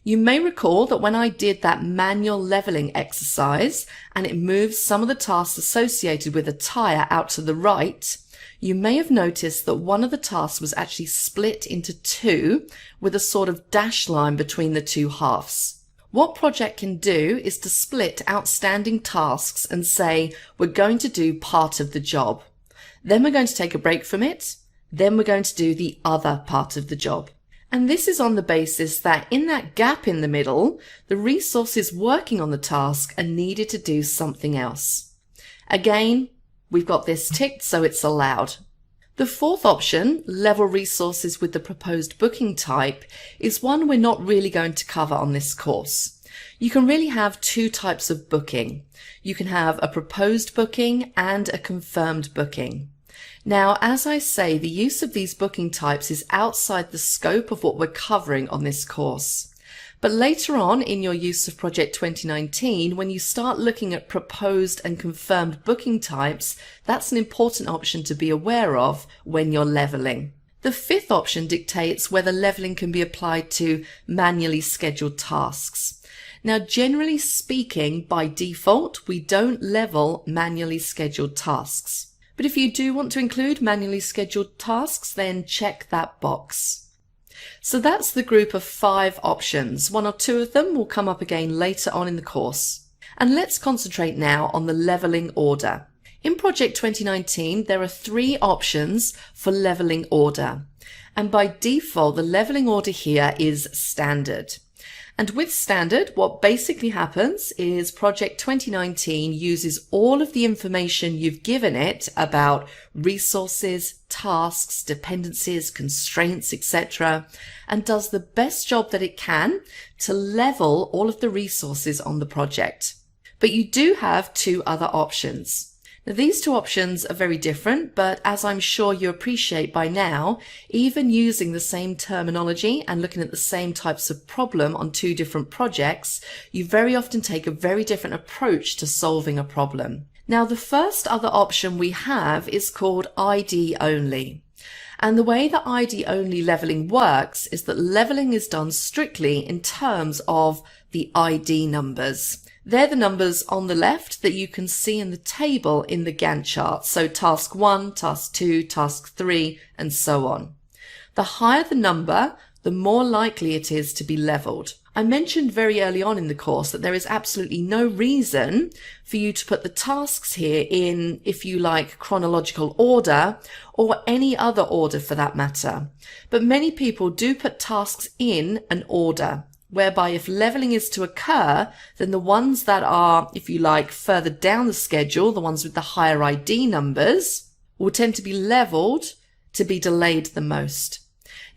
You may recall that when I did that manual leveling exercise and it moved some of the tasks associated with a tire out to the right, you may have noticed that one of the tasks was actually split into two with a sort of dash line between the two halves. What Project can do is to split outstanding tasks and say, we're going to do part of the job. Then we're going to take a break from it. Then we're going to do the other part of the job. And this is on the basis that in that gap in the middle, the resources working on the task are needed to do something else. Again, we've got this ticked, so it's allowed. The fourth option, level resources with the proposed booking type, is one we're not really going to cover on this course. You can really have two types of booking. You can have a proposed booking and a confirmed booking. Now, as I say, the use of these booking types is outside the scope of what we're covering on this course. But later on in your use of Project 2019, when you start looking at proposed and confirmed booking types, that's an important option to be aware of when you're leveling. The fifth option dictates whether leveling can be applied to manually scheduled tasks. Now, generally speaking, by default, we don't level manually scheduled tasks. But if you do want to include manually scheduled tasks, then check that box. So that's the group of 5 options. 1 or 2 of them will come up again later on in the course. And let's concentrate now on the leveling order. In Project 2019, there are 3 options for leveling order. And by default, the leveling order here is standard. And with standard, what basically happens is Project 2019 uses all of the information you've given it about resources, tasks, dependencies, constraints, etc., and does the best job that it can to level all of the resources on the project. But you do have 2 other options. Now, these 2 options are very different, but as I'm sure you appreciate by now, even using the same terminology and looking at the same types of problem on 2 different projects, you very often take a very different approach to solving a problem. Now, the first other option we have is called ID only. And the way that ID only leveling works is that leveling is done strictly in terms of the ID numbers. They're the numbers on the left that you can see in the table in the Gantt chart. So task 1, task 2, task 3, and so on. The higher the number, the more likely it is to be leveled. I mentioned very early on in the course that there is absolutely no reason for you to put the tasks here in, if you like, chronological order or any other order for that matter. But many people do put tasks in an order, whereby if leveling is to occur, then the ones that are, if you like, further down the schedule, the ones with the higher ID numbers, will tend to be leveled to be delayed the most.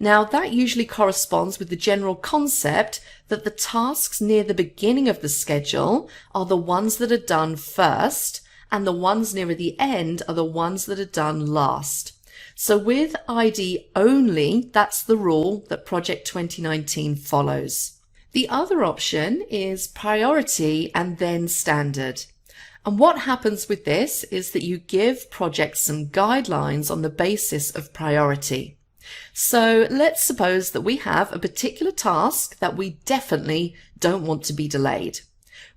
Now, that usually corresponds with the general concept that the tasks near the beginning of the schedule are the ones that are done first, and the ones nearer the end are the ones that are done last. So with ID only, that's the rule that Project 2019 follows. The other option is priority and then standard. And what happens with this is that you give projects some guidelines on the basis of priority. So let's suppose that we have a particular task that we definitely don't want to be delayed.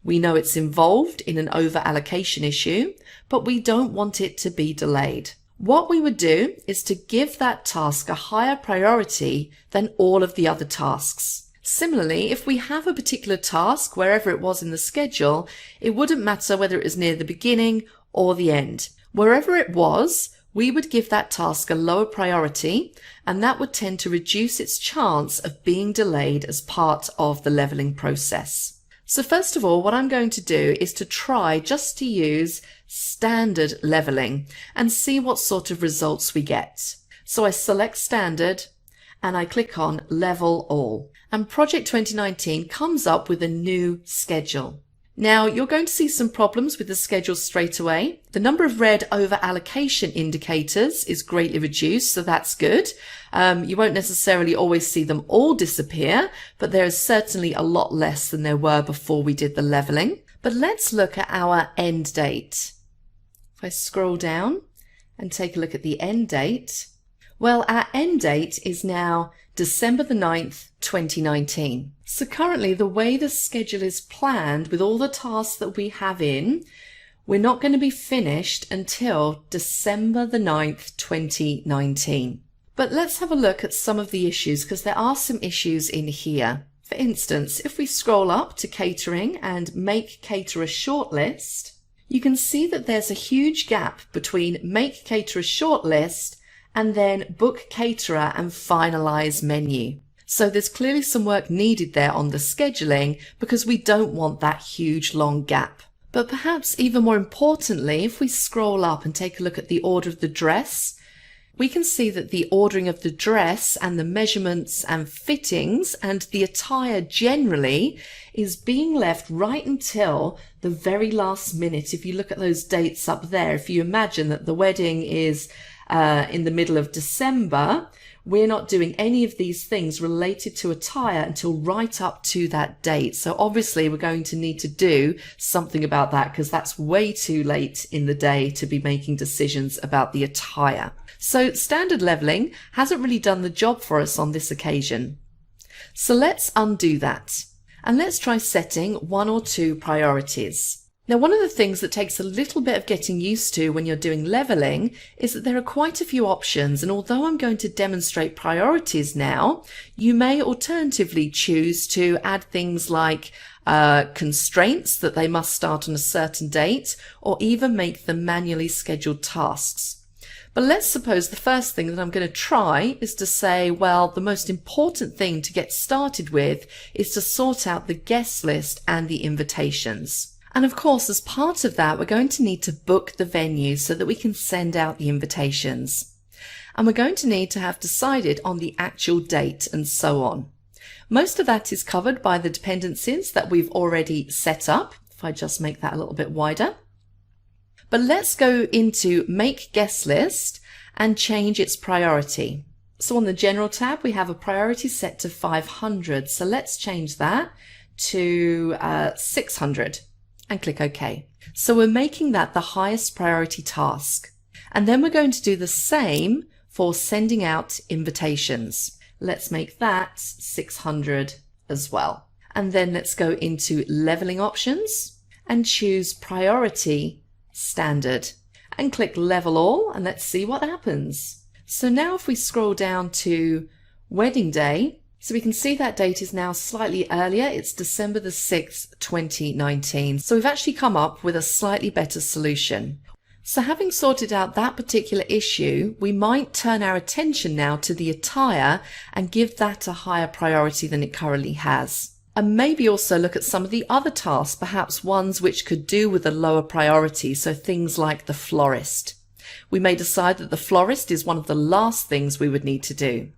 We know it's involved in an over-allocation issue, but we don't want it to be delayed. What we would do is to give that task a higher priority than all of the other tasks. Similarly, if we have a particular task, wherever it was in the schedule, it wouldn't matter whether it was near the beginning or the end. Wherever it was, we would give that task a lower priority, and that would tend to reduce its chance of being delayed as part of the leveling process. So first of all, what I'm going to do is to try just to use standard leveling and see what sort of results we get. So I select standard and I click on level all, and Project 2019 comes up with a new schedule. Now, you're going to see some problems with the schedule straight away. The number of red over allocation indicators is greatly reduced, so that's good. You won't necessarily always see them all disappear, but there is certainly a lot less than there were before we did the leveling. But let's look at our end date. If I scroll down and take a look at the end date, well, our end date is now December the 9th, 2019. So currently the way the schedule is planned with all the tasks that we have in, we're not going to be finished until December the 9th, 2019. But let's have a look at some of the issues, because there are some issues in here. For instance, if we scroll up to catering and make caterer shortlist, you can see that there's a huge gap between make caterer shortlist and then book caterer and finalize menu. So there's clearly some work needed there on the scheduling because we don't want that huge long gap. But perhaps even more importantly, if we scroll up and take a look at the order of the dress, we can see that the ordering of the dress and the measurements and fittings and the attire generally is being left right until the very last minute. If you look at those dates up there, if you imagine that the wedding is in the middle of December, we're not doing any of these things related to attire until right up to that date. So obviously we're going to need to do something about that because that's way too late in the day to be making decisions about the attire. So standard leveling hasn't really done the job for us on this occasion. So let's undo that and let's try setting 1 or 2 priorities. Now, one of the things that takes a little bit of getting used to when you're doing leveling is that there are quite a few options, and although I'm going to demonstrate priorities now, you may alternatively choose to add things like constraints that they must start on a certain date, or even make them manually scheduled tasks. But let's suppose the first thing that I'm going to try is to say, well, the most important thing to get started with is to sort out the guest list and the invitations. And of course, as part of that, we're going to need to book the venue so that we can send out the invitations. And we're going to need to have decided on the actual date and so on. Most of that is covered by the dependencies that we've already set up. If I just make that a little bit wider. But let's go into Make Guest List and change its priority. So on the General tab, we have a priority set to 500. So let's change that to 600 and click OK. So we're making that the highest priority task. And then we're going to do the same for sending out invitations. Let's make that 600 as well. And then let's go into leveling options and choose priority standard and click level all, and let's see what happens. So now if we scroll down to wedding day, so we can see that date is now slightly earlier. It's December the 6th, 2019. So we've actually come up with a slightly better solution. So having sorted out that particular issue, we might turn our attention now to the attire and give that a higher priority than it currently has. And maybe also look at some of the other tasks, perhaps ones which could do with a lower priority, so things like the florist. We may decide that the florist is one of the last things we would need to do.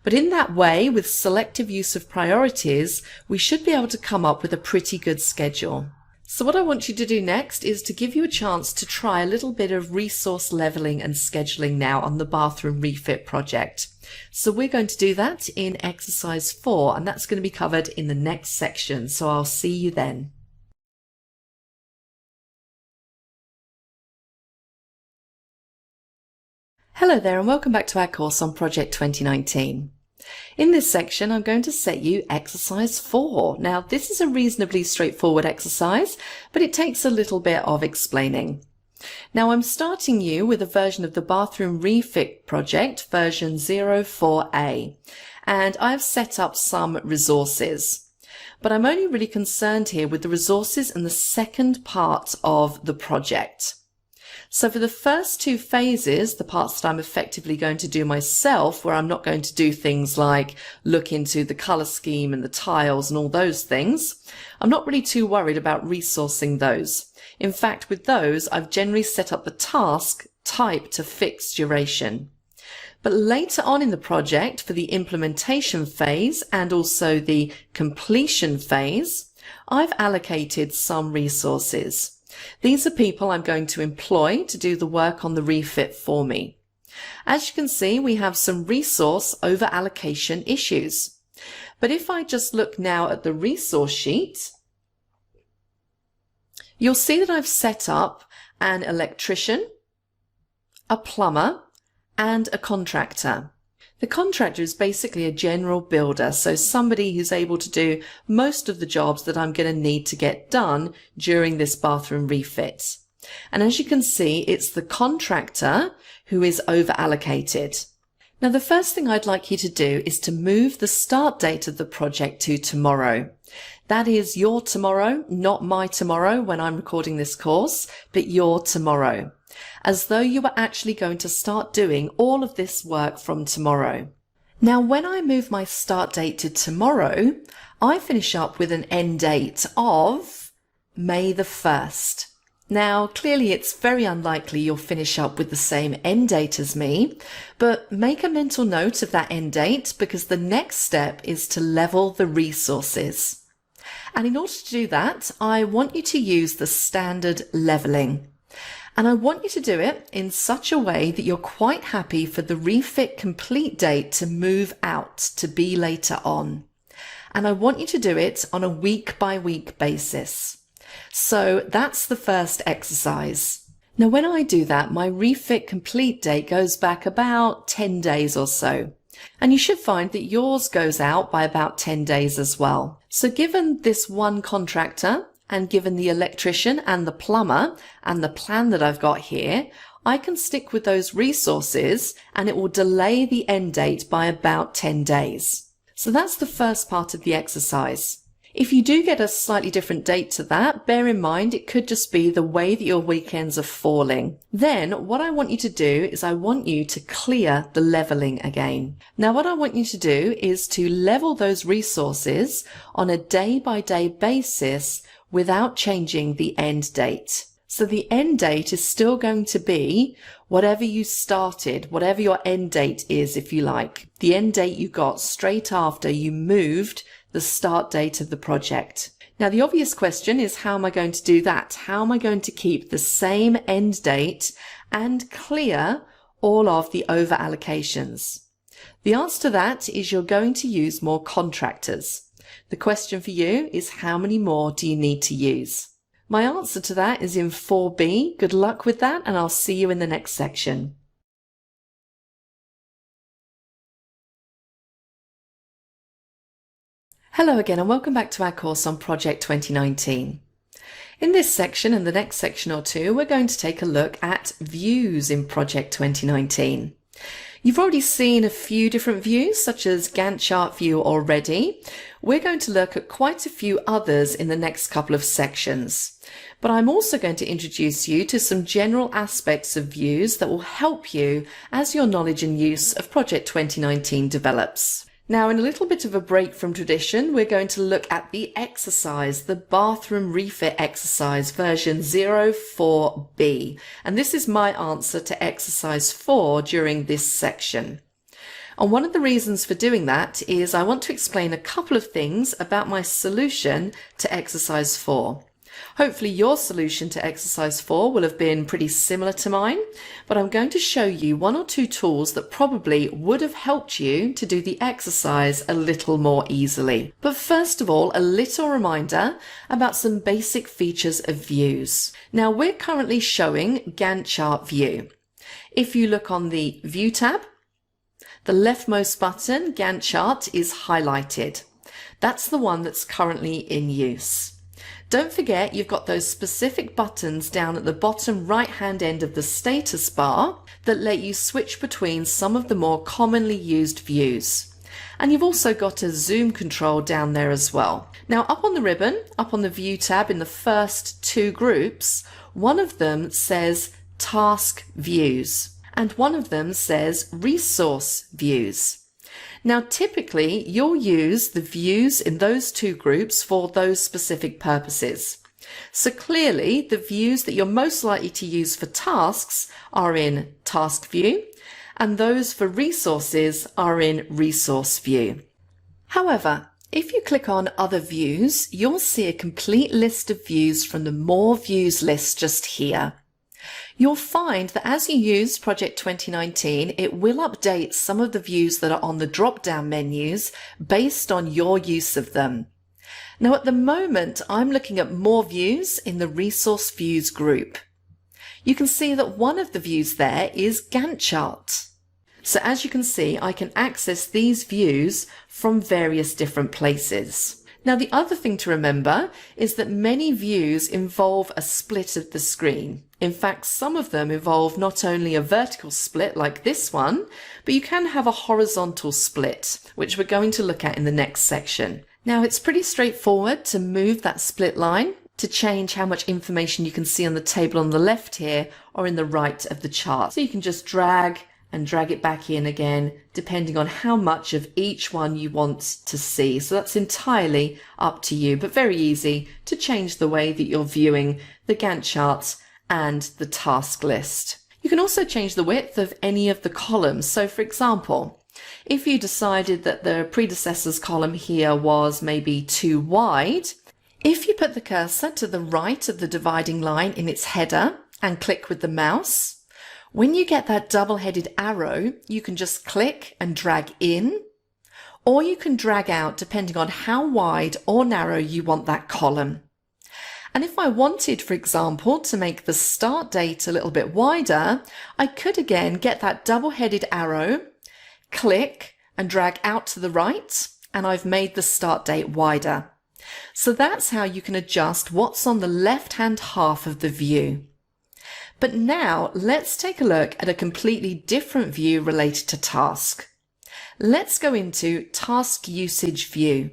But in that way, with selective use of priorities, we should be able to come up with a pretty good schedule. So what I want you to do next is to give you a chance to try a little bit of resource leveling and scheduling now on the bathroom refit project. So we're going to do that in exercise 4, and that's going to be covered in the next section. So I'll see you then. Hello there, and welcome back to our course on Project 2019. In this section, I'm going to set you exercise 4. Now, this is a reasonably straightforward exercise, but it takes a little bit of explaining. Now, I'm starting you with a version of the bathroom refit project, version 04A, and I've set up some resources. But I'm only really concerned here with the resources in the second part of the project. So for the first 2 phases, the parts that I'm effectively going to do myself, where I'm not going to do things like look into the color scheme and the tiles and all those things, I'm not really too worried about resourcing those. In fact, with those, I've generally set up the task type to fixed duration. But later on in the project, for the implementation phase and also the completion phase, I've allocated some resources. These are people I'm going to employ to do the work on the refit for me. As you can see, we have some resource over allocation issues. But if I just look now at the resource sheet, you'll see that I've set up an electrician, a plumber, and a contractor. The contractor is basically a general builder, so somebody who's able to do most of the jobs that I'm going to need to get done during this bathroom refit. And as you can see, it's the contractor who is over allocated. Now, the first thing I'd like you to do is to move the start date of the project to tomorrow. That is your tomorrow, not my tomorrow when I'm recording this course, but your tomorrow, as though you were actually going to start doing all of this work from tomorrow. Now, when I move my start date to tomorrow, I finish up with an end date of May the 1st. Now, clearly it's very unlikely you'll finish up with the same end date as me, but make a mental note of that end date because the next step is to level the resources. And in order to do that, I want you to use the standard leveling. And I want you to do it in such a way that you're quite happy for the refit complete date to move out to be later on. And I want you to do it on a week by week basis. So that's the first exercise. Now, when I do that, my refit complete date goes back about 10 days or so. And you should find that yours goes out by about 10 days as well. So given this one contractor, and given the electrician and the plumber and the plan that I've got here, I can stick with those resources and it will delay the end date by about 10 days. So that's the first part of the exercise. If you do get a slightly different date to that, bear in mind it could just be the way that your weekends are falling. Then what I want you to do is I want you to clear the leveling again. Now what I want you to do is to level those resources on a day-by-day basis without changing the end date. So the end date is still going to be whatever you started, whatever your end date is, if you like. The end date you got straight after you moved the start date of the project. Now the obvious question is, how am I going to do that? How am I going to keep the same end date and clear all of the over allocations? The answer to that is you're going to use more contractors. The question for you is, how many more do you need to use? My answer to that is in 4B. Good luck with that, and I'll see you in the next section. Hello again, and welcome back to our course on Project 2019. In this section and the next section or two, we're going to take a look at views in Project 2019. You've already seen a few different views, such as Gantt chart view already. We're going to look at quite a few others in the next couple of sections. But I'm also going to introduce you to some general aspects of views that will help you as your knowledge and use of Project 2019 develops. Now, in a little bit of a break from tradition, we're going to look at the exercise, the bathroom refit exercise version 04B. And this is my answer to exercise 4 during this section. And one of the reasons for doing that is I want to explain a couple of things about my solution to exercise 4. Hopefully your solution to exercise 4 will have been pretty similar to mine, but I'm going to show you one or two tools that probably would have helped you to do the exercise a little more easily. But first of all, a little reminder about some basic features of views. Now we're currently showing Gantt chart view. If you look on the View tab, the leftmost button, Gantt chart, is highlighted. That's the one that's currently in use. Don't forget you've got those specific buttons down at the bottom right hand end of the status bar that let you switch between some of the more commonly used views. And you've also got a zoom control down there as well. Now up on the ribbon, up on the View tab in the first two groups, one of them says Task Views and one of them says Resource Views. Now typically you'll use the views in those two groups for those specific purposes. So clearly the views that you're most likely to use for tasks are in Task View and those for resources are in Resource View. However, if you click on Other Views, you'll see a complete list of views from the More Views list just here. You'll find that as you use Project 2019, it will update some of the views that are on the drop-down menus based on your use of them. Now at the moment, I'm looking at More Views in the Resource Views group. You can see that one of the views there is Gantt chart. So as you can see, I can access these views from various different places. Now the other thing to remember is that many views involve a split of the screen. In fact, some of them involve not only a vertical split like this one, but you can have a horizontal split, which we're going to look at in the next section. Now it's pretty straightforward to move that split line to change how much information you can see on the table on the left here or in the right of the chart. So you can just drag and drag it back in again, depending on how much of each one you want to see. So that's entirely up to you, but very easy to change the way that you're viewing the Gantt charts and the task list. You can also change the width of any of the columns. So for example, if you decided that the predecessor's column here was maybe too wide, if you put the cursor to the right of the dividing line in its header and click with the mouse, when you get that double-headed arrow, you can just click and drag in, or you can drag out depending on how wide or narrow you want that column. And if I wanted, for example, to make the start date a little bit wider, I could again get that double-headed arrow, click and drag out to the right, and I've made the start date wider. So that's how you can adjust what's on the left-hand half of the view. But now let's take a look at a completely different view related to task. Let's go into Task Usage View.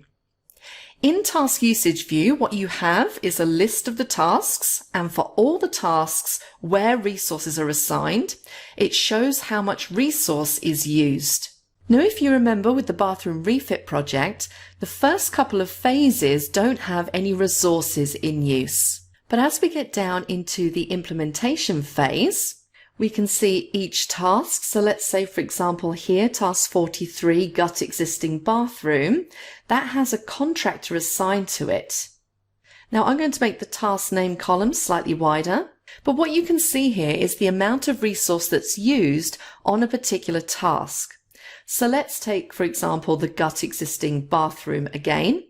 In Task Usage View, what you have is a list of the tasks, and for all the tasks where resources are assigned, it shows how much resource is used. Now, if you remember with the bathroom refit project, the first couple of phases don't have any resources in use. But as we get down into the implementation phase, we can see each task. So let's say, for example, here, task 43, gut existing bathroom, that has a contractor assigned to it. Now I'm going to make the task name column slightly wider, but what you can see here is the amount of resource that's used on a particular task. So let's take, for example, the gut existing bathroom again.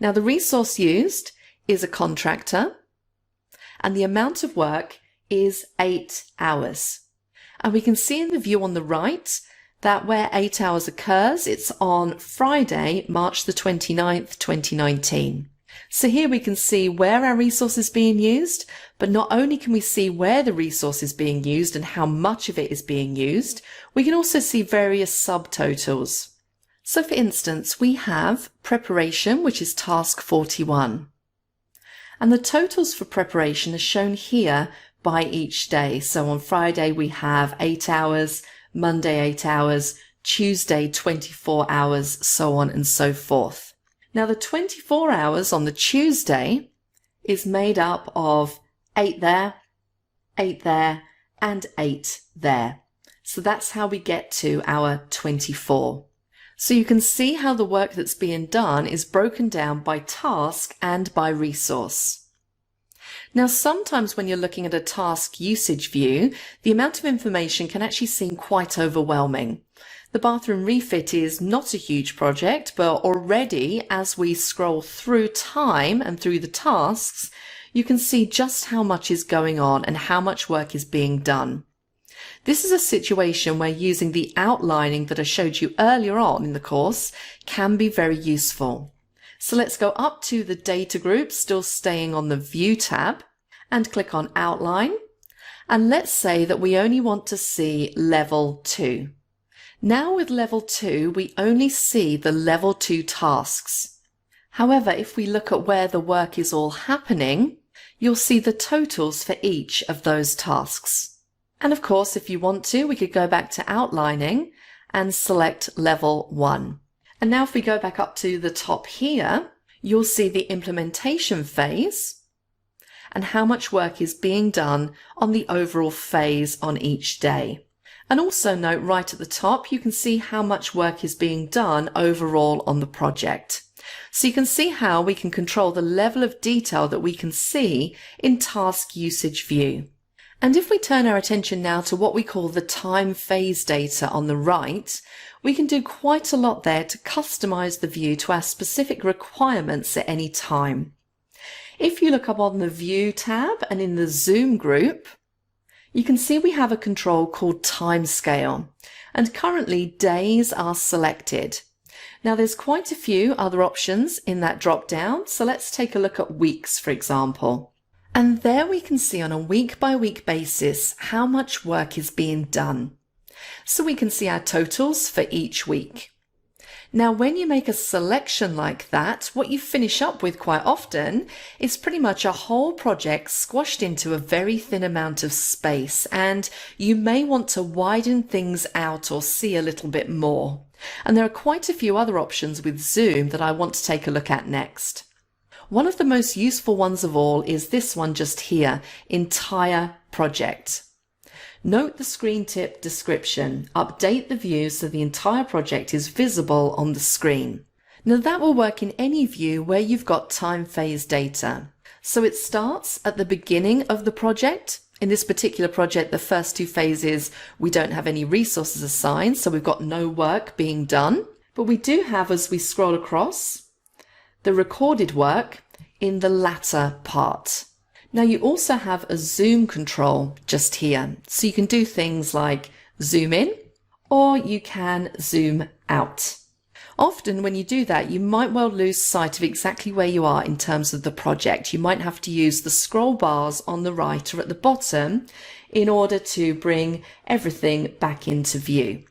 Now the resource used is a contractor, and the amount of work is 8 hours. And we can see in the view on the right that where 8 hours occurs, it's on Friday, March the 29th, 2019. So here we can see where our resource is being used, but not only can we see where the resource is being used and how much of it is being used, we can also see various subtotals. So for instance, we have preparation, which is task 41. And the totals for preparation are shown here by each day. So on Friday we have 8 hours, Monday 8 hours, Tuesday 24 hours, so on and so forth. Now the 24 hours on the Tuesday is made up of 8 there, 8 there, and 8 there. So that's how we get to our 24. So you can see how the work that's being done is broken down by task and by resource. Now, sometimes when you're looking at a task usage view, the amount of information can actually seem quite overwhelming. The bathroom refit is not a huge project, but already as we scroll through time and through the tasks, you can see just how much is going on and how much work is being done. This is a situation where using the outlining that I showed you earlier on in the course can be very useful. So let's go up to the data group, still staying on the View tab, and click on Outline. And let's say that we only want to see level 2. Now with level 2, we only see the level 2 tasks. However, if we look at where the work is all happening, you'll see the totals for each of those tasks. And of course, if you want to, we could go back to outlining and select level 1. And now if we go back up to the top here, you'll see the implementation phase and how much work is being done on the overall phase on each day. And also note right at the top, you can see how much work is being done overall on the project. So you can see how we can control the level of detail that we can see in Task Usage View. And if we turn our attention now to what we call the time phase data on the right, we can do quite a lot there to customize the view to our specific requirements at any time. If you look up on the View tab and in the Zoom group, you can see we have a control called Timescale, and currently days are selected. Now there's quite a few other options in that drop down, so let's take a look at weeks, for example. And there we can see on a week-by-week basis how much work is being done. So we can see our totals for each week. Now, when you make a selection like that, what you finish up with quite often is pretty much a whole project squashed into a very thin amount of space, and you may want to widen things out or see a little bit more. And there are quite a few other options with Zoom that I want to take a look at next. One of the most useful ones of all is this one just here, Entire Project. Note the screen tip description. Update the view so the entire project is visible on the screen. Now that will work in any view where you've got time phase data. So it starts at the beginning of the project. In this particular project, the first 2 phases, we don't have any resources assigned, so we've got no work being done. But we do have, as we scroll across, the recorded work in the latter part. Now you also have a zoom control just here. So you can do things like zoom in or you can zoom out. Often when you do that, you might well lose sight of exactly where you are in terms of the project. You might have to use the scroll bars on the right or at the bottom in order to bring everything back into view.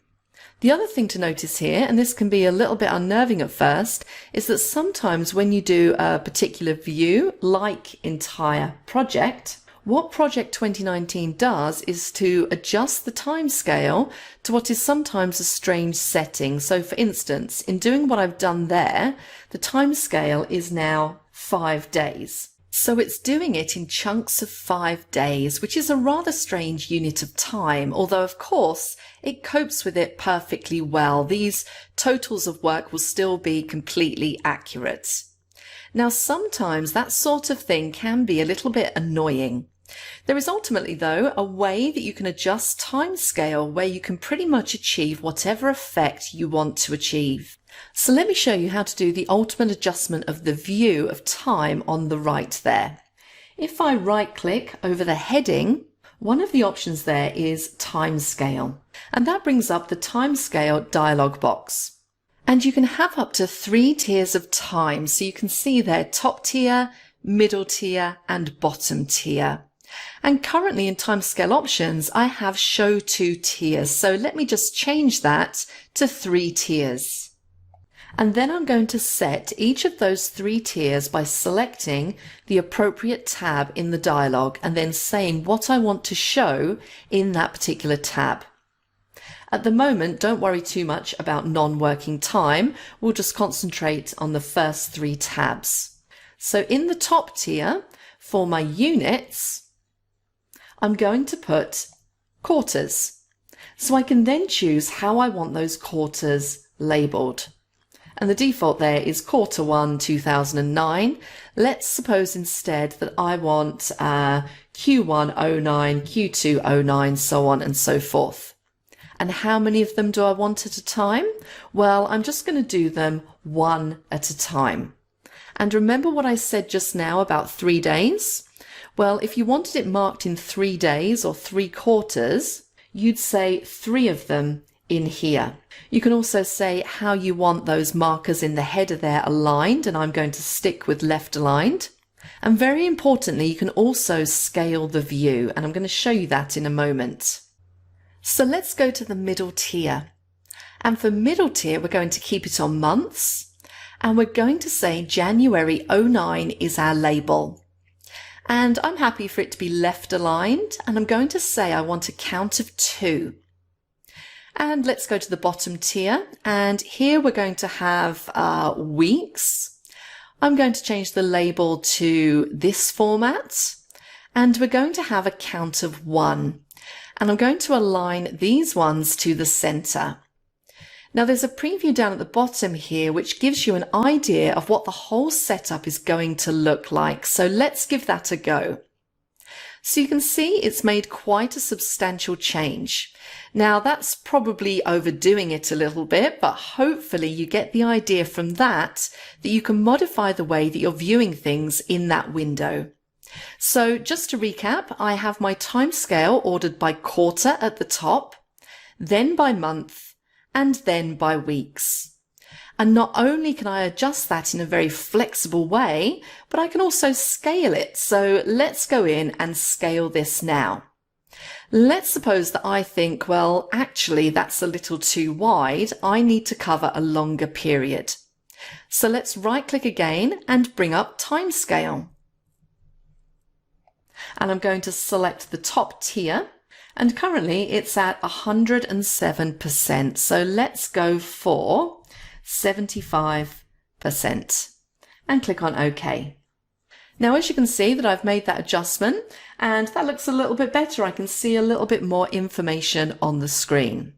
The other thing to notice here, and this can be a little bit unnerving at first, is that sometimes when you do a particular view, like entire project, what Project 2019 does is to adjust the timescale to what is sometimes a strange setting. So for instance, in doing what I've done there, the timescale is now 5 days. So it's doing it in chunks of 5 days, which is a rather strange unit of time, although of course it copes with it perfectly well. These totals of work will still be completely accurate. Now sometimes that sort of thing can be a little bit annoying. There is ultimately, though, a way that you can adjust timescale where you can pretty much achieve whatever effect you want to achieve. So let me show you how to do the ultimate adjustment of the view of time on the right there. If I right click over the heading, one of the options there is timescale, and that brings up the timescale dialog box. And you can have up to 3 tiers of time, so you can see there top tier, middle tier and bottom tier. And currently in timescale options, I have show 2 tiers. So let me just change that to 3 tiers. And then I'm going to set each of those 3 tiers by selecting the appropriate tab in the dialog and then saying what I want to show in that particular tab. At the moment, don't worry too much about non-working time. We'll just concentrate on the first 3 tabs. So in the top tier, for my units, I'm going to put quarters. So I can then choose how I want those quarters labelled. And the default there is Q1 2009. Let's suppose instead that I want Q1 09, Q2 09, so on and so forth. And how many of them do I want at a time? Well, I'm just going to do them 1 at a time. And remember what I said just now about 3 days? Well, if you wanted it marked in 3 days or 3 quarters, you'd say 3 of them in here. You can also say how you want those markers in the header there aligned, and I'm going to stick with left aligned. And very importantly, you can also scale the view, and I'm going to show you that in a moment. So let's go to the middle tier. And for middle tier, we're going to keep it on months, and we're going to say January 09 is our label. And I'm happy for it to be left aligned, and I'm going to say I want a count of 2. And let's go to the bottom tier, and here we're going to have weeks. I'm going to change the label to this format, and we're going to have a count of 1. And I'm going to align these ones to the center. Now there's a preview down at the bottom here which gives you an idea of what the whole setup is going to look like. So let's give that a go. So you can see it's made quite a substantial change. Now that's probably overdoing it a little bit, but hopefully you get the idea from that you can modify the way that you're viewing things in that window. So just to recap, I have my timescale ordered by quarter at the top, then by month, and then by weeks. And not only can I adjust that in a very flexible way, but I can also scale it. So let's go in and scale this now. Let's suppose that I think, well, actually that's a little too wide. I need to cover a longer period. So let's right click again and bring up timescale. And I'm going to select the top tier. And currently it's at 107%. So let's go for 75% and click on OK. Now, as you can see that I've made that adjustment and that looks a little bit better. I can see a little bit more information on the screen.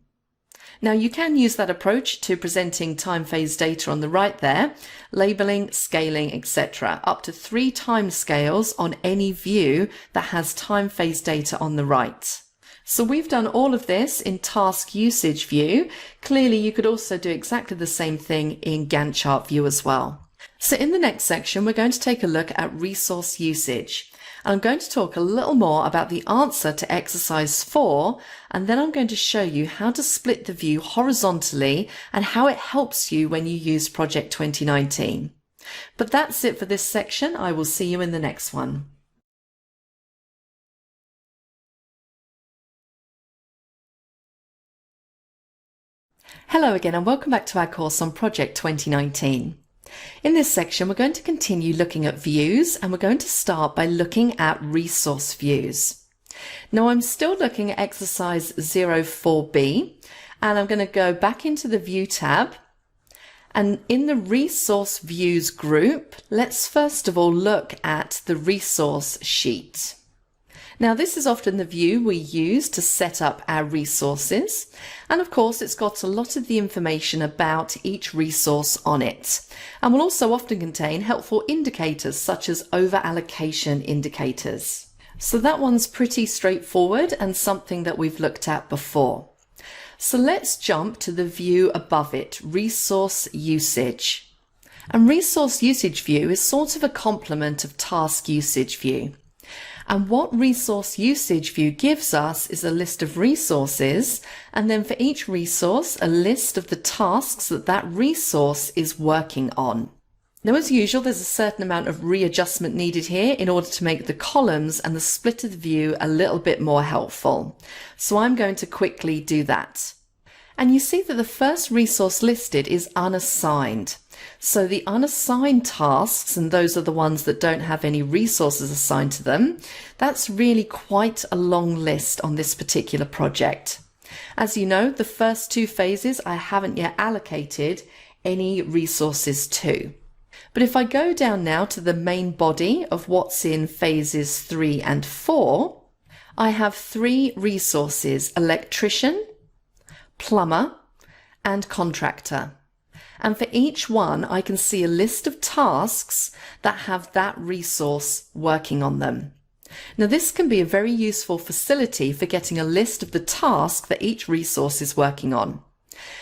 Now you can use that approach to presenting time phase data on the right there, labeling, scaling, etc. Up to 3 time scales on any view that has time phase data on the right. So we've done all of this in task usage view. Clearly you could also do exactly the same thing in Gantt chart view as well. So in the next section, we're going to take a look at resource usage. I'm going to talk a little more about the answer to exercise 4, and then I'm going to show you how to split the view horizontally and how it helps you when you use Project 2019. But that's it for this section. I will see you in the next one. Hello again and welcome back to our course on Project 2019. In this section, we're going to continue looking at views and we're going to start by looking at resource views. Now I'm still looking at exercise 04B and I'm going to go back into the View tab, and in the Resource Views group, let's first of all look at the resource sheet. Now this is often the view we use to set up our resources, and of course it's got a lot of the information about each resource on it, and will also often contain helpful indicators such as over-allocation indicators. So that one's pretty straightforward and something that we've looked at before. So let's jump to the view above it, Resource Usage. And Resource Usage View is sort of a complement of Task Usage View. And what Resource Usage View gives us is a list of resources, and then for each resource, a list of the tasks that that resource is working on. Now, as usual, there's a certain amount of readjustment needed here in order to make the columns and the split of the view a little bit more helpful. So I'm going to quickly do that. And you see that the first resource listed is unassigned. So the unassigned tasks, and those are the ones that don't have any resources assigned to them, that's really quite a long list on this particular project. As you know, the first two phases I haven't yet allocated any resources to. But if I go down now to the main body of what's in phases 3 and 4, I have 3 resources: electrician, plumber, and contractor. And for each one, I can see a list of tasks that have that resource working on them. Now, this can be a very useful facility for getting a list of the task that each resource is working on.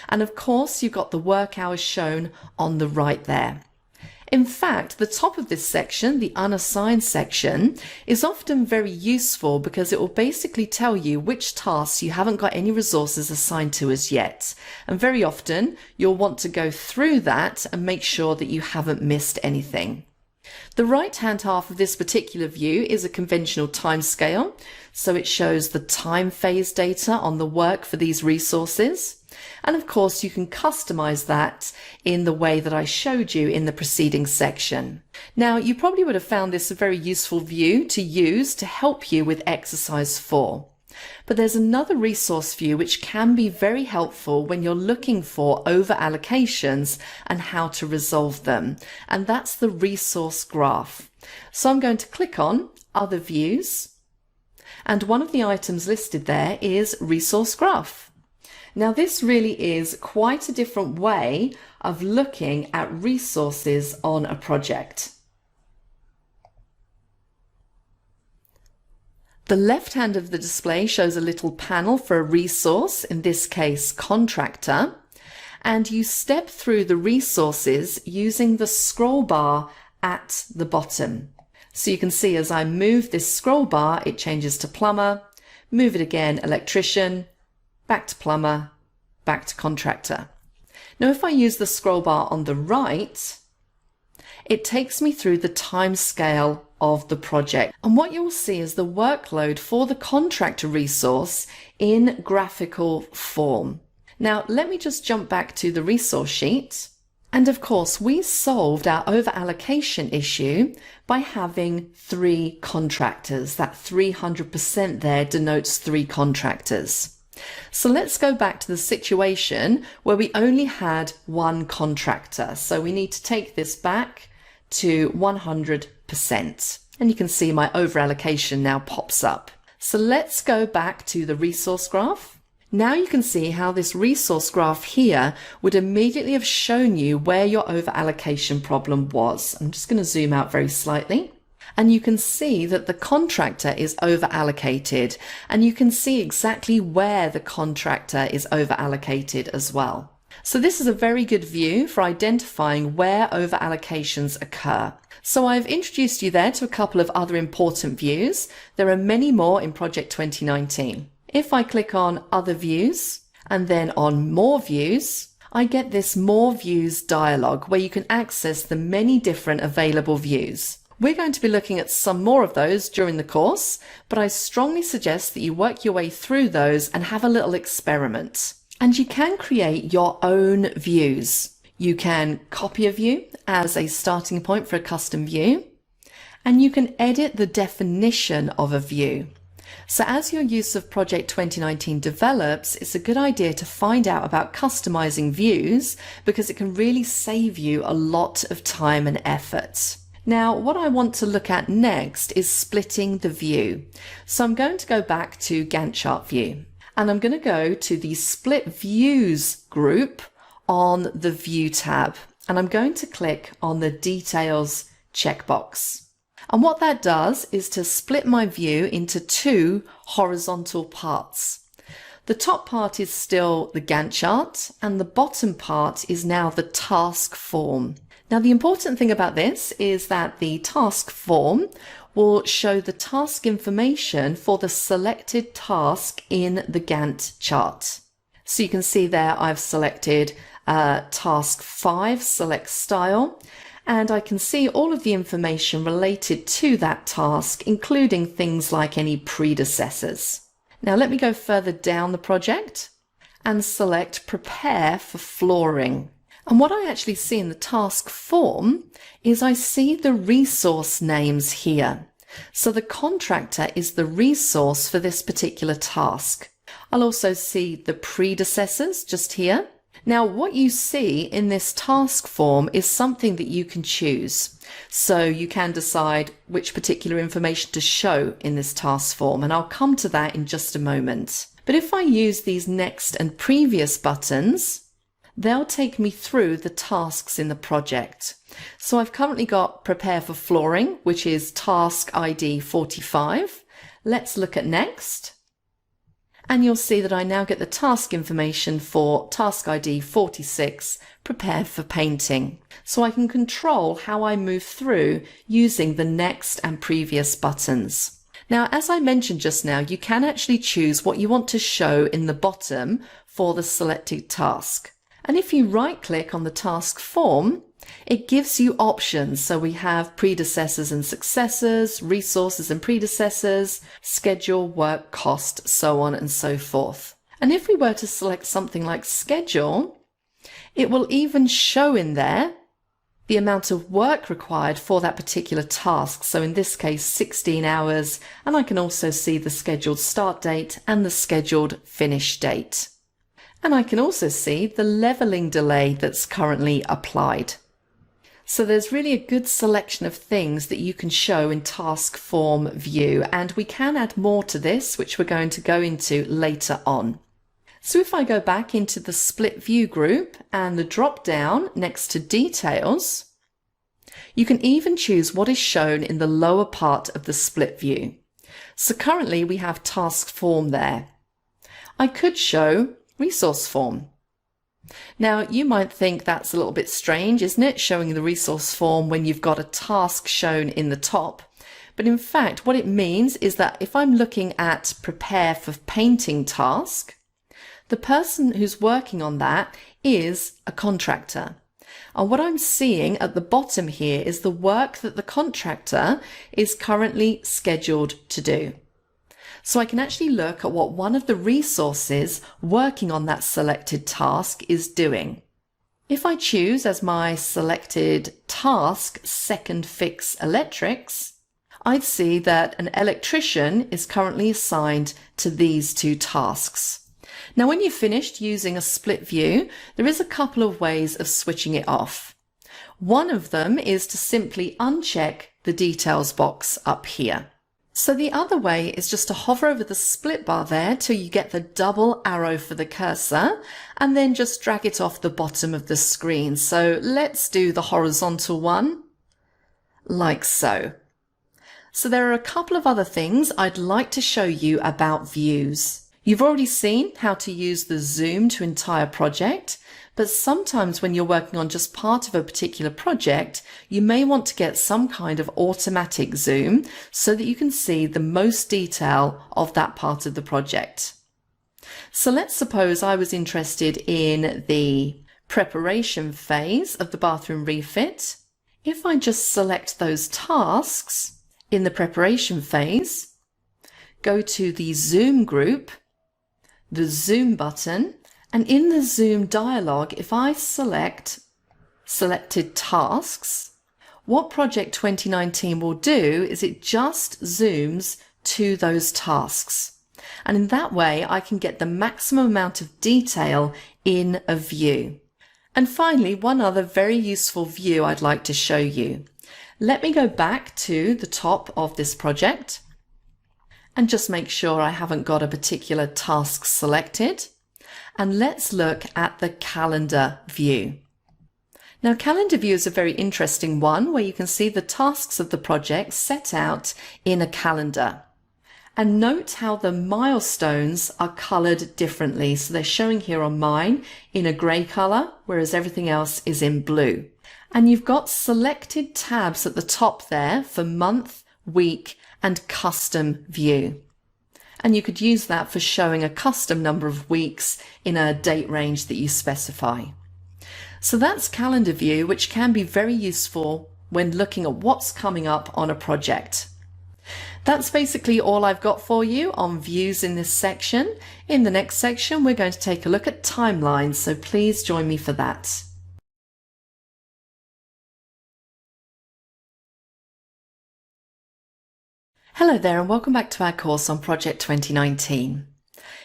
And of course, you've got the work hours shown on the right there. In fact, the top of this section, the unassigned section, is often very useful because it will basically tell you which tasks you haven't got any resources assigned to as yet. And very often you'll want to go through that and make sure that you haven't missed anything. The right-hand half of this particular view is a conventional timescale, so it shows the time phase data on the work for these resources. And of course, you can customize that in the way that I showed you in the preceding section. Now, you probably would have found this a very useful view to use to help you with exercise 4. But there's another resource view which can be very helpful when you're looking for over allocations and how to resolve them. And that's the resource graph. So I'm going to click on Other Views. And one of the items listed there is Resource Graph. Now, this really is quite a different way of looking at resources on a project. The left hand of the display shows a little panel for a resource, in this case contractor, and you step through the resources using the scroll bar at the bottom. So you can see as I move this scroll bar, it changes to plumber, move it again, electrician, back to plumber, back to contractor. Now, if I use the scroll bar on the right, it takes me through the time scale of the project. And what you'll see is the workload for the contractor resource in graphical form. Now, let me just jump back to the resource sheet. And of course, we solved our over-allocation issue by having 3 contractors. That 300% there denotes 3 contractors. So let's go back to the situation where we only had 1 contractor. So we need to take this back to 100%. And you can see my over-allocation now pops up. So let's go back to the resource graph. Now you can see how this resource graph here would immediately have shown you where your over-allocation problem was. I'm just going to zoom out very slightly. And you can see that the contractor is over-allocated, and you can see exactly where the contractor is over-allocated as well. So this is a very good view for identifying where over-allocations occur. So I've introduced you there to a couple of other important views. There are many more in Project 2019. If I click on Other Views and then on More Views, I get this More Views dialog where you can access the many different available views. We're going to be looking at some more of those during the course, but I strongly suggest that you work your way through those and have a little experiment. And you can create your own views. You can copy a view as a starting point for a custom view, and you can edit the definition of a view. So as your use of Project 2019 develops, it's a good idea to find out about customizing views because it can really save you a lot of time and effort. Now, what I want to look at next is splitting the view. So I'm going to go back to Gantt chart view, and I'm going to go to the Split Views group on the View tab, and I'm going to click on the Details checkbox. And what that does is to split my view into two horizontal parts. The top part is still the Gantt chart, and the bottom part is now the task form. Now, the important thing about this is that the task form will show the task information for the selected task in the Gantt chart. So you can see there I've selected task 5, select style, and I can see all of the information related to that task, including things like any predecessors. Now let me go further down the project and select prepare for flooring. And what I actually see in the task form is I see the resource names here. So the contractor is the resource for this particular task. I'll also see the predecessors just here. Now, what you see in this task form is something that you can choose. So you can decide which particular information to show in this task form, and I'll come to that in just a moment. But if I use these next and previous buttons, they'll take me through the tasks in the project. So I've currently got prepare for flooring, which is task ID 45. Let's look at next. And you'll see that I now get the task information for task ID 46, prepare for painting. So I can control how I move through using the next and previous buttons. Now, as I mentioned just now, you can actually choose what you want to show in the bottom for the selected task. And if you right click on the task form, it gives you options. So we have predecessors and successors, resources and predecessors, schedule, work, cost, so on and so forth. And if we were to select something like schedule, it will even show in there the amount of work required for that particular task. So in this case, 16 hours, and I can also see the scheduled start date and the scheduled finish date. And I can also see the leveling delay that's currently applied. So there's really a good selection of things that you can show in task form view, and we can add more to this, which we're going to go into later on. So if I go back into the split view group and the drop down next to details, you can even choose what is shown in the lower part of the split view. So currently we have task form there. I could show resource form. Now, you might think that's a little bit strange, isn't it? Showing the resource form when you've got a task shown in the top. But in fact, what it means is that if I'm looking at prepare for painting task, the person who's working on that is a contractor. And what I'm seeing at the bottom here is the work that the contractor is currently scheduled to do. So I can actually look at what one of the resources working on that selected task is doing. If I choose as my selected task second fix electrics, I'd see that an electrician is currently assigned to these two tasks. Now, when you've finished using a split view, there is a couple of ways of switching it off. One of them is to simply uncheck the details box up here. So the other way is just to hover over the split bar there till you get the double arrow for the cursor, and then just drag it off the bottom of the screen. So let's do the horizontal one, like so. So there are a couple of other things I'd like to show you about views. You've already seen how to use the zoom to entire project, but sometimes when you're working on just part of a particular project, you may want to get some kind of automatic zoom so that you can see the most detail of that part of the project. So let's suppose I was interested in the preparation phase of the bathroom refit. If I just select those tasks in the preparation phase, go to the zoom group, the zoom button, And in the Zoom dialog, if I select selected tasks, what Project 2019 will do is it just zooms to those tasks. And in that way, I can get the maximum amount of detail in a view. And finally, one other very useful view I'd like to show you. Let me go back to the top of this project and just make sure I haven't got a particular task selected. And let's look at the calendar view. Now, calendar view is a very interesting one where you can see the tasks of the project set out in a calendar. And note how the milestones are colored differently. So they're showing here on mine in a gray color, whereas everything else is in blue. And you've got selected tabs at the top there for month, week, and custom view. And you could use that for showing a custom number of weeks in a date range that you specify. So that's calendar view, which can be very useful when looking at what's coming up on a project. That's basically all I've got for you on views in this section. In the next section, we're going to take a look at timelines, so please join me for that. Hello there and welcome back to our course on Project 2019.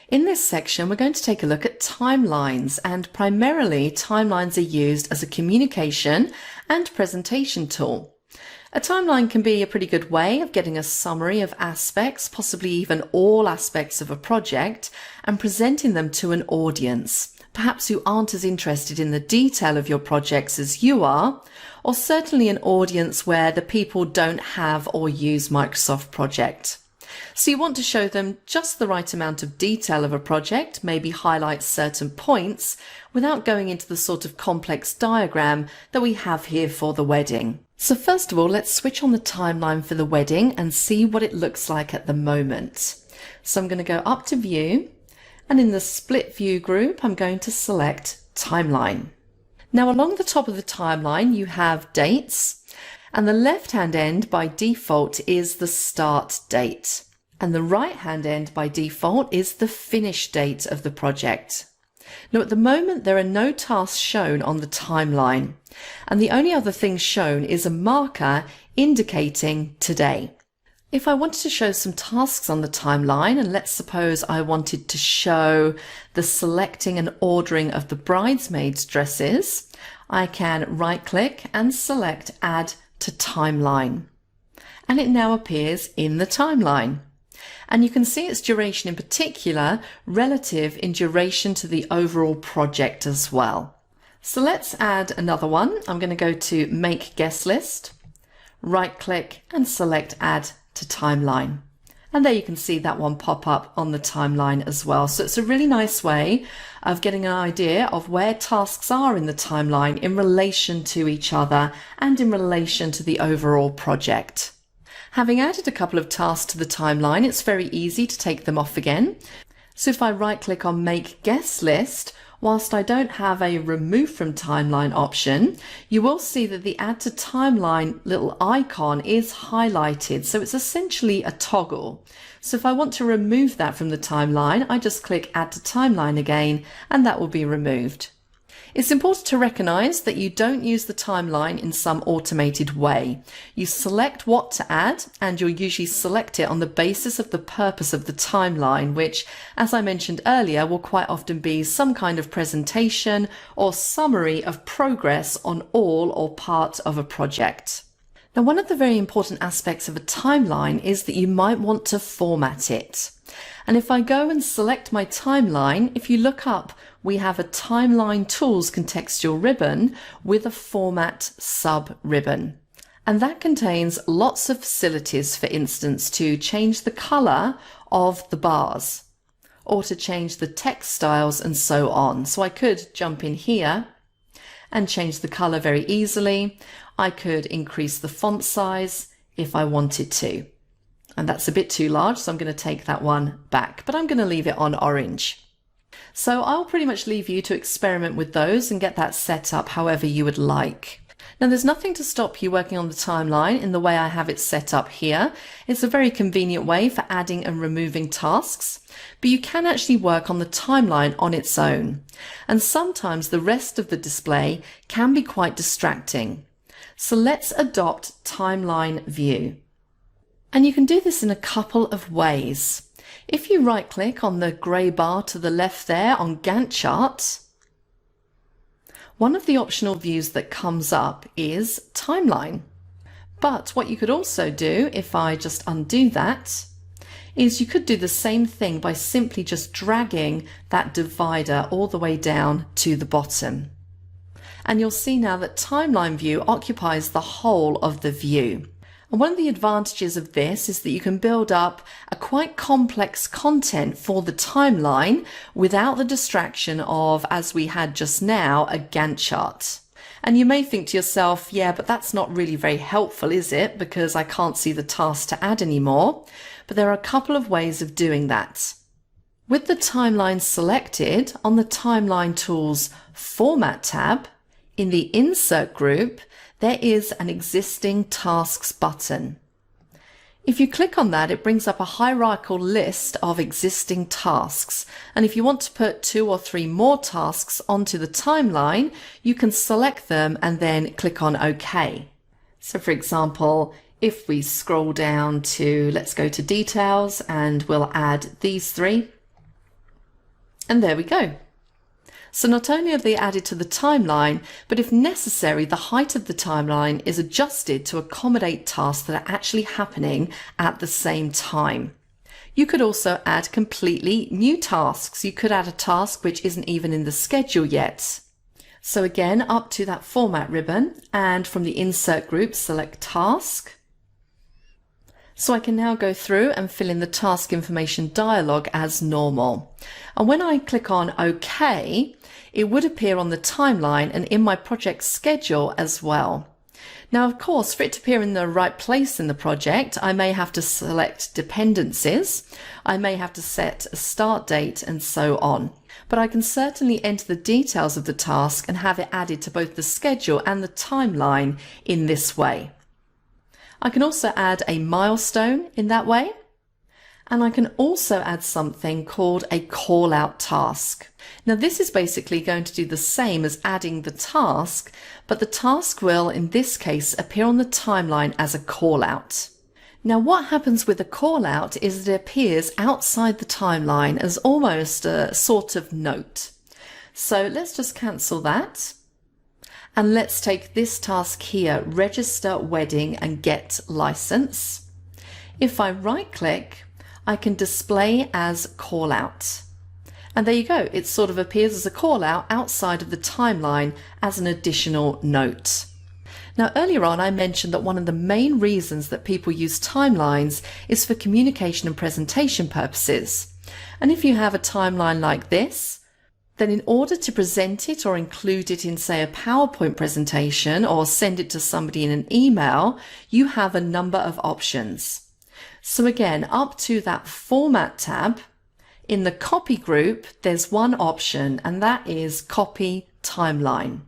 In this section, we're going to take a look at timelines, and primarily timelines are used as a communication and presentation tool. A timeline can be a pretty good way of getting a summary of aspects, possibly even all aspects of a project, and presenting them to an audience, perhaps who aren't as interested in the detail of your projects as you are, or certainly an audience where the people don't have or use Microsoft Project. So you want to show them just the right amount of detail of a project, maybe highlight certain points, without going into the sort of complex diagram that we have here for the wedding. So first of all, let's switch on the timeline for the wedding and see what it looks like at the moment. So I'm going to go up to View, and in the Split View group, I'm going to select Timeline. Now along the top of the timeline, you have dates, and the left-hand end by default is the start date, and the right-hand end by default is the finish date of the project. Now at the moment there are no tasks shown on the timeline, and the only other thing shown is a marker indicating today. If I wanted to show some tasks on the timeline, and let's suppose I wanted to show the selecting and ordering of the bridesmaids' dresses, I can right-click and select Add to Timeline. And it now appears in the timeline. And you can see its duration in particular relative in duration to the overall project as well. So let's add another one. I'm going to go to Make Guest List, right-click and select Add to Timeline. And there you can see that one pop up on the timeline as well. So it's a really nice way of getting an idea of where tasks are in the timeline in relation to each other and in relation to the overall project. Having added a couple of tasks to the timeline, it's very easy to take them off again. So if I right click on Make Guest List, whilst I don't have a Remove from Timeline option, you will see that the Add to Timeline little icon is highlighted. So it's essentially a toggle. So if I want to remove that from the timeline, I just click Add to Timeline again, and that will be removed. It's important to recognize that you don't use the timeline in some automated way. You select what to add, and you'll usually select it on the basis of the purpose of the timeline, which, as I mentioned earlier, will quite often be some kind of presentation or summary of progress on all or part of a project. Now, one of the very important aspects of a timeline is that you might want to format it. And if I go and select my timeline, if you look up, we have a Timeline Tools contextual ribbon with a Format sub-ribbon. And that contains lots of facilities, for instance, to change the color of the bars or to change the text styles and so on. So I could jump in here and change the color very easily. I could increase the font size if I wanted to. And that's a bit too large, so I'm going to take that one back, but I'm going to leave it on orange. So I'll pretty much leave you to experiment with those and get that set up however you would like. Now there's nothing to stop you working on the timeline in the way I have it set up here. It's a very convenient way for adding and removing tasks, but you can actually work on the timeline on its own. And sometimes the rest of the display can be quite distracting. So let's adopt timeline view. And you can do this in a couple of ways. If you right click on the grey bar to the left there on Gantt chart, one of the optional views that comes up is timeline. But what you could also do, if I just undo that, is you could do the same thing by simply just dragging that divider all the way down to the bottom. And you'll see now that timeline view occupies the whole of the view. And one of the advantages of this is that you can build up a quite complex content for the timeline without the distraction of, as we had just now, a Gantt chart. And you may think to yourself, yeah, but that's not really very helpful, is it? Because I can't see the task to add anymore. But there are a couple of ways of doing that. With the timeline selected on the Timeline Tools Format tab, in the Insert group, there is an Existing Tasks button. If you click on that, it brings up a hierarchical list of existing tasks. And if you want to put 2 or 3 more tasks onto the timeline, you can select them and then click on OK. So for example, if we scroll down to, let's go to Details, and we'll add these 3. And there we go. So not only are they added to the timeline, but if necessary, the height of the timeline is adjusted to accommodate tasks that are actually happening at the same time. You could also add completely new tasks. You could add a task which isn't even in the schedule yet. So again, up to that Format ribbon, and from the Insert group, select Task. So I can now go through and fill in the task information dialog as normal. And when I click on OK, it would appear on the timeline and in my project schedule as well. Now, of course, for it to appear in the right place in the project, I may have to select dependencies. I may have to set a start date and so on. But I can certainly enter the details of the task and have it added to both the schedule and the timeline in this way. I can also add a milestone in that way. And I can also add something called a call out task. Now this is basically going to do the same as adding the task, but the task will in this case appear on the timeline as a call out. Now what happens with a call out is that it appears outside the timeline as almost a sort of note. So let's just cancel that. And let's take this task here, register wedding and get license. If I right click, I can display as call out. And there you go. It sort of appears as a call out outside of the timeline as an additional note. Now earlier on I mentioned that one of the main reasons that people use timelines is for communication and presentation purposes. And if you have a timeline like this, then in order to present it or include it in, say, a PowerPoint presentation or send it to somebody in an email, you have a number of options. So again, up to that Format tab, in the Copy group, there's one option, and that is Copy Timeline.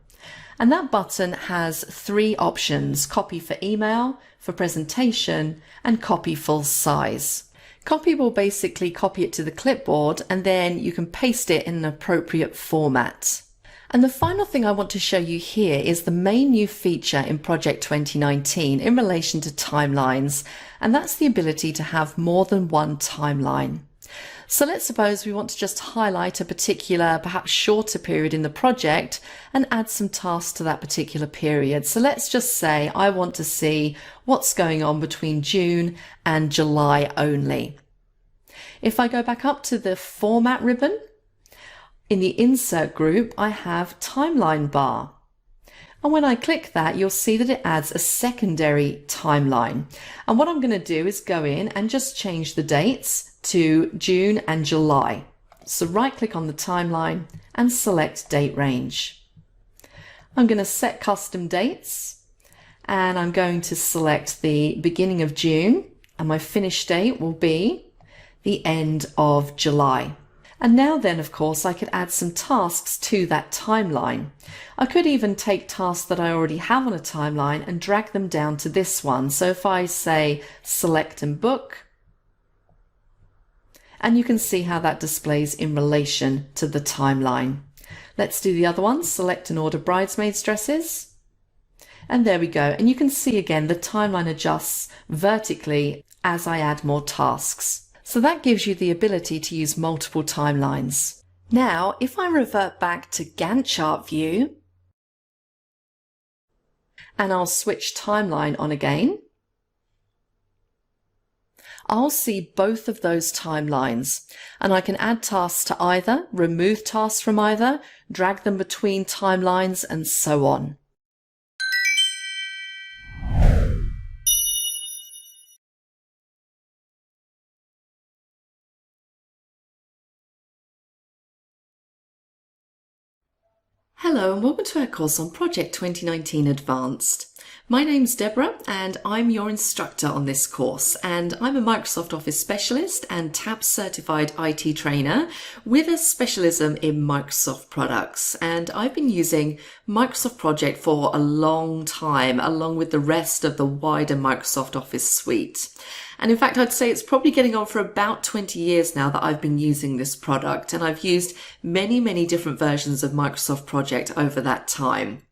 And that button has 3 options: Copy for email, for presentation, and Copy full size. Copy will basically copy it to the clipboard and then you can paste it in an appropriate format. And the final thing I want to show you here is the main new feature in Project 2019 in relation to timelines, and that's the ability to have more than one timeline. So let's suppose we want to just highlight a particular, perhaps shorter period in the project and add some tasks to that particular period. So let's just say I want to see what's going on between June and July only. If I go back up to the Format ribbon, in the Insert group, I have Timeline bar. And when I click that, you'll see that it adds a secondary timeline. And what I'm going to do is go in and just change the dates to June and July. So right click on the timeline and select date range. I'm going to set custom dates and I'm going to select the beginning of June, and my finish date will be the end of July. And now then, of course, I could add some tasks to that timeline. I could even take tasks that I already have on a timeline and drag them down to this one. So if I say select and book, and you can see how that displays in relation to the timeline. Let's do the other one, select and order bridesmaids dresses. And there we go. And you can see again, the timeline adjusts vertically as I add more tasks. So that gives you the ability to use multiple timelines. Now, if I revert back to Gantt chart view, and I'll switch timeline on again, I'll see both of those timelines, and I can add tasks to either, remove tasks from either, drag them between timelines, and so on. Hello and welcome to our course on Project 2019 Advanced. My name's Deborah and I'm your instructor on this course, and I'm a Microsoft Office specialist and TAP certified IT trainer with a specialism in Microsoft products, and I've been using Microsoft Project for a long time along with the rest of the wider Microsoft Office suite. And in fact, I'd say it's probably getting on for about 20 years now that I've been using this product, and I've used many different versions of Microsoft Project over that time.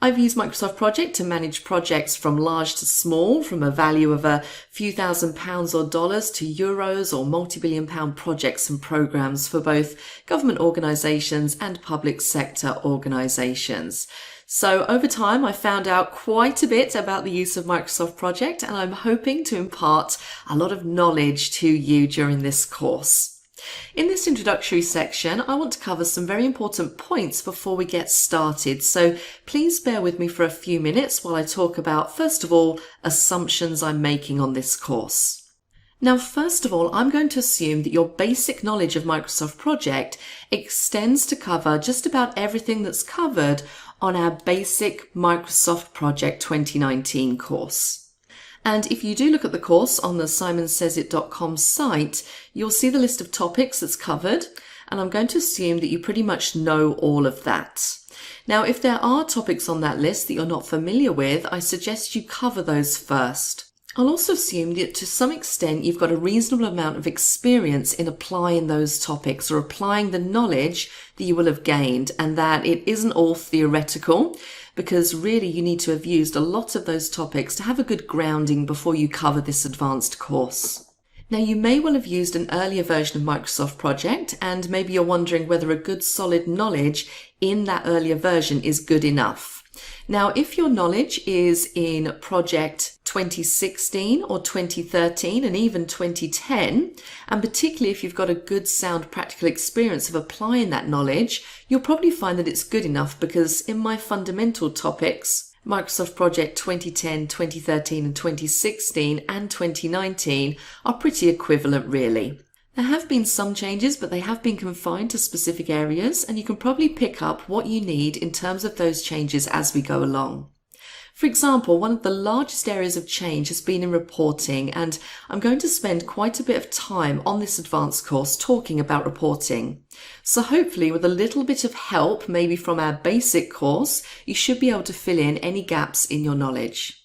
I've used Microsoft Project to manage projects from large to small, from a value of a few £1,000s or dollars to euros or multi-billion pound projects and programs for both government organisations and public sector organisations. So over time, I found out quite a bit about the use of Microsoft Project, and I'm hoping to impart a lot of knowledge to you during this course. In this introductory section, I want to cover some very important points before we get started. So please bear with me for a few minutes while I talk about, first of all, assumptions I'm making on this course. Now, first of all, I'm going to assume that your basic knowledge of Microsoft Project extends to cover just about everything that's covered on our basic Microsoft Project 2019 course. And if you do look at the course on the simonsezit.com site, you'll see the list of topics that's covered, and I'm going to assume that you pretty much know all of that. Now, if there are topics on that list that you're not familiar with, I suggest you cover those first. I'll also assume that to some extent you've got a reasonable amount of experience in applying those topics or applying the knowledge that you will have gained, and that it isn't all theoretical, because really you need to have used a lot of those topics to have a good grounding before you cover this advanced course. Now, you may well have used an earlier version of Microsoft Project, and maybe you're wondering whether a good solid knowledge in that earlier version is good enough. Now, if your knowledge is in Project 2016 or 2013 and even 2010, and particularly if you've got a good sound practical experience of applying that knowledge, you'll probably find that it's good enough, because in my fundamental topics, Microsoft Project 2010, 2013 and 2016 and 2019 are pretty equivalent really. There have been some changes, but they have been confined to specific areas, and you can probably pick up what you need in terms of those changes as we go along. For example, one of the largest areas of change has been in reporting, and I'm going to spend quite a bit of time on this advanced course talking about reporting. So hopefully with a little bit of help, maybe from our basic course, you should be able to fill in any gaps in your knowledge.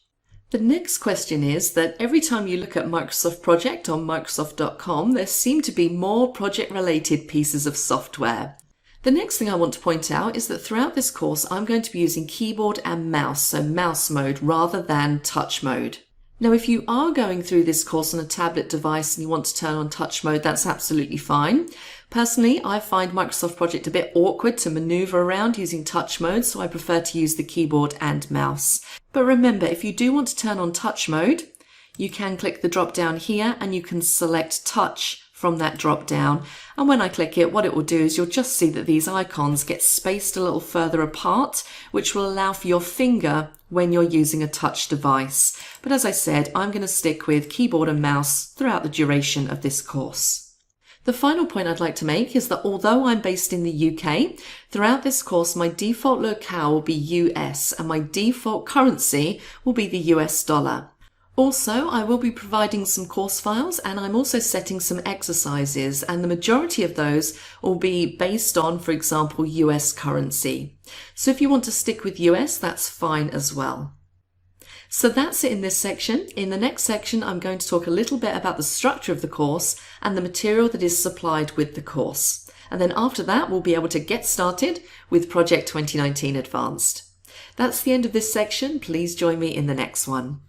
The next question is that every time you look at Microsoft Project on Microsoft.com, there seem to be more project-related pieces of software. The next thing I want to point out is that throughout this course, I'm going to be using keyboard and mouse, so mouse mode rather than touch mode. Now, if you are going through this course on a tablet device and you want to turn on touch mode, that's absolutely fine. Personally, I find Microsoft Project a bit awkward to maneuver around using touch mode, so I prefer to use the keyboard and mouse. But remember, if you do want to turn on touch mode, you can click the drop down here and you can select touch from that drop down. And when I click it, what it will do is you'll just see that these icons get spaced a little further apart, which will allow for your finger when you're using a touch device. But as I said, I'm going to stick with keyboard and mouse throughout the duration of this course. The final point I'd like to make is that although I'm based in the UK, throughout this course my default locale will be US and my default currency will be the US dollar. Also, I will be providing some course files, and I'm also setting some exercises, and the majority of those will be based on, for example, US currency. So if you want to stick with US, that's fine as well. So that's it in this section. In the next section, I'm going to talk a little bit about the structure of the course and the material that is supplied with the course. And then after that, we'll be able to get started with Project 2019 Advanced. That's the end of this section. Please join me in the next one.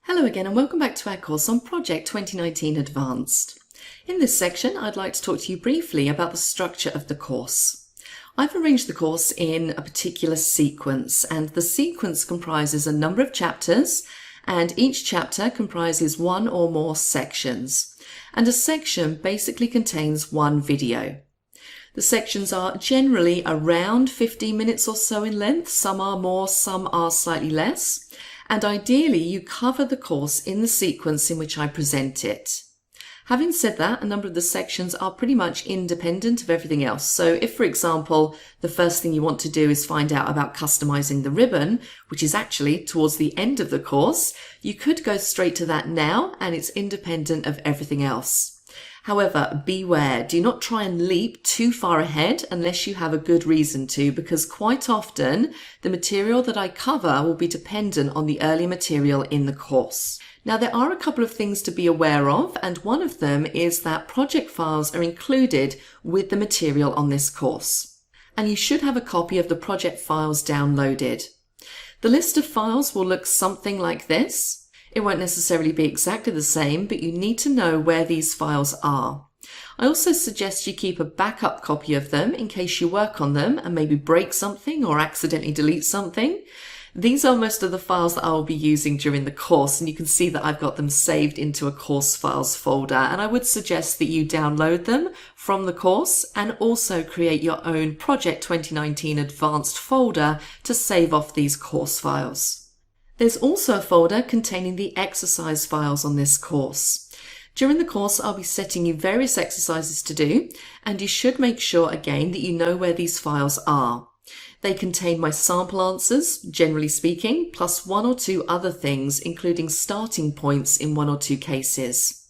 Hello again and welcome back to our course on Project 2019 Advanced. In this section, I'd like to talk to you briefly about the structure of the course. I've arranged the course in a particular sequence, and the sequence comprises a number of chapters, and each chapter comprises one or more sections. And a section basically contains one video. The sections are generally around 15 minutes or so in length. Some are more, some are slightly less. And ideally, you cover the course in the sequence in which I present it. Having said that, a number of the sections are pretty much independent of everything else. So if, for example, the first thing you want to do is find out about customizing the ribbon, which is actually towards the end of the course, you could go straight to that now, and it's independent of everything else. However, beware, do not try and leap too far ahead unless you have a good reason to, because quite often the material that I cover will be dependent on the early material in the course. Now, there are a couple of things to be aware of, and one of them is that project files are included with the material on this course. And you should have a copy of the project files downloaded. The list of files will look something like this. It won't necessarily be exactly the same, but you need to know where these files are. I also suggest you keep a backup copy of them in case you work on them and maybe break something or accidentally delete something. These are most of the files that I will be using during the course, and you can see that I've got them saved into a course files folder, and I would suggest that you download them from the course and also create your own Project 2019 Advanced folder to save off these course files. There's also a folder containing the exercise files on this course. During the course, I'll be setting you various exercises to do, and you should make sure again that you know where these files are. They contain my sample answers, generally speaking, plus one or two other things, including starting points in one or two cases.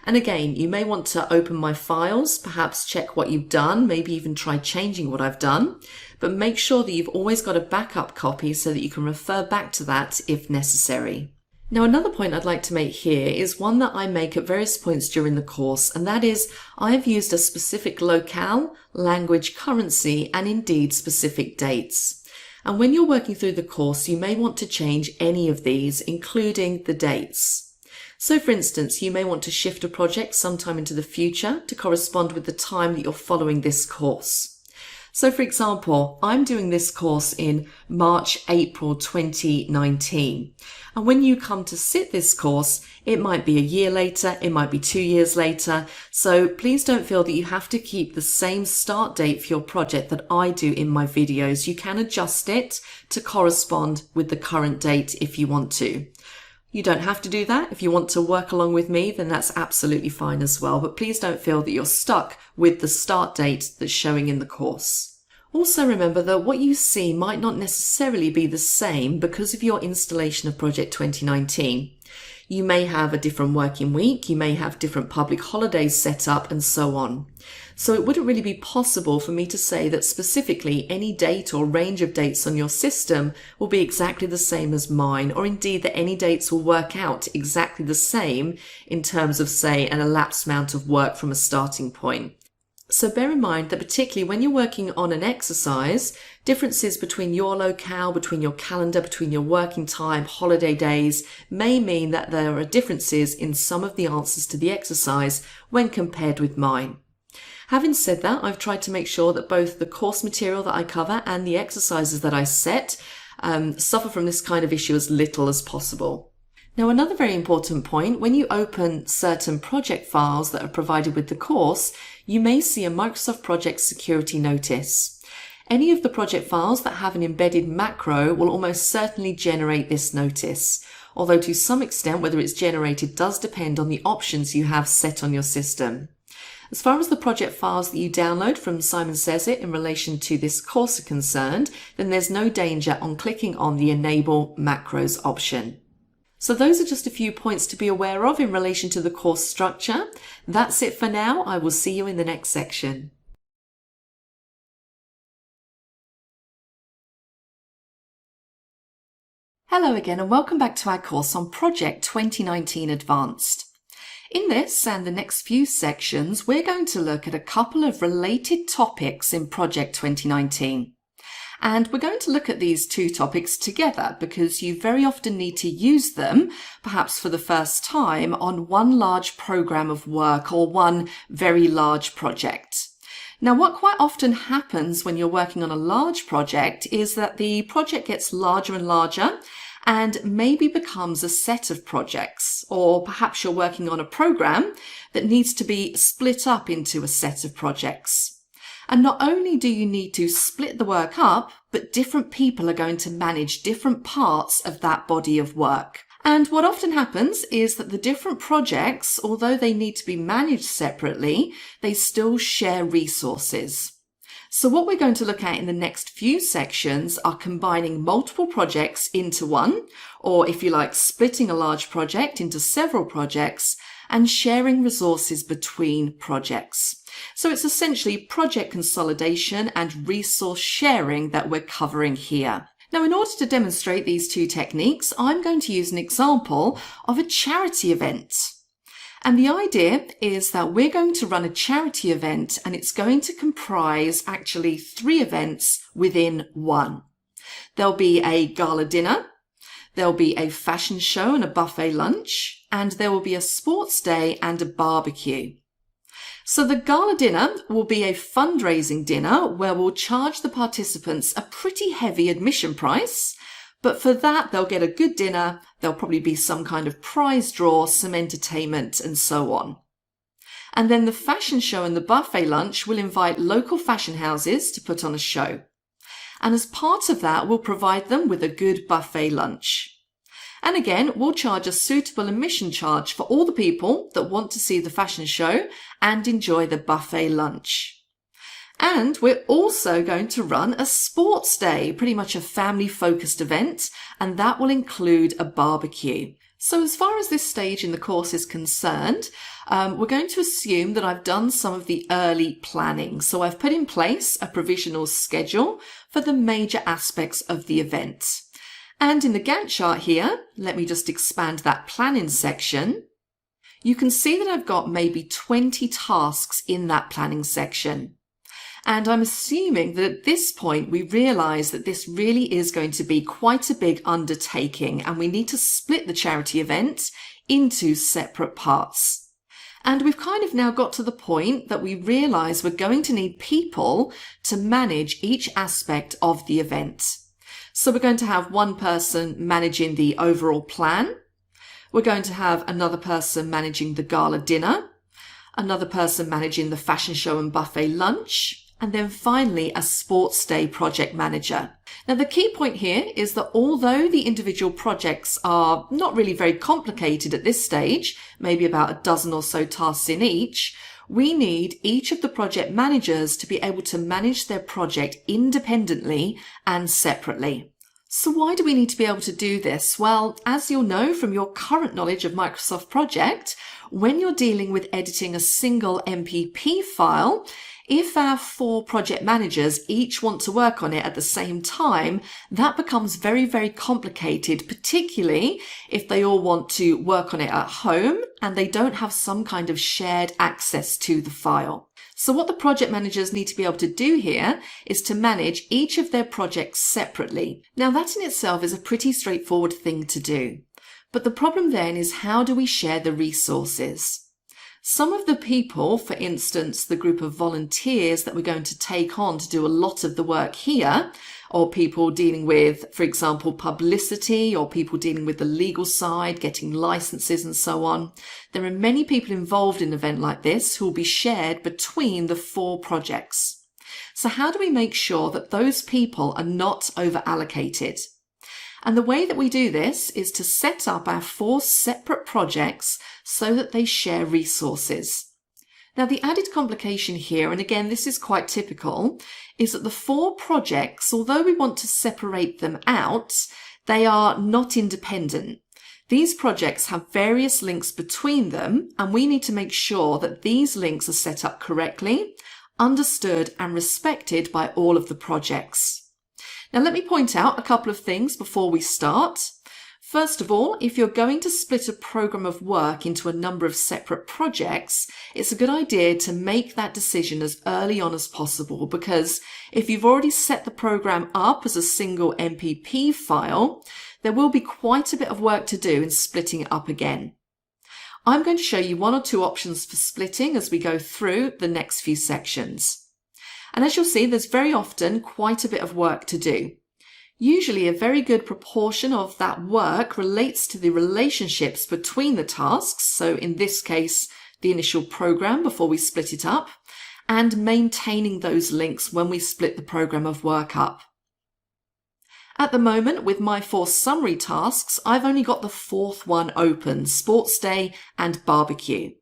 And again, you may want to open my files, perhaps check what you've done, maybe even try changing what I've done, but make sure that you've always got a backup copy so that you can refer back to that if necessary. Now, another point I'd like to make here is one that I make at various points during the course, and that is I've used a specific locale, language, currency, and indeed specific dates. And when you're working through the course, you may want to change any of these, including the dates. So for instance, you may want to shift a project sometime into the future to correspond with the time that you're following this course. So for example, I'm doing this course in March, April 2019. And when you come to sit this course, it might be a year later, it might be 2 years later. So please don't feel that you have to keep the same start date for your project that I do in my videos. You can adjust it to correspond with the current date if you want to. You don't have to do that. If you want to work along with me, then that's absolutely fine as well. But please don't feel that you're stuck with the start date that's showing in the course. Also remember that what you see might not necessarily be the same because of your installation of Project 2019. You may have a different working week, you may have different public holidays set up, and so on. So it wouldn't really be possible for me to say that specifically any date or range of dates on your system will be exactly the same as mine, or indeed that any dates will work out exactly the same in terms of, say, an elapsed amount of work from a starting point. So bear in mind that particularly when you're working on an exercise, differences between your locale, between your calendar, between your working time, holiday days, may mean that there are differences in some of the answers to the exercise when compared with mine. Having said that, I've tried to make sure that both the course material that I cover and the exercises that I set suffer from this kind of issue as little as possible. Now, another very important point, when you open certain project files that are provided with the course, you may see a Microsoft Project Security Notice. Any of the project files that have an embedded macro will almost certainly generate this notice, although to some extent whether it's generated does depend on the options you have set on your system. As far as the project files that you download from Simon Sez IT in relation to this course are concerned, then there's no danger on clicking on the Enable Macros option. So those are just a few points to be aware of in relation to the course structure. That's it for now. I will see you in the next section. Hello again and welcome back to our course on Project 2019 Advanced. In this and the next few sections, we're going to look at a couple of related topics in Project 2019. And we're going to look at these two topics together because you very often need to use them, perhaps for the first time, on one large program of work or one very large project. Now, what quite often happens when you're working on a large project is that the project gets larger and larger and maybe becomes a set of projects, or perhaps you're working on a program that needs to be split up into a set of projects. And not only do you need to split the work up, but different people are going to manage different parts of that body of work. And what often happens is that the different projects, although they need to be managed separately, they still share resources. So what we're going to look at in the next few sections are combining multiple projects into one, or if you like, splitting a large project into several projects and sharing resources between projects. So it's essentially project consolidation and resource sharing that we're covering here. Now, in order to demonstrate these two techniques, I'm going to use an example of a charity event. And the idea is that we're going to run a charity event and it's going to comprise actually 3 events within one. There'll be a gala dinner, there'll be a fashion show and a buffet lunch, and there will be a sports day and a barbecue. So the gala dinner will be a fundraising dinner where we'll charge the participants a pretty heavy admission price. But for that, they'll get a good dinner, there'll probably be some kind of prize draw, some entertainment, and so on. And then the fashion show and the buffet lunch will invite local fashion houses to put on a show. And as part of that, we'll provide them with a good buffet lunch. And again, we'll charge a suitable admission charge for all the people that want to see the fashion show and enjoy the buffet lunch. And we're also going to run a sports day, pretty much a family-focused event, and that will include a barbecue. So as far as this stage in the course is concerned, we're going to assume that I've done some of the early planning. So I've put in place a provisional schedule for the major aspects of the event. And in the Gantt chart here, let me just expand that planning section. You can see that I've got maybe 20 tasks in that planning section. And I'm assuming that at this point we realise that this really is going to be quite a big undertaking and we need to split the charity event into separate parts. And we've kind of now got to the point that we realise we're going to need people to manage each aspect of the event. So we're going to have one person managing the overall plan. We're going to have another person managing the gala dinner, another person managing the fashion show and buffet lunch, and then finally a sports day project manager. Now the key point here is that although the individual projects are not really very complicated at this stage, maybe about a dozen or so tasks in each, we need each of the project managers to be able to manage their project independently and separately. So why do we need to be able to do this? Well, as you'll know from your current knowledge of Microsoft Project, when you're dealing with editing a single MPP file, if our 4 project managers each want to work on it at the same time, that becomes very, very complicated, particularly if they all want to work on it at home and they don't have some kind of shared access to the file. So what the project managers need to be able to do here is to manage each of their projects separately. Now that in itself is a pretty straightforward thing to do. But the problem then is, how do we share the resources? Some of the people, for instance, the group of volunteers that we're going to take on to do a lot of the work here, or people dealing with, for example, publicity, or people dealing with the legal side, getting licenses and so on. There are many people involved in an event like this who will be shared between the 4 projects. So how do we make sure that those people are not over-allocated? And the way that we do this is to set up our 4 separate projects so that they share resources. Now, the added complication here, and again, this is quite typical, is that the 4 projects, although we want to separate them out, they are not independent. These projects have various links between them, and we need to make sure that these links are set up correctly, understood and respected by all of the projects. Now, let me point out a couple of things before we start. First of all, if you're going to split a program of work into a number of separate projects, it's a good idea to make that decision as early on as possible, because if you've already set the program up as a single MPP file, there will be quite a bit of work to do in splitting it up again. I'm going to show you 1 or 2 options for splitting as we go through the next few sections. And as you'll see, there's very often quite a bit of work to do. Usually a very good proportion of that work relates to the relationships between the tasks, so in this case, the initial program before we split it up, and maintaining those links when we split the program of work up. At the moment, with my 4 summary tasks, I've only got the 4th one open, Sports Day and Barbecue.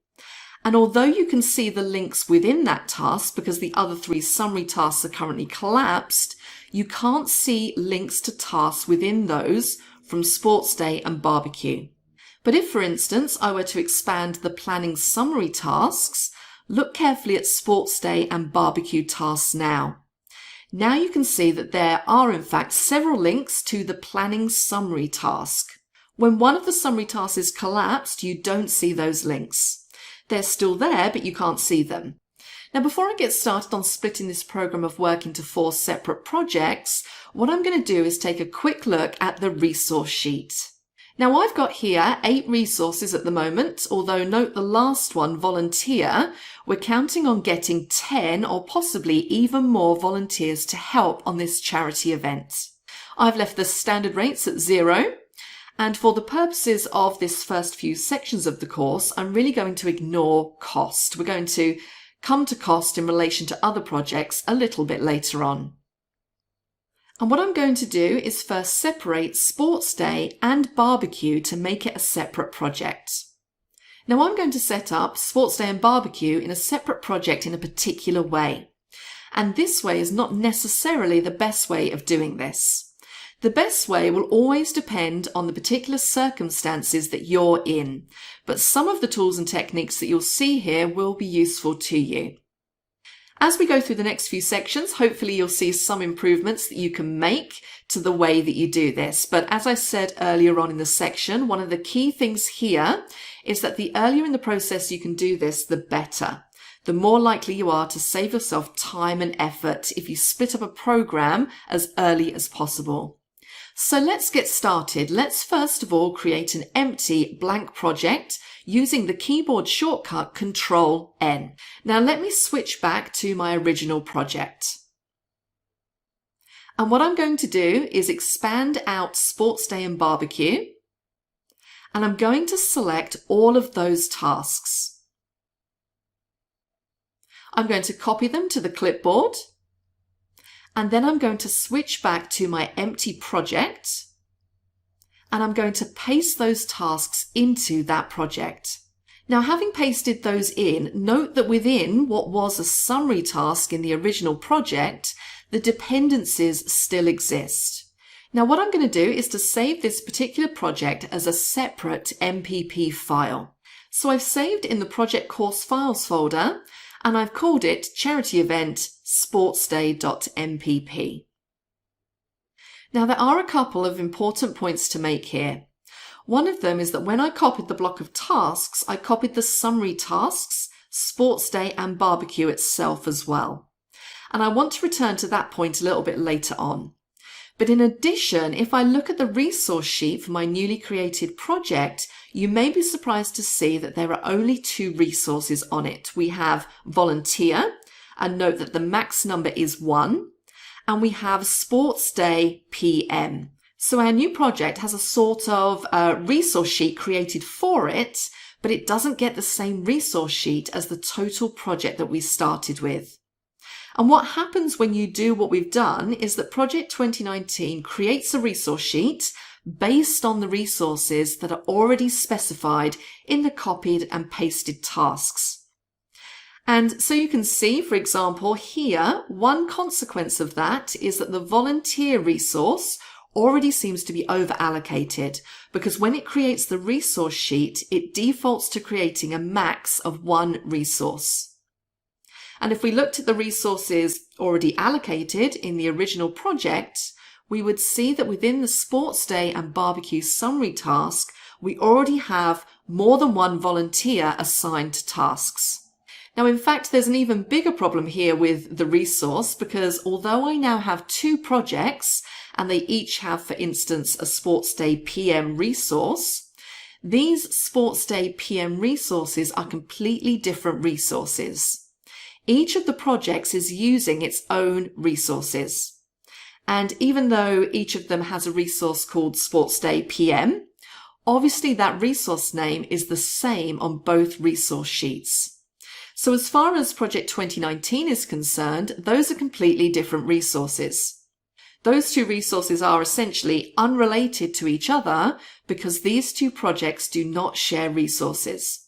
And although you can see the links within that task because the other 3 summary tasks are currently collapsed, you can't see links to tasks within those from Sports Day and Barbecue. But if, for instance, I were to expand the planning summary tasks, look carefully at Sports Day and Barbecue tasks now. Now you can see that there are in fact several links to the planning summary task. When one of the summary tasks is collapsed, you don't see those links. They're still there, but you can't see them. Now, before I get started on splitting this program of work into 4 separate projects, what I'm going to do is take a quick look at the resource sheet. Now, I've got here 8 resources at the moment, although note the last one, volunteer, we're counting on getting 10 or possibly even more volunteers to help on this charity event. I've left the standard rates at 0. And for the purposes of this first few sections of the course, I'm really going to ignore cost. We're going to come to cost in relation to other projects a little bit later on. And what I'm going to do is first separate Sports Day and Barbecue to make it a separate project. Now I'm going to set up Sports Day and Barbecue in a separate project in a particular way. And this way is not necessarily the best way of doing this. The best way will always depend on the particular circumstances that you're in, but some of the tools and techniques that you'll see here will be useful to you. As we go through the next few sections, hopefully you'll see some improvements that you can make to the way that you do this. But as I said earlier on in the section, one of the key things here is that the earlier in the process you can do this, the better. The more likely you are to save yourself time and effort if you split up a program as early as possible. So let's get started. Let's first of all create an empty blank project using the keyboard shortcut Control-N. Now let me switch back to my original project. And what I'm going to do is expand out Sports Day and Barbecue. And I'm going to select all of those tasks. I'm going to copy them to the clipboard. And then I'm going to switch back to my empty project and I'm going to paste those tasks into that project. Now, having pasted those in, note that within what was a summary task in the original project, the dependencies still exist. Now, what I'm going to do is to save this particular project as a separate MPP file. So I've saved in the project course files folder and I've called it charity event sportsday.mpp. Now there are a couple of important points to make here. One of them is that when I copied the block of tasks, I copied the summary tasks, Sports Day and Barbecue itself as well. And I want to return to that point a little bit later on. But in addition, if I look at the resource sheet for my newly created project, you may be surprised to see that there are only 2 resources on it. We have volunteer, and note that the max number is 1, and we have Sports Day PM. So our new project has a sort of resource sheet created for it, but it doesn't get the same resource sheet as the total project that we started with. And what happens when you do what we've done is that Project 2019 creates a resource sheet based on the resources that are already specified in the copied and pasted tasks. And so you can see, for example, here, one consequence of that is that the volunteer resource already seems to be over-allocated, because when it creates the resource sheet, it defaults to creating a max of one resource. And if we looked at the resources already allocated in the original project, we would see that within the sports day and barbecue summary task, we already have more than one volunteer assigned to tasks. Now, in fact, there's an even bigger problem here with the resource, because although I now have two projects and they each have, for instance, a Sports Day PM resource, these Sports Day PM resources are completely different resources. Each of the projects is using its own resources. And even though each of them has a resource called Sports Day PM, obviously that resource name is the same on both resource sheets. So as far as Project 2019 is concerned, those are completely different resources. Those two resources are essentially unrelated to each other because these two projects do not share resources.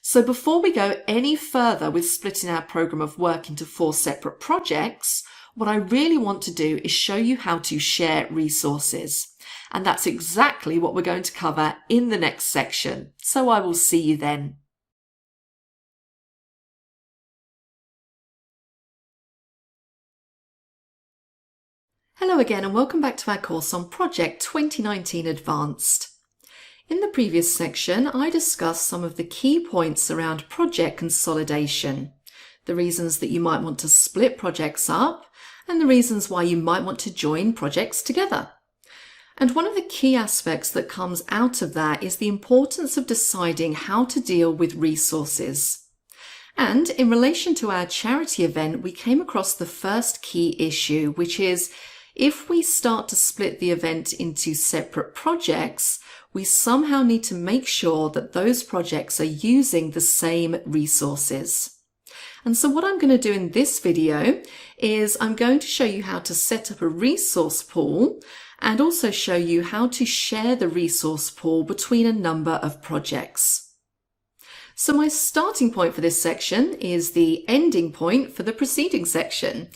So before we go any further with splitting our program of work into 4 separate projects, what I really want to do is show you how to share resources. And that's exactly what we're going to cover in the next section. So I will see you then. Hello again and welcome back to our course on Project 2019 Advanced. In the previous section, I discussed some of the key points around project consolidation, the reasons that you might want to split projects up, and the reasons why you might want to join projects together. And one of the key aspects that comes out of that is the importance of deciding how to deal with resources. And in relation to our charity event, we came across the first key issue, which is if we start to split the event into separate projects, we somehow need to make sure that those projects are using the same resources. And so what I'm going to do in this video is I'm going to show you how to set up a resource pool and also show you how to share the resource pool between a number of projects. So my starting point for this section is the ending point for the preceding section.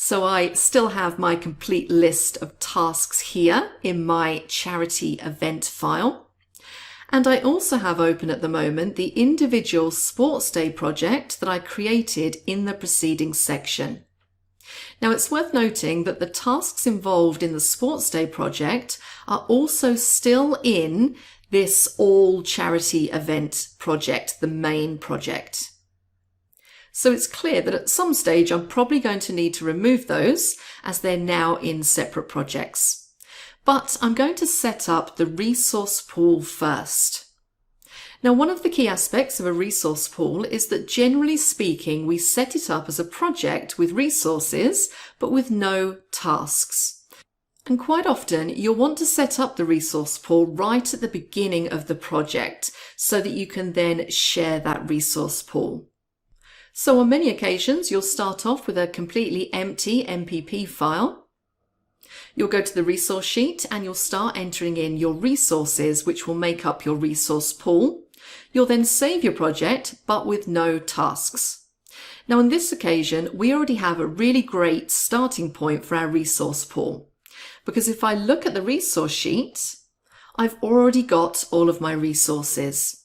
So I still have my complete list of tasks here in my charity event file. And I also have open at the moment the individual Sports Day project that I created in the preceding section. Now it's worth noting that the tasks involved in the Sports Day project are also still in this all charity event project, the main project. So it's clear that at some stage I'm probably going to need to remove those as they're now in separate projects. But I'm going to set up the resource pool first. Now, one of the key aspects of a resource pool is that generally speaking, we set it up as a project with resources, but with no tasks. And quite often you'll want to set up the resource pool right at the beginning of the project so that you can then share that resource pool. So on many occasions, you'll start off with a completely empty MPP file. You'll go to the resource sheet and you'll start entering in your resources, which will make up your resource pool. You'll then save your project, but with no tasks. Now, on this occasion, we already have a really great starting point for our resource pool, because if I look at the resource sheet, I've already got all of my resources.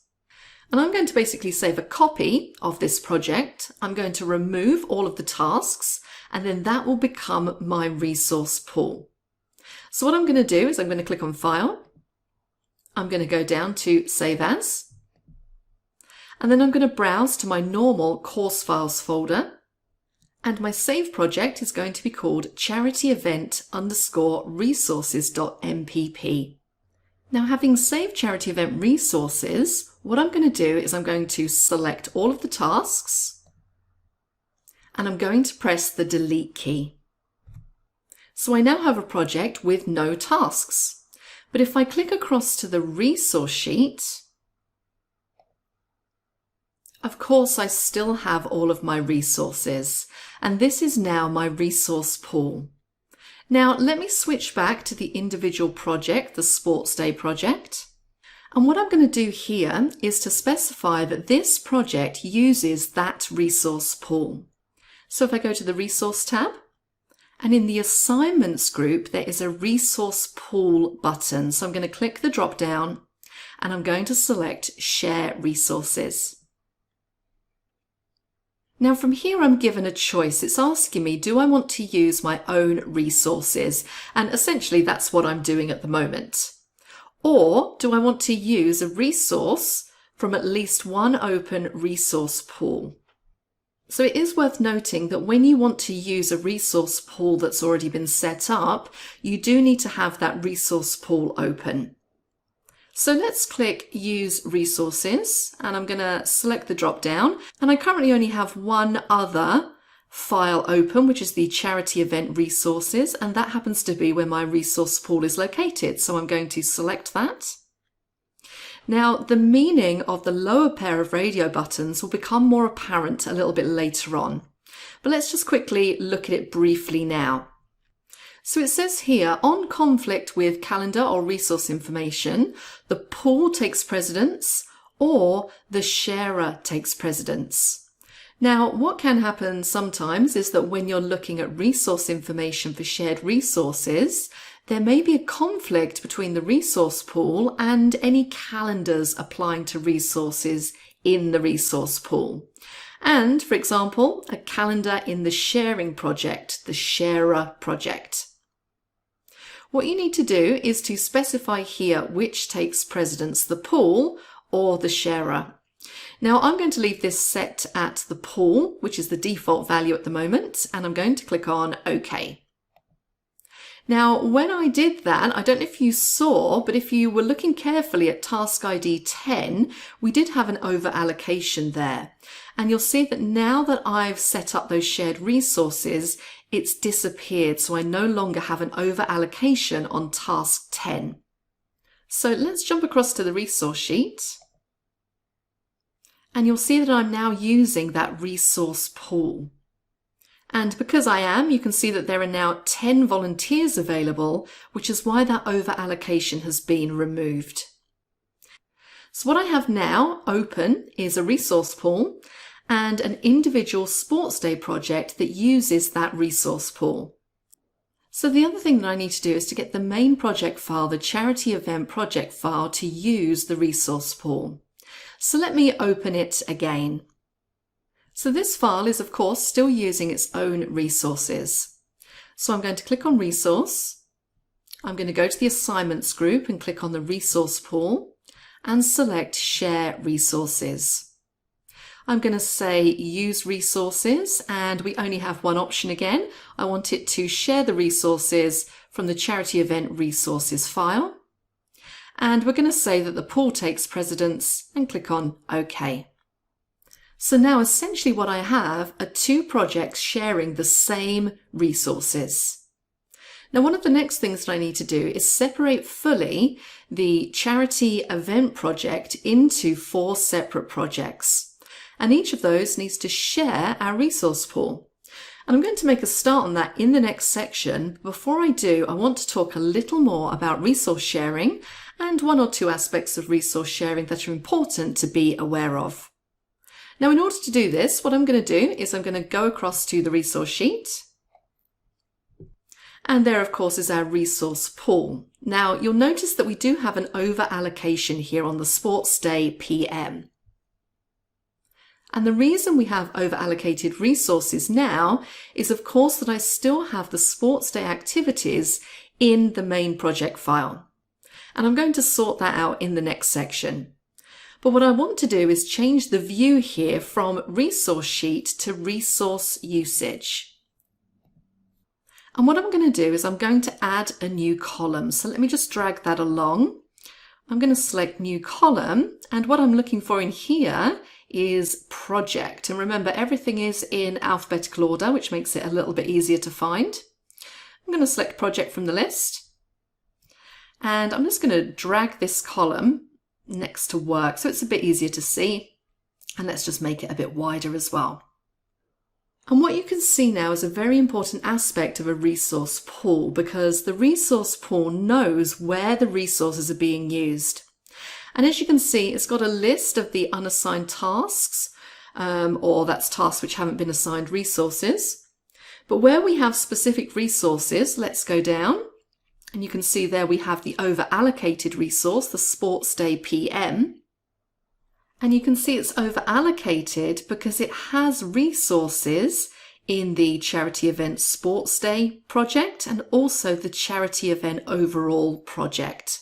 And I'm going to basically save a copy of this project. I'm going to remove all of the tasks, and then that will become my resource pool. So what I'm going to do is I'm going to click on File. I'm going to go down to Save As. And then I'm going to browse to my normal Course Files folder. And my save project is going to be called charity_event_resources.mpp. Now, having saved charity event resources, what I'm going to do is I'm going to select all of the tasks and I'm going to press the delete key. So I now have a project with no tasks. But if I click across to the resource sheet, of course I still have all of my resources, and this is now my resource pool. Now let me switch back to the individual project, the Sports Day project. And what I'm going to do here is to specify that this project uses that resource pool. So if I go to the Resource tab, and in the Assignments group, there is a Resource Pool button. So I'm going to click the drop down, and I'm going to select Share Resources. Now from here I'm given a choice. It's asking me, do I want to use my own resources? And essentially that's what I'm doing at the moment. Or do I want to use a resource from at least one open resource pool? So it is worth noting that when you want to use a resource pool that's already been set up, you do need to have that resource pool open. So let's click Use Resources, and I'm going to select the drop down, and I currently only have one other file open, which is the Charity Event Resources, and that happens to be where my resource pool is located. So I'm going to select that. Now, the meaning of the lower pair of radio buttons will become more apparent a little bit later on, but let's just quickly look at it briefly now. So it says here, on conflict with calendar or resource information, the pool takes precedence or the sharer takes precedence. Now, what can happen sometimes is that when you're looking at resource information for shared resources, there may be a conflict between the resource pool and any calendars applying to resources in the resource pool. And, for example, a calendar in the sharing project, the sharer project. What you need to do is to specify here which takes precedence, the pool or the sharer. Now I'm going to leave this set at the pool, which is the default value at the moment, and I'm going to click on OK. Now when I did that, I don't know if you saw, but if you were looking carefully at task ID 10, we did have an over allocation there. And you'll see that now that I've set up those shared resources, it's disappeared, so I no longer have an over allocation on task 10. So let's jump across to the resource sheet. And you'll see that I'm now using that resource pool. And because I am, you can see that there are now 10 volunteers available, which is why that over allocation has been removed. So what I have now open is a resource pool and an individual sports day project that uses that resource pool. So the other thing that I need to do is to get the main project file, the charity event project file, to use the resource pool. So let me open it again. So this file is of course still using its own resources. So I'm going to click on Resource. I'm going to go to the Assignments group and click on the Resource pool and select Share Resources. I'm going to say Use Resources, and we only have one option again. I want it to share the resources from the Charity Event Resources file. And we're going to say that the pool takes precedence and click on OK. So now essentially what I have are two projects sharing the same resources. Now one of the next things that I need to do is separate fully the charity event project into 4 separate projects. And each of those needs to share our resource pool. And I'm going to make a start on that in the next section. Before I do, I want to talk a little more about resource sharing and 1 or 2 aspects of resource sharing that are important to be aware of. Now, in order to do this, what I'm going to do is I'm going to go across to the resource sheet. And there, of course, is our resource pool. Now, you'll notice that we do have an over allocation here on the Sports Day PM. And the reason we have over allocated resources now is, of course, that I still have the Sports Day activities in the main project file. And I'm going to sort that out in the next section. But what I want to do is change the view here from Resource Sheet to Resource Usage. And what I'm going to do is I'm going to add a new column. So let me just drag that along. I'm going to select New Column, and what I'm looking for in here is Project. And remember, everything is in alphabetical order, which makes it a little bit easier to find. I'm going to select Project from the list, and I'm just going to drag this column next to Work so it's a bit easier to see, and let's just make it a bit wider as well. And what you can see now is a very important aspect of a resource pool, because the resource pool knows where the resources are being used. And as you can see, it's got a list of the unassigned tasks, or that's tasks which haven't been assigned resources. But where we have specific resources, let's go down. And you can see there we have the over-allocated resource, the Sports Day PM. And you can see it's over-allocated because it has resources in the Charity Event Sports Day project and also the Charity Event Overall project.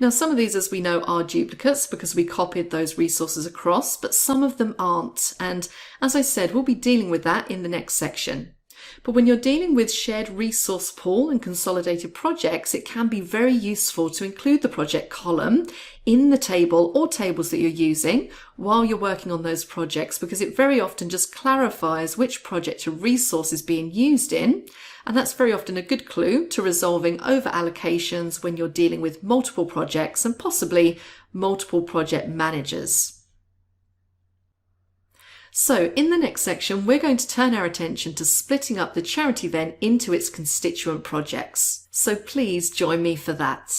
Now, some of these, as we know, are duplicates because we copied those resources across, but some of them aren't. And as I said, we'll be dealing with that in the next section. But when you're dealing with shared resource pool and consolidated projects, it can be very useful to include the project column in the table or tables that you're using while you're working on those projects, because it very often just clarifies which project a resource is being used in. And that's very often a good clue to resolving over allocations when you're dealing with multiple projects and possibly multiple project managers. So in the next section, we're going to turn our attention to splitting up the charity event into its constituent projects. So please join me for that.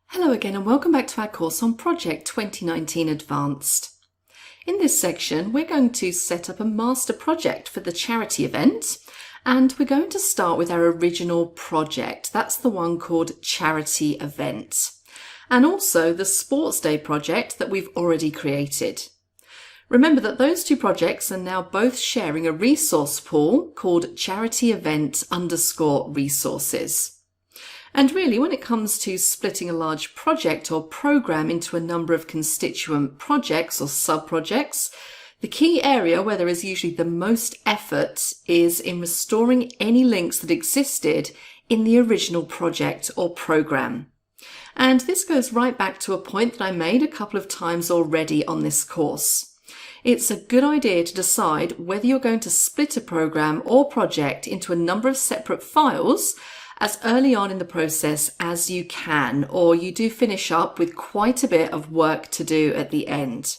Hello again and welcome back to our course on Project 2019 Advanced. In this section, we're going to set up a master project for the charity event. And we're going to start with our original project. That's the one called Charity Event. And also the Sports Day project that we've already created. Remember that those two projects are now both sharing a resource pool called Charity Event _resources. And really, when it comes to splitting a large project or program into a number of constituent projects or sub-projects, the key area where there is usually the most effort is in restoring any links that existed in the original project or program. And this goes right back to a point that I made a couple of times already on this course. It's a good idea to decide whether you're going to split a program or project into a number of separate files as early on in the process as you can, or you do finish up with quite a bit of work to do at the end.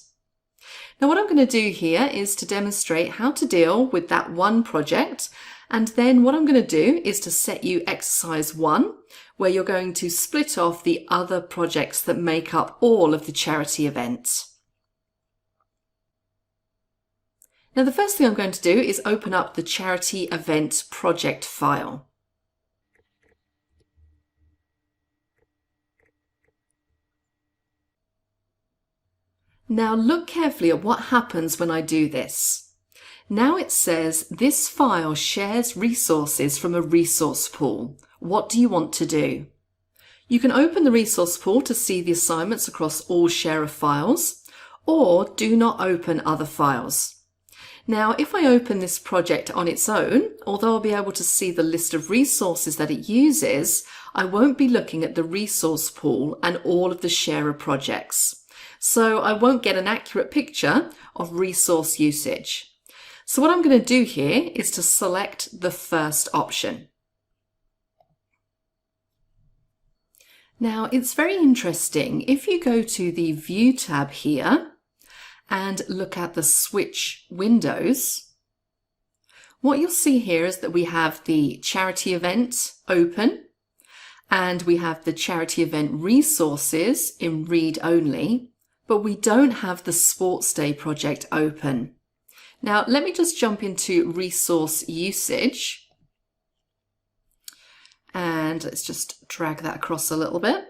Now what I'm going to do here is to demonstrate how to deal with that one project, and then what I'm going to do is to set you exercise 1, where you're going to split off the other projects that make up all of the charity events. Now the first thing I'm going to do is open up the charity event project file. Now look carefully at what happens when I do this. Now it says this file shares resources from a resource pool. What do you want to do? You can open the resource pool to see the assignments across all share of files, or do not open other files. Now if I open this project on its own, although I'll be able to see the list of resources that it uses, I won't be looking at the resource pool and all of the sharer projects. So I won't get an accurate picture of resource usage. So what I'm going to do here is to select the first option. Now it's very interesting. If you go to the View tab here and look at the switch windows, what you'll see here is that we have the charity event open and we have the charity event resources in read only. But we don't have the Sports Day project open. Now, let me just jump into resource usage. And let's just drag that across a little bit.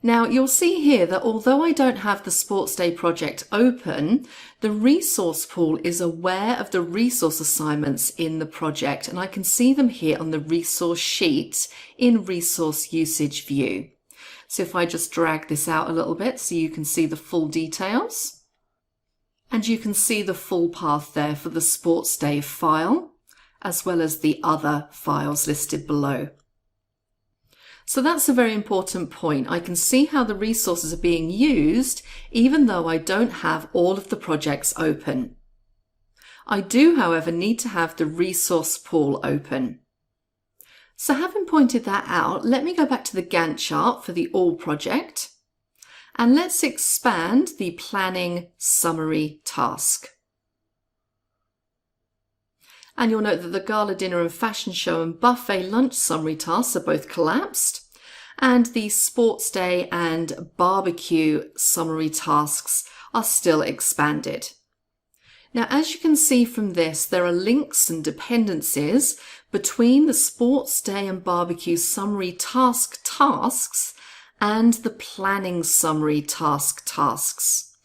Now, you'll see here that although I don't have the Sports Day project open, the resource pool is aware of the resource assignments in the project, and I can see them here on the resource sheet in resource usage view. So if I just drag this out a little bit so you can see the full details, and you can see the full path there for the Sports Day file, as well as the other files listed below. So that's a very important point. I can see how the resources are being used, even though I don't have all of the projects open. I do, however, need to have the resource pool open. So having pointed that out, let me go back to the Gantt chart for the All project, and let's expand the Planning Summary task. And you'll note that the gala dinner and fashion show and buffet lunch summary tasks are both collapsed, and the sports day and barbecue summary tasks are still expanded. Now, as you can see from this, there are links and dependencies between the sports day and barbecue summary tasks and the planning summary tasks.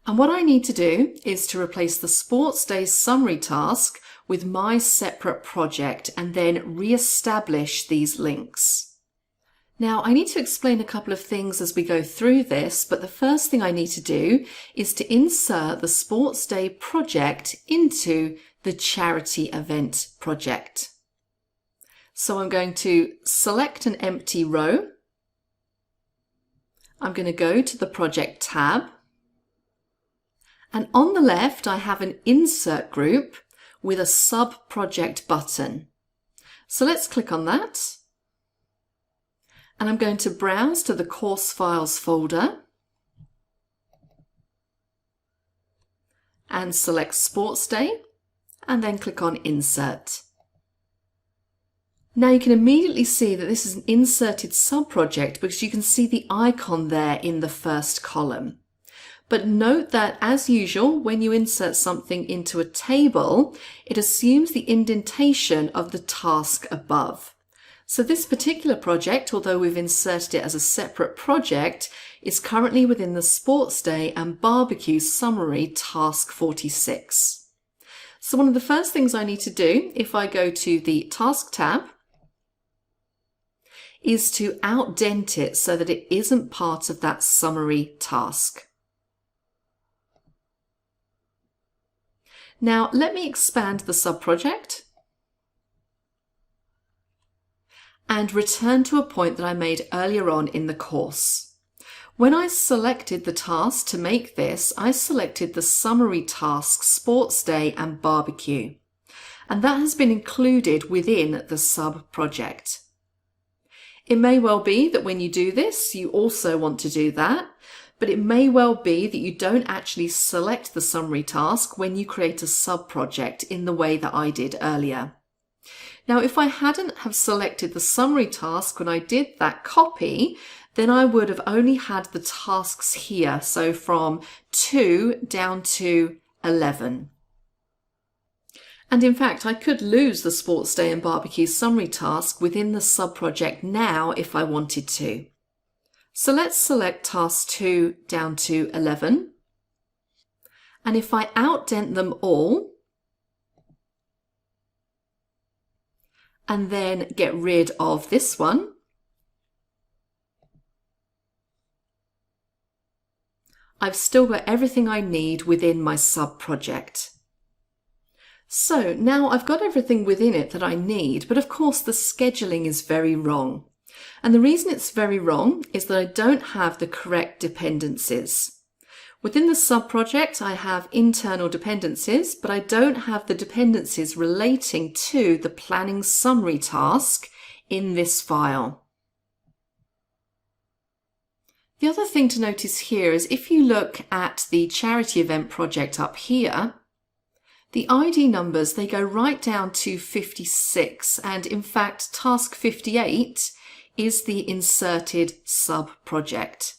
And what I need to do is to replace the sports day summary task with my separate project and then re-establish these links. Now, I need to explain a couple of things as we go through this, but the first thing I need to do is to insert the Sports Day project into the Charity Event project. So I'm going to select an empty row. I'm going to go to the Project tab. And on the left, I have an Insert group with a Sub-Project button. So let's click on that. And I'm going to browse to the Course Files folder and select Sports Day and then click on Insert. Now you can immediately see that this is an inserted sub-project because you can see the icon there in the first column. But note that, as usual, when you insert something into a table, it assumes the indentation of the task above. So this particular project, although we've inserted it as a separate project, is currently within the Sports Day and Barbecue Summary Task 46. So one of the first things I need to do, if I go to the Task tab, is to outdent it so that it isn't part of that summary task. Now let me expand the sub-project and return to a point that I made earlier on in the course. When I selected the task to make this, I selected the summary task Sports Day and Barbecue, and that has been included within the sub-project. It may well be that when you do this, you also want to do that, but it may well be that you don't actually select the summary task when you create a sub-project in the way that I did earlier. Now, if I hadn't have selected the summary task when I did that copy, then I would have only had the tasks here, so from 2 down to 11. And in fact, I could lose the Sports Day and Barbecue summary task within the sub-project now if I wanted to. So let's select task 2 down to 11. And if I outdent them all, and then get rid of this one, I've still got everything I need within my sub-project. So now I've got everything within it that I need, but of course the scheduling is very wrong. And the reason it's very wrong is that I don't have the correct dependencies. Within the sub-project, I have internal dependencies, but I don't have the dependencies relating to the planning summary task in this file. The other thing to notice here is if you look at the charity event project up here, the ID numbers, they go right down to 56, and in fact, task 58 is the inserted sub-project.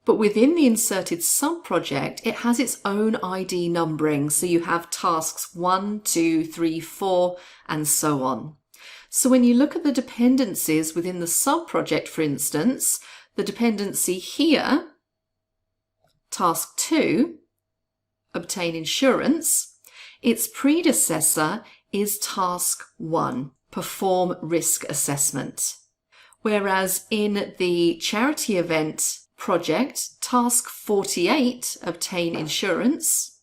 But within the inserted sub-project, it has its own ID numbering. So you have tasks 1, 2, 3, 4, and so on. So when you look at the dependencies within the sub-project, for instance, the dependency here, task 2, obtain insurance, its predecessor is task 1, perform risk assessment. Whereas in the charity event project, task 48, obtain insurance,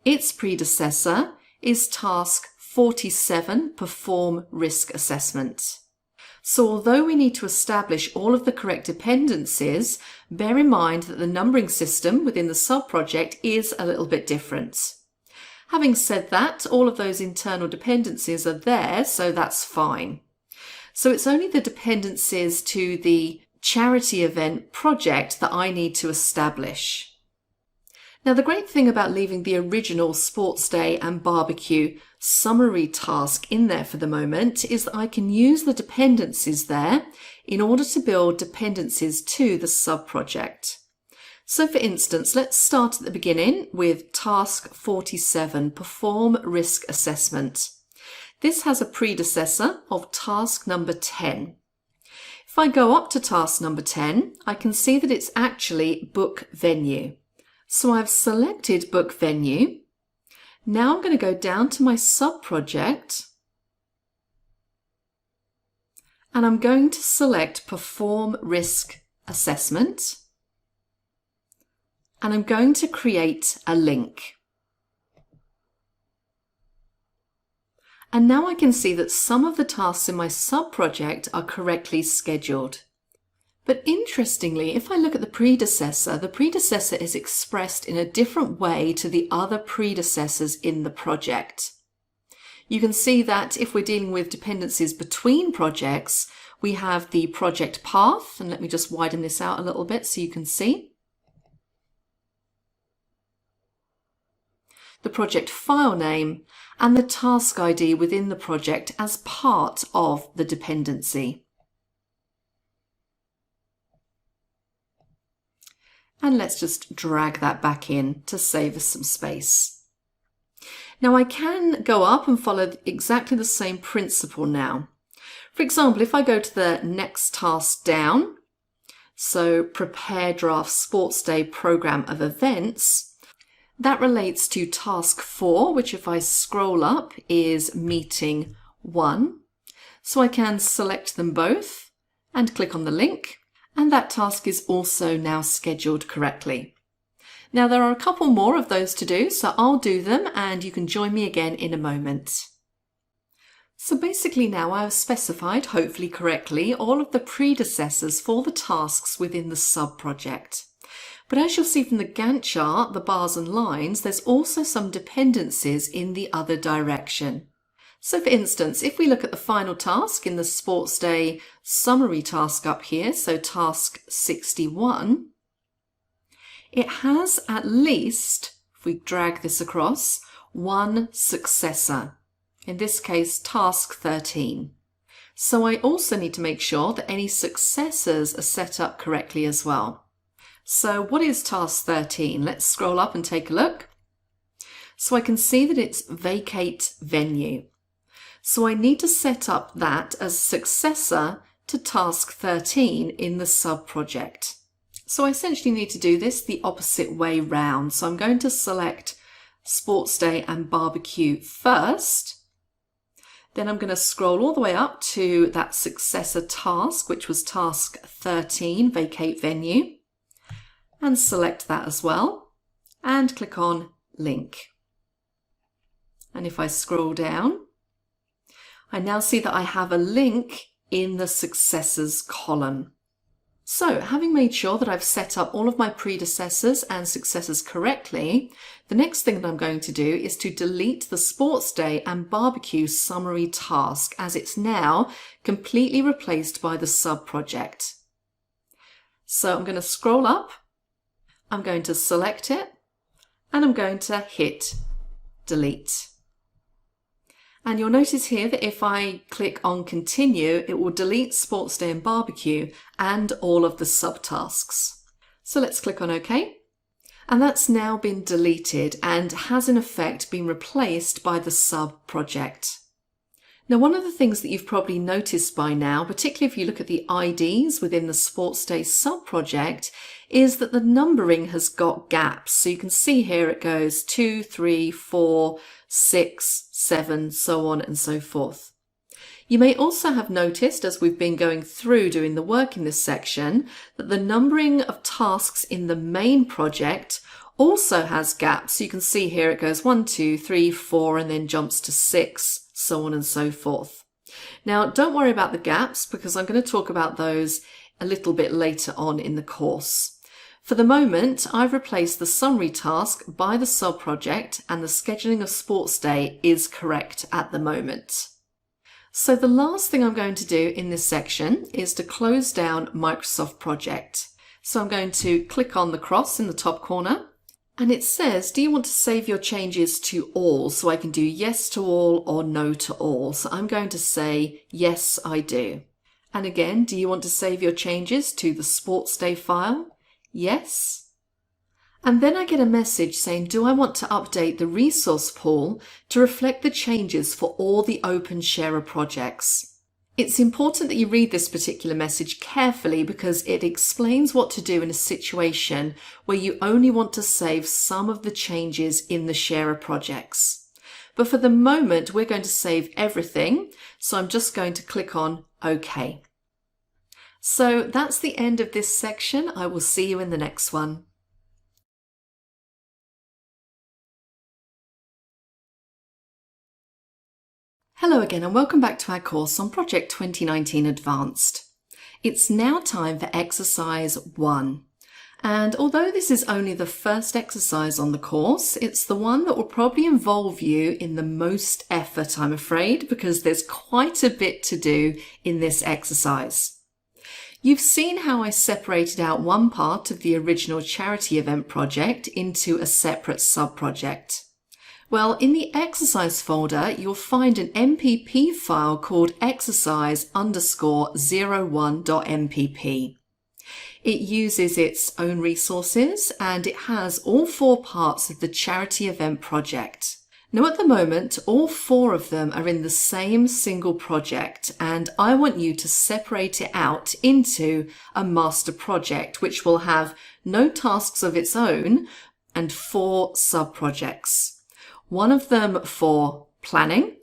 its predecessor is task 47, perform risk assessment. So although we need to establish all of the correct dependencies, bear in mind that the numbering system within the sub-project is a little bit different. Having said that, all of those internal dependencies are there, so that's fine. So it's only the dependencies to the charity event project that I need to establish. Now, the great thing about leaving the original sports day and barbecue summary task in there for the moment is that I can use the dependencies there in order to build dependencies to the sub-project. So for instance, let's start at the beginning with task 47, perform risk assessment. This has a predecessor of task number 10. If I go up to task number 10, I can see that it's actually book venue. So I've selected book venue. Now I'm going to go down to my sub-project and I'm going to select perform risk assessment and I'm going to create a link. And now I can see that some of the tasks in my sub-project are correctly scheduled. But interestingly, if I look at the predecessor is expressed in a different way to the other predecessors in the project. You can see that if we're dealing with dependencies between projects, we have the project path, and let me just widen this out a little bit so you can see. The project file name and the task ID within the project as part of the dependency. And let's just drag that back in to save us some space. Now I can go up and follow exactly the same principle now. For example, if I go to the next task down, so prepare draft sports day program of events, that relates to task 4, which if I scroll up is meeting 1. So I can select them both and click on the link. And that task is also now scheduled correctly. Now there are a couple more of those to do, so I'll do them and you can join me again in a moment. So basically now I've specified, hopefully correctly, all of the predecessors for the tasks within the sub-project. But as you'll see from the Gantt chart, the bars and lines, there's also some dependencies in the other direction. So for instance, if we look at the final task in the sports day summary task up here, so task 61, it has at least, if we drag this across, one successor, in this case task 13. So I also need to make sure that any successors are set up correctly as well. So what is task 13? Let's scroll up and take a look. So I can see that it's vacate venue. So I need to set up that as successor to task 13 in the sub-project. So I essentially need to do this the opposite way round. So I'm going to select sports day and barbecue first. Then I'm going to scroll all the way up to that successor task, which was task 13, vacate venue, and select that as well and click on link. And if I scroll down, I now see that I have a link in the successors column. So having made sure that I've set up all of my predecessors and successors correctly, the next thing that I'm going to do is to delete the sports day and barbecue summary task as it's now completely replaced by the sub-project. So I'm going to scroll up, I'm going to select it, and I'm going to hit delete. And you'll notice here that if I click on continue, it will delete sports day and barbecue and all of the subtasks. So let's click on OK. And that's now been deleted and has in effect been replaced by the sub project. Now, one of the things that you've probably noticed by now, particularly if you look at the IDs within the sports day sub project, is that the numbering has got gaps. So you can see here it goes 2, 3, 4, 6, 7, so on and so forth. You may also have noticed as we've been going through doing the work in this section that the numbering of tasks in the main project also has gaps. So you can see here it goes 1, 2, 3, 4 and then jumps to 6, so on and so forth. Now don't worry about the gaps because I'm going to talk about those a little bit later on in the course. For the moment, I've replaced the summary task by the sub-project and the scheduling of sports day is correct at the moment. So the last thing I'm going to do in this section is to close down Microsoft Project. So I'm going to click on the cross in the top corner And it says, do you want to save your changes to all? So I can do yes to all or no to all. So I'm going to say, yes, I do. And again, do you want to save your changes to the sports day file? Yes. And then I get a message saying, do I want to update the resource pool to reflect the changes for all the OpenSharer projects? It's important that you read this particular message carefully because it explains what to do in a situation where you only want to save some of the changes in the Sharer projects. But for the moment, we're going to save everything, so I'm just going to click on OK. So that's the end of this section. I will see you in the next one. Hello again and welcome back to our course on Project 2019 Advanced. It's now time for exercise 1. And although this is only the first exercise on the course, it's the one that will probably involve you in the most effort, I'm afraid, because there's quite a bit to do in this exercise. You've seen how I separated out one part of the original charity event project into a separate sub-project. Well, in the exercise folder, you'll find an MPP file called exercise_01.mpp. It uses its own resources and it has all 4 parts of the charity event project. Now at the moment, all 4 of them are in the same single project and I want you to separate it out into a master project which will have no tasks of its own and 4 sub-projects. One of them for planning,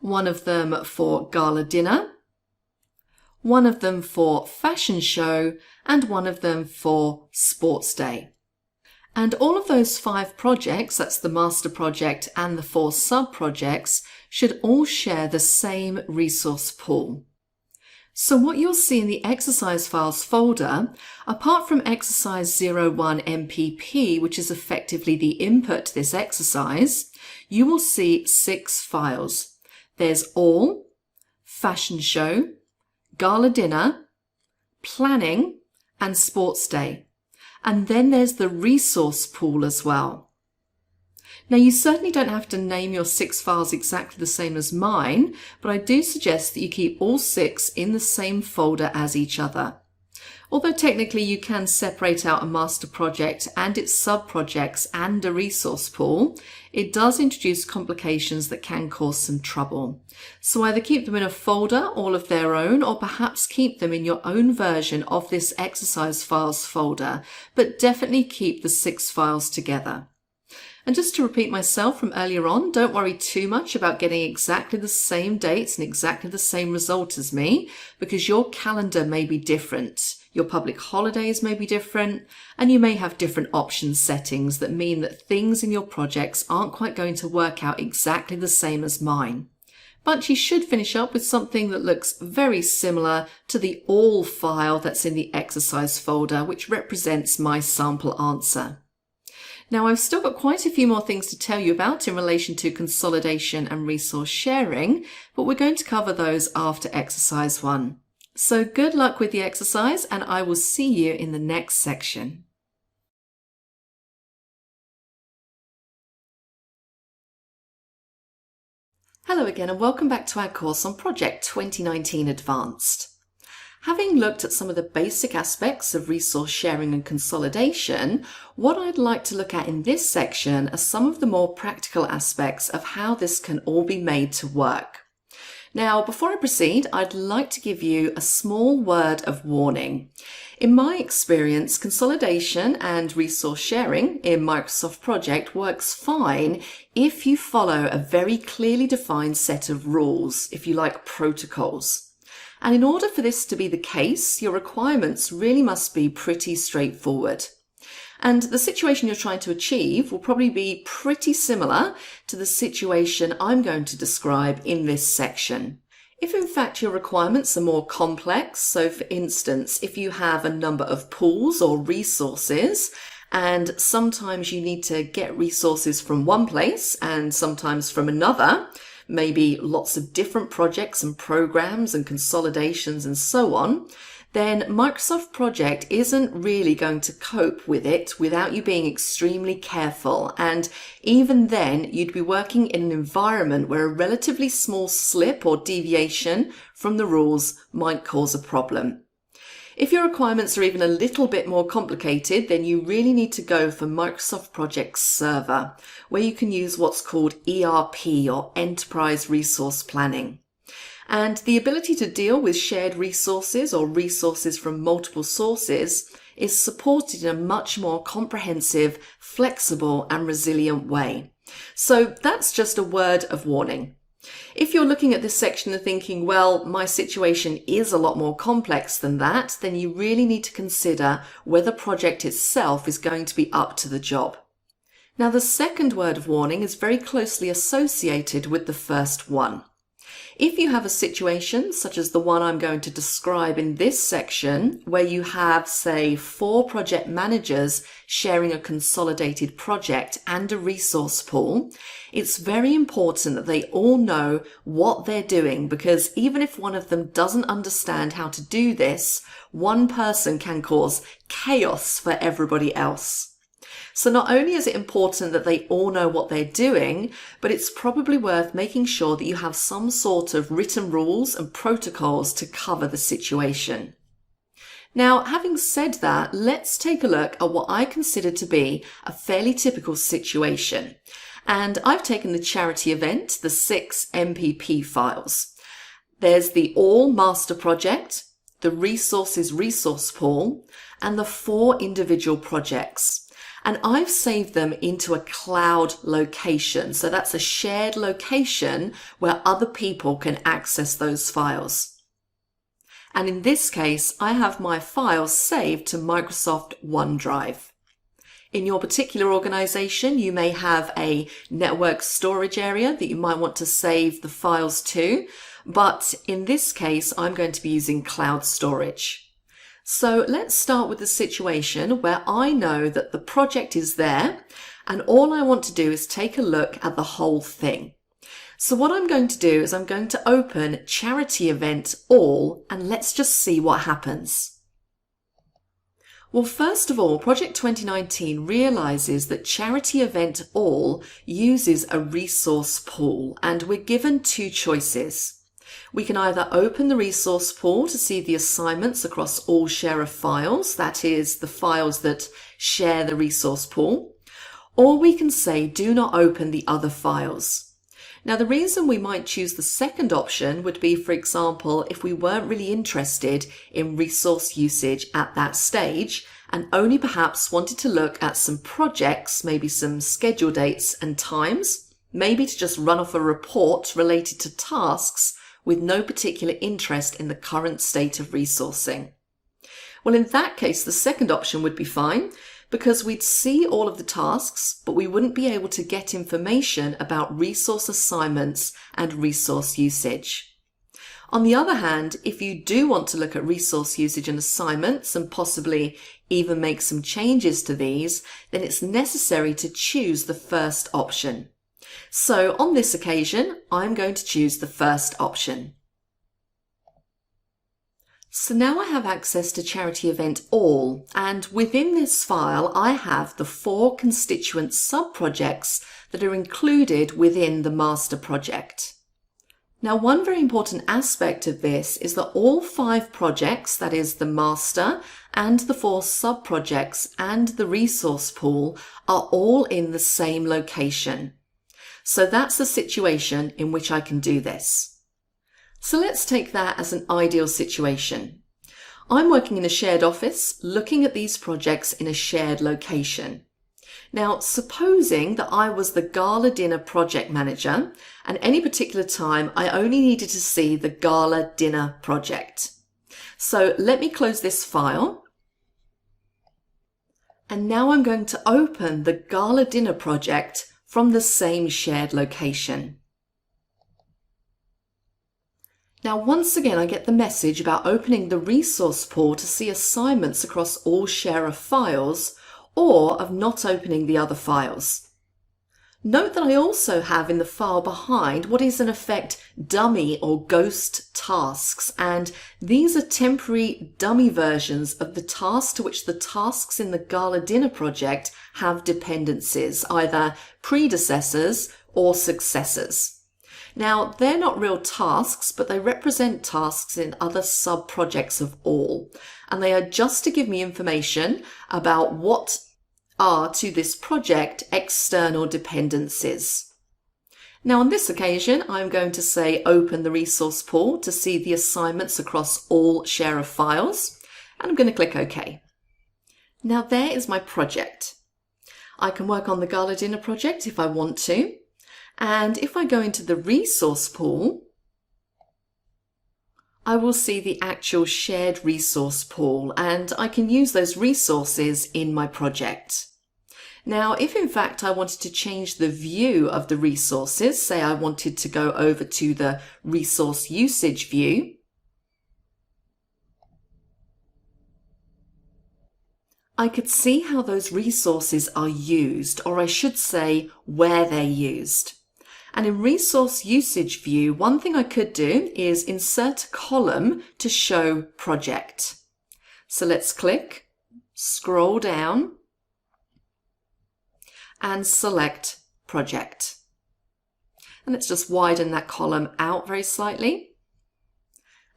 one of them for gala dinner, one of them for fashion show, and one of them for sports day. And all of those 5 projects, that's the master project and the 4 sub-projects, should all share the same resource pool. So what you'll see in the exercise files folder, apart from exercise 01 MPP, which is effectively the input to this exercise, you will see 6 files. There's all, fashion show, gala dinner, planning, and sports day. And then there's the resource pool as well. Now you certainly don't have to name your 6 files exactly the same as mine, but I do suggest that you keep all 6 in the same folder as each other. Although technically you can separate out a master project and its sub-projects and a resource pool, it does introduce complications that can cause some trouble. So either keep them in a folder all of their own or perhaps keep them in your own version of this exercise files folder, but definitely keep the 6 files together. And just to repeat myself from earlier on, don't worry too much about getting exactly the same dates and exactly the same result as me, because your calendar may be different. Your public holidays may be different, and you may have different option settings that mean that things in your projects aren't quite going to work out exactly the same as mine. But you should finish up with something that looks very similar to the all file that's in the exercise folder, which represents my sample answer. Now, I've still got quite a few more things to tell you about in relation to consolidation and resource sharing, but we're going to cover those after exercise 1. So good luck with the exercise, and I will see you in the next section. Hello again, and welcome back to our course on Project 2019 Advanced. Having looked at some of the basic aspects of resource sharing and consolidation, what I'd like to look at in this section are some of the more practical aspects of how this can all be made to work. Now, before I proceed, I'd like to give you a small word of warning. In my experience, consolidation and resource sharing in Microsoft Project works fine if you follow a very clearly defined set of rules, if you like, protocols. And in order for this to be the case, your requirements really must be pretty straightforward. And the situation you're trying to achieve will probably be pretty similar to the situation I'm going to describe in this section. If in fact your requirements are more complex, so for instance, if you have a number of pools or resources, and sometimes you need to get resources from one place and sometimes from another, maybe lots of different projects and programs and consolidations and so on, then Microsoft Project isn't really going to cope with it without you being extremely careful. And even then, you'd be working in an environment where a relatively small slip or deviation from the rules might cause a problem. If your requirements are even a little bit more complicated, then you really need to go for Microsoft Project Server, where you can use what's called ERP or Enterprise Resource Planning. And the ability to deal with shared resources or resources from multiple sources is supported in a much more comprehensive, flexible, and resilient way. So that's just a word of warning. If you're looking at this section and thinking, well, my situation is a lot more complex than that, then you really need to consider whether project itself is going to be up to the job. Now, the second word of warning is very closely associated with the first one. If you have a situation such as the one I'm going to describe in this section, where you have, say, 4 project managers sharing a consolidated project and a resource pool, it's very important that they all know what they're doing, because even if one of them doesn't understand how to do this, one person can cause chaos for everybody else. So not only is it important that they all know what they're doing, but it's probably worth making sure that you have some sort of written rules and protocols to cover the situation. Now, having said that, let's take a look at what I consider to be a fairly typical situation. And I've taken the charity event, the 6 MPP files. There's the all master project, the resources resource pool, and the 4 individual projects. And I've saved them into a cloud location. So that's a shared location where other people can access those files. And in this case, I have my files saved to Microsoft OneDrive. In your particular organization, you may have a network storage area that you might want to save the files to. But in this case, I'm going to be using cloud storage. So let's start with the situation where I know that the project is there and all I want to do is take a look at the whole thing. So what I'm going to do is I'm going to open Charity Event All and let's just see what happens. Well, first of all, Project 2019 realizes that Charity Event All uses a resource pool and we're given 2 choices. We can either open the resource pool to see the assignments across all share of files, that is, the files that share the resource pool, or we can say do not open the other files. Now, the reason we might choose the second option would be, for example, if we weren't really interested in resource usage at that stage and only perhaps wanted to look at some projects, maybe some schedule dates and times, maybe to just run off a report related to tasks with no particular interest in the current state of resourcing. Well, in that case, the second option would be fine because we'd see all of the tasks, but we wouldn't be able to get information about resource assignments and resource usage. On the other hand, if you do want to look at resource usage and assignments and possibly even make some changes to these, then it's necessary to choose the first option. So on this occasion, I'm going to choose the first option. So now I have access to Charity Event All, and within this file, I have the 4 constituent sub-projects that are included within the master project. Now, one very important aspect of this is that all 5 projects, that is the master and the 4 sub-projects and the resource pool, are all in the same location. So that's the situation in which I can do this. So let's take that as an ideal situation. I'm working in a shared office, looking at these projects in a shared location. Now, supposing that I was the gala dinner project manager, and any particular time I only needed to see the gala dinner project. So let me close this file. And now I'm going to open the gala dinner project from the same shared location. Now, once again, I get the message about opening the resource pool to see assignments across all share of files, or of not opening the other files. Note that I also have in the file behind what is in effect dummy or ghost tasks, and these are temporary dummy versions of the tasks to which the tasks in the Gala Dinner project have dependencies, either predecessors or successors. Now, they're not real tasks, but they represent tasks in other sub-projects of all, and they are just to give me information about what are to this project external dependencies. Now on this occasion, I'm going to say open the resource pool to see the assignments across all share of files, and I'm going to click OK. Now there is my project. I can work on the Gala Dinner project if I want to, and if I go into the resource pool, I will see the actual shared resource pool, and I can use those resources in my project. Now, if in fact I wanted to change the view of the resources, say I wanted to go over to the resource usage view, I could see how those resources are used, or I should say where they're used. And in resource usage view, one thing I could do is insert a column to show project. So let's click, scroll down, and select project. And let's just widen that column out very slightly.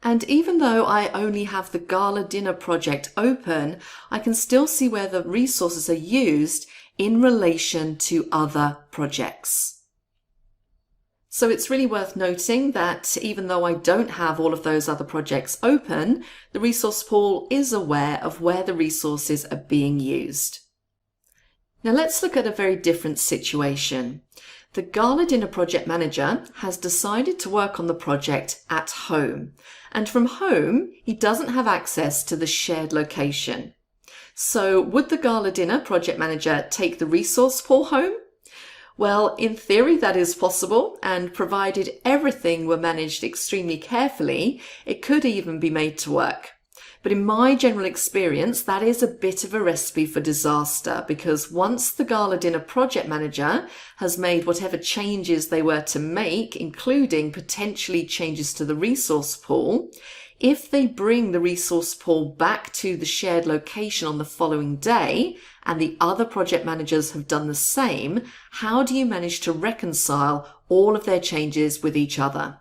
And even though I only have the Gala Dinner project open, I can still see where the resources are used in relation to other projects. So it's really worth noting that even though I don't have all of those other projects open, the resource pool is aware of where the resources are being used. Now let's look at a very different situation. The Gala Dinner project manager has decided to work on the project at home, and from home he doesn't have access to the shared location. So would the Gala Dinner project manager take the resource pool home? Well, in theory that is possible, and provided everything were managed extremely carefully, it could even be made to work. But in my general experience, that is a bit of a recipe for disaster, because once the Gala Dinner project manager has made whatever changes they were to make, including potentially changes to the resource pool, if they bring the resource pool back to the shared location on the following day, and the other project managers have done the same, how do you manage to reconcile all of their changes with each other?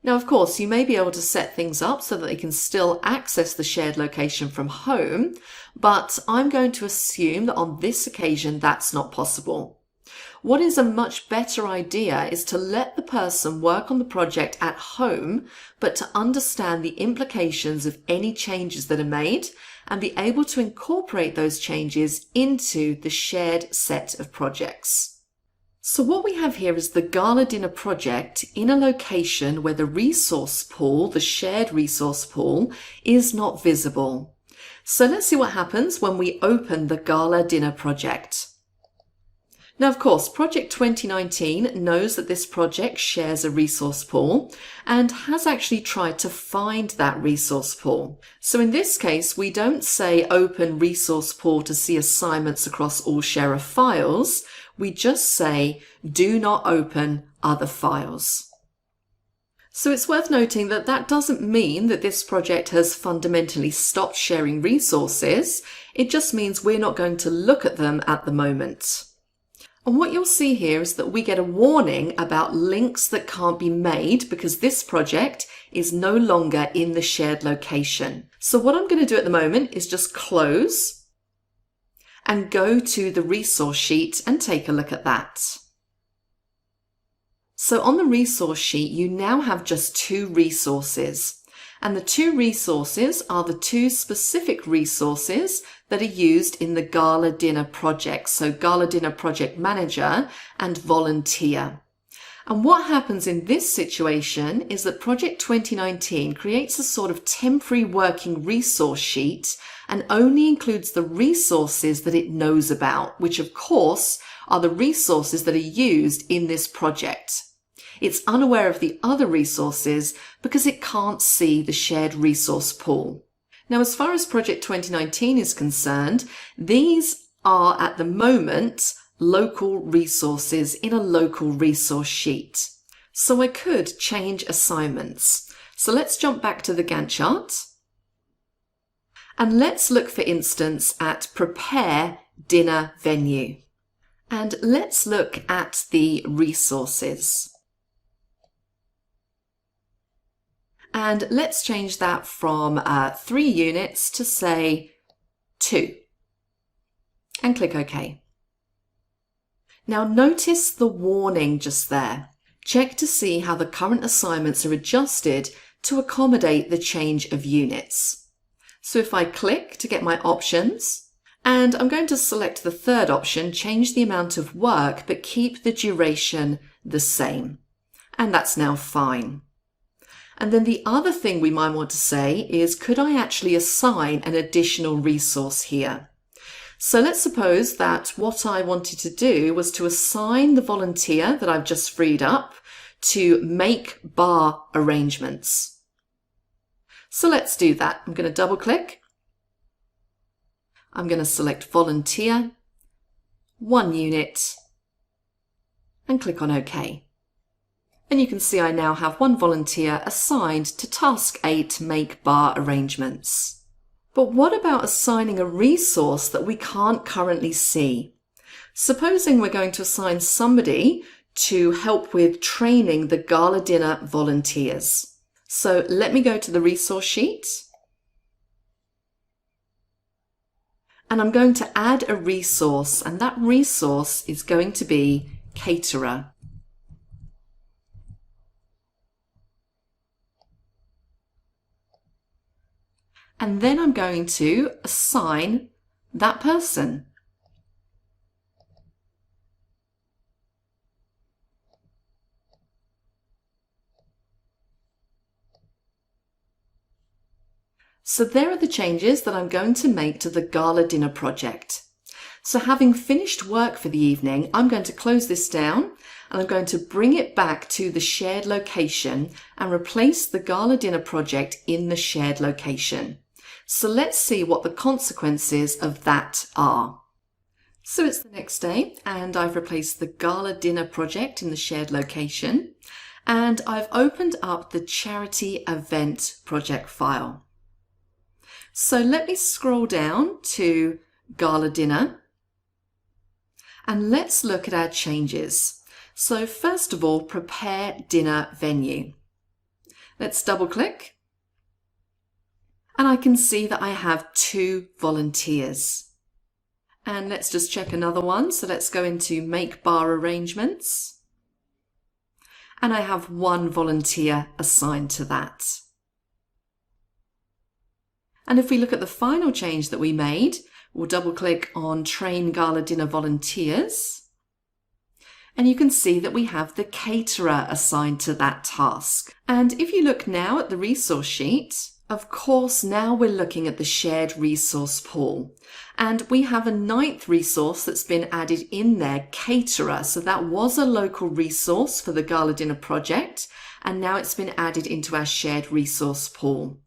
Now, of course, you may be able to set things up so that they can still access the shared location from home, but I'm going to assume that on this occasion that's not possible. What is a much better idea is to let the person work on the project at home, but to understand the implications of any changes that are made and be able to incorporate those changes into the shared set of projects. So what we have here is the Gala Dinner project in a location where the resource pool, the shared resource pool, is not visible. So let's see what happens when we open the Gala Dinner project. Now, of course, Project 2019 knows that this project shares a resource pool and has actually tried to find that resource pool. So in this case, we don't say open resource pool to see assignments across all share of files. We just say do not open other files. So it's worth noting that that doesn't mean that this project has fundamentally stopped sharing resources. It just means we're not going to look at them at the moment. And what you'll see here is that we get a warning about links that can't be made because this project is no longer in the shared location. So what I'm going to do at the moment is just close and go to the resource sheet and take a look at that. So on the resource sheet, you now have just two resources. And the two resources are the two specific resources that are used in the Gala Dinner project. So Gala Dinner Project Manager and Volunteer. And what happens in this situation is that Project 2019 creates a sort of temporary working resource sheet and only includes the resources that it knows about, which of course are the resources that are used in this project. It's unaware of the other resources because it can't see the shared resource pool. Now, as far as Project 2019 is concerned, these are at the moment local resources in a local resource sheet. So I could change assignments. So let's jump back to the Gantt chart. And let's look, for instance, at prepare dinner venue. And let's look at the resources. And let's change that from 3 units to, say, 2. And click OK. Now notice the warning just there. Check to see how the current assignments are adjusted to accommodate the change of units. So if I click to get my options, and I'm going to select the third option, change the amount of work, but keep the duration the same. And that's now fine. And then the other thing we might want to say is, could I actually assign an additional resource here? So let's suppose that what I wanted to do was to assign the volunteer that I've just freed up to make bar arrangements. So let's do that. I'm going to double click. I'm going to select volunteer, 1 unit, and click on OK. And you can see I now have 1 volunteer assigned to task 8, make bar arrangements. But what about assigning a resource that we can't currently see? Supposing we're going to assign somebody to help with training the gala dinner volunteers. So let me go to the resource sheet. And I'm going to add a resource, and that resource is going to be caterer. And then I'm going to assign that person. So there are the changes that I'm going to make to the gala dinner project. So having finished work for the evening, I'm going to close this down and I'm going to bring it back to the shared location and replace the gala dinner project in the shared location. So let's see what the consequences of that are. So it's the next day and I've replaced the gala dinner project in the shared location, and I've opened up the charity event project file. So let me scroll down to gala dinner and let's look at our changes. So first of all, prepare dinner venue. Let's double click. And I can see that I have 2 volunteers. And let's just check another one. So let's go into make bar arrangements. And I have 1 volunteer assigned to that. And if we look at the final change that we made, we'll double click on train gala dinner volunteers. And you can see that we have the caterer assigned to that task. And if you look now at the resource sheet, of course, now we're looking at the shared resource pool, and we have a 9th resource that's been added in there, caterer. So that was a local resource for the gala dinner project, and now it's been added into our shared resource pool.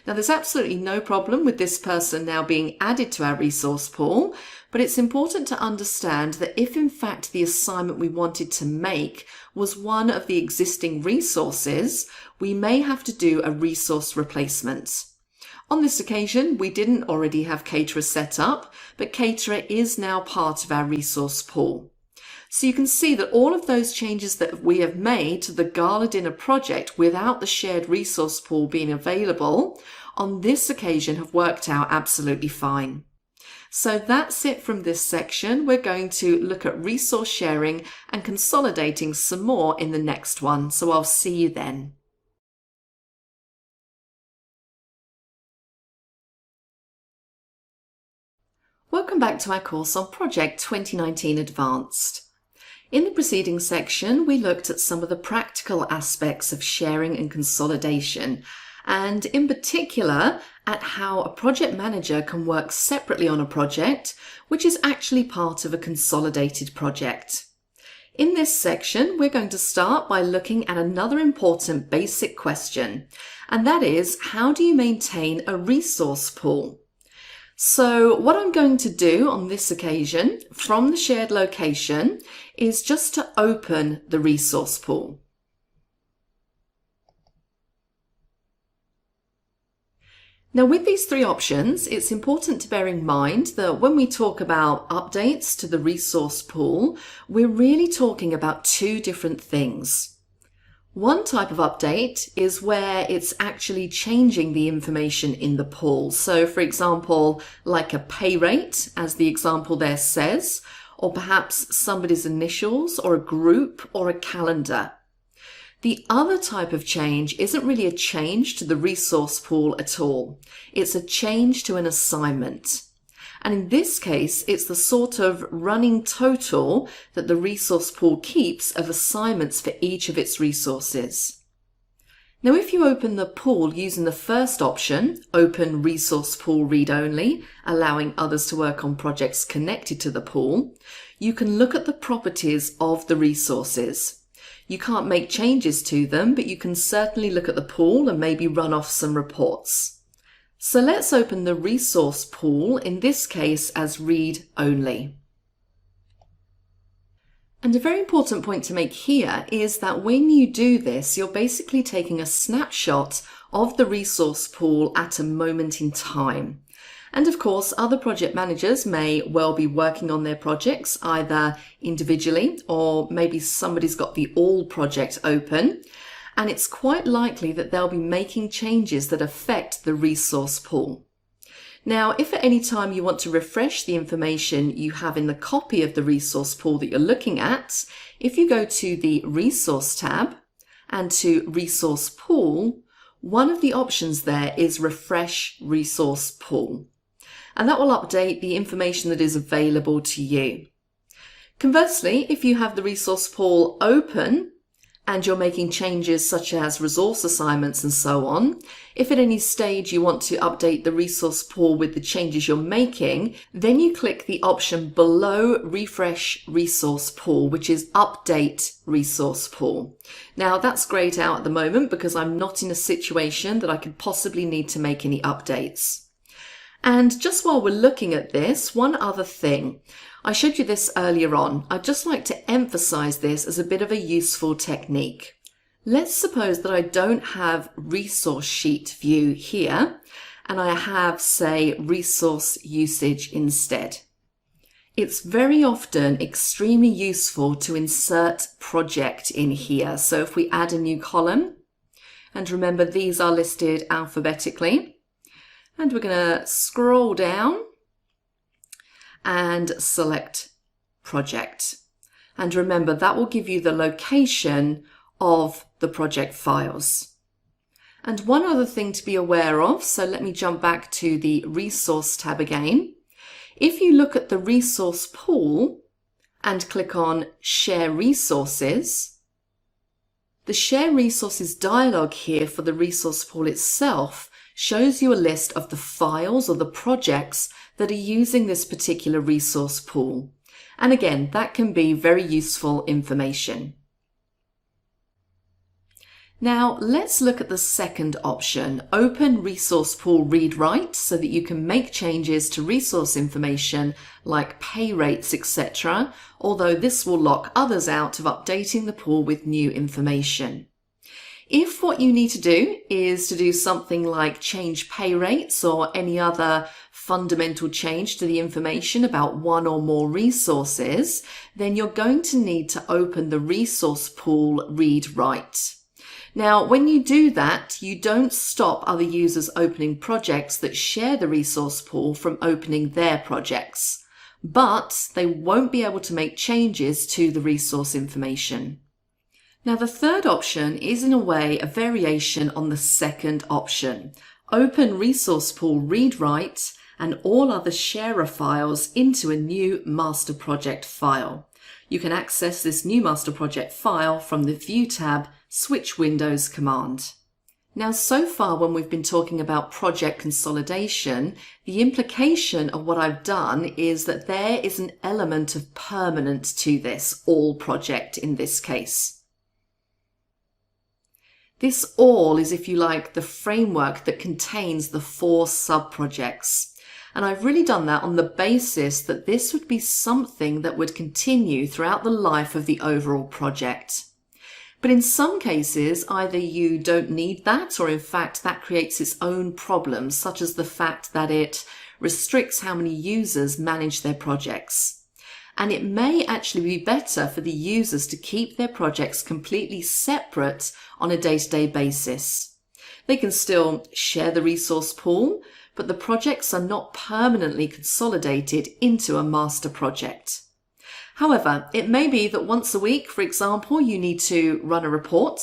Now there's absolutely no problem with this person now being added to our resource pool, but it's important to understand that if in fact the assignment we wanted to make was one of the existing resources, we may have to do a resource replacement. On this occasion, we didn't already have caterer set up, but caterer is now part of our resource pool. So you can see that all of those changes that we have made to the gala dinner project without the shared resource pool being available on this occasion have worked out absolutely fine. So that's it from this section. We're going to look at resource sharing and consolidating some more in the next one. So I'll see you then. Welcome back to our course on Project 2019 Advanced. In the preceding section, we looked at some of the practical aspects of sharing and consolidation, and in particular at how a project manager can work separately on a project, which is actually part of a consolidated project. In this section, we're going to start by looking at another important basic question, and that is, how do you maintain a resource pool? So what I'm going to do on this occasion from the shared location is just to open the resource pool. Now with these three options, it's important to bear in mind that when we talk about updates to the resource pool, we're really talking about two different things. One type of update is where it's actually changing the information in the pool. So for example, like a pay rate, as the example there says, or perhaps somebody's initials or a group or a calendar. The other type of change isn't really a change to the resource pool at all. It's a change to an assignment. And in this case, it's the sort of running total that the resource pool keeps of assignments for each of its resources. Now, if you open the pool using the first option, Open Resource Pool Read Only, allowing others to work on projects connected to the pool, you can look at the properties of the resources. You can't make changes to them, but you can certainly look at the pool and maybe run off some reports. So let's open the resource pool, in this case as read only. And a very important point to make here is that when you do this, you're basically taking a snapshot of the resource pool at a moment in time. And of course, other project managers may well be working on their projects either individually or maybe somebody's got the all project open. And it's quite likely that they'll be making changes that affect the resource pool. Now, if at any time you want to refresh the information you have in the copy of the resource pool that you're looking at, if you go to the Resource tab and to Resource Pool, one of the options there is Refresh Resource Pool. And that will update the information that is available to you. Conversely, if you have the resource pool open and you're making changes such as resource assignments and so on, if at any stage you want to update the resource pool with the changes you're making, then you click the option below Refresh Resource Pool, which is Update Resource Pool. Now that's grayed out at the moment because I'm not in a situation that I could possibly need to make any updates. And just while we're looking at this, one other thing. I showed you this earlier on. I'd just like to emphasize this as a bit of a useful technique. Let's suppose that I don't have resource sheet view here, and I have, say, resource usage instead. It's very often extremely useful to insert project in here. So if we add a new column, and remember these are listed alphabetically, and we're going to scroll down and select project. And remember, that will give you the location of the project files. And one other thing to be aware of, so let me jump back to the Resource tab again. If you look at the resource pool and click on Share Resources, the Share Resources dialog here for the resource pool itself shows you a list of the files or the projects that are using this particular resource pool. And again, that can be very useful information. Now let's look at the second option, Open Resource Pool Read Write, so that you can make changes to resource information like pay rates, etc., although this will lock others out of updating the pool with new information. If what you need to do is to do something like change pay rates or any other fundamental change to the information about one or more resources, then you're going to need to open the resource pool read write. Now, when you do that, you don't stop other users opening projects that share the resource pool from opening their projects, but they won't be able to make changes to the resource information. Now, the third option is in a way a variation on the second option. Open Resource Pool Read Write and all other sharer files into a new master project file. You can access this new master project file from the View tab, Switch Windows command. Now, so far when we've been talking about project consolidation, the implication of what I've done is that there is an element of permanence to this, all project in this case. This all is, if you like, the framework that contains the 4 sub-projects. And I've really done that on the basis that this would be something that would continue throughout the life of the overall project. But in some cases, either you don't need that, or in fact that creates its own problems, such as the fact that it restricts how many users manage their projects. And it may actually be better for the users to keep their projects completely separate on a day-to-day basis. They can still share the resource pool, but the projects are not permanently consolidated into a master project. However, it may be that once a week, for example, you need to run a report.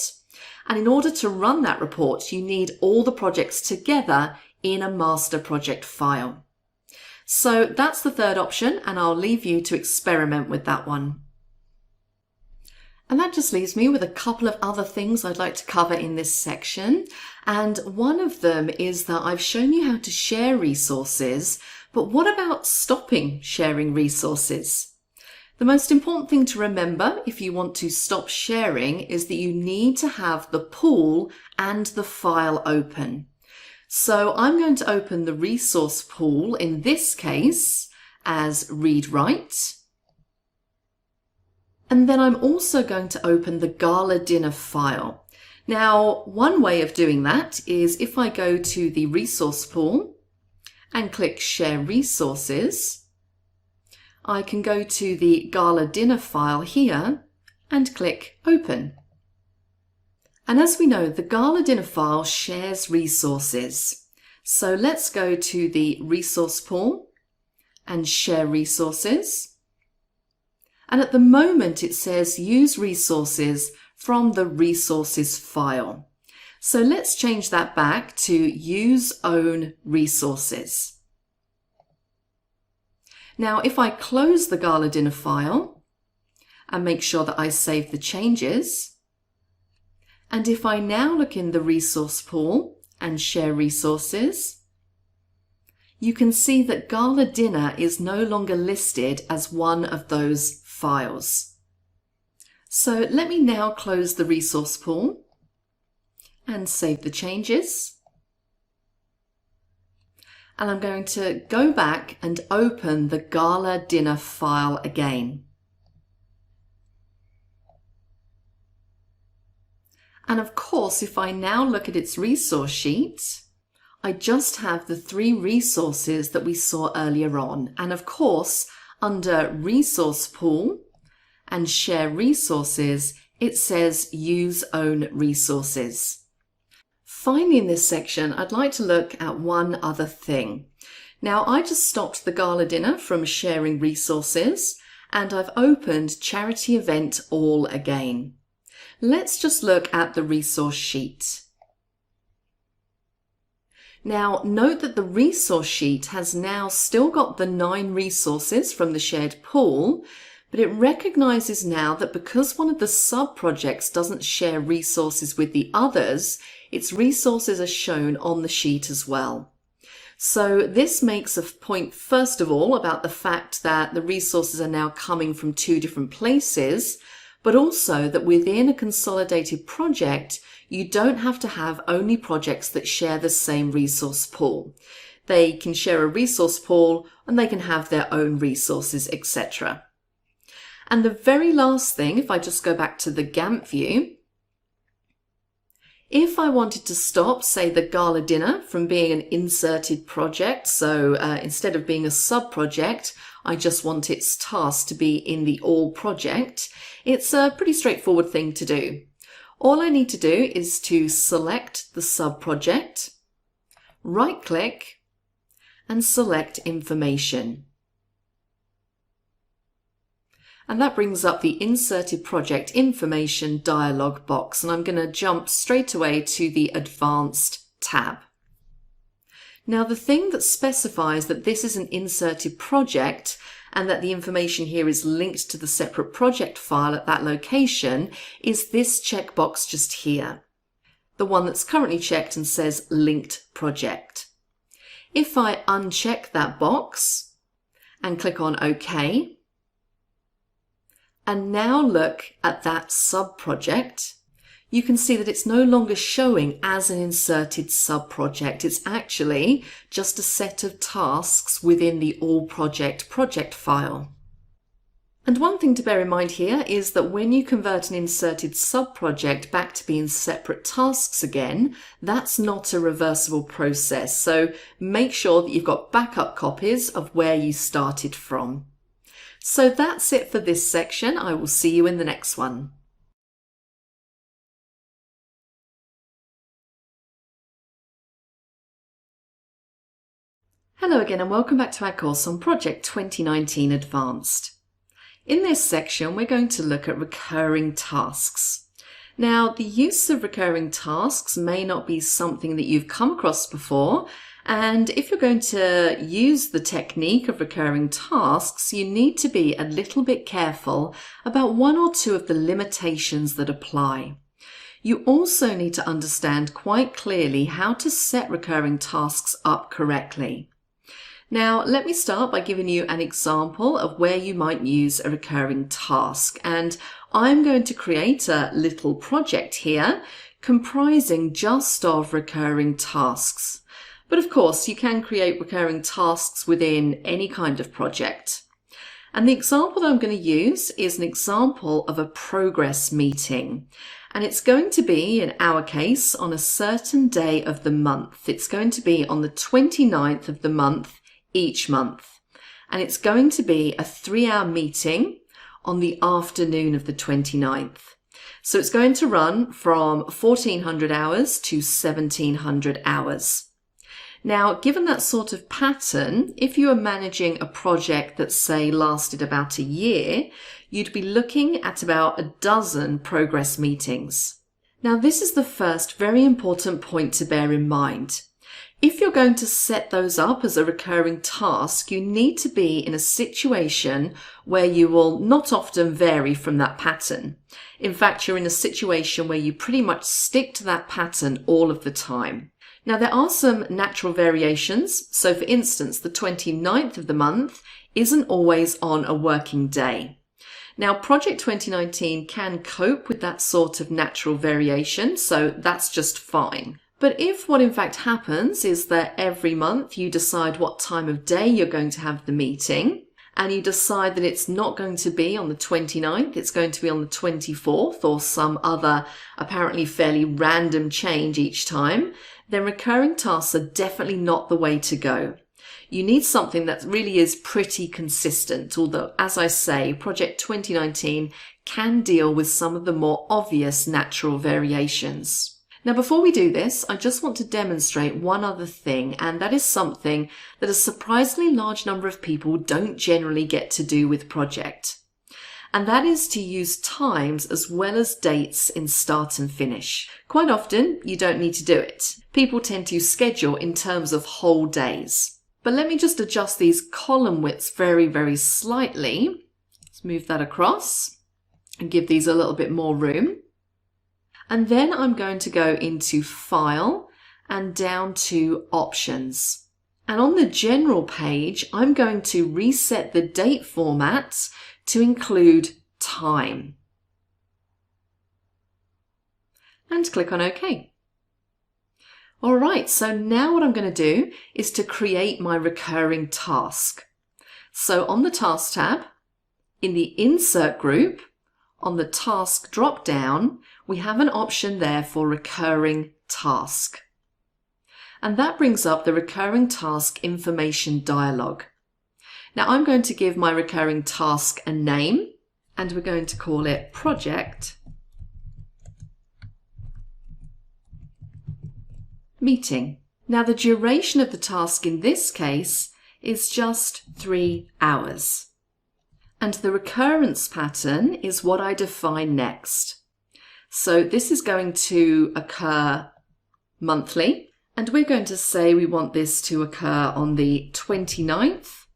And in order to run that report, you need all the projects together in a master project file. So that's the third option, and I'll leave you to experiment with that one. And that just leaves me with a couple of other things I'd like to cover in this section. And one of them is that I've shown you how to share resources, but what about stopping sharing resources? The most important thing to remember if you want to stop sharing is that you need to have the pool and the file open. So I'm going to open the resource pool, in this case, as read-write. And then I'm also going to open the gala dinner file. Now, one way of doing that is if I go to the resource pool and click Share Resources, I can go to the gala dinner file here and click Open. And as we know, the gala dinner file shares resources. So let's go to the resource pool and share resources. And at the moment it says use resources from the resources file. So let's change that back to use own resources. Now, if I close the gala dinner file and make sure that I save the changes, and if I now look in the resource pool and share resources, you can see that gala dinner is no longer listed as one of those files. So let me now close the resource pool and save the changes. And I'm going to go back and open the gala dinner file again. And of course, if I now look at its resource sheet, I just have the 3 resources that we saw earlier on. And of course, under Resource Pool and Share Resources, it says Use Own Resources. Finally, in this section, I'd like to look at one other thing. Now, I just stopped the gala dinner from sharing resources, and I've opened Charity Event All again. Let's just look at the resource sheet. Now, note that the resource sheet has now still got the 9 resources from the shared pool, but it recognizes now that because one of the sub-projects doesn't share resources with the others, its resources are shown on the sheet as well. So this makes a point, first of all, about the fact that the resources are now coming from 2 different places, but also that within a consolidated project, you don't have to have only projects that share the same resource pool. They can share a resource pool and they can have their own resources, etc. And the very last thing, if I just go back to the Gantt view, if I wanted to stop, say, the gala dinner from being an inserted project, so instead of being a sub-project, I just want its task to be in the all project, it's a pretty straightforward thing to do. All I need to do is to select the sub-project, right-click, and select Information. And that brings up the Inserted Project Information dialog box, and I'm going to jump straight away to the Advanced tab. Now, the thing that specifies that this is an inserted project and that the information here is linked to the separate project file at that location is this checkbox just here, the one that's currently checked and says Linked Project. If I uncheck that box and click on OK, and now look at that sub-project, you can see that it's no longer showing as an inserted sub-project. It's actually just a set of tasks within the All Project project file. And one thing to bear in mind here is that when you convert an inserted sub-project back to being separate tasks again, that's not a reversible process. So make sure that you've got backup copies of where you started from. So that's it for this section. I will see you in the next one. Hello again and welcome back to our course on Project 2019 Advanced. In this section, we're going to look at recurring tasks. Now, the use of recurring tasks may not be something that you've come across before, and if you're going to use the technique of recurring tasks, you need to be a little bit careful about one or two of the limitations that apply. You also need to understand quite clearly how to set recurring tasks up correctly. Now, let me start by giving you an example of where you might use a recurring task. And I'm going to create a little project here comprising just of recurring tasks. But of course, you can create recurring tasks within any kind of project. And the example that I'm going to use is an example of a progress meeting. And it's going to be, in our case, on a certain day of the month. It's going to be on the 29th of the month each month. And it's going to be a 3-hour meeting on the afternoon of the 29th. So it's going to run from 1400 hours to 1700 hours. Now, given that sort of pattern, if you are managing a project that, say, lasted about a year, you'd be looking at about a dozen progress meetings. Now, this is the first very important point to bear in mind. If you're going to set those up as a recurring task, you need to be in a situation where you will not often vary from that pattern. In fact, you're in a situation where you pretty much stick to that pattern all of the time. Now, there are some natural variations. So, for instance, the 29th of the month isn't always on a working day. Now, Project 2019 can cope with that sort of natural variation, so that's just fine. But if what in fact happens is that every month you decide what time of day you're going to have the meeting, and you decide that it's not going to be on the 29th, it's going to be on the 24th or some other apparently fairly random change each time, then recurring tasks are definitely not the way to go. You need something that really is pretty consistent, although, as I say, Project 2019 can deal with some of the more obvious natural variations. Now, before we do this, I just want to demonstrate one other thing, and that is something that a surprisingly large number of people don't generally get to do with Project. And that is to use times as well as dates in start and finish. Quite often, you don't need to do it. People tend to schedule in terms of whole days. But let me just adjust these column widths very, very slightly. Let's move that across and give these a little bit more room. And then I'm going to go into File and down to Options. And on the General page, I'm going to reset the date format to include time. And click on OK. All right, so now what I'm going to do is to create my recurring task. So on the Task tab, in the Insert group, on the Task drop-down, we have an option there for Recurring Task. And that brings up the Recurring Task Information dialog. Now I'm going to give my recurring task a name, and we're going to call it Project Meeting. Now the duration of the task in this case is just 3 hours. And the recurrence pattern is what I define next. So this is going to occur monthly, and we're going to say we want this to occur on the 29th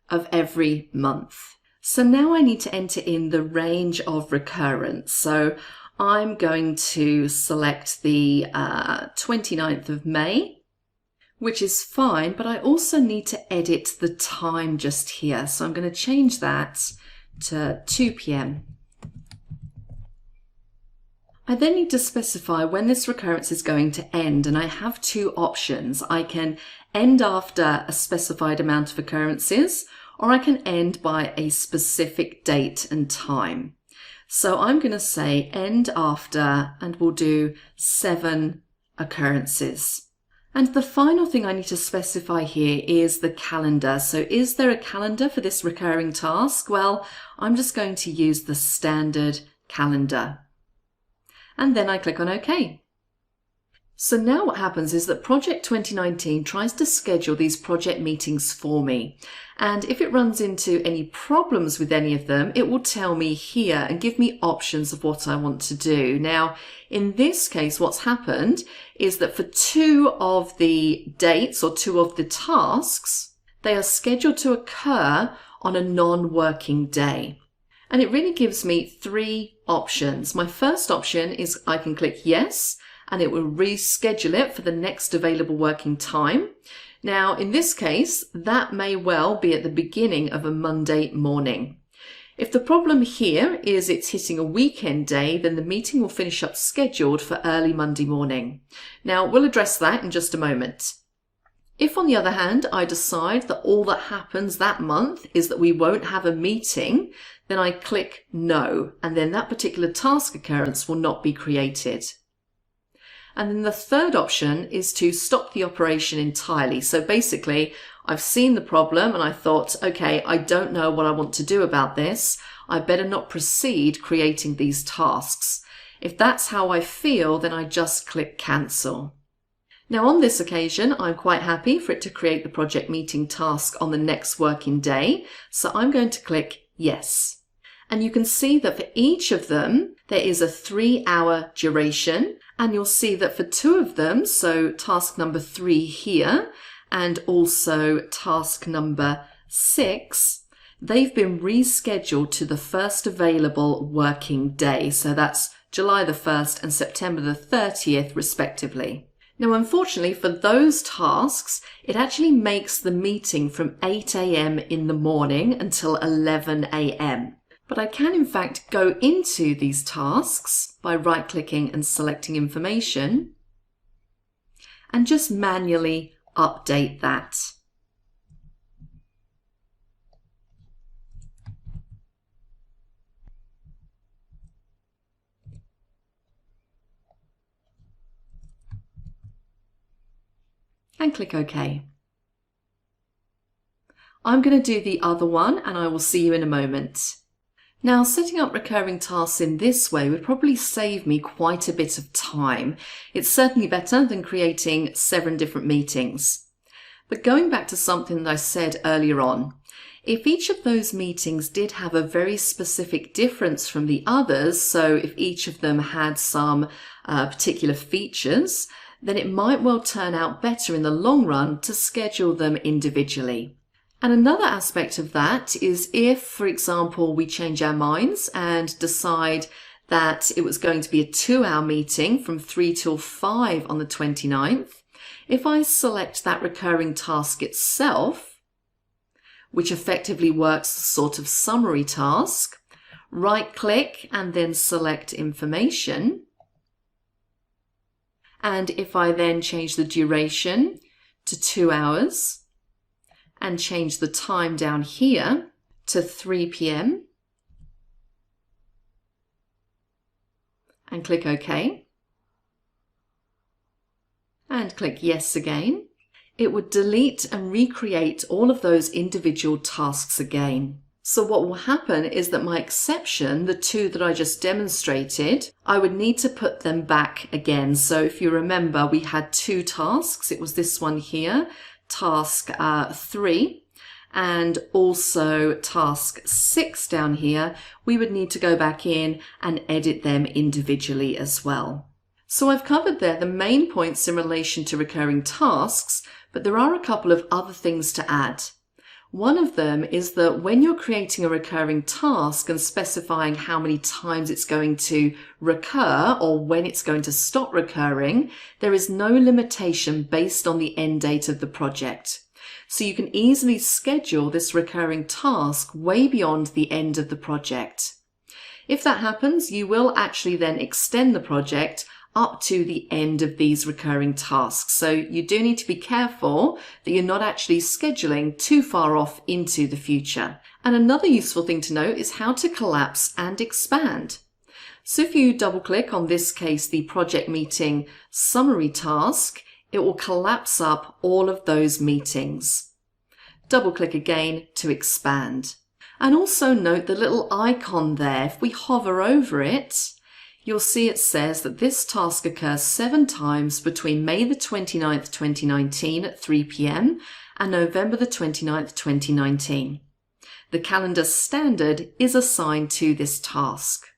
of every month. So now I need to enter in the range of recurrence. So I'm going to select the 29th of May, which is fine, but I also need to edit the time just here. So I'm going to change that to 2 p.m. I then need to specify when this recurrence is going to end, and I have two options. I can end after a specified amount of occurrences, or I can end by a specific date and time. So I'm going to say end after, and we'll do 7 occurrences. And the final thing I need to specify here is the calendar. So is there a calendar for this recurring task? Well, I'm just going to use the standard calendar. And then I click on OK. So now what happens is that Project 2019 tries to schedule these project meetings for me. And if it runs into any problems with any of them, it will tell me here and give me options of what I want to do. Now, in this case, what's happened is that for 2 of the dates or 2 of the tasks, they are scheduled to occur on a non-working day. And it really gives me 3 options. My first option is I can click yes, and it will reschedule it for the next available working time. Now, in this case, that may well be at the beginning of a Monday morning. If the problem here is it's hitting a weekend day, then the meeting will finish up scheduled for early Monday morning. Now, we'll address that in just a moment. If, on the other hand, I decide that all that happens that month is that we won't have a meeting, then I click no, and then that particular task occurrence will not be created. And then the third option is to stop the operation entirely. So basically, I've seen the problem and I thought, okay, I don't know what I want to do about this. I better not proceed creating these tasks. If that's how I feel, then I just click cancel. Now on this occasion, I'm quite happy for it to create the project meeting task on the next working day. So I'm going to click yes. And you can see that for each of them, there is a 3-hour duration. And you'll see that for 2 of them, so task number 3 here, and also task number 6, they've been rescheduled to the first available working day. So that's July the 1st and September the 30th, respectively. Now, unfortunately, for those tasks, it actually makes the meeting from 8 a.m. in the morning until 11 a.m. But I can in fact go into these tasks by right-clicking and selecting information and just manually update that. And click OK. I'm going to do the other one and I will see you in a moment. Now, setting up recurring tasks in this way would probably save me quite a bit of time. It's certainly better than creating 7 different meetings. But going back to something that I said earlier on, if each of those meetings did have a very specific difference from the others, so if each of them had some particular features, then it might well turn out better in the long run to schedule them individually. And another aspect of that is if, for example, we change our minds and decide that it was going to be a 2-hour meeting from 3 till 5 on the 29th, if I select that recurring task itself, which effectively works as a sort of summary task, right-click and then select information, and if I then change the duration to 2 hours, and change the time down here to 3 p.m. and click OK and click yes again, it would delete and recreate all of those individual tasks again. So what will happen is that my exception, the 2 that I just demonstrated, I would need to put them back again. So if you remember, we had 2 tasks. It was this one here, task 3, and also task 6 down here. We would need to go back in and edit them individually as well. So I've covered there the main points in relation to recurring tasks, but there are a couple of other things to add. One of them is that when you're creating a recurring task and specifying how many times it's going to recur or when it's going to stop recurring, there is no limitation based on the end date of the project. So you can easily schedule this recurring task way beyond the end of the project. If that happens, you will actually then extend the project up to the end of these recurring tasks. So you do need to be careful that you're not actually scheduling too far off into the future. And another useful thing to note is how to collapse and expand. So if you double click on this case, the project meeting summary task, it will collapse up all of those meetings. Double click again to expand. And also note the little icon there. If we hover over it, you'll see it says that this task occurs 7 times between May the 29th, 2019 at 3 p.m. and November the 29th, 2019. The calendar standard is assigned to this task.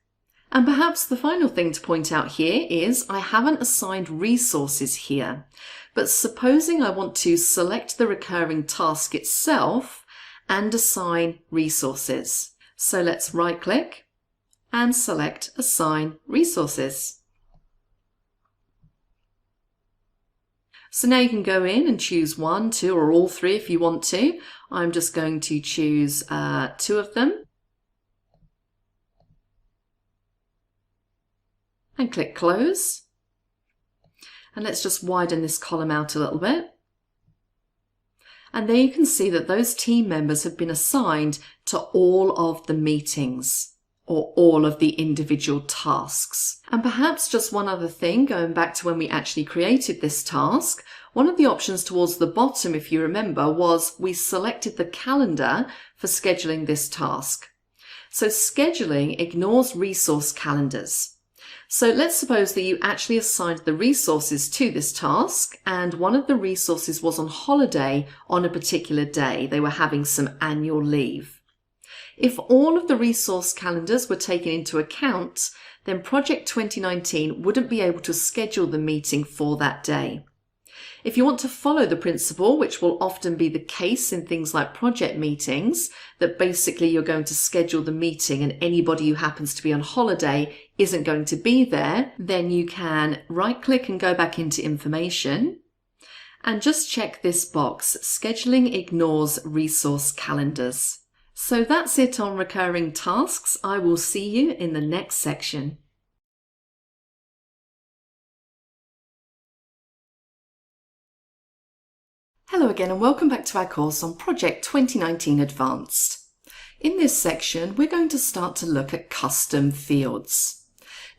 And perhaps the final thing to point out here is I haven't assigned resources here, but supposing I want to select the recurring task itself and assign resources. So let's right click and select Assign Resources. So now you can go in and choose 1, 2, or all 3 if you want to. I'm just going to choose 2 of them. And click Close. And let's just widen this column out a little bit. And there you can see that those team members have been assigned to all of the meetings or all of the individual tasks. And perhaps just one other thing, going back to when we actually created this task, one of the options towards the bottom, if you remember, was we selected the calendar for scheduling this task. So scheduling ignores resource calendars. So let's suppose that you actually assigned the resources to this task and one of the resources was on holiday on a particular day. They were having some annual leave. If all of the resource calendars were taken into account, then Project 2019 wouldn't be able to schedule the meeting for that day. If you want to follow the principle, which will often be the case in things like project meetings, that basically you're going to schedule the meeting and anybody who happens to be on holiday isn't going to be there, then you can right-click and go back into Information and just check this box, Scheduling ignores resource calendars. So that's it on recurring tasks. I will see you in the next section. Hello again and welcome back to our course on Project 2019 Advanced. In this section, we're going to start to look at custom fields.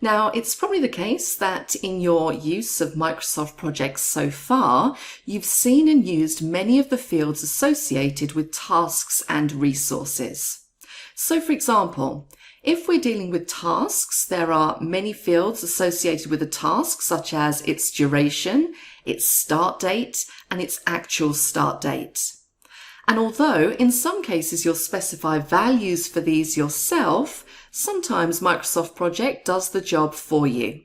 Now, it's probably the case that in your use of Microsoft projects so far, you've seen and used many of the fields associated with tasks and resources. So for example, if we're dealing with tasks, there are many fields associated with a task, such as its duration, its start date, and its actual start date. And although in some cases you'll specify values for these yourself, sometimes Microsoft Project does the job for you.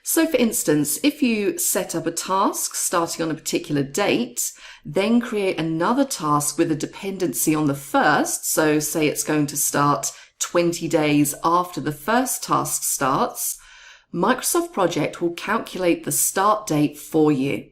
So for instance, if you set up a task starting on a particular date, then create another task with a dependency on the first, so say it's going to start 20 days after the first task starts, Microsoft Project will calculate the start date for you.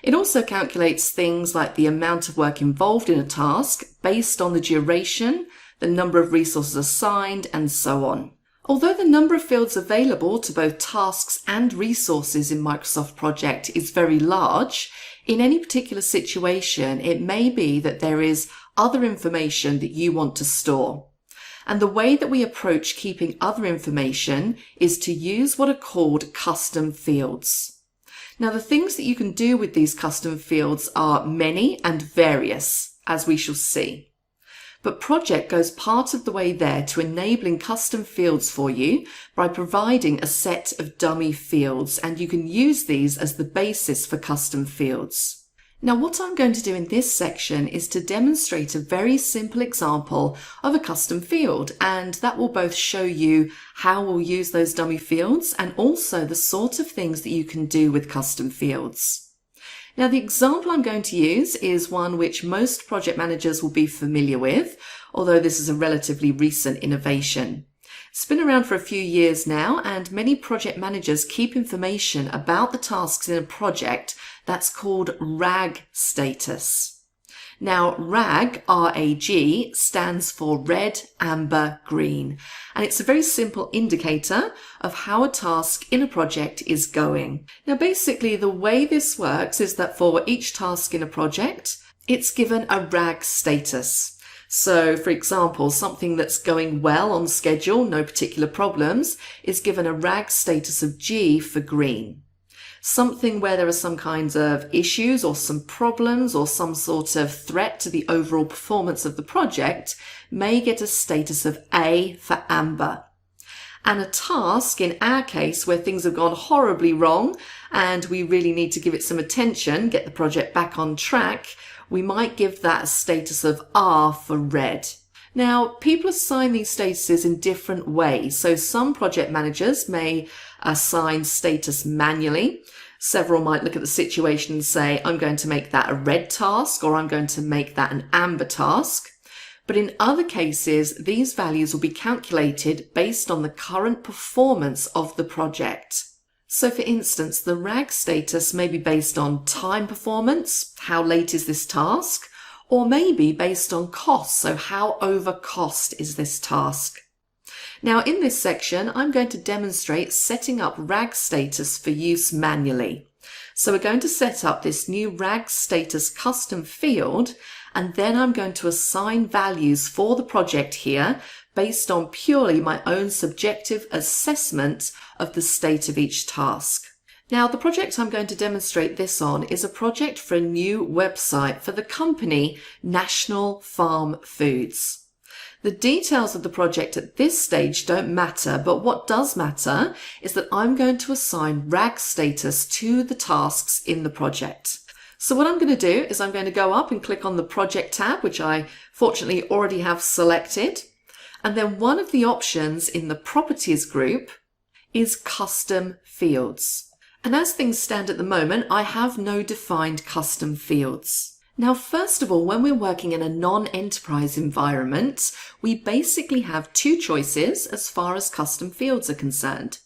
It also calculates things like the amount of work involved in a task based on the duration, the number of resources assigned, and so on. Although the number of fields available to both tasks and resources in Microsoft Project is very large, in any particular situation, it may be that there is other information that you want to store. And the way that we approach keeping other information is to use what are called custom fields. Now, the things that you can do with these custom fields are many and various, as we shall see. But Project goes part of the way there to enabling custom fields for you by providing a set of dummy fields, and you can use these as the basis for custom fields. Now, what I'm going to do in this section is to demonstrate a very simple example of a custom field, and that will both show you how we'll use those dummy fields and also the sort of things that you can do with custom fields. Now, the example I'm going to use is one which most project managers will be familiar with, although this is a relatively recent innovation. It's been around for a few years now, and many project managers keep information about the tasks in a project that's called RAG status. Now, RAG, R-A-G, stands for red, amber, green, and it's a very simple indicator of how a task in a project is going. Now, basically, the way this works is that for each task in a project, it's given a RAG status. So, for example, something that's going well on schedule, no particular problems, is given a RAG status of G for green. Something where there are some kinds of issues or some problems or some sort of threat to the overall performance of the project may get a status of A for amber. And a task, in our case, where things have gone horribly wrong and we really need to give it some attention, get the project back on track, we might give that a status of R for red. Now, people assign these statuses in different ways. So some project managers may assign status manually. Several might look at the situation and say, I'm going to make that a red task, or I'm going to make that an amber task. But in other cases, these values will be calculated based on the current performance of the project. So for instance, the RAG status may be based on time performance, how late is this task, or maybe based on cost, so how over cost is this task. Now in this section, I'm going to demonstrate setting up RAG status for use manually. So we're going to set up this new RAG status custom field, and then I'm going to assign values for the project here based on purely my own subjective assessment of the state of each task. Now, the project I'm going to demonstrate this on is a project for a new website for the company National Farm Foods. The details of the project at this stage don't matter, but what does matter is that I'm going to assign RAG status to the tasks in the project. So what I'm going to do is I'm going to go up and click on the Project tab, which I fortunately already have selected. And then one of the options in the Properties group is Custom Fields. And as things stand at the moment, I have no defined custom fields. Now, first of all, when we're working in a non-enterprise environment, we basically have two choices as far as custom fields are concerned.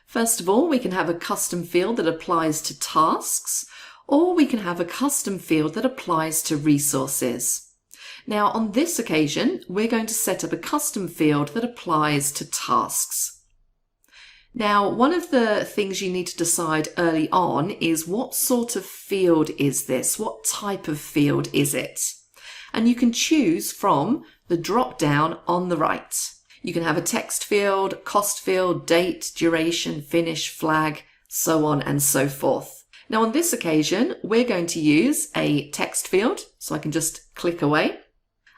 First of all, we can have a custom field that applies to tasks, or we can have a custom field that applies to resources. Now, on this occasion, we're going to set up a custom field that applies to tasks. Now, one of the things you need to decide early on is what sort of field is this? What type of field is it? And you can choose from the drop down on the right. You can have a text field, cost field, date, duration, finish, flag, so on and so forth. Now, on this occasion, we're going to use a text field, so I can just click away.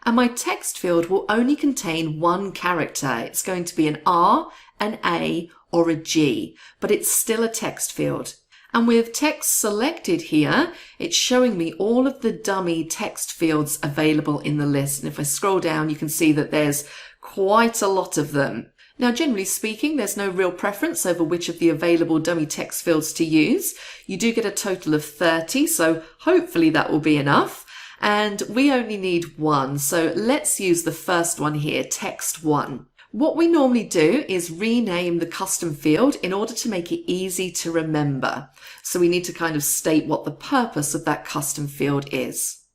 And my text field will only contain one character. It's going to be an R, an A, or a G, but it's still a text field. And with text selected here, it's showing me all of the dummy text fields available in the list. And if I scroll down, you can see that there's quite a lot of them. Now, generally speaking, there's no real preference over which of the available dummy text fields to use. You do get a total of 30, so hopefully that will be enough. And we only need one, so let's use the first one here, text 1. What we normally do is rename the custom field in order to make it easy to remember. So we need to kind of state what the purpose of that custom field is.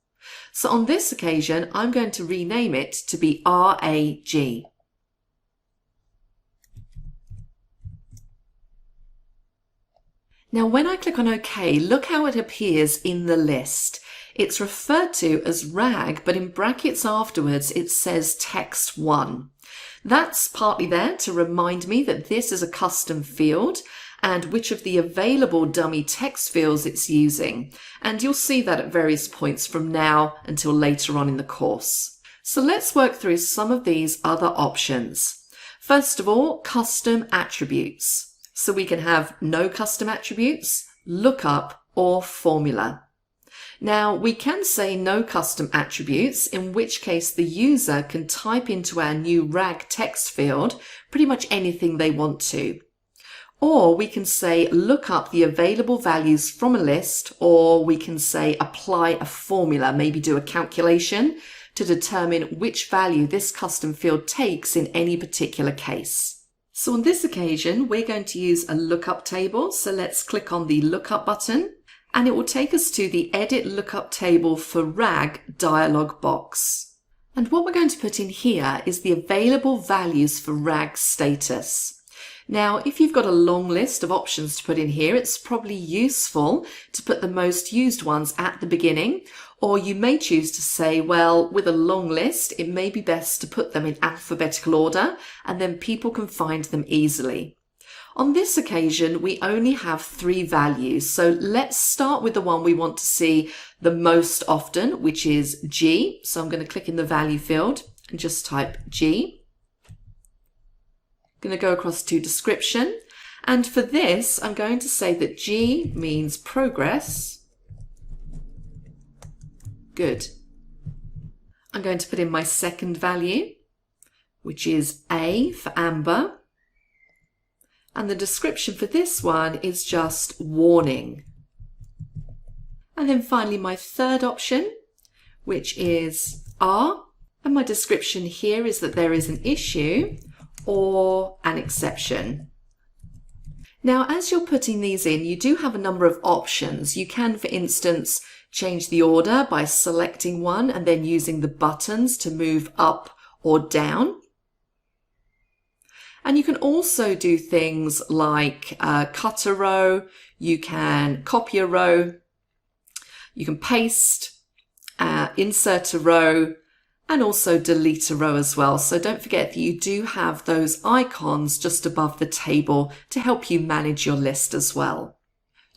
So on this occasion, I'm going to rename it to be RAG. Now, when I click on OK, look how it appears in the list. It's referred to as RAG, but in brackets afterwards, it says text 1. That's partly there to remind me that this is a custom field and which of the available dummy text fields it's using. And you'll see that at various points from now until later on in the course. So let's work through some of these other options. First of all, custom attributes. So we can have no custom attributes, lookup, or formula. Now, we can say no custom attributes, in which case the user can type into our new RAG text field pretty much anything they want to. Or we can say look up the available values from a list, or we can say apply a formula, maybe do a calculation to determine which value this custom field takes in any particular case. So on this occasion, we're going to use a lookup table. So let's click on the lookup button. and it will take us to the Edit Lookup Table for RAG dialog box. And what we're going to put in here is the available values for RAG status. Now, if you've got a long list of options to put in here, it's probably useful to put the most used ones at the beginning, or you may choose to say, well, with a long list, it may be best to put them in alphabetical order, and then people can find them easily. On this occasion, we only have 3 values, so let's start with the one we want to see the most often, which is G. So I'm going to click in the value field and just type G. I'm going to go across to description, and for this I'm going to say that G means progress. Good. I'm going to put in my second value, which is A for amber, and the description for this one is just warning. And then finally my third option, which is R, and my description here is that there is an issue or an exception. Now, as you're putting these in, you do have a number of options. You can, for instance, change the order by selecting one and then using the buttons to move up or down. And you can also do things like cut a row, you can copy a row, you can paste, insert a row, and also delete a row as well. So don't forget that you do have those icons just above the table to help you manage your list as well.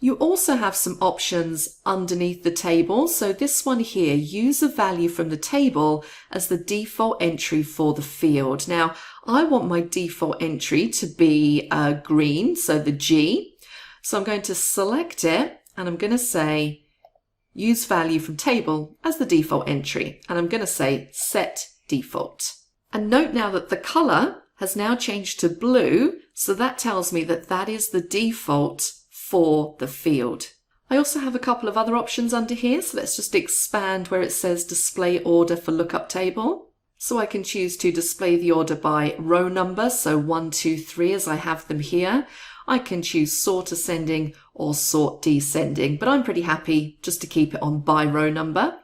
You also have some options underneath the table. So this one here, use a value from the table as the default entry for the field. Now, I want my default entry to be green, so the G. So I'm going to select it and I'm going to say use value from table as the default entry, and I'm going to say set default. And note now that the color has now changed to blue, so that tells me that that is the default for the field. I also have a couple of other options under here, so let's just expand where it says display order for lookup table. So I can choose to display the order by row number, so 1, 2, 3 as I have them here. I can choose sort ascending or sort descending, but I'm pretty happy just to keep it on by row number.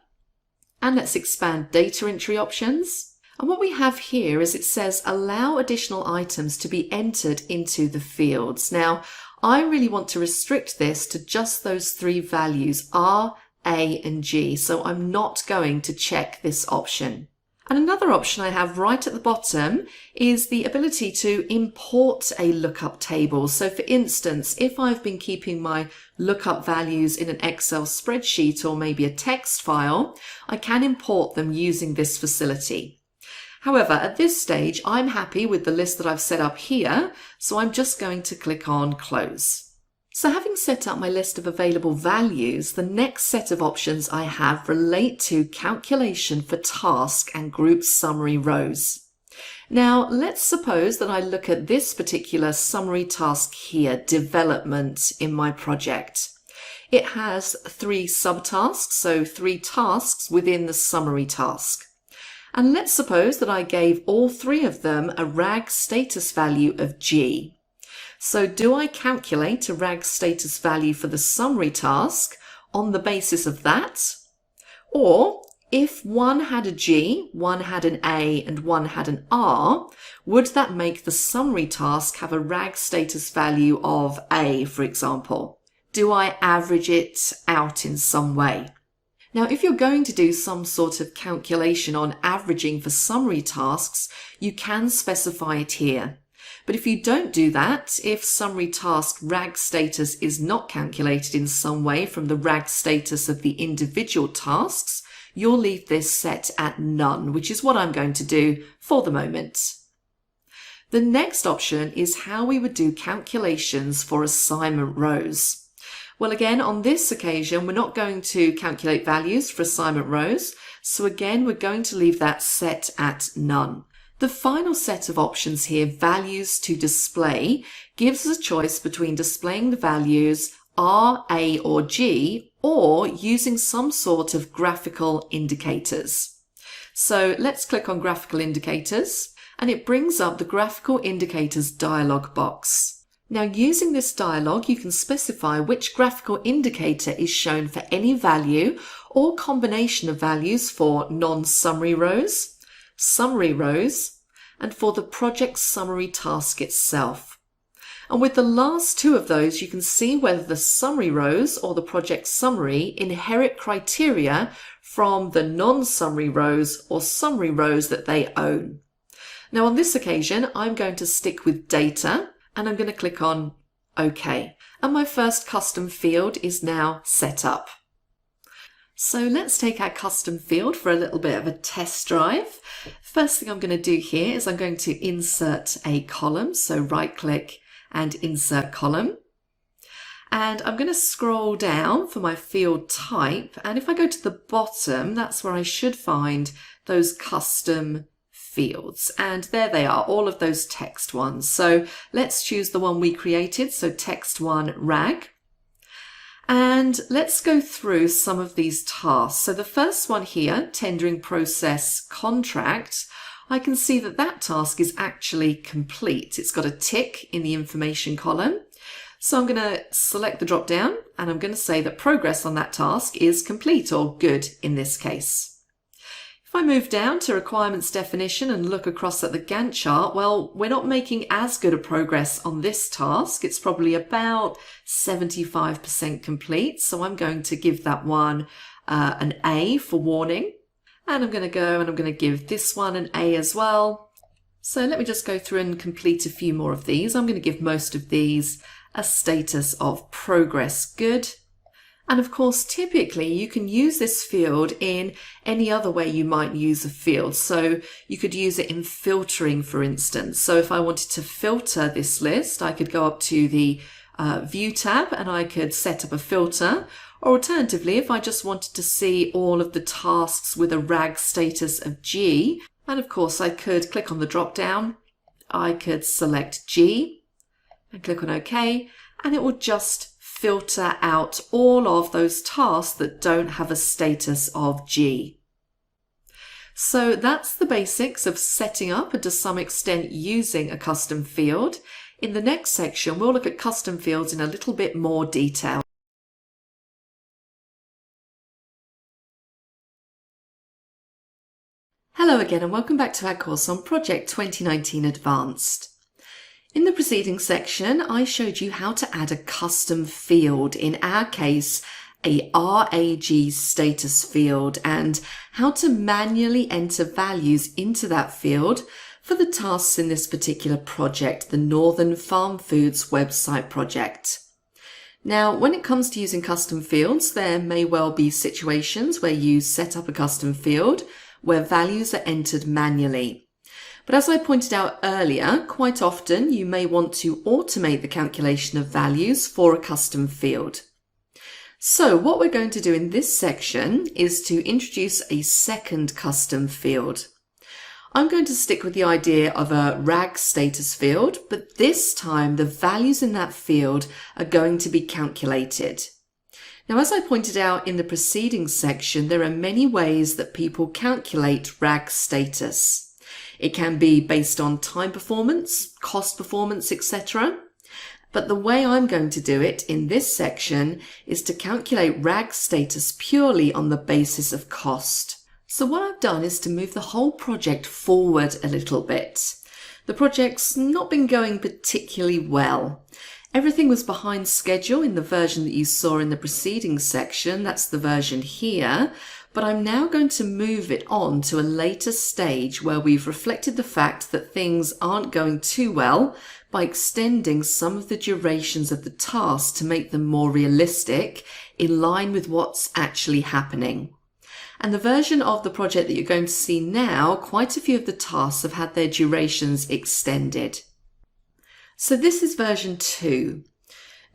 And let's expand data entry options. And what we have here is it says allow additional items to be entered into the fields. Now, I really want to restrict this to just those 3 values, R, A, and G, so I'm not going to check this option. And another option I have right at the bottom is the ability to import a lookup table. So for instance, if I've been keeping my lookup values in an Excel spreadsheet or maybe a text file, I can import them using this facility. However, at this stage, I'm happy with the list that I've set up here, so I'm just going to click on Close. So having set up my list of available values, the next set of options I have relate to calculation for task and group summary rows. Now, let's suppose that I look at this particular summary task here, development in my project. It has 3 subtasks, so 3 tasks within the summary task. And let's suppose that I gave all 3 of them a RAG status value of G. So do I calculate a RAG status value for the summary task on the basis of that? Or if one had a G, one had an A, and one had an R, would that make the summary task have a RAG status value of A, for example? Do I average it out in some way? Now, if you're going to do some sort of calculation on averaging for summary tasks, you can specify it here. But if you don't do that, if summary task RAG status is not calculated in some way from the RAG status of the individual tasks, you'll leave this set at none, which is what I'm going to do for the moment. The next option is how we would do calculations for assignment rows. Well, again, on this occasion, we're not going to calculate values for assignment rows. So again, we're going to leave that set at none. The final set of options here, values to display, gives us a choice between displaying the values R, A, or G, or using some sort of graphical indicators. So let's click on graphical indicators, and it brings up the graphical indicators dialog box. Now, using this dialog, you can specify which graphical indicator is shown for any value or combination of values for non-summary rows, summary rows, and for the project summary task itself. And with the last two of those, you can see whether the summary rows or the project summary inherit criteria from the non-summary rows or summary rows that they own. Now, on this occasion, I'm going to stick with data and I'm going to click on OK. And my first custom field is now set up. So let's take our custom field for a little bit of a test drive. First thing I'm going to do here is I'm going to insert a column. So right click and insert column. And I'm going to scroll down for my field type. And if I go to the bottom, that's where I should find those custom fields. And there they are, all of those text ones. So let's choose the one we created. So text one rag. And let's go through some of these tasks. So the first one here, tendering process contract, I can see that that task is actually complete. It's got a tick in the information column. So I'm going to select the drop down and I'm going to say that progress on that task is complete or good in this case. If I move down to requirements definition and look across at the Gantt chart, well, we're not making as good a progress on this task. It's probably about 75% complete. So I'm going to give that one an A for warning. And I'm going to go and I'm going to give this one an A as well. So let me just go through and complete a few more of these. I'm going to give most of these a status of progress good. And of course, typically you can use this field in any other way you might use a field. So you could use it in filtering, for instance. So if I wanted to filter this list, I could go up to the View tab and I could set up a filter. Or alternatively, if I just wanted to see all of the tasks with a RAG status of G, and of course I could click on the drop down, I could select G and click on OK, and it will just filter out all of those tasks that don't have a status of G. So that's the basics of setting up and to some extent using a custom field. In the next section, we'll look at custom fields in a little bit more detail. Hello again and welcome back to our course on Project 2019 Advanced. In the preceding section, I showed you how to add a custom field, in our case, a RAG status field, and how to manually enter values into that field for the tasks in this particular project, the Northern Farm Foods website project. Now, when it comes to using custom fields, there may well be situations where you set up a custom field where values are entered manually. But as I pointed out earlier, quite often you may want to automate the calculation of values for a custom field. So what we're going to do in this section is to introduce a second custom field. I'm going to stick with the idea of a RAG status field, but this time the values in that field are going to be calculated. Now, as I pointed out in the preceding section, there are many ways that people calculate RAG status. It can be based on time performance, cost performance, etc. But the way I'm going to do it in this section is to calculate RAG status purely on the basis of cost. So what I've done is to move the whole project forward a little bit. The project's not been going particularly well. Everything was behind schedule in the version that you saw in the preceding section. That's the version here. But I'm now going to move it on to a later stage where we've reflected the fact that things aren't going too well by extending some of the durations of the tasks to make them more realistic in line with what's actually happening. And the version of the project that you're going to see now, quite a few of the tasks have had their durations extended. So this is version 2.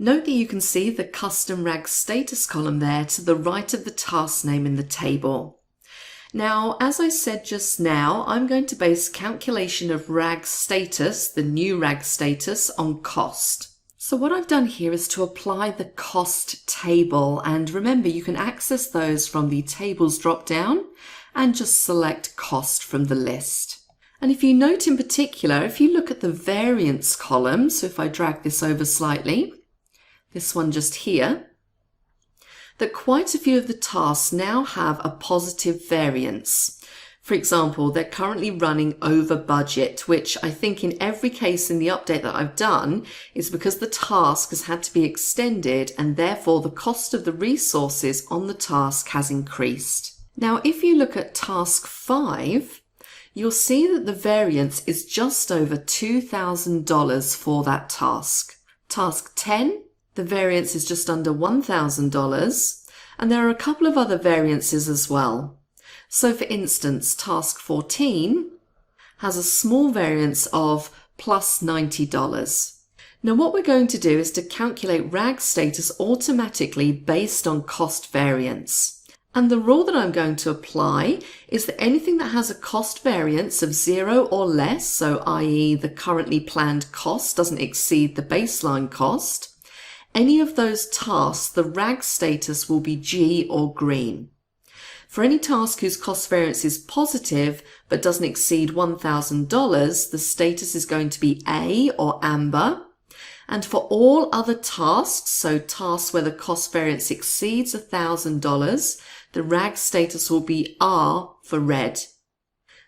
Note that you can see the custom RAG status column there to the right of the task name in the table. Now, as I said just now, I'm going to base calculation of RAG status, the new RAG status, on cost. So what I've done here is to apply the cost table, and remember you can access those from the tables drop down and just select cost from the list. And if you note in particular, if you look at the variance column, so if I drag this over slightly, this one just here, that quite a few of the tasks now have a positive variance. For example, they're currently running over budget, which I think in every case in the update that I've done is because the task has had to be extended and therefore the cost of the resources on the task has increased. Now, if you look at task 5, you'll see that the variance is just over $2,000 for that task. Task 10, the variance is just under $1,000, and there are a couple of other variances as well. So for instance, task 14 has a small variance of plus $90. Now what we're going to do is to calculate RAG status automatically based on cost variance. And the rule that I'm going to apply is that anything that has a cost variance of 0 or less, so i.e. the currently planned cost doesn't exceed the baseline cost, any of those tasks, the RAG status will be G or green. For any task whose cost variance is positive but doesn't exceed $1,000, the status is going to be A or amber. And for all other tasks, so tasks where the cost variance exceeds $1,000, the RAG status will be R for red.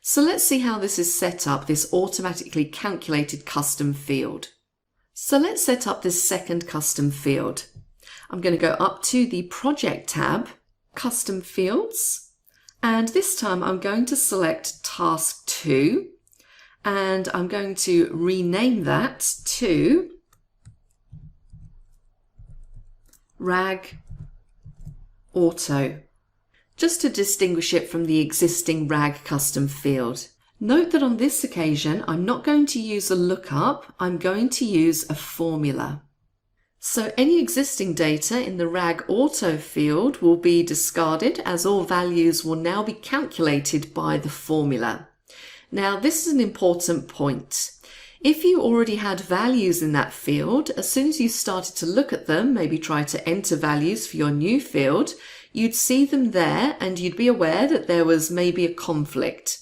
So let's see how this is set up, this automatically calculated custom field. So let's set up this second custom field. I'm going to go up to the Project tab, Custom Fields, and this time I'm going to select Task 2, and I'm going to rename that to RAG Auto, just to distinguish it from the existing RAG custom field. Note that on this occasion, I'm not going to use a lookup, I'm going to use a formula. So any existing data in the RAG Auto field will be discarded as all values will now be calculated by the formula. Now this is an important point. If you already had values in that field, as soon as you started to look at them, maybe try to enter values for your new field, you'd see them there and you'd be aware that there was maybe a conflict.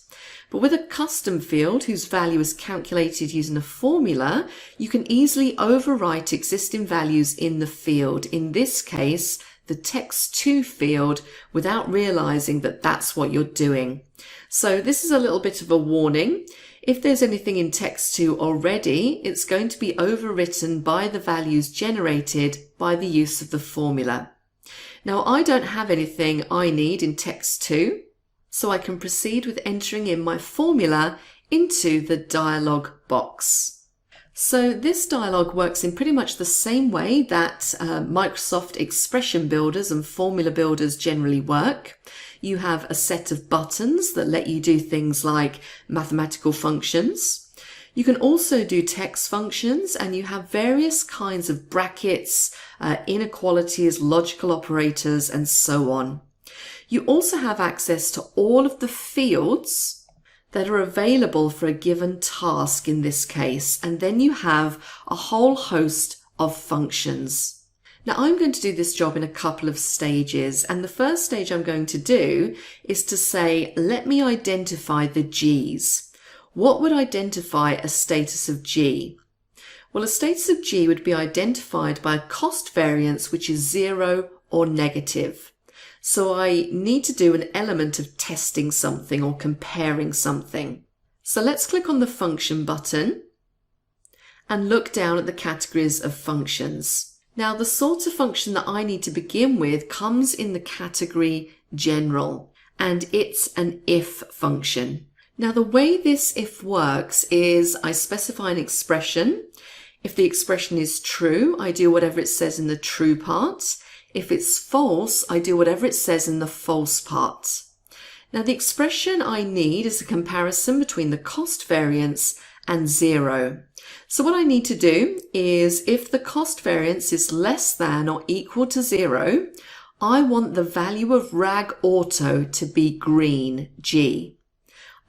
But with a custom field whose value is calculated using a formula, you can easily overwrite existing values in the field, in this case, the text2 field, without realizing that that's what you're doing. So this is a little bit of a warning. If there's anything in text2 already, it's going to be overwritten by the values generated by the use of the formula. Now, I don't have anything I need in text2, so I can proceed with entering in my formula into the dialog box. So this dialog works in pretty much the same way that Microsoft expression builders and formula builders generally work. You have a set of buttons that let you do things like mathematical functions. You can also do text functions, and you have various kinds of brackets, inequalities, logical operators, and so on. You also have access to all of the fields that are available for a given task in this case, and then you have a whole host of functions. Now I'm going to do this job in a couple of stages, and the first stage I'm going to do is to say, let me identify the G's. What would identify a status of G? Well, a status of G would be identified by a cost variance which is 0 or negative. So I need to do an element of testing something or comparing something. So let's click on the function button and look down at the categories of functions. Now the sort of function that I need to begin with comes in the category general, and it's an if function. Now the way this if works is I specify an expression. If the expression is true, I do whatever it says in the true part. If it's false, I do whatever it says in the false part. Now the expression I need is a comparison between the cost variance and 0. So what I need to do is, if the cost variance is less than or equal to 0, I want the value of RAG Auto to be green, G.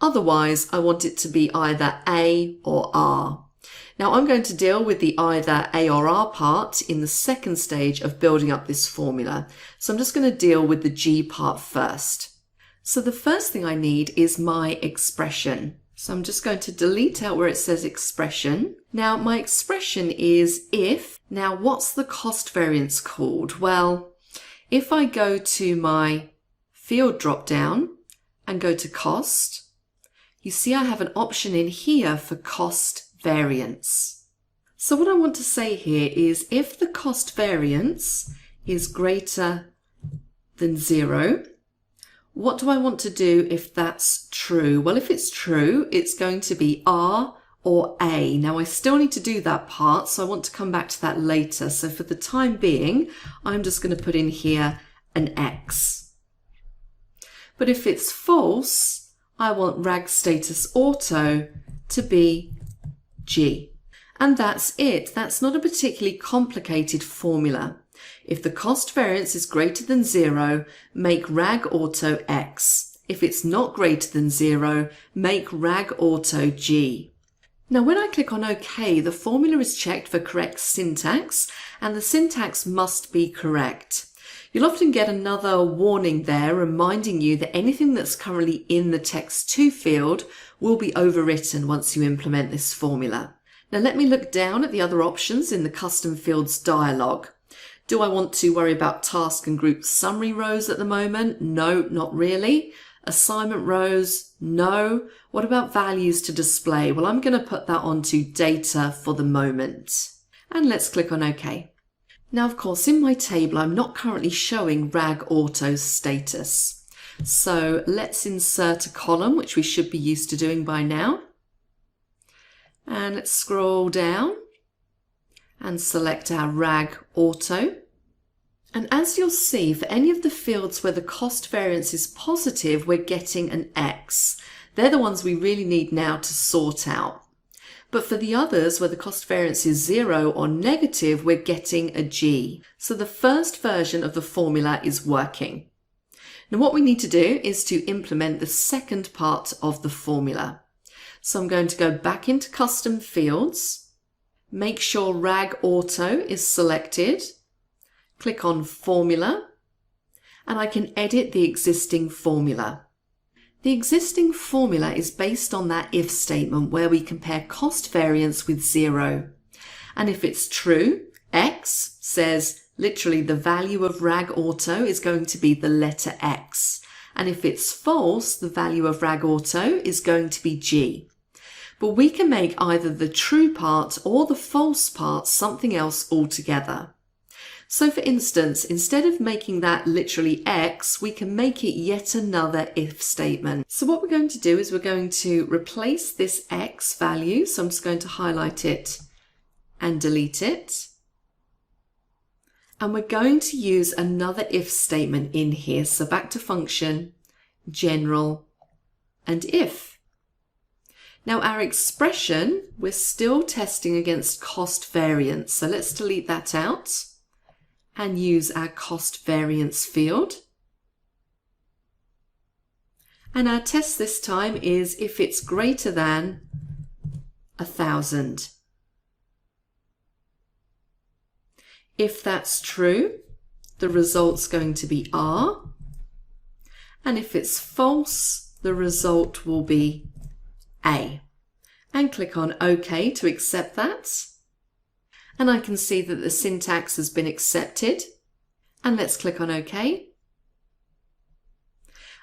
Otherwise, I want it to be either A or R. Now I'm going to deal with the either A or R part in the second stage of building up this formula. So I'm just going to deal with the G part first. So the first thing I need is my expression. So I'm just going to delete out where it says expression. Now my expression is if. Now what's the cost variance called? Well, if I go to my field drop down and go to cost, you see I have an option in here for cost variance. So what I want to say here is if the cost variance is greater than 0, what do I want to do if that's true? Well, if it's true, it's going to be R or A. Now I still need to do that part, so I want to come back to that later. So for the time being, I'm just going to put in here an X. But if it's false, I want rag status auto to be G. And that's it. That's not a particularly complicated formula. If the cost variance is greater than 0, make rag auto X. If it's not greater than 0, make rag auto G. Now when I click on OK, the formula is checked for correct syntax, and the syntax must be correct. You'll often get another warning there reminding you that anything that's currently in the text2 field will be overwritten once you implement this formula. Now let me look down at the other options in the custom fields dialog. Do I want to worry about task and group summary rows at the moment? No, not really. Assignment rows? No. What about values to display? Well, I'm going to put that onto data for the moment. And let's click on OK. Now, of course, in my table, I'm not currently showing rag auto status. So let's insert a column, which we should be used to doing by now. And let's scroll down and select our rag auto. And as you'll see, for any of the fields where the cost variance is positive, we're getting an X. They're the ones we really need now to sort out. But for the others where the cost variance is 0 or negative, we're getting a G. So the first version of the formula is working. Now what we need to do is to implement the second part of the formula. So I'm going to go back into custom fields, make sure rag auto is selected, click on formula, and I can edit the existing formula. The existing formula is based on that if statement where we compare cost variance with 0. And if it's true, X says literally the value of rag auto is going to be the letter X. And if it's false, the value of rag auto is going to be G. But we can make either the true part or the false part something else altogether. So for instance, instead of making that literally X, we can make it yet another if statement. So what we're going to do is we're going to replace this X value. So I'm just going to highlight it and delete it. And we're going to use another if statement in here. So back to function, general, and if. Now our expression, we're still testing against cost variance. So let's delete that out and use our cost variance field. And our test this time is if it's greater than 1,000. If that's true, the result's going to be R. And if it's false, the result will be A. And click on OK to accept that. And I can see that the syntax has been accepted. And let's click on OK.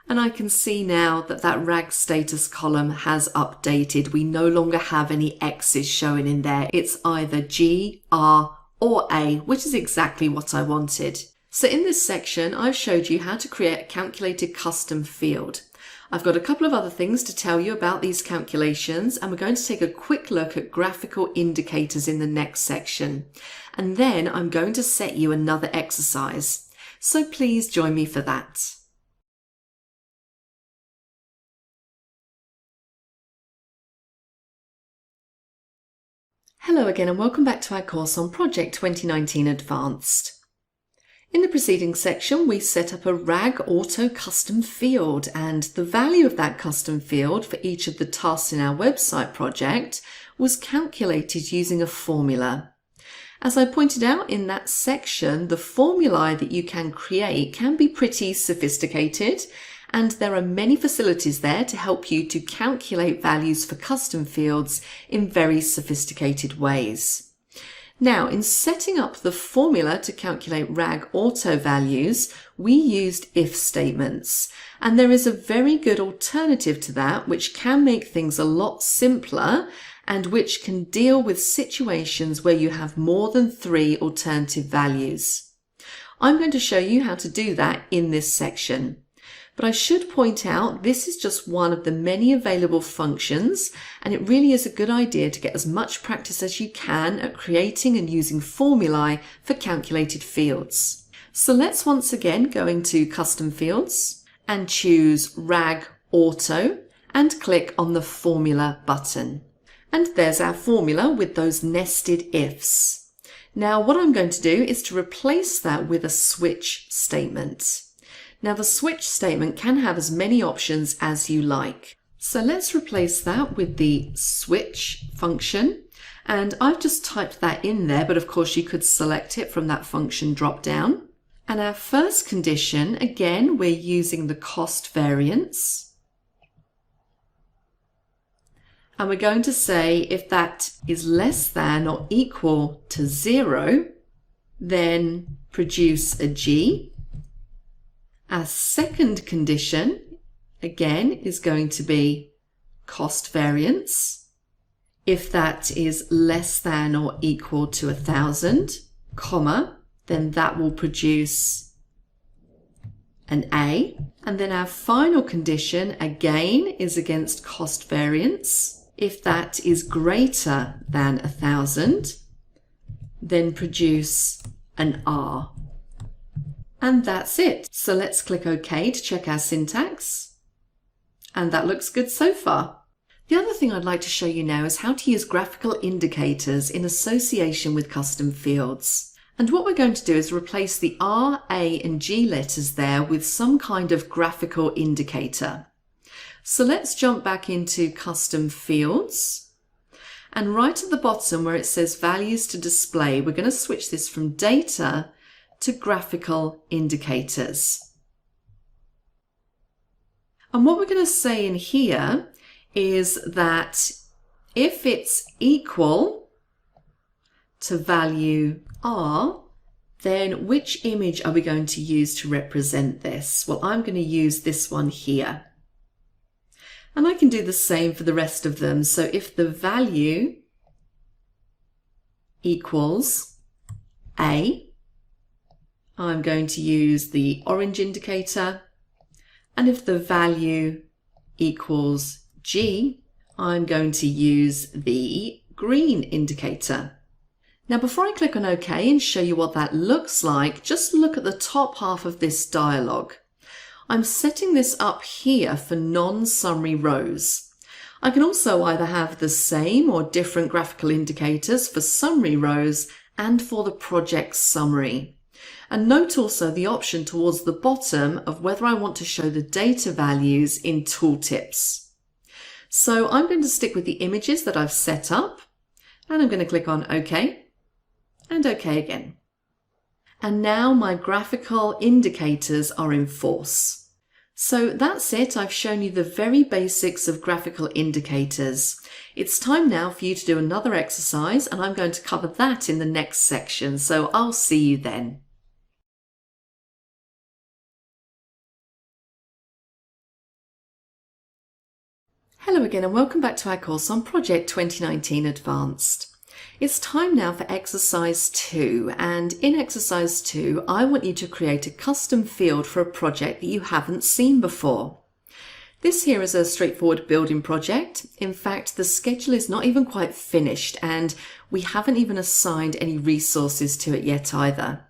And I can see now that that rag status column has updated. We no longer have any X's showing in there. It's either G, R, or A, which is exactly what I wanted. So in this section, I've showed you how to create a calculated custom field. I've got a couple of other things to tell you about these calculations, and we're going to take a quick look at graphical indicators in the next section. And then I'm going to set you another exercise. So please join me for that. Hello again and welcome back to our course on Project 2019 Advanced. In the preceding section, we set up a rag auto custom field, and the value of that custom field for each of the tasks in our website project was calculated using a formula. As I pointed out in that section, the formulae that you can create can be pretty sophisticated, and there are many facilities there to help you to calculate values for custom fields in very sophisticated ways. Now, in setting up the formula to calculate RAG auto values, we used if statements, and there is a very good alternative to that which can make things a lot simpler and which can deal with situations where you have more than 3 alternative values. I'm going to show you how to do that in this section. But I should point out this is just one of the many available functions, and it really is a good idea to get as much practice as you can at creating and using formulae for calculated fields. So let's once again go into Custom Fields and choose RAG Auto and click on the Formula button. And there's our formula with those nested ifs. Now what I'm going to do is to replace that with a switch statement. Now the switch statement can have as many options as you like. So let's replace that with the switch function. And I've just typed that in there, but of course you could select it from that function drop down. And our first condition, again, we're using the cost variance. And we're going to say if that is less than or equal to 0, then produce a G. Our second condition, again, is going to be cost variance. If that is less than or equal to 1,000, comma, then that will produce an A. And then our final condition, again, is against cost variance. If that is greater than 1,000, then produce an R. And that's it. So let's click OK to check our syntax. And that looks good so far. The other thing I'd like to show you now is how to use graphical indicators in association with custom fields. And what we're going to do is replace the R, A, and G letters there with some kind of graphical indicator. So let's jump back into Custom Fields. And right at the bottom where it says Values to Display, we're going to switch this from Data to graphical indicators. And what we're going to say in here is that if it's equal to value R, then which image are we going to use to represent this? Well, I'm going to use this one here. And I can do the same for the rest of them. So if the value equals A, I'm going to use the orange indicator, and if the value equals G, I'm going to use the green indicator. Now before I click on OK and show you what that looks like, just look at the top half of this dialog. I'm setting this up here for non-summary rows. I can also either have the same or different graphical indicators for summary rows and for the project summary. And note also the option towards the bottom of whether I want to show the data values in tooltips. So I'm going to stick with the images that I've set up, and I'm going to click on OK and OK again. And now my graphical indicators are in force. So that's it. I've shown you the very basics of graphical indicators. It's time now for you to do another exercise, and I'm going to cover that in the next section. So I'll see you then. Hello again and welcome back to our course on Project 2019 Advanced. It's time now for exercise 2, and in exercise 2 I want you to create a custom field for a project that you haven't seen before. This here is a straightforward building project. In fact, the schedule is not even quite finished and we haven't even assigned any resources to it yet either.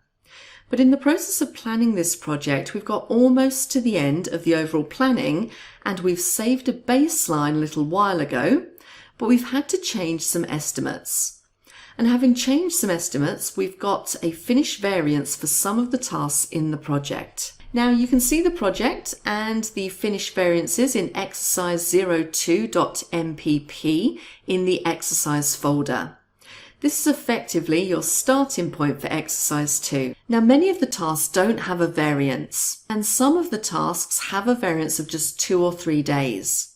But in the process of planning this project, we've got almost to the end of the overall planning, and we've saved a baseline a little while ago, but we've had to change some estimates. And having changed some estimates, we've got a finished variance for some of the tasks in the project. Now you can see the project and the finished variances in exercise 02.mpp in the exercise folder. This is effectively your starting point for exercise 2. Now, many of the tasks don't have a variance, and some of the tasks have a variance of just 2 or 3 days.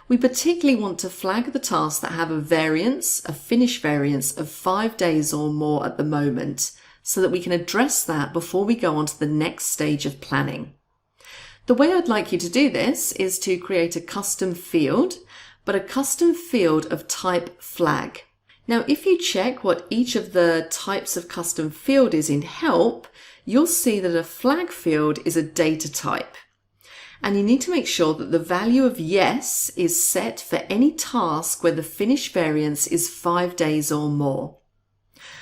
We particularly want to flag the tasks that have a variance, a finish variance of 5 days or more at the moment, so that we can address that before we go on to the next stage of planning. The way I'd like you to do this is to create a custom field, but a custom field of type flag. Now, if you check what each of the types of custom field is in help, you'll see that a flag field is a data type. And you need to make sure that the value of yes is set for any task where the finish variance is 5 days or more.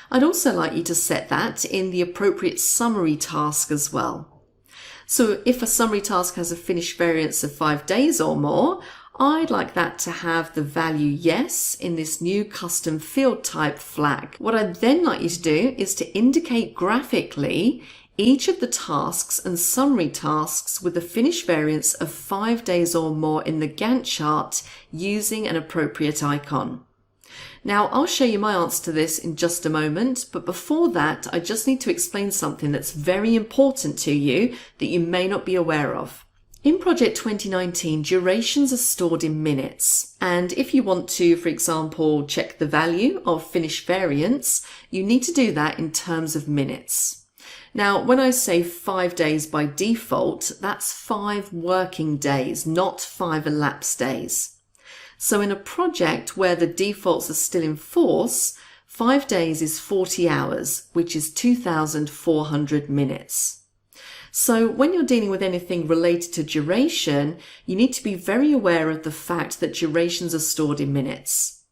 I'd also like you to set that in the appropriate summary task as well. So if a summary task has a finish variance of 5 days or more, I'd like that to have the value yes in this new custom field type flag. What I'd then like you to do is to indicate graphically each of the tasks and summary tasks with a finish variance of 5 days or more in the Gantt chart using an appropriate icon. Now, I'll show you my answer to this in just a moment, but before that, I just need to explain something that's very important to you that you may not be aware of. In Project 2019, durations are stored in minutes, and if you want to, for example, check the value of finish variance, you need to do that in terms of minutes. Now, when I say 5 days by default, that's 5 working days, not 5 elapsed days. So in a project where the defaults are still in force, 5 days is 40 hours, which is 2,400 minutes. So when you're dealing with anything related to duration, you need to be very aware of the fact that durations are stored in minutes.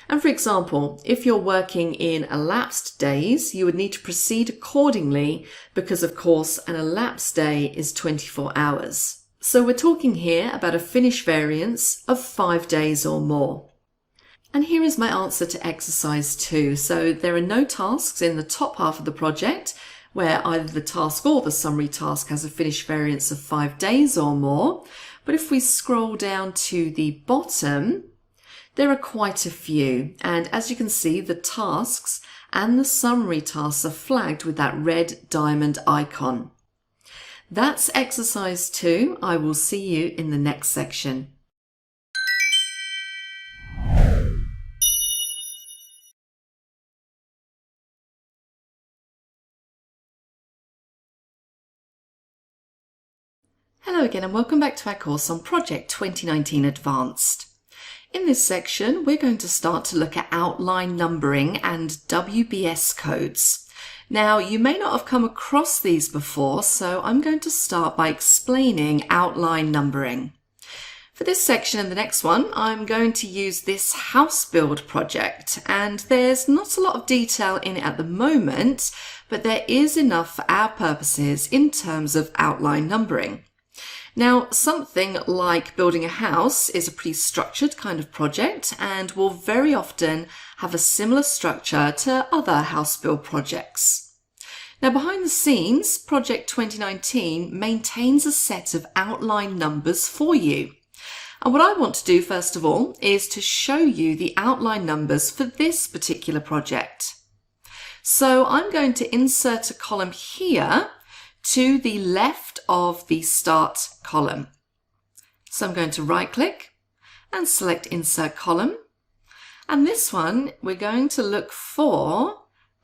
And for example, if you're working in elapsed days, you would need to proceed accordingly because, of course, an elapsed day is 24 hours. So we're talking here about a finish variance of 5 days or more. And here is my answer to exercise 2. So there are no tasks in the top half of the project where either the task or the summary task has a finish variance of 5 days or more. But if we scroll down to the bottom, there are quite a few. And as you can see, the tasks and the summary tasks are flagged with that red diamond icon. That's exercise 2. I will see you in the next section. Hello again and welcome back to our course on Project 2019 Advanced. In this section, we're going to start to look at outline numbering and WBS codes. Now, you may not have come across these before, so I'm going to start by explaining outline numbering. For this section and the next one, I'm going to use this house build project, and there's not a lot of detail in it at the moment, but there is enough for our purposes in terms of outline numbering. Now, something like building a house is a pretty structured kind of project and will very often have a similar structure to other house build projects. Now, behind the scenes, Project 2019 maintains a set of outline numbers for you. And what I want to do, first of all, is to show you the outline numbers for this particular project. So I'm going to insert a column here to the left of the start column. So I'm going to right click and select insert column. And this one, we're going to look for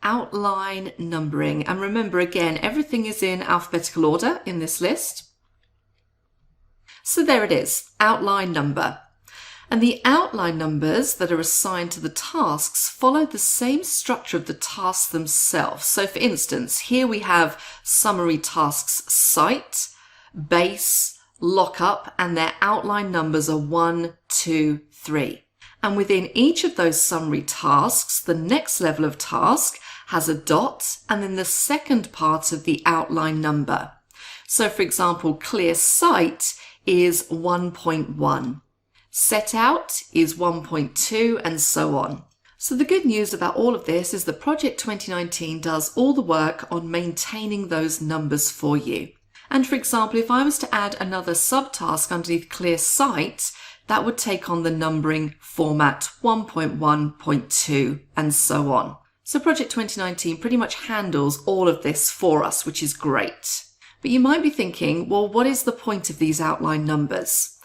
outline numbering. And remember again, everything is in alphabetical order in this list. So there it is, outline number. And the outline numbers that are assigned to the tasks follow the same structure of the tasks themselves. So for instance, here we have summary tasks site, base, lockup, and their outline numbers are 1, 2, 3. And within each of those summary tasks, the next level of task has a dot and then the second part of the outline number. So for example, clear site is 1.1. Set out is 1.2 and so on. So the good news about all of this is that Project 2019 does all the work on maintaining those numbers for you. And for example, if I was to add another subtask underneath clear site, that would take on the numbering format 1.1.2 and so on. So Project 2019 pretty much handles all of this for us, which is great. But you might be thinking, well, what is the point of these outline numbers?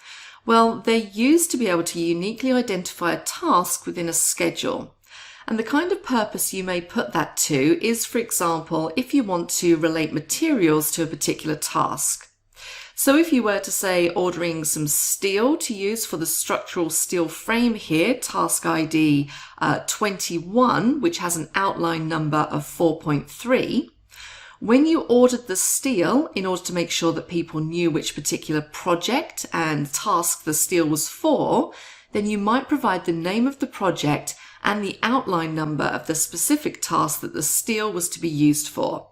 Well, they're used to be able to uniquely identify a task within a schedule. And the kind of purpose you may put that to is, for example, if you want to relate materials to a particular task. So if you were to say ordering some steel to use for the structural steel frame here, task ID 21, which has an outline number of 4.3, when you ordered the steel, in order to make sure that people knew which particular project and task the steel was for, then you might provide the name of the project and the outline number of the specific task that the steel was to be used for.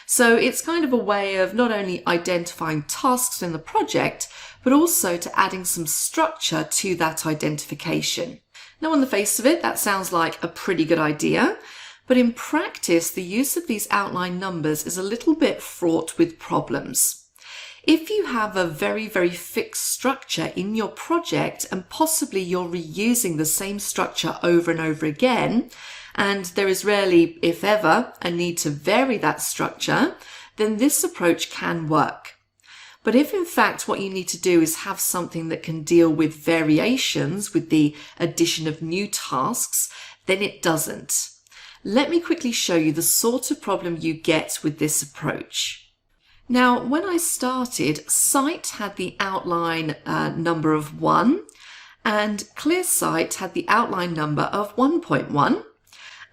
So it's kind of a way of not only identifying tasks in the project, but also to adding some structure to that identification. Now, on the face of it, that sounds like a pretty good idea, but in practice, the use of these outline numbers is a little bit fraught with problems. If you have a very, very fixed structure in your project and possibly you're reusing the same structure over and over again, and there is rarely, if ever, a need to vary that structure, then this approach can work. But if in fact what you need to do is have something that can deal with variations, with the addition of new tasks, then it doesn't. Let me quickly show you the sort of problem you get with this approach. Now, when I started, Site had the outline number of 1, and ClearSite had the outline number of 1.1,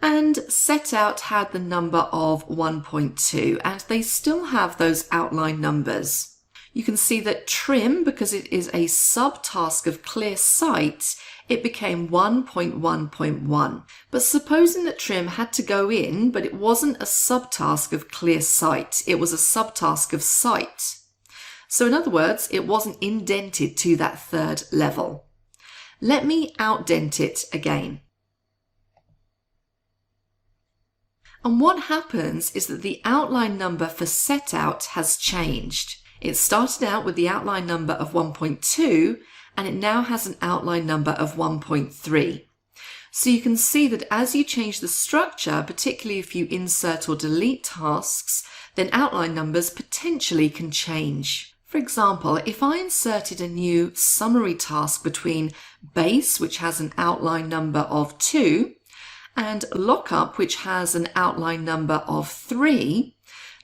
and Setout had the number of 1.2, and they still have those outline numbers. You can see that Trim, because it is a subtask of ClearSite, it became 1.1.1. But supposing that Trim had to go in, but it wasn't a subtask of ClearSite, it was a subtask of Site. So in other words, it wasn't indented to that third level. Let me outdent it again. And what happens is that the outline number for Setout has changed. It started out with the outline number of 1.2, and it now has an outline number of 1.3. So you can see that as you change the structure, particularly if you insert or delete tasks, then outline numbers potentially can change. For example, if I inserted a new summary task between Base, which has an outline number of 2, and Lockup, which has an outline number of 3,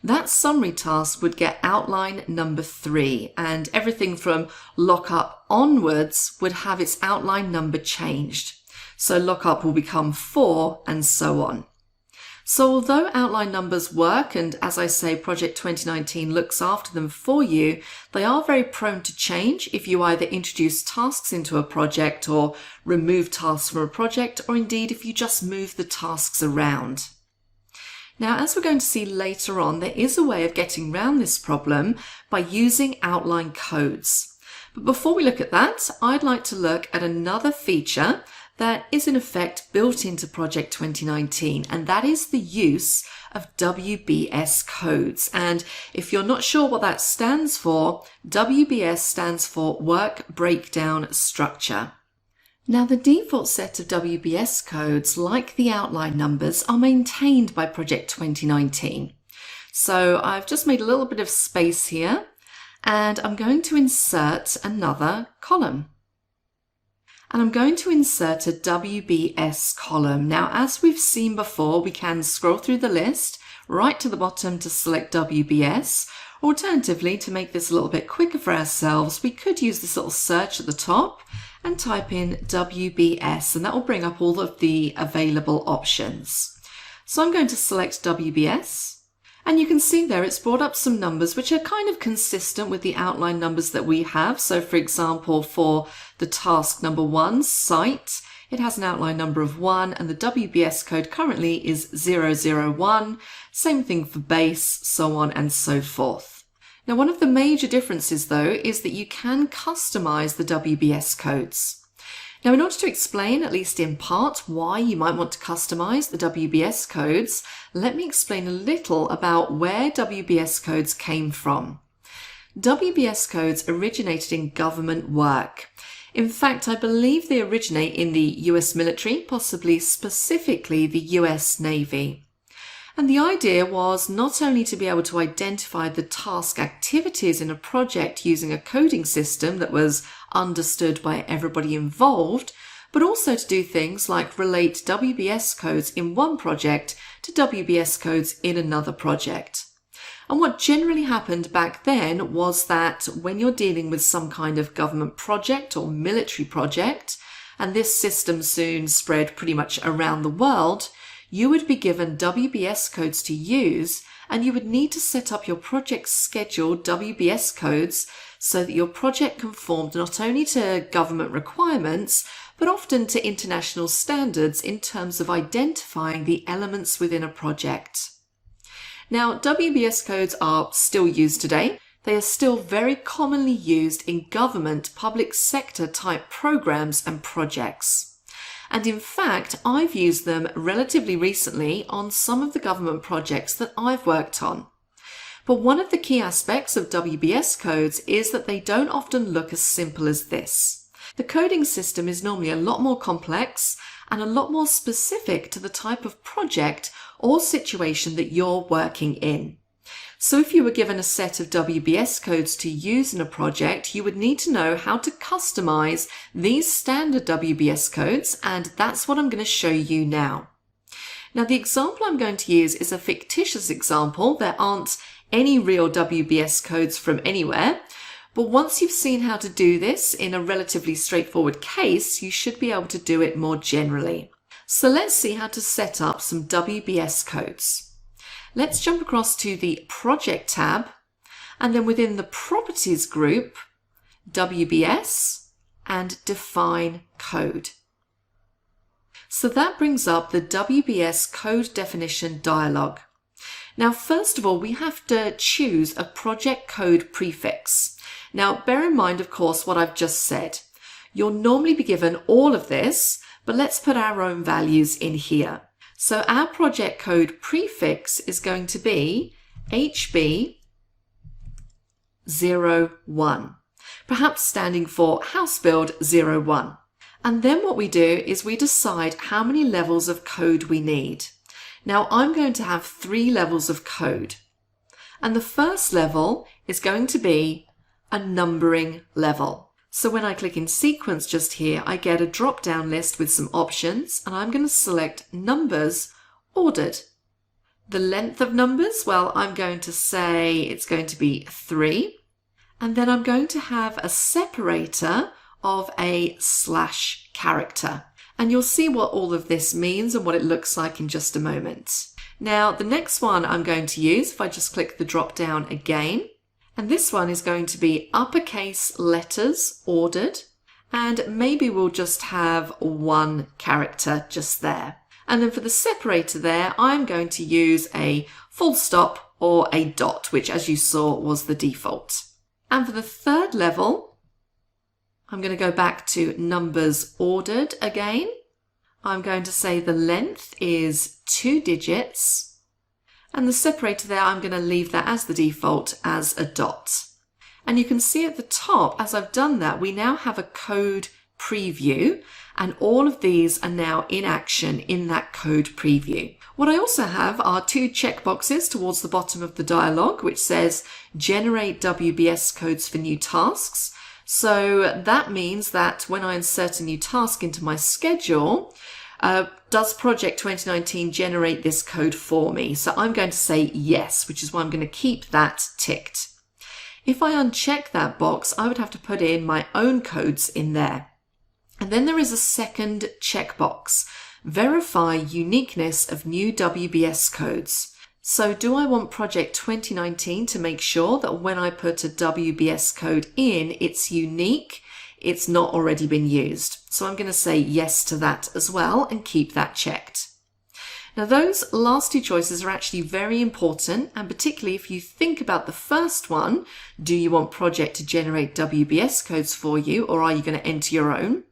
that summary task would get outline number 3, and everything from Lockup onwards would have its outline number changed. So Lockup will become 4, and so on. So although outline numbers work, and as I say, Project 2019 looks after them for you, they are very prone to change if you either introduce tasks into a project or remove tasks from a project, or indeed if you just move the tasks around. Now, as we're going to see later on, there is a way of getting around this problem by using outline codes. But before we look at that, I'd like to look at another feature that is in effect built into Project 2019, and that is the use of WBS codes. And if you're not sure what that stands for, WBS stands for Work Breakdown Structure. Now, the default set of WBS codes, like the outline numbers, are maintained by Project 2019. So I've just made a little bit of space here, and I'm going to insert another column. And I'm going to insert a WBS column. Now, as we've seen before, we can scroll through the list right to the bottom to select WBS. Alternatively, to make this a little bit quicker for ourselves, we could use this little search at the top and type in WBS, and that will bring up all of the available options. So I'm going to select WBS, and you can see there it's brought up some numbers which are kind of consistent with the outline numbers that we have. So for example, for the task number 1, Site, it has an outline number of 1, and the WBS code currently is 001. Same thing for Base, so on and so forth. Now, one of the major differences, though, is that you can customize the WBS codes. Now, in order to explain, at least in part, why you might want to customize the WBS codes, let me explain a little about where WBS codes came from. WBS codes originated in government work. In fact, I believe they originate in the US military, possibly specifically the US Navy. And the idea was not only to be able to identify the task activities in a project using a coding system that was understood by everybody involved, but also to do things like relate WBS codes in one project to WBS codes in another project. And what generally happened back then was that when you're dealing with some kind of government project or military project, and this system soon spread pretty much around the world, you would be given WBS codes to use, and you would need to set up your project scheduled WBS codes so that your project conformed not only to government requirements, but often to international standards in terms of identifying the elements within a project. Now, WBS codes are still used today. They are still very commonly used in government, public sector type programs and projects. And in fact, I've used them relatively recently on some of the government projects that I've worked on. But one of the key aspects of WBS codes is that they don't often look as simple as this. The coding system is normally a lot more complex and a lot more specific to the type of project or situation that you're working in. So if you were given a set of WBS codes to use in a project, you would need to know how to customize these standard WBS codes, and that's what I'm going to show you now. Now, the example I'm going to use is a fictitious example. There aren't any real WBS codes from anywhere, but once you've seen how to do this in a relatively straightforward case, you should be able to do it more generally. So let's see how to set up some WBS codes. Let's jump across to the Project tab, and then within the Properties group, WBS, and Define Code. So that brings up the WBS Code Definition dialog. Now, first of all, we have to choose a project code prefix. Now, bear in mind, of course, what I've just said. You'll normally be given all of this, but let's put our own values in here. So our project code prefix is going to be HB01, perhaps standing for House Build 01. And then what we do is we decide how many levels of code we need. Now I'm going to have 3 levels of code. And the first level is going to be a numbering level. So when I click in sequence just here, I get a drop-down list with some options, and I'm going to select numbers ordered. The length of numbers, well, I'm going to say it's going to be 3. And then I'm going to have a separator of a slash character. And you'll see what all of this means and what it looks like in just a moment. Now, the next one I'm going to use, if I just click the drop-down again, and this one is going to be uppercase letters ordered, and maybe we'll just have 1 character just there. And then for the separator there, I'm going to use a full stop or a dot, which as you saw was the default. And for the third level, I'm going to go back to numbers ordered again. I'm going to say the length is 2 digits. And the separator there, I'm going to leave that as the default as a dot. And you can see at the top, as I've done that, we now have a code preview, and all of these are now in action in that code preview. What I also have are 2 checkboxes towards the bottom of the dialog, which says generate WBS codes for new tasks. So that means that when I insert a new task into my schedule, does Project 2019 generate this code for me? So I'm going to say yes, which is why I'm going to keep that ticked. If I uncheck that box, I would have to put in my own codes in there. And then there is a second checkbox, verify uniqueness of new WBS codes. So do I want Project 2019 to make sure that when I put a WBS code in, it's unique, it's not already been used? So I'm going to say yes to that as well and keep that checked. Now those last 2 choices are actually very important, and particularly if you think about the first one, do you want Project to generate WBS codes for you, or are you going to enter your own?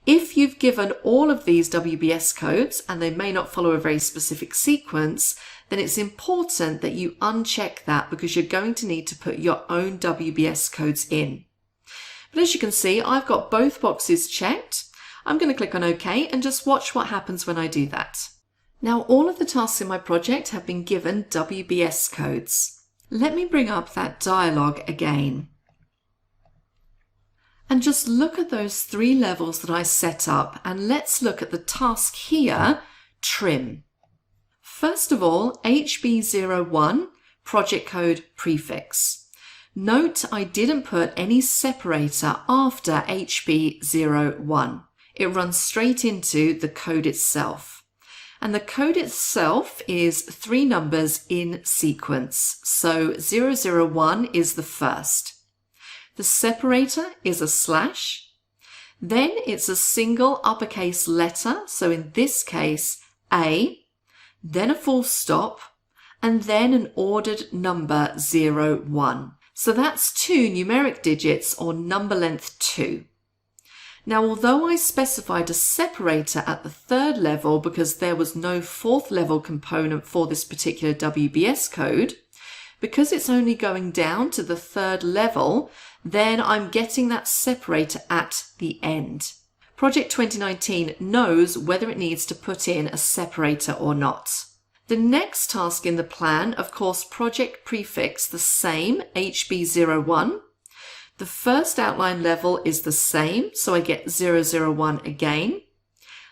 If you've given all of these WBS codes and they may not follow a very specific sequence, then it's important that you uncheck that, because you're going to need to put your own WBS codes in. But as you can see, I've got both boxes checked. I'm going to click on OK and just watch what happens when I do that. Now all of the tasks in my project have been given WBS codes. Let me bring up that dialog again. And just look at those 3 levels that I set up, and let's look at the task here, trim. First of all, HB01, project code prefix. Note I didn't put any separator after HB01. It runs straight into the code itself. And the code itself is 3 numbers in sequence. So 001 is the first. The separator is a slash. Then it's a single uppercase letter. So in this case, A, then a full stop, and then an ordered number 01. So that's 2 numeric digits or number length 2. Now, although I specified a separator at the 3rd level because there was no 4th level component for this particular WBS code, because it's only going down to the 3rd level, then I'm getting that separator at the end. Project 2019 knows whether it needs to put in a separator or not. The next task in the plan, of course, project prefix the same, HB01. The first outline level is the same, so I get 001 again,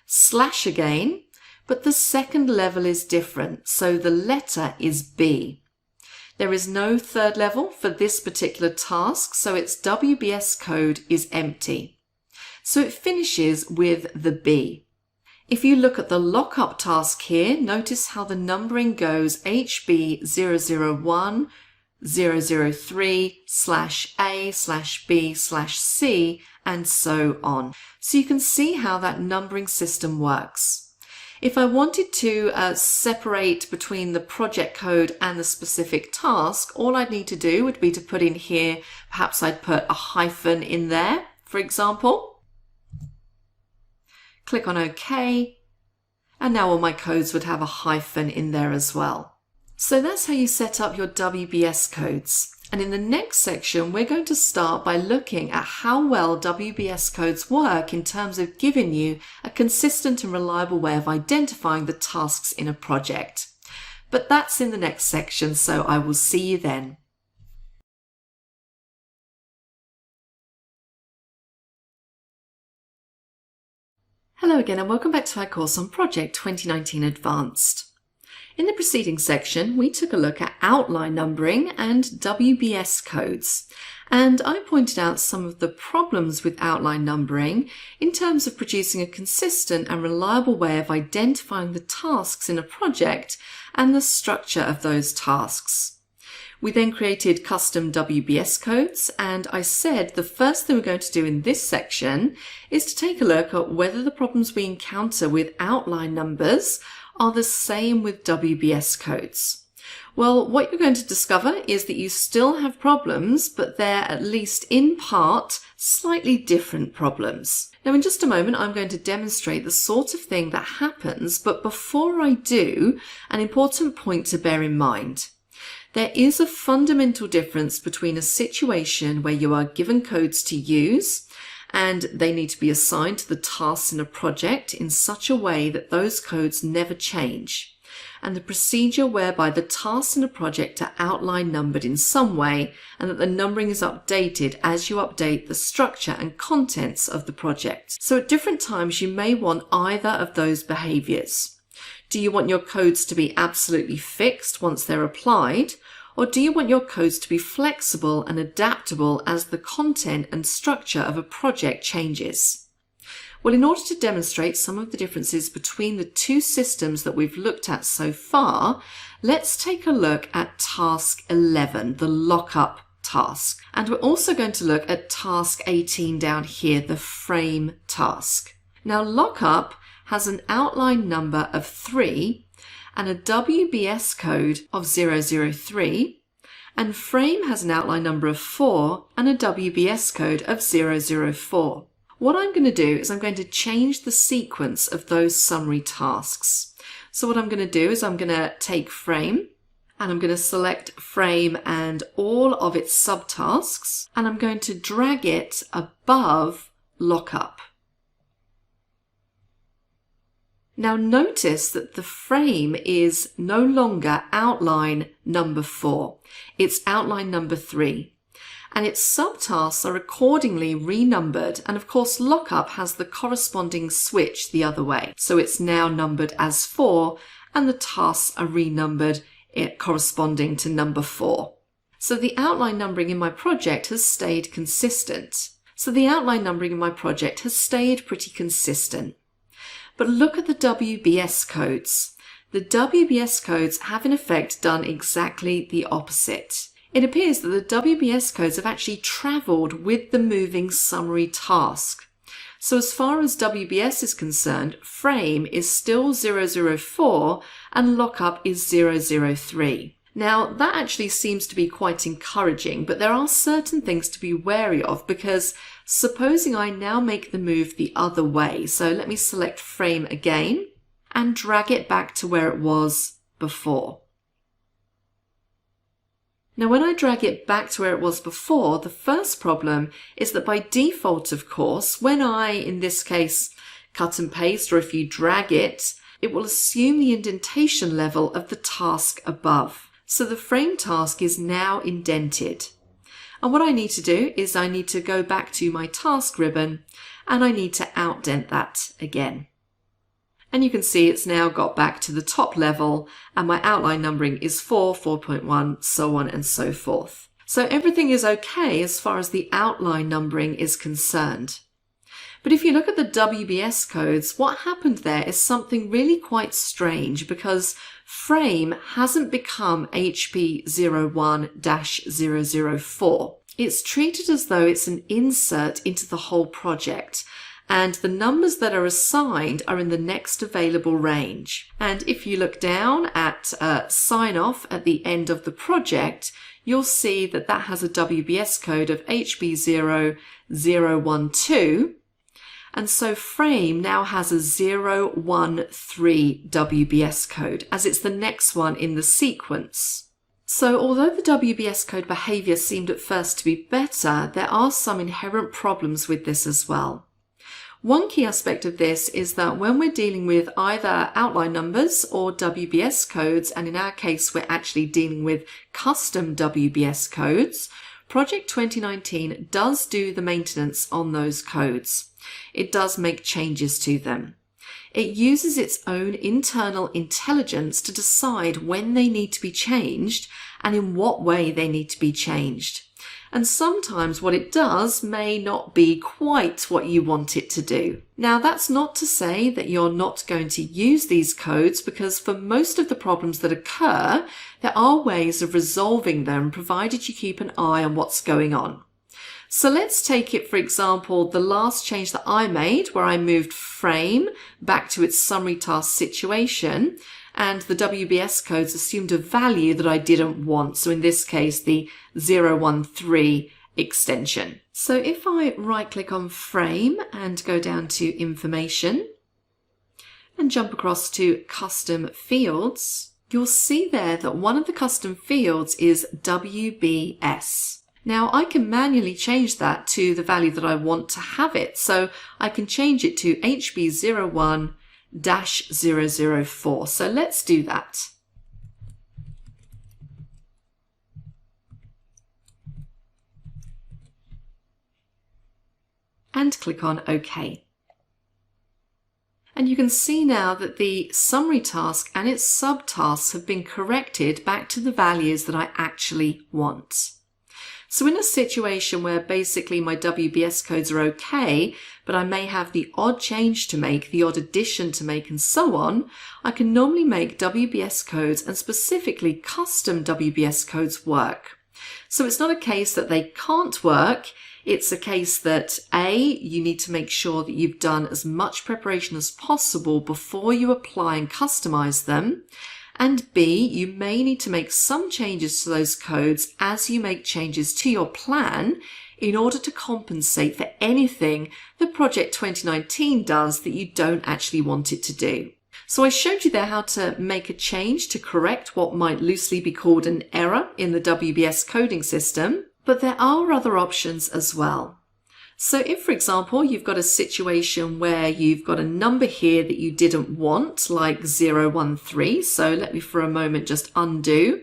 slash again, but the second level is different, so the letter is B. There is no 3rd level for this particular task, so its WBS code is empty. So it finishes with the B. If you look at the lockup task here, notice how the numbering goes HB001, 003/A/B/C, and so on. So you can see how that numbering system works. If I wanted to separate between the project code and the specific task, all I'd need to do would be to put in here, perhaps I'd put a hyphen in there, for example. Click on OK, and now all my codes would have a hyphen in there as well. So that's how you set up your WBS codes. And in the next section, we're going to start by looking at how well WBS codes work in terms of giving you a consistent and reliable way of identifying the tasks in a project. But that's in the next section, so I will see you then. Hello again and welcome back to our course on Project 2019 Advanced. In the preceding section, we took a look at outline numbering and WBS codes, and I pointed out some of the problems with outline numbering in terms of producing a consistent and reliable way of identifying the tasks in a project and the structure of those tasks. We then created custom WBS codes, and I said the first thing we're going to do in this section is to take a look at whether the problems we encounter with outline numbers are the same with WBS codes. Well, what you're going to discover is that you still have problems, but they're at least in part slightly different problems. Now, in just a moment, I'm going to demonstrate the sort of thing that happens, but before I do, an important point to bear in mind. There is a fundamental difference between a situation where you are given codes to use and they need to be assigned to the tasks in a project in such a way that those codes never change, and the procedure whereby the tasks in a project are outline numbered in some way and that the numbering is updated as you update the structure and contents of the project. So at different times you may want either of those behaviours. Do you want your codes to be absolutely fixed once they're applied? Or do you want your codes to be flexible and adaptable as the content and structure of a project changes? Well, in order to demonstrate some of the differences between the two systems that we've looked at so far, let's take a look at task 11, the lockup task. And we're also going to look at task 18 down here, the frame task. Now, lockup has an outline number of 3 and a WBS code of 003, and frame has an outline number of 4 and a WBS code of 004. What I'm going to do is I'm going to change the sequence of those summary tasks. So what I'm going to do is I'm going to take frame and I'm going to select frame and all of its subtasks, and I'm going to drag it above lockup. Now notice that the frame is no longer outline number 4, it's outline number 3. And its subtasks are accordingly renumbered, and of course lockup has the corresponding switch the other way. So it's now numbered as 4 and the tasks are renumbered corresponding to number 4. So the outline numbering in my project has stayed consistent. Pretty consistent. But look at the WBS codes. The WBS codes have in effect done exactly the opposite. It appears that the WBS codes have actually travelled with the moving summary task. So as far as WBS is concerned, frame is still 004 and lockup is 003. Now that actually seems to be quite encouraging, but there are certain things to be wary of, because supposing I now make the move the other way. So let me select frame again and drag it back to where it was before. Now when I drag it back to where it was before, the first problem is that by default, of course, when I, in this case, cut and paste, or if you drag it, it will assume the indentation level of the task above. So the frame task is now indented. And what I need to do is I need to go back to my task ribbon and I need to outdent that again. And you can see it's now got back to the top level and my outline numbering is 4, 4.1, so on and so forth. So everything is okay as far as the outline numbering is concerned. But if you look at the WBS codes, what happened there is something really quite strange, because frame hasn't become HP01-004. It's treated as though it's an insert into the whole project, and the numbers that are assigned are in the next available range. And if you look down at sign off at the end of the project, you'll see that that has a WBS code of HB0012. And so frame now has a 013 WBS code, as it's the next one in the sequence. So although the WBS code behavior seemed at first to be better, there are some inherent problems with this as well. One key aspect of this is that when we're dealing with either outline numbers or WBS codes, and in our case we're actually dealing with custom WBS codes, Project 2019 does do the maintenance on those codes. It does make changes to them. It uses its own internal intelligence to decide when they need to be changed and in what way they need to be changed. And sometimes what it does may not be quite what you want it to do. Now, that's not to say that you're not going to use these codes, because for most of the problems that occur, there are ways of resolving them, provided you keep an eye on what's going on. So let's take it, for example, the last change that I made, where I moved frame back to its summary task situation, and the WBS codes assumed a value that I didn't want. So in this case, the 013 extension. So if I right click on frame and go down to information and jump across to custom fields, you'll see there that one of the custom fields is WBS. Now I can manually change that to the value that I want to have it. So I can change it to HB01-004. So let's do that. And click on OK. And you can see now that the summary task and its subtasks have been corrected back to the values that I actually want. So in a situation where basically my WBS codes are okay, but I may have the odd change to make, the odd addition to make, and so on, I can normally make WBS codes, and specifically custom WBS codes, work. So it's not a case that they can't work. It's a case that A, you need to make sure that you've done as much preparation as possible before you apply and customize them. And B, you may need to make some changes to those codes as you make changes to your plan in order to compensate for anything that Project 2019 does that you don't actually want it to do. So I showed you there how to make a change to correct what might loosely be called an error in the WBS coding system, but there are other options as well. So if, for example, you've got a situation where you've got a number here that you didn't want, like 013, so let me for a moment just undo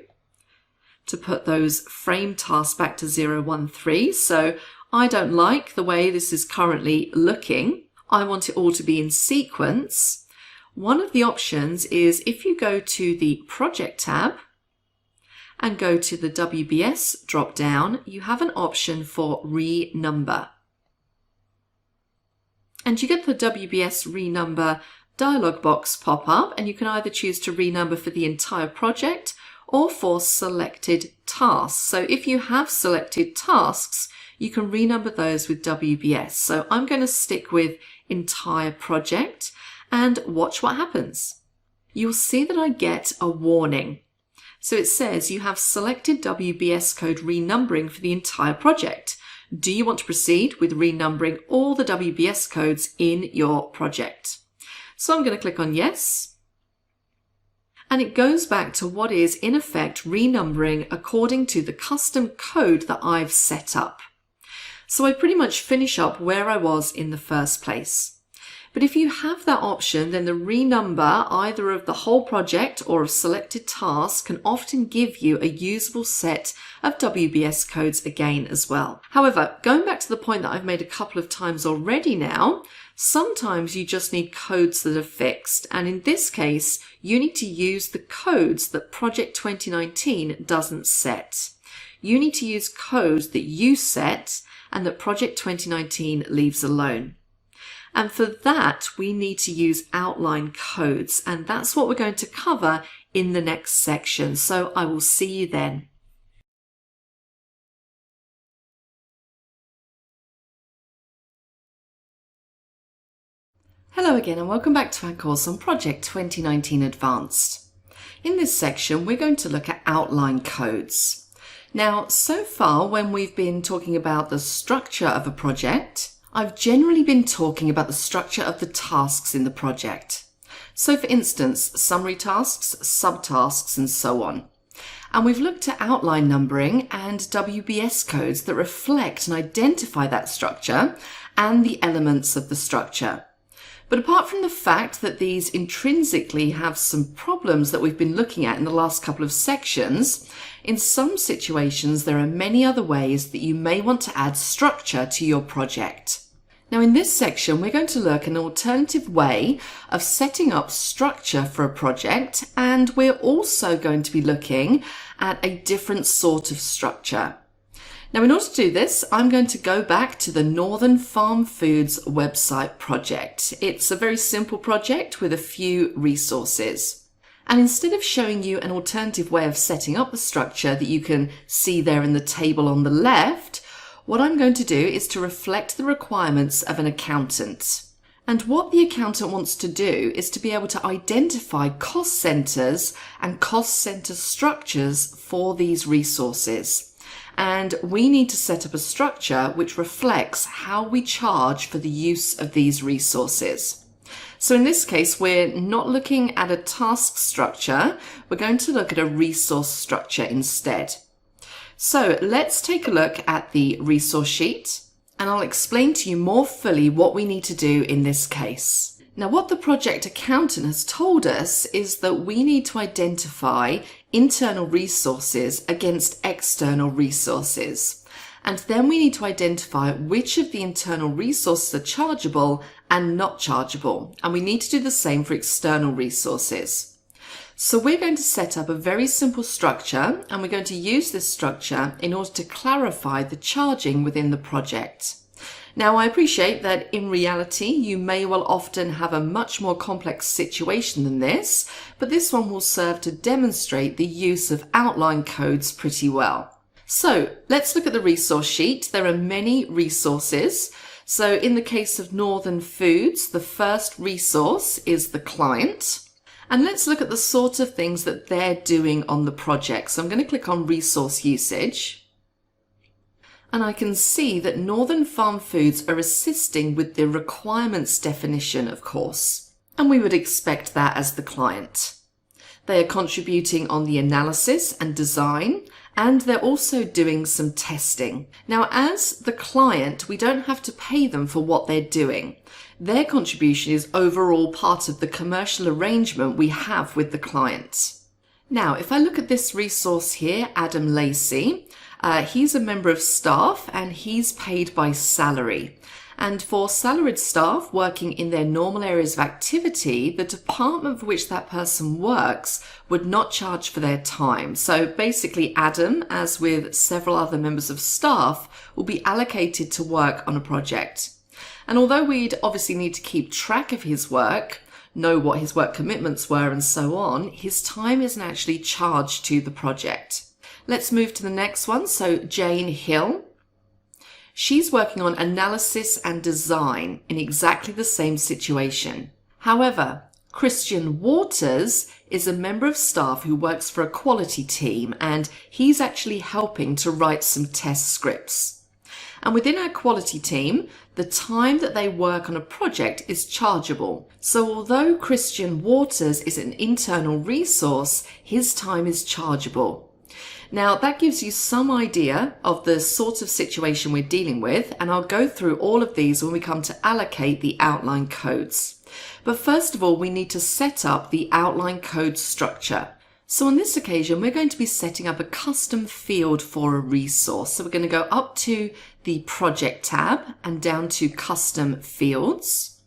to put those frame tasks back to 013. So I don't like the way this is currently looking. I want it all to be in sequence. One of the options is if you go to the Project tab and go to the WBS drop-down, you have an option for Renumber. And you get the WBS Renumber dialog box pop up, and you can either choose to renumber for the entire project or for selected tasks. So if you have selected tasks, you can renumber those with WBS. So I'm going to stick with entire project and watch what happens. You'll see that I get a warning. So it says you have selected WBS code renumbering for the entire project. Do you want to proceed with renumbering all the WBS codes in your project? So I'm going to click on yes. And it goes back to what is in effect renumbering according to the custom code that I've set up. So I pretty much finish up where I was in the first place. But if you have that option, then the renumber either of the whole project or of selected tasks can often give you a usable set of WBS codes again as well. However, going back to the point that I've made a couple of times already now, sometimes you just need codes that are fixed. And in this case, you need to use the codes that Project 2019 doesn't set. You need to use codes that you set and that Project 2019 leaves alone. And for that, we need to use outline codes, and that's what we're going to cover in the next section. So I will see you then. Hello again, and welcome back to our course on Project 2019 Advanced. In this section, we're going to look at outline codes. Now, so far, when we've been talking about the structure of a project, I've generally been talking about the structure of the tasks in the project. So for instance, summary tasks, subtasks, and so on. And we've looked at outline numbering and WBS codes that reflect and identify that structure and the elements of the structure. But apart from the fact that these intrinsically have some problems that we've been looking at in the last couple of sections, in some situations there are many other ways that you may want to add structure to your project. Now in this section, we're going to look at an alternative way of setting up structure for a project, and we're also going to be looking at a different sort of structure. Now in order to do this, I'm going to go back to the Northern Farm Foods website project. It's a very simple project with a few resources. And instead of showing you an alternative way of setting up the structure that you can see there in the table on the left, what I'm going to do is to reflect the requirements of an accountant. And what the accountant wants to do is to be able to identify cost centers and cost center structures for these resources. And we need to set up a structure which reflects how we charge for the use of these resources. So in this case, we're not looking at a task structure. We're going to look at a resource structure instead. So let's take a look at the resource sheet, and I'll explain to you more fully what we need to do in this case. Now, what the project accountant has told us is that we need to identify internal resources against external resources. And then we need to identify which of the internal resources are chargeable and not chargeable. And we need to do the same for external resources. So we're going to set up a very simple structure, and we're going to use this structure in order to clarify the charging within the project. Now, I appreciate that in reality, you may well often have a much more complex situation than this, but this one will serve to demonstrate the use of outline codes pretty well. So let's look at the resource sheet. There are many resources. So in the case of Northern Foods, the first resource is the client. And let's look at the sort of things that they're doing on the project. So I'm going to click on resource usage. And I can see that Northern Farm Foods are assisting with the requirements definition, of course. and we would expect that as the client. They are contributing on the analysis and design, and they're also doing some testing. Now, as the client, we don't have to pay them for what they're doing. Their contribution is overall part of the commercial arrangement we have with the client. Now, if I look at this resource here, Adam Lacey, he's a member of staff and he's paid by salary. And for salaried staff working in their normal areas of activity, the department for which that person works would not charge for their time. So basically, Adam, as with several other members of staff, will be allocated to work on a project. And although we'd obviously need to keep track of his work, know what his work commitments were and so on, his time isn't actually charged to the project. Let's move to the next one. So Jane Hill. She's working on analysis and design in exactly the same situation. However, Christian Waters is a member of staff who works for a quality team, and he's actually helping to write some test scripts. And within our quality team, the time that they work on a project is chargeable. So although Christian Waters is an internal resource, his time is chargeable. Now, that gives you some idea of the sort of situation we're dealing with, and I'll go through all of these when we come to allocate the outline codes. But first of all, we need to set up the outline code structure. So on this occasion, we're going to be setting up a custom field for a resource. So we're going to go up to the Project tab and down to Custom Fields.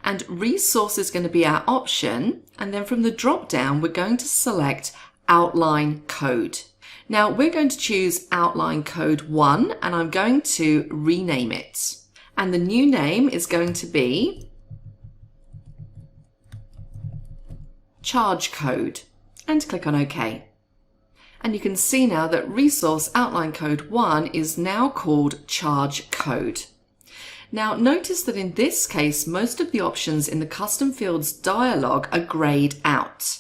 And Resource is going to be our option. And then from the drop down, we're going to select Outline Code. Now we're going to choose Outline Code 1, and I'm going to rename it. And the new name is going to be Charge Code, and click on OK. And you can see now that Resource Outline Code 1 is now called Charge Code. Now notice that in this case, most of the options in the Custom Fields dialog are grayed out.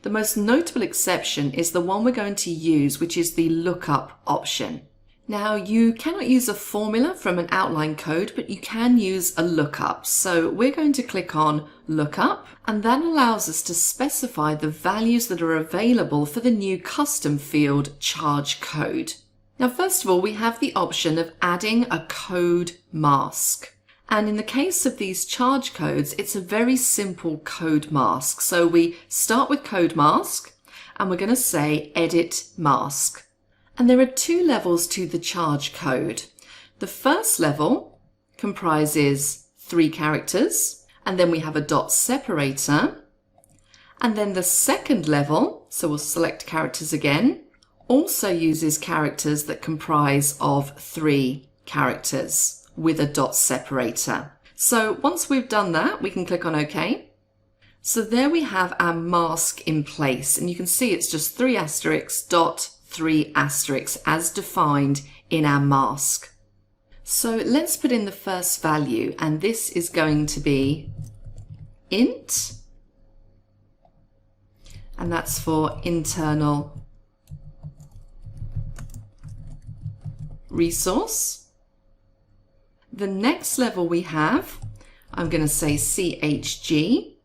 The most notable exception is the one we're going to use, which is the lookup option. Now, you cannot use a formula from an outline code, but you can use a lookup. So we're going to click on Lookup, and that allows us to specify the values that are available for the new custom field Charge Code. Now, first of all, we have the option of adding a code mask. And in the case of these charge codes, it's a very simple code mask. So we start with code mask, and we're going to say edit mask. And there are two levels to the charge code. The first level comprises 3 characters, and then we have a dot separator. And then the second level, so we'll select characters again, also uses characters that comprise of 3 characters with a dot separator. So once we've done that, we can click on OK. So there we have our mask in place, and you can see it's just 3 asterisks dot 3 asterisks as defined in our mask. So let's put in the first value, and this is going to be int, and that's for internal resource. The next level we have, I'm going to say CHG,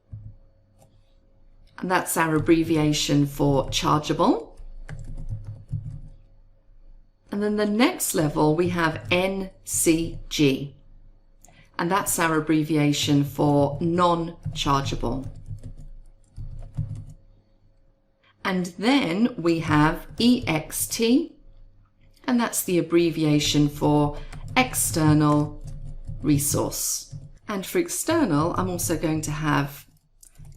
and that's our abbreviation for chargeable. And then the next level we have NCG, and that's our abbreviation for non-chargeable. And then we have EXT, and that's the abbreviation for external resource. And for external, I'm also going to have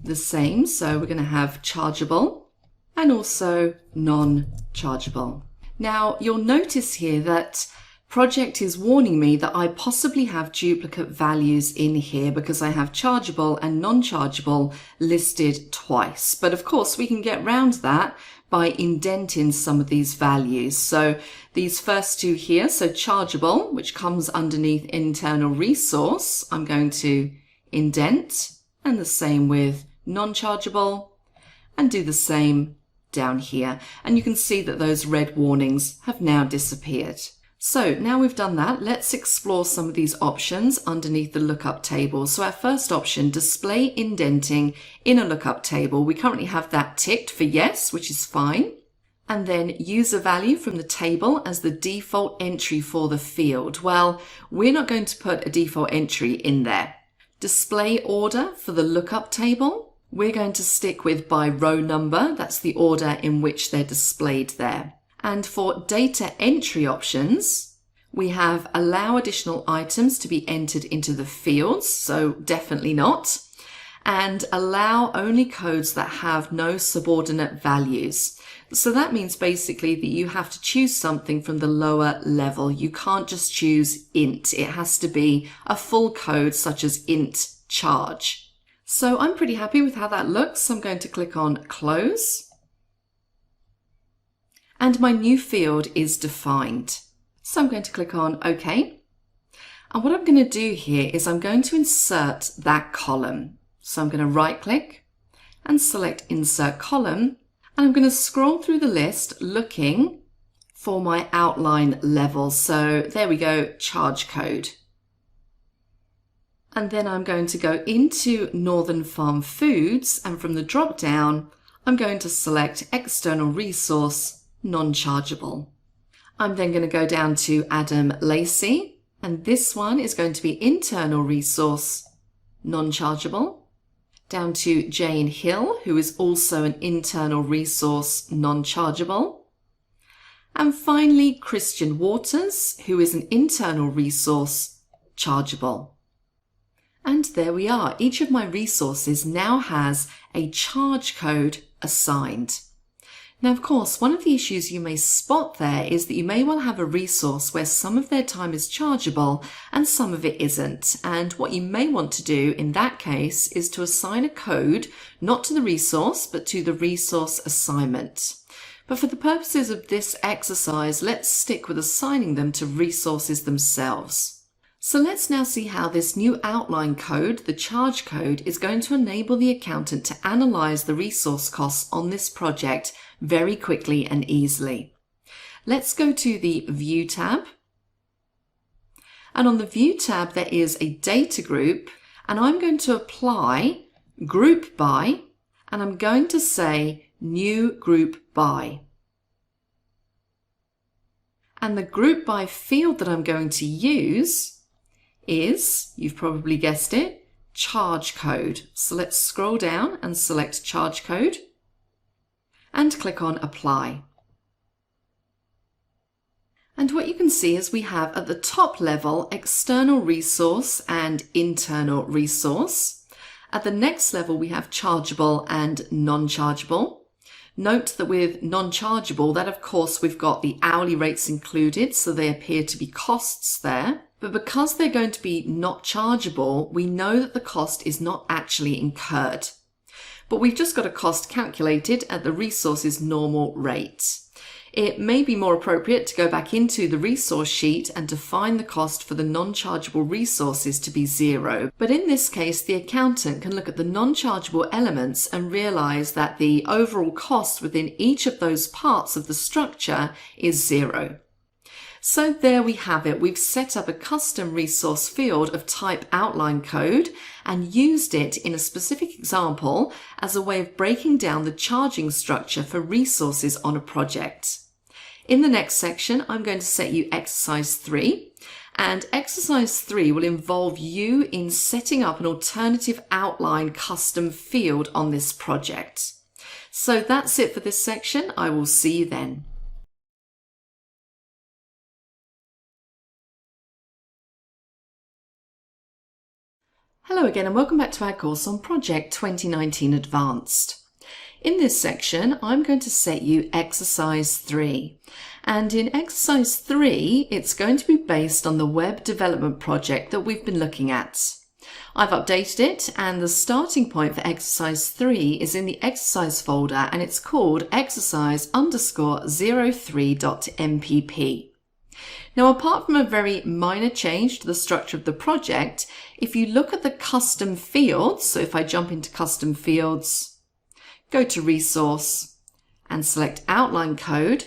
the same. So we're going to have chargeable and also non-chargeable. Now you'll notice here that Project is warning me that I possibly have duplicate values in here because I have chargeable and non-chargeable listed twice. But of course we can get around that by indenting some of these values. So these first two here, so chargeable, which comes underneath internal resource, I'm going to indent, and the same with non-chargeable, and do the same down here. And you can see that those red warnings have now disappeared. So now we've done that, let's explore some of these options underneath the lookup table. So our first option, display indenting in a lookup table. We currently have that ticked for yes, which is fine. And then user value from the table as the default entry for the field. Well, we're not going to put a default entry in there. Display order for the lookup table. We're going to stick with by row number. That's the order in which they're displayed there. And for data entry options, we have allow additional items to be entered into the fields, so definitely not, and allow only codes that have no subordinate values. So that means basically that you have to choose something from the lower level. You can't just choose int. It has to be a full code such as int charge. So I'm pretty happy with how that looks. So I'm going to click on close. And my new field is defined. So I'm going to click on OK. And what I'm going to do here is I'm going to insert that column. So I'm going to right click and select Insert Column. And I'm going to scroll through the list looking for my outline level. So there we go, charge code. And then I'm going to go into Northern Farm Foods. And from the drop down, I'm going to select External Resource Non-Chargeable. I'm then going to go down to Adam Lacey, and this one is going to be Internal Resource Non-Chargeable. Down to Jane Hill, who is also an Internal Resource Non-Chargeable. And finally, Christian Waters, who is an Internal Resource Chargeable. And there we are. Each of my resources now has a charge code assigned. Now, of course, one of the issues you may spot there is that you may well have a resource where some of their time is chargeable and some of it isn't. And what you may want to do in that case is to assign a code, not to the resource, but to the resource assignment. But for the purposes of this exercise, let's stick with assigning them to resources themselves. So let's now see how this new outline code, the charge code, is going to enable the accountant to analyze the resource costs on this project very quickly and easily. Let's go to the View tab. And on the View tab, there is a data group, and I'm going to apply Group By, and I'm going to say New Group By. And the Group By field that I'm going to use is, you've probably guessed it, charge code. So let's scroll down and select charge code and click on apply. And what you can see is we have at the top level external resource and internal resource. At the next level we have chargeable and non-chargeable. Note that with non-chargeable, that of course we've got the hourly rates included, so they appear to be costs there. But because they're going to be not chargeable, we know that the cost is not actually incurred. But we've just got a cost calculated at the resource's normal rate. It may be more appropriate to go back into the resource sheet and define the cost for the non-chargeable resources to be 0. But in this case, the accountant can look at the non-chargeable elements and realize that the overall cost within each of those parts of the structure is 0. So there we have it. We've set up a custom resource field of type outline code and used it in a specific example as a way of breaking down the charging structure for resources on a project. In the next section, I'm going to set you exercise 3, and exercise 3 will involve you in setting up an alternative outline custom field on this project. So that's it for this section. I will see you then. Hello again and welcome back to our course on Project 2019 Advanced. In this section, I'm going to set you exercise 3. And in exercise 3, it's going to be based on the web development project that we've been looking at. I've updated it, and the starting point for exercise 3 is in the exercise folder, and it's called exercise_03.mpp. Now, apart from a very minor change to the structure of the project, if you look at the custom fields, so if I jump into custom fields, go to resource and select outline code,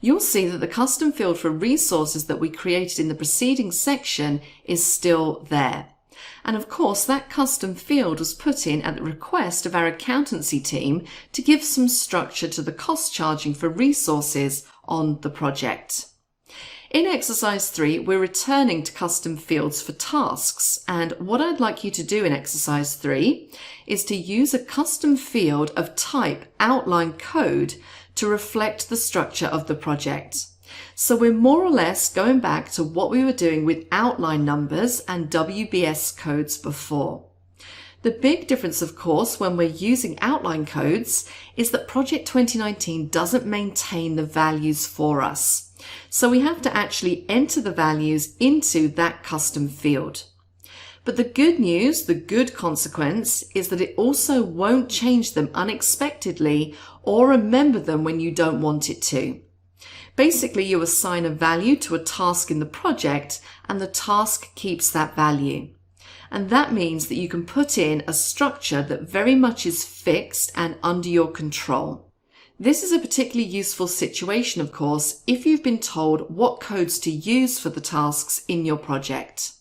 you'll see that the custom field for resources that we created in the preceding section is still there. And of course, that custom field was put in at the request of our accountancy team to give some structure to the cost charging for resources on the project. In exercise 3, we're returning to custom fields for tasks, and what I'd like you to do in exercise 3 is to use a custom field of type outline code to reflect the structure of the project. So we're more or less going back to what we were doing with outline numbers and WBS codes before. The big difference, of course, when we're using outline codes is that Project 2019 doesn't maintain the values for us. So we have to actually enter the values into that custom field. But the good news, the good consequence, is that it also won't change them unexpectedly or remember them when you don't want it to. Basically, you assign a value to a task in the project and the task keeps that value. And that means that you can put in a structure that very much is fixed and under your control. This is a particularly useful situation, of course, if you've been told what codes to use for the tasks in your project.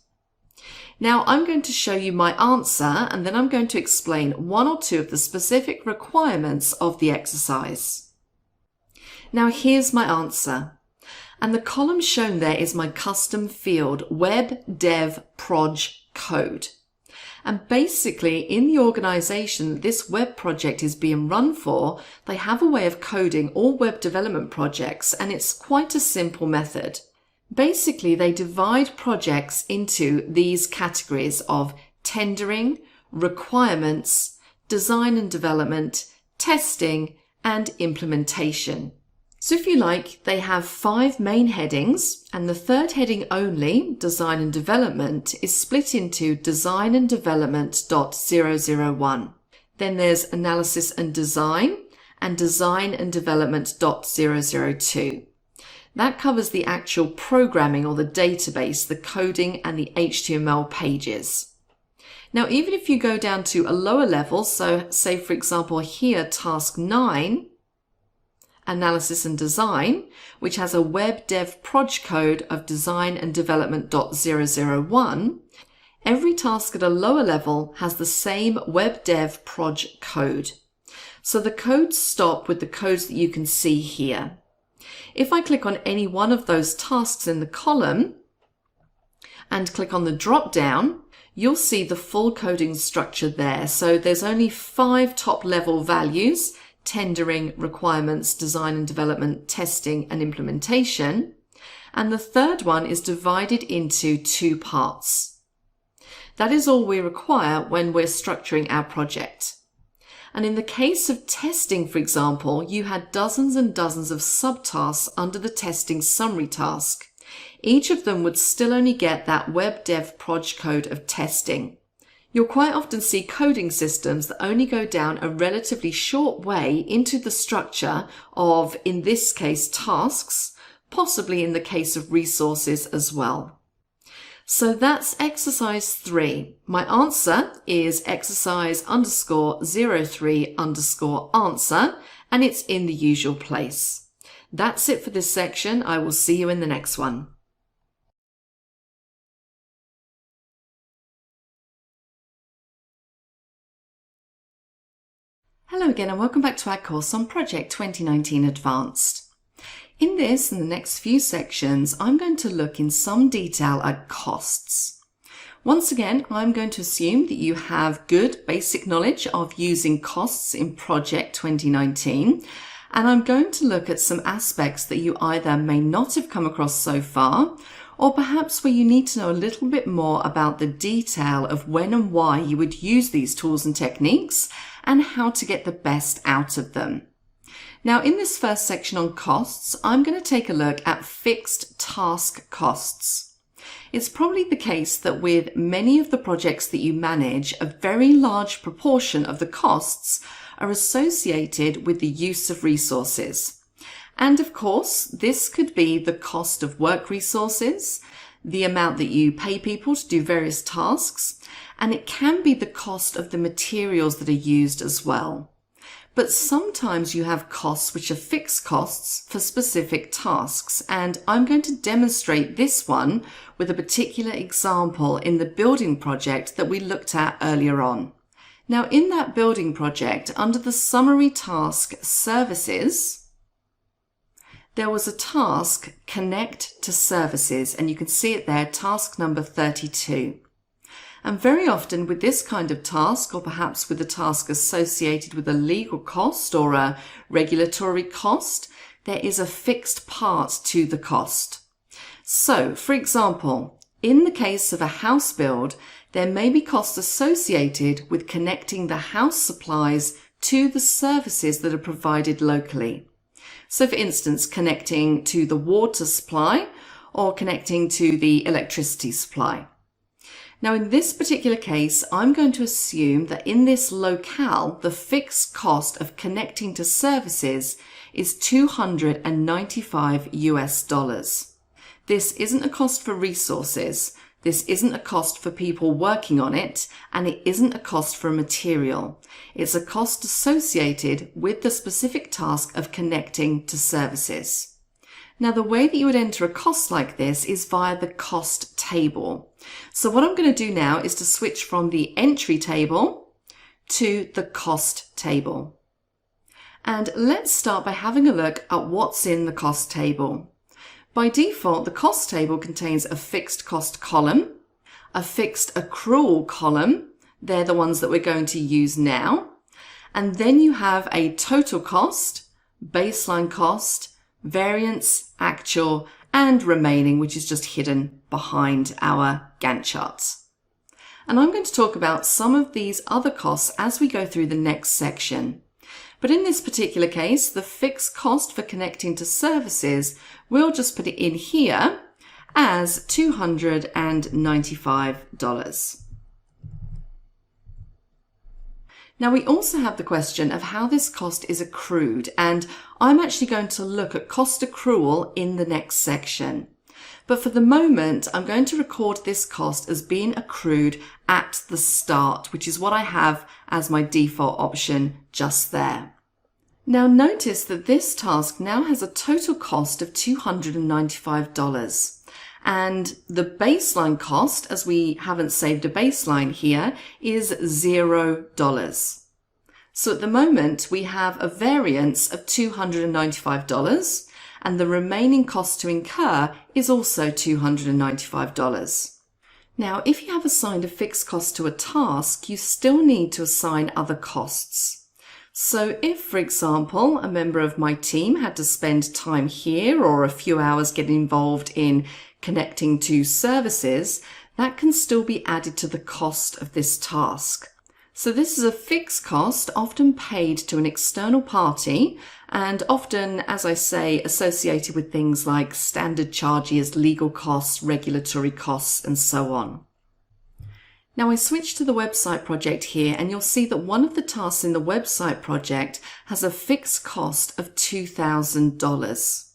Now I'm going to show you my answer and then I'm going to explain one or two of the specific requirements of the exercise. Now here's my answer. And the column shown there is my custom field web dev proj code. And basically in the organization this web project is being run for, they have a way of coding all web development projects, and it's quite a simple method. Basically, they divide projects into these categories of tendering, requirements, design and development, testing, and implementation. So if you like, they have 5 main headings, and the third heading only, design and development, is split into design and development.001. Then there's analysis and design and development.002. That covers the actual programming or the database, the coding and the HTML pages. Now, even if you go down to a lower level, so say for example here, task 9, analysis and design, which has a web dev proj code of design and development.001, every task at a lower level has the same web dev proj code. So the codes stop with the codes that you can see here. If I click on any one of those tasks in the column and click on the drop down, you'll see the full coding structure there. So there's only 5 top level values: tendering, requirements, design and development, testing and implementation. And the third one is divided into 2 parts. That is all we require when we're structuring our project. And in the case of testing, for example, you had dozens and dozens of subtasks under the testing summary task. Each of them would still only get that web dev proj code of testing. You'll quite often see coding systems that only go down a relatively short way into the structure of, in this case, tasks, possibly in the case of resources as well. So that's exercise 3. My answer is exercise_03_answer, and it's in the usual place. That's it for this section. I will see you in the next one. Hello again and welcome back to our course on Project 2019 Advanced. In this and the next few sections, I'm going to look in some detail at costs. Once again, I'm going to assume that you have good basic knowledge of using costs in Project 2019, and I'm going to look at some aspects that you either may not have come across so far, or perhaps where you need to know a little bit more about the detail of when and why you would use these tools and techniques and how to get the best out of them. Now, in this first section on costs, I'm going to take a look at fixed task costs. It's probably the case that with many of the projects that you manage, a very large proportion of the costs are associated with the use of resources. And of course, this could be the cost of work resources, the amount that you pay people to do various tasks, and it can be the cost of the materials that are used as well. But sometimes you have costs which are fixed costs for specific tasks, and I'm going to demonstrate this one with a particular example in the building project that we looked at earlier on. Now, in that building project, under the summary task services, there was a task connect to services, and you can see it there, task number 32. And very often with this kind of task, or perhaps with a task associated with a legal cost or a regulatory cost, there is a fixed part to the cost. So, for example, in the case of a house build, there may be costs associated with connecting the house supplies to the services that are provided locally. So, for instance, connecting to the water supply or connecting to the electricity supply. Now, in this particular case, I'm going to assume that in this locale, the fixed cost of connecting to services is $295 US. This isn't a cost for resources, this isn't a cost for people working on it, and it isn't a cost for material. It's a cost associated with the specific task of connecting to services. Now, the way that you would enter a cost like this is via the cost table. So what I'm going to do now is to switch from the entry table to the cost table. And let's start by having a look at what's in the cost table. By default, the cost table contains a fixed cost column, a fixed accrual column. They're the ones that we're going to use now. And then you have a total cost, baseline cost, variance, actual, and remaining, which is just hidden behind our Gantt charts. And I'm going to talk about some of these other costs as we go through the next section. But in this particular case, the fixed cost for connecting to services, we'll just put it in here as $295. Now, we also have the question of how this cost is accrued, and I'm actually going to look at cost accrual in the next section. But for the moment, I'm going to record this cost as being accrued at the start, which is what I have as my default option just there. Now, notice that this task now has a total cost of $295. And the baseline cost, as we haven't saved a baseline here, is $0. So at the moment, we have a variance of $295, and the remaining cost to incur is also $295. Now, if you have assigned a fixed cost to a task, you still need to assign other costs. So if, for example, a member of my team had to spend time here or a few hours getting involved in connecting to services, that can still be added to the cost of this task. So this is a fixed cost, often paid to an external party, and often, as I say, associated with things like standard charges, legal costs, regulatory costs, and so on. Now I switch to the website project here, and you'll see that one of the tasks in the website project has a fixed cost of $2,000.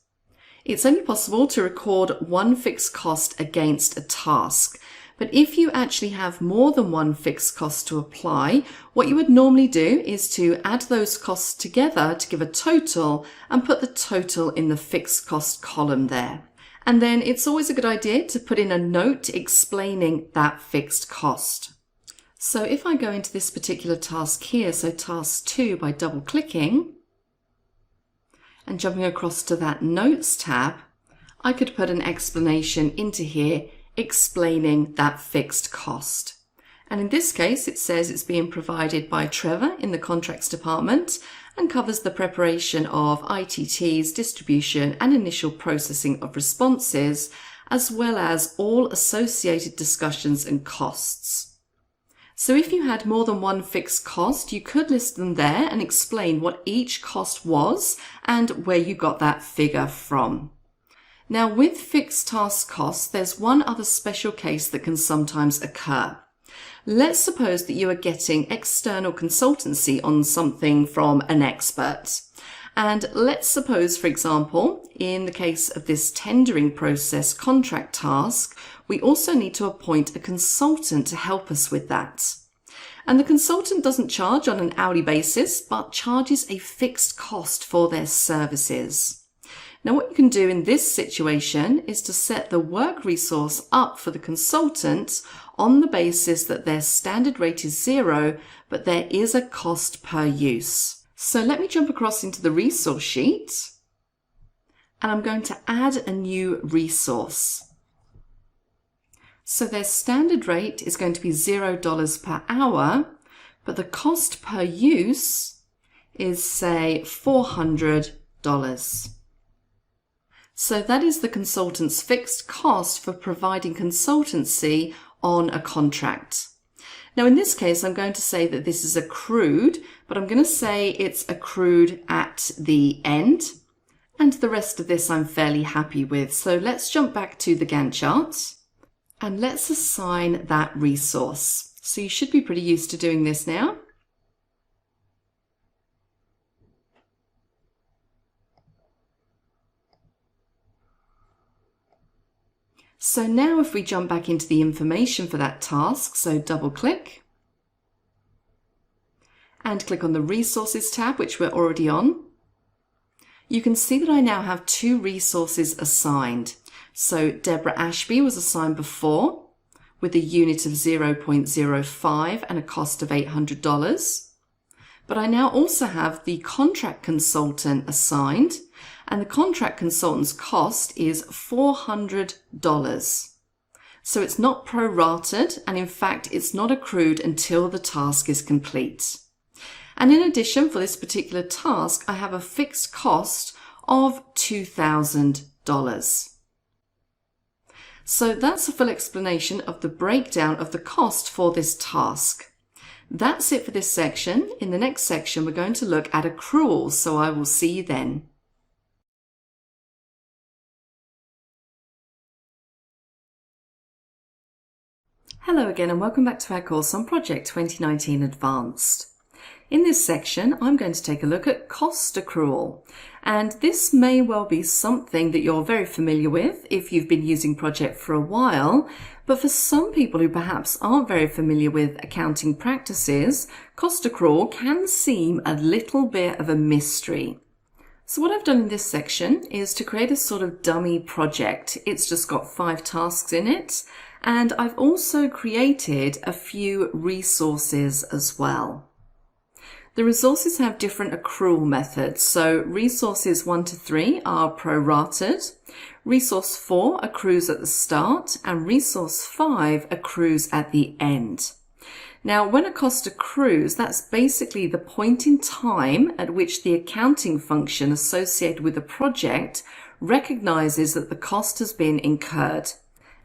It's only possible to record one fixed cost against a task. But if you actually have more than one fixed cost to apply, what you would normally do is to add those costs together to give a total and put the total in the fixed cost column there. And then it's always a good idea to put in a note explaining that fixed cost. So if I go into this particular task here, so task 2, by double clicking, and jumping across to that Notes tab, I could put an explanation into here explaining that fixed cost. And in this case, it says it's being provided by Trevor in the Contracts Department and covers the preparation of ITTs, distribution and initial processing of responses, as well as all associated discussions and costs. So if you had more than one fixed cost, you could list them there and explain what each cost was and where you got that figure from. Now, with fixed task costs, there's one other special case that can sometimes occur. Let's suppose that you are getting external consultancy on something from an expert. And let's suppose, for example, in the case of this tendering process contract task, we also need to appoint a consultant to help us with that. And the consultant doesn't charge on an hourly basis, but charges a fixed cost for their services. Now, what you can do in this situation is to set the work resource up for the consultant on the basis that their standard rate is 0, but there is a cost per use. So let me jump across into the resource sheet, and I'm going to add a new resource. So their standard rate is going to be $0 per hour, but the cost per use is, say, $400. So that is the consultant's fixed cost for providing consultancy on a contract. Now in this case, I'm going to say that this is accrued, but I'm going to say it's accrued at the end, and the rest of this I'm fairly happy with. So let's jump back to the Gantt chart. And let's assign that resource. So you should be pretty used to doing this now. So now if we jump back into the information for that task, so double click and click on the Resources tab, which we're already on, you can see that I now have 2 resources assigned. So Deborah Ashby was assigned before with a unit of 0.05 and a cost of $800. But I now also have the contract consultant assigned, and the contract consultant's cost is $400. So it's not prorated, and in fact, it's not accrued until the task is complete. And in addition, for this particular task, I have a fixed cost of $2,000. So that's a full explanation of the breakdown of the cost for this task. That's it for this section. In the next section, we're going to look at accruals, so I will see you then. Hello again, and welcome back to our course on Project 2019 Advanced. In this section, I'm going to take a look at cost accrual. And this may well be something that you're very familiar with if you've been using Project for a while, but for some people who perhaps aren't very familiar with accounting practices, cost accrual can seem a little bit of a mystery. So what I've done in this section is to create a sort of dummy project. It's just got 5 tasks in it, and I've also created a few resources as well. The resources have different accrual methods. So resources 1 to 3 are prorated, resource 4 accrues at the start, and resource 5 accrues at the end. Now, when a cost accrues, that's basically the point in time at which the accounting function associated with the project recognizes that the cost has been incurred.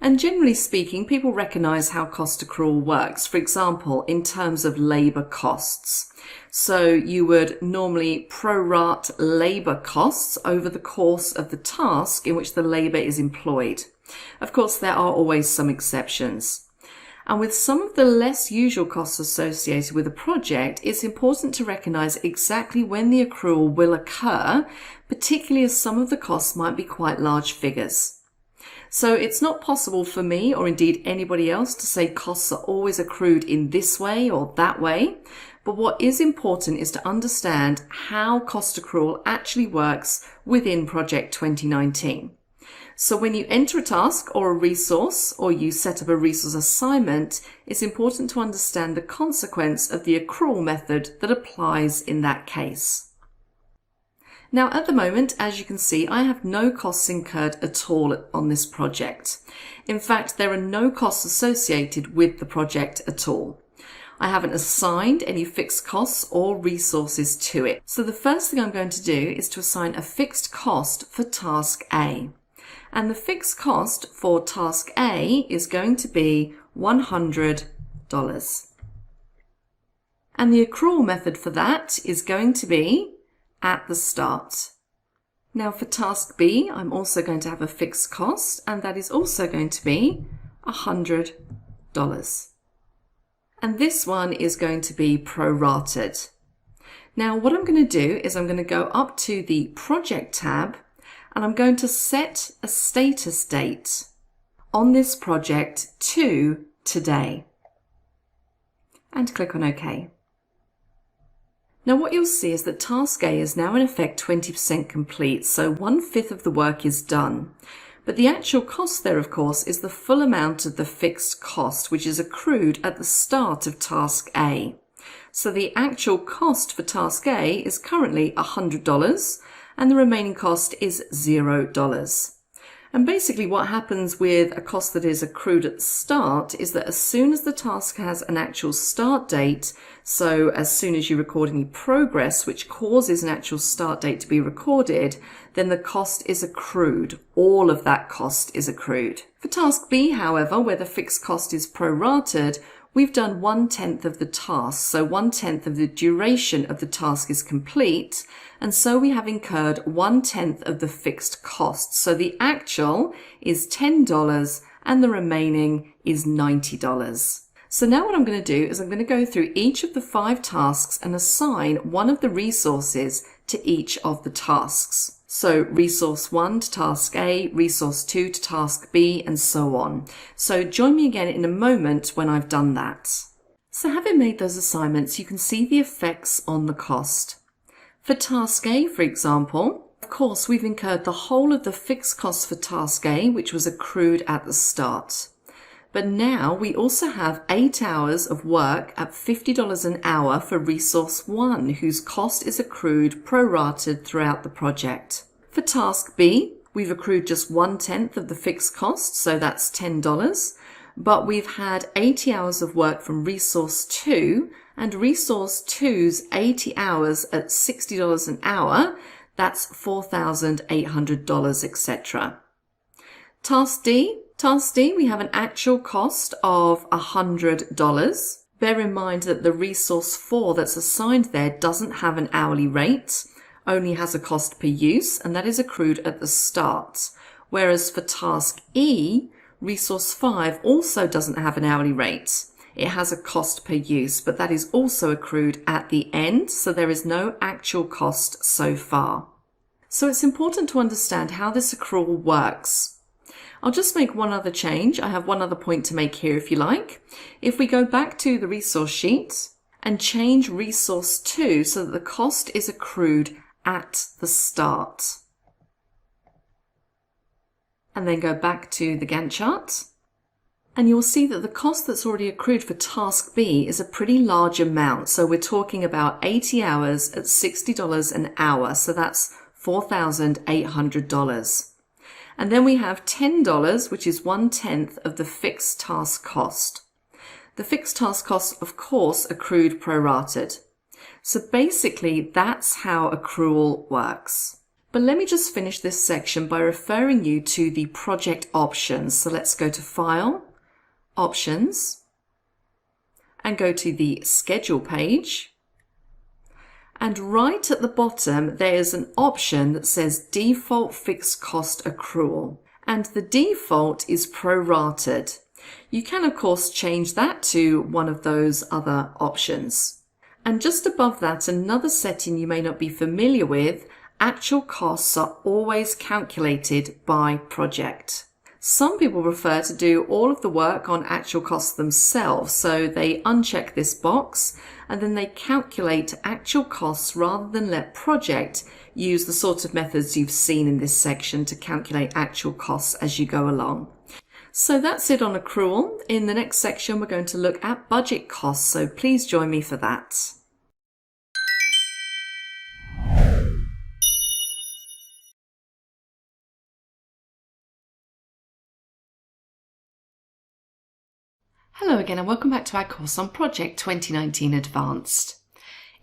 And generally speaking, people recognize how cost accrual works, for example, in terms of labor costs. So you would normally prorate labor costs over the course of the task in which the labor is employed. Of course, there are always some exceptions. And with some of the less usual costs associated with a project, it's important to recognize exactly when the accrual will occur, particularly as some of the costs might be quite large figures. So it's not possible for me, or indeed anybody else, to say costs are always accrued in this way or that way. But what is important is to understand how cost accrual actually works within Project 2019. So when you enter a task or a resource, or you set up a resource assignment, it's important to understand the consequence of the accrual method that applies in that case. Now, at the moment, as you can see, I have no costs incurred at all on this project. In fact, there are no costs associated with the project at all. I haven't assigned any fixed costs or resources to it. So the first thing I'm going to do is to assign a fixed cost for task A. And the fixed cost for task A is going to be $100. And the accrual method for that is going to be at the start. Now for task B, I'm also going to have a fixed cost, and that is also going to be $100. And this one is going to be prorated. Now what I'm going to do is I'm going to go up to the Project tab, and I'm going to set a status date on this project to today. and click on OK. Now what you'll see is that task A is now in effect 20% complete, so 1/5 of the work is done. But the actual cost there, of course, is the full amount of the fixed cost, which is accrued at the start of task A. So the actual cost for task A is currently $100, and the remaining cost is $0. And basically what happens with a cost that is accrued at the start is that as soon as the task has an actual start date, so as soon as you record any progress which causes an actual start date to be recorded, then the cost is accrued. All of that cost is accrued. For task B, however, where the fixed cost is prorated, we've done 1/10 of the task, so 1/10 of the duration of the task is complete, and so we have incurred 1/10 of the fixed cost. So the actual is $10 and the remaining is $90. So now what I'm going to do is I'm going to go through each of the 5 tasks and assign one of the resources to each of the tasks. So resource 1 to task A, resource 2 to task B, and so on. So join me again in a moment when I've done that. So having made those assignments, you can see the effects on the cost. For task A, for example, of course, we've incurred the whole of the fixed cost for task A, which was accrued at the start. But now we also have 8 hours of work at $50 an hour for resource 1, whose cost is accrued prorated throughout the project. For task B, we've accrued just 1/10 of the fixed cost, so that's $10, but we've had 80 hours of work from resource 2, and resource 2's 80 hours at $60 an hour, that's $4,800, etc. Task D, we have an actual cost of $100. Bear in mind that the resource 4 that's assigned there doesn't have an hourly rate, only has a cost per use, and that is accrued at the start. Whereas for task E, resource 5 also doesn't have an hourly rate. It has a cost per use, but that is also accrued at the end, so there is no actual cost so far. So it's important to understand how this accrual works. I'll just make one other change. I have one other point to make here if you like. If we go back to the resource sheet and change resource 2 so that the cost is accrued at the start, and then go back to the Gantt chart, and you'll see that the cost that's already accrued for task B is a pretty large amount. So we're talking about 80 hours at $60 an hour, so that's $4,800. And then we have $10, which is 1/10 of the fixed task cost. The fixed task cost, of course, accrued prorated. So basically, that's how accrual works. But let me just finish this section by referring you to the project options. So let's go to File, Options, and go to the Schedule page. And right at the bottom, there is an option that says Default Fixed Cost Accrual. And the default is prorated. You can, of course, change that to one of those other options. And just above that, another setting you may not be familiar with, actual costs are always calculated by project. Some people prefer to do all of the work on actual costs themselves, so they uncheck this box and then they calculate actual costs rather than let project use the sort of methods you've seen in this section to calculate actual costs as you go along. So that's it on accrual. In the next section, we're going to look at budget costs, so please join me for that. Hello again and welcome back to our course on Project 2019 Advanced.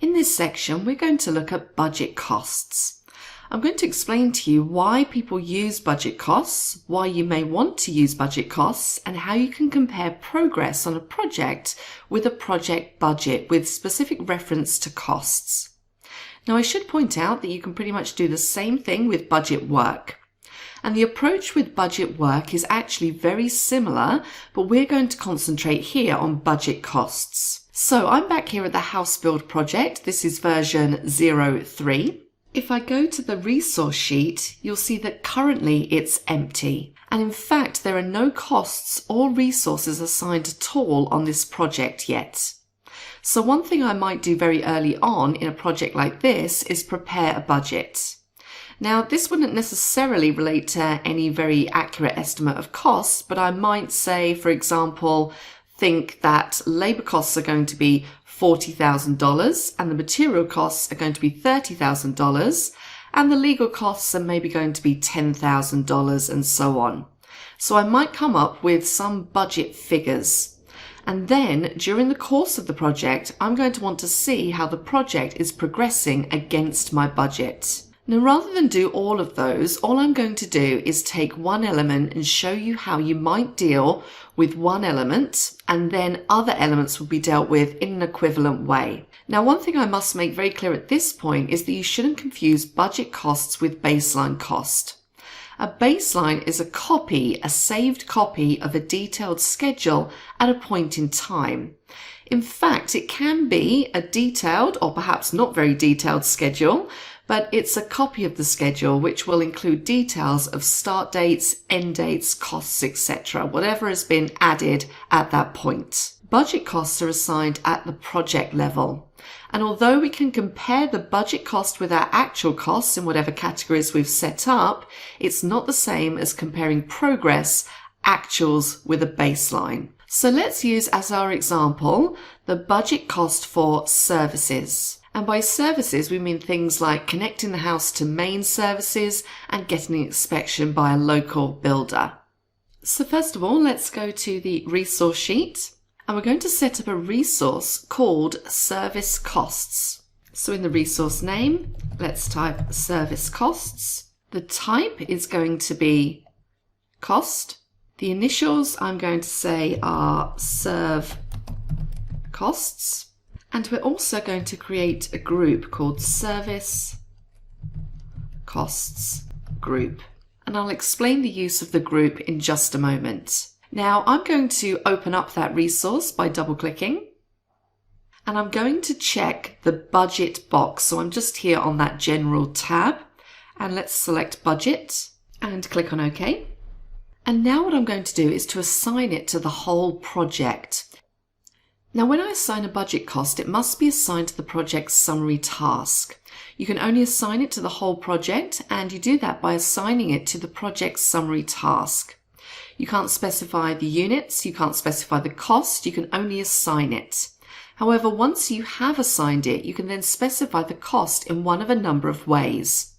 In this section, we're going to look at budget costs. I'm going to explain to you why people use budget costs, why you may want to use budget costs, and how you can compare progress on a project with a project budget with specific reference to costs. Now, I should point out that you can pretty much do the same thing with budget work. And the approach with budget work is actually very similar, but we're going to concentrate here on budget costs. So I'm back here at the house build project. This is version 03. If I go to the resource sheet, you'll see that currently it's empty. And in fact, there are no costs or resources assigned at all on this project yet. So one thing I might do very early on in a project like this is prepare a budget. Now, this wouldn't necessarily relate to any very accurate estimate of costs, but I might say, for example, think that labour costs are going to be $40,000 and the material costs are going to be $30,000 and the legal costs are maybe going to be $10,000 and so on. So I might come up with some budget figures. And then during the course of the project, I'm going to want to see how the project is progressing against my budget. Now, rather than do all of those, all I'm going to do is take one element and show you how you might deal with one element, and then other elements will be dealt with in an equivalent way. Now, one thing I must make very clear at this point is that you shouldn't confuse budget costs with baseline cost. A baseline is a saved copy of a detailed schedule at a point in time. In fact, it can be a detailed or perhaps not very detailed schedule, but it's a copy of the schedule which will include details of start dates, end dates, costs, etc., whatever has been added at that point. Budget costs are assigned at the project level. And although we can compare the budget cost with our actual costs in whatever categories we've set up, it's not the same as comparing progress, actuals with a baseline. So let's use as our example the budget cost for services. And by services, we mean things like connecting the house to main services and getting an inspection by a local builder. So first of all, let's go to the resource sheet. And we're going to set up a resource called service costs. So in the resource name, let's type service costs. The type is going to be cost. The initials I'm going to say are serve costs. And we're also going to create a group called service costs group. And I'll explain the use of the group in just a moment. Now I'm going to open up that resource by double clicking. And I'm going to check the budget box. So I'm just here on that general tab. And let's select budget and click on OK. And now what I'm going to do is to assign it to the whole project. Now, when I assign a budget cost, it must be assigned to the project's summary task. You can only assign it to the whole project, and you do that by assigning it to the project's summary task. You can't specify the units, you can't specify the cost, you can only assign it. However, once you have assigned it, you can then specify the cost in one of a number of ways.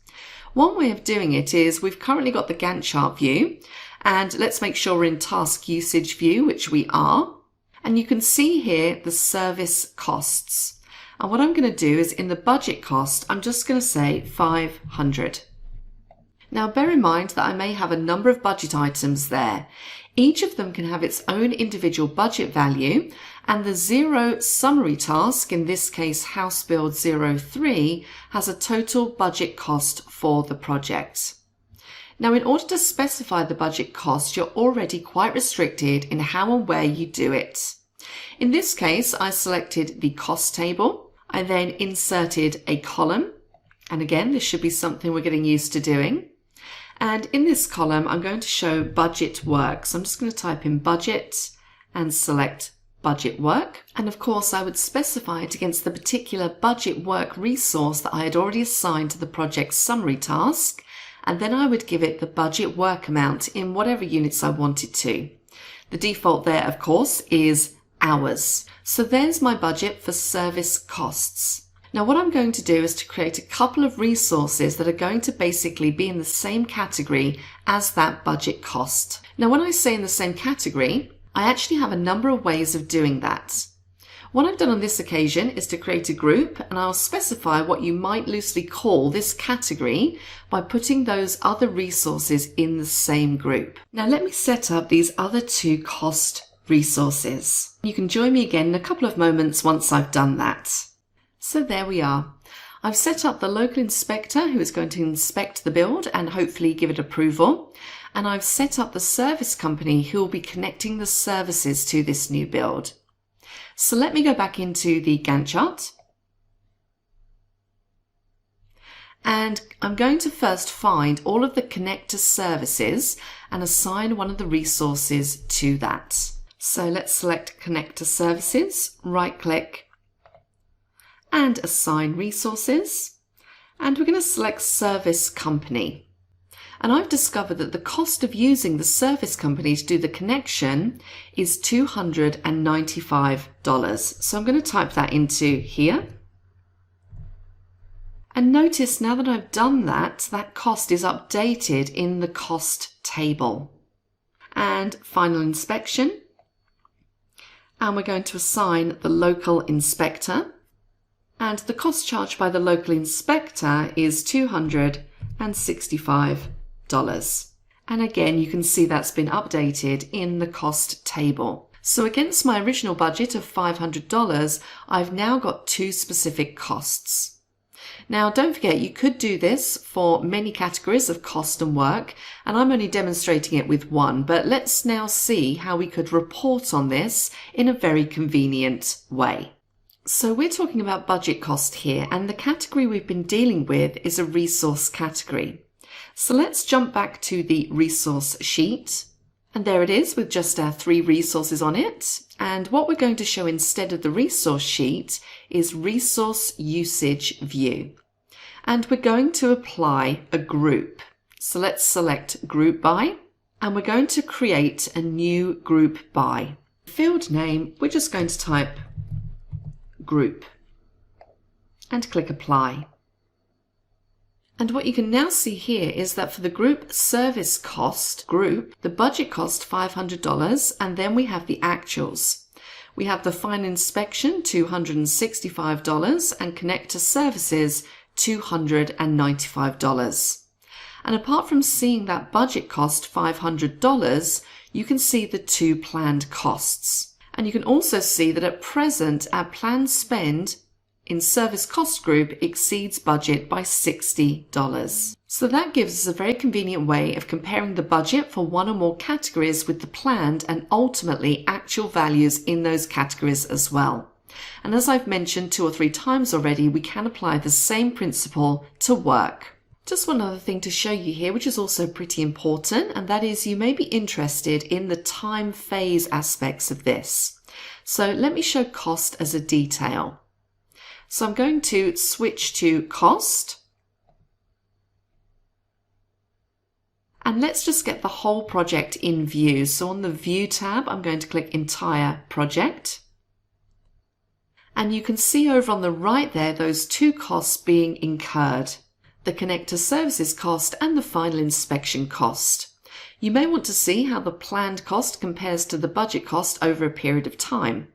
One way of doing it is we've currently got the Gantt chart view, and let's make sure we're in task usage view, which we are. And you can see here the service costs. And what I'm going to do is in the budget cost, I'm just going to say 500. Now bear in mind that I may have a number of budget items there. Each of them can have its own individual budget value, and the 0 summary task, in this case house build 03, has a total budget cost for the project. Now, in order to specify the budget cost, you're already quite restricted in how and where you do it. In this case, I selected the cost table. I then inserted a column. And again, this should be something we're getting used to doing. And in this column, I'm going to show budget work. So I'm just going to type in budget and select budget work. And of course, I would specify it against the particular budget work resource that I had already assigned to the project summary task. And then I would give it the budget work amount in whatever units I wanted to. The default there, of course, is hours. So there's my budget for service costs. Now what I'm going to do is to create a couple of resources that are going to basically be in the same category as that budget cost. Now when I say in the same category, I actually have a number of ways of doing that. What I've done on this occasion is to create a group, and I'll specify what you might loosely call this category by putting those other resources in the same group. Now let me set up these other two cost resources. You can join me again in a couple of moments once I've done that. So there we are. I've set up the local inspector who is going to inspect the build and hopefully give it approval. And I've set up the service company who will be connecting the services to this new build. So let me go back into the Gantt chart. And I'm going to first find all of the connector services and assign one of the resources to that. So let's select connector services, right click and assign resources. And we're going to select service company. And I've discovered that the cost of using the service company to do the connection is $295. So I'm going to type that into here. And notice now that I've done that, that cost is updated in the cost table. And final inspection. And we're going to assign the local inspector. And the cost charged by the local inspector is $265. And again, you can see that's been updated in the cost table. So against my original budget of $500, I've now got two specific costs. Now, don't forget, you could do this for many categories of cost and work, and I'm only demonstrating it with one, but let's now see how we could report on this in a very convenient way. So we're talking about budget cost here, and the category we've been dealing with is a resource category. So let's jump back to the resource sheet. And there it is with just our 3 resources on it. And what we're going to show instead of the resource sheet is resource usage view. And we're going to apply a group. So let's select group by, and we're going to create a new group by. Field name, we're just going to type group and click apply. And what you can now see here is that for the group service cost group, the budget cost $500, and then we have the actuals. We have the final inspection, $265, and connector services, $295. And apart from seeing that budget cost $500, you can see the 2 planned costs. And you can also see that at present, our planned spend in service cost group exceeds budget by $60. So that gives us a very convenient way of comparing the budget for one or more categories with the planned and ultimately actual values in those categories as well. And as I've mentioned 2 or 3 times already, we can apply the same principle to work. Just one other thing to show you here, which is also pretty important, and that is you may be interested in the time phase aspects of this. So let me show cost as a detail. So I'm going to switch to cost. And let's just get the whole project in view. So on the View tab, I'm going to click Entire Project. And you can see over on the right there, those 2 costs being incurred, the connector services cost and the final inspection cost. You may want to see how the planned cost compares to the budget cost over a period of time.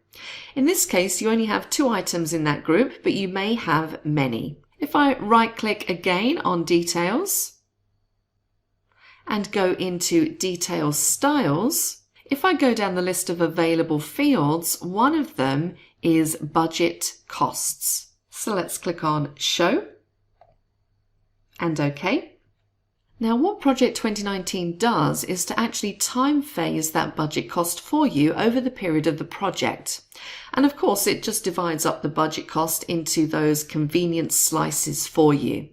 In this case, you only have 2 items in that group, but you may have many. If I right-click again on Details and go into Details Styles, if I go down the list of available fields, one of them is Budget Costs. So let's click on Show and OK. Now what Project 2019 does is to actually time phase that budget cost for you over the period of the project. And of course it just divides up the budget cost into those convenient slices for you.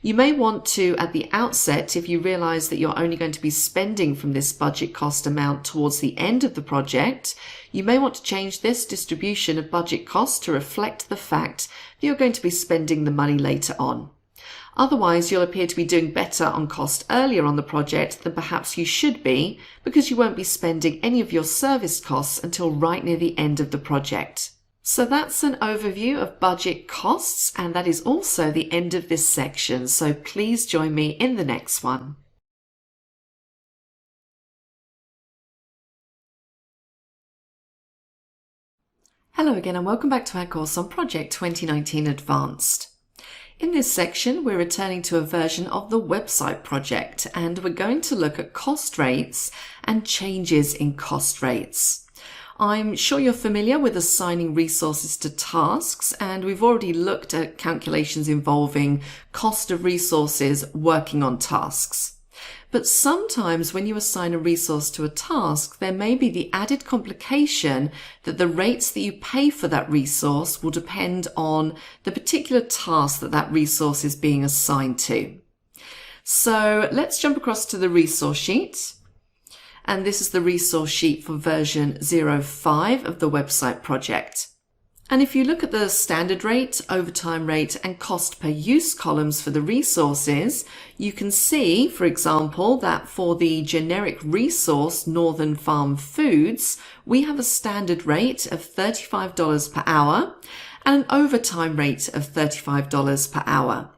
You may want to, at the outset, if you realize that you're only going to be spending from this budget cost amount towards the end of the project, you may want to change this distribution of budget cost to reflect the fact that you're going to be spending the money later on. Otherwise, you'll appear to be doing better on cost earlier on the project than perhaps you should be, because you won't be spending any of your service costs until right near the end of the project. So that's an overview of budget costs, and that is also the end of this section. So please join me in the next one. Hello again, and welcome back to our course on Project 2019 Advanced. In this section, we're returning to a version of the website project, and we're going to look at cost rates and changes in cost rates. I'm sure you're familiar with assigning resources to tasks, and we've already looked at calculations involving cost of resources working on tasks. But sometimes when you assign a resource to a task, there may be the added complication that the rates that you pay for that resource will depend on the particular task that that resource is being assigned to. So let's jump across to the resource sheet. And this is the resource sheet for version 05 of the website project. And if you look at the standard rate, overtime rate, and cost per use columns for the resources, you can see, for example, that for the generic resource Northern Farm Foods, we have a standard rate of $35 per hour and an overtime rate of $35 per hour.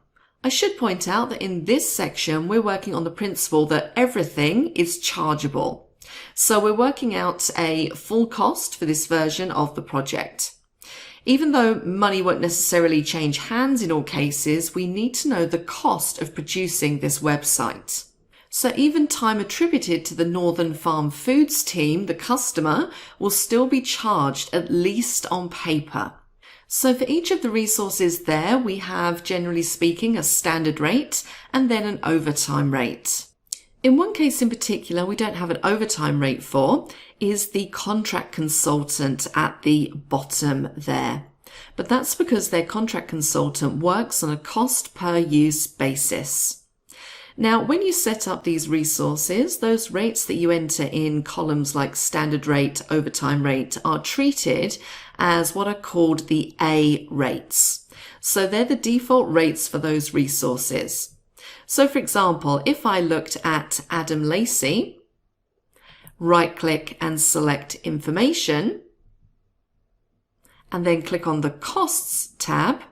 I should point out that in this section, we're working on the principle that everything is chargeable. So we're working out a full cost for this version of the project. Even though money won't necessarily change hands in all cases, we need to know the cost of producing this website. So even time attributed to the Northern Farm Foods team, the customer, will still be charged at least on paper. So for each of the resources there, we have, generally speaking, a standard rate and then an overtime rate. In one case in particular, we don't have an overtime rate for, is the contract consultant at the bottom there. But that's because their contract consultant works on a cost per use basis. Now, when you set up these resources, those rates that you enter in columns like standard rate, overtime rate are treated as what are called the A rates. So they're the default rates for those resources. So for example, if I looked at Adam Lacey, right-click and select Information, and then click on the Costs tab,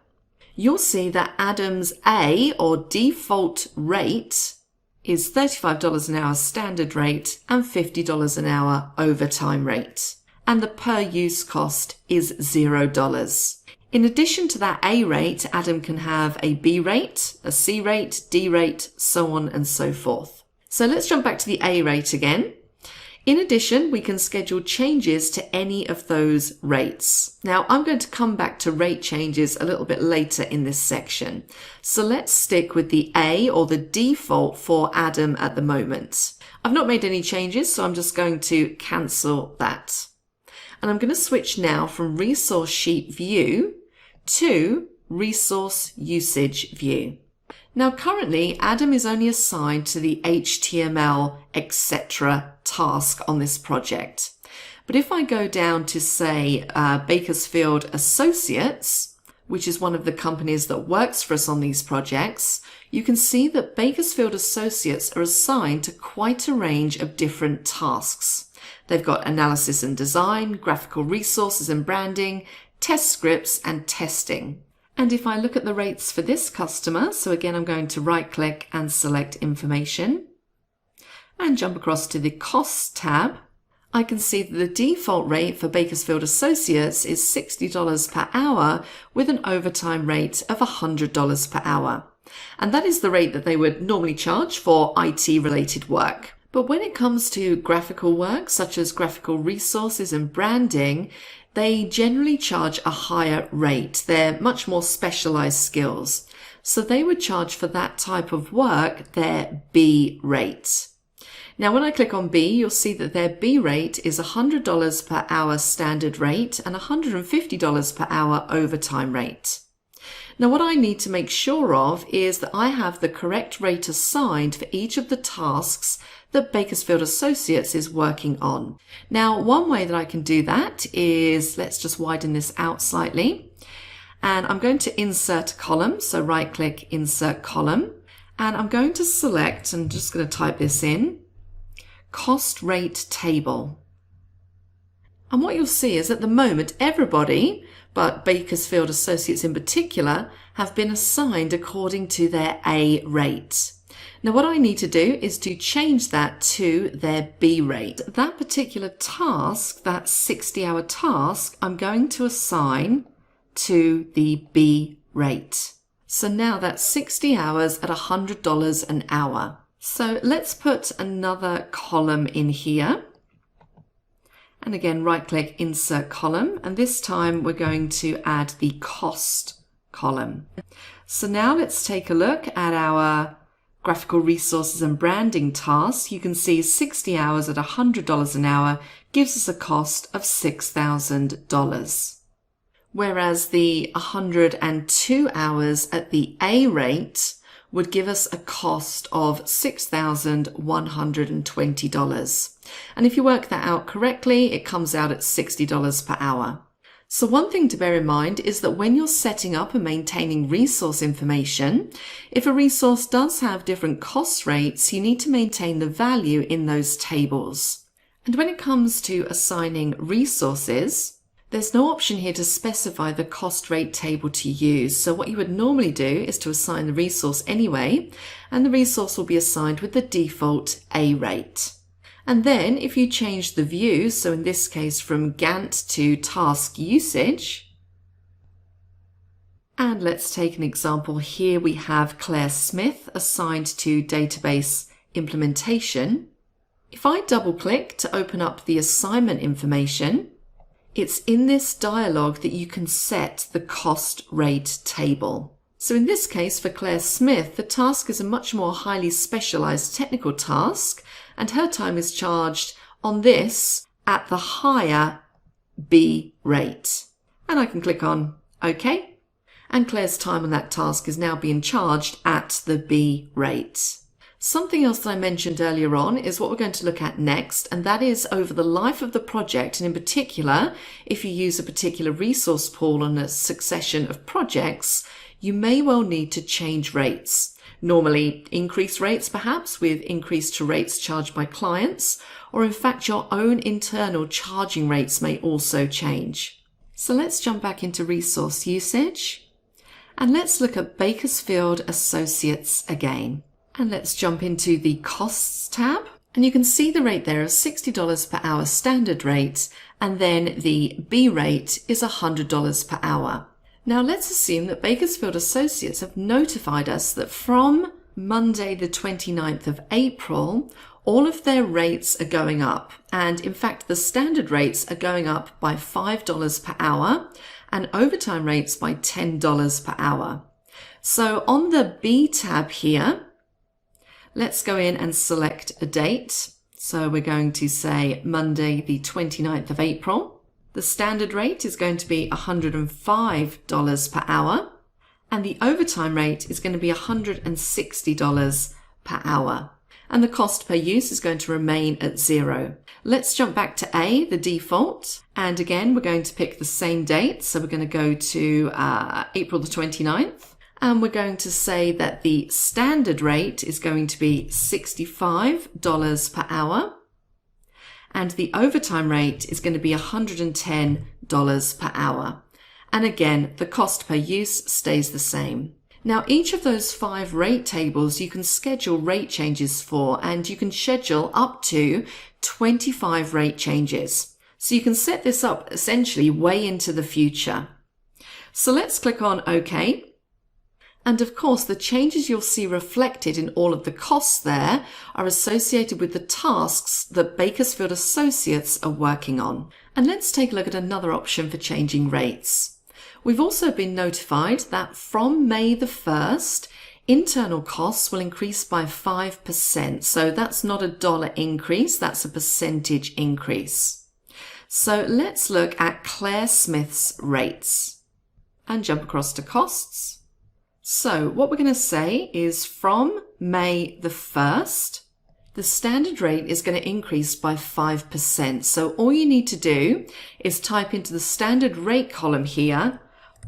you'll see that Adam's A, or default rate, is $35 an hour standard rate and $50 an hour overtime rate. And the per use cost is $0. In addition to that A rate, Adam can have a B rate, a C rate, D rate, so on and so forth. So let's jump back to the A rate again. In addition, we can schedule changes to any of those rates. Now, I'm going to come back to rate changes a little bit later in this section. So let's stick with the A, or the default for Adam at the moment. I've not made any changes, so I'm just going to cancel that. And I'm going to switch now from Resource Sheet View to Resource Usage View. Now currently, Adam is only assigned to the HTML, etc. task on this project. But if I go down to, say, Bakersfield Associates, which is one of the companies that works for us on these projects, you can see that Bakersfield Associates are assigned to quite a range of different tasks. They've got analysis and design, graphical resources and branding, test scripts and testing. And if I look at the rates for this customer, so again I'm going to right click and select Information and jump across to the Costs tab, I can see that the default rate for Bakersfield Associates is $60 per hour with an overtime rate of $100 per hour. And that is the rate that they would normally charge for IT related work. But when it comes to graphical work, such as graphical resources and branding, they generally charge a higher rate. They're much more specialized skills. So they would charge for that type of work their B rate. Now, when I click on B, you'll see that their B rate is $100 per hour standard rate and $150 per hour overtime rate. Now, what I need to make sure of is that I have the correct rate assigned for each of the tasks that Bakersfield Associates is working on. Now, one way that I can do that is, let's just widen this out slightly. And I'm going to insert a column. So right click, insert column. And I'm going to select, I'm just going to type this in, cost rate table. And what you'll see is at the moment, everybody, but Bakersfield Associates in particular, have been assigned according to their A rate. Now what I need to do is to change that to their B rate. That particular task, that 60-hour task, I'm going to assign to the B rate. So now that's 60 hours at $100 an hour. So let's put another column in here. And again, right click, insert column. And this time we're going to add the cost column. So now let's take a look at our graphical resources and branding tasks. You can see 60 hours at $100 an hour gives us a cost of $6,000. Whereas the 102 hours at the A rate would give us a cost of $6,120. And if you work that out correctly, it comes out at $60 per hour. So one thing to bear in mind is that when you're setting up and maintaining resource information, if a resource does have different cost rates, you need to maintain the value in those tables. And when it comes to assigning resources, there's no option here to specify the cost rate table to use. So what you would normally do is to assign the resource anyway, and the resource will be assigned with the default A rate. And then if you change the view, so in this case from Gantt to task usage, and let's take an example here, we have Claire Smith assigned to database implementation. If I double click to open up the assignment information, it's in this dialog that you can set the cost rate table. So in this case for Claire Smith, the task is a much more highly specialized technical task, and her time is charged on this at the higher B rate. And I can click on OK. And Claire's time on that task is now being charged at the B rate. Something else that I mentioned earlier on is what we're going to look at next, and that is over the life of the project, and in particular, if you use a particular resource pool on a succession of projects, you may well need to change rates. Normally increase rates perhaps with increase to rates charged by clients, or in fact your own internal charging rates may also change. So let's jump back into resource usage and let's look at Bakersfield Associates again. And let's jump into the costs tab, and you can see the rate there of $60 per hour standard rate, and then the B rate is $100 per hour. Now let's assume that Bakersfield Associates have notified us that from Monday the 29th of April, all of their rates are going up. And in fact, the standard rates are going up by $5 per hour and overtime rates by $10 per hour. So on the B tab here, let's go in and select a date. So we're going to say Monday the 29th of April. The standard rate is going to be $105 per hour, and the overtime rate is going to be $160 per hour. And the cost per use is going to remain at 0. Let's jump back to A, the default. And again, we're going to pick the same date. So we're going to go to April the 29th. And we're going to say that the standard rate is going to be $65 per hour. And the overtime rate is going to be $110 per hour. And again, the cost per use stays the same. Now, each of those 5 rate tables you can schedule rate changes for, and you can schedule up to 25 rate changes. So you can set this up essentially way into the future. So let's click on OK. And of course, the changes you'll see reflected in all of the costs there are associated with the tasks that Bakersfield Associates are working on. And let's take a look at another option for changing rates. We've also been notified that from May the 1st, internal costs will increase by 5%. So that's not a dollar increase, that's a percentage increase. So let's look at Claire Smith's rates and jump across to costs. So what we're going to say is from May the 1st, the standard rate is going to increase by 5%. So all you need to do is type into the standard rate column here,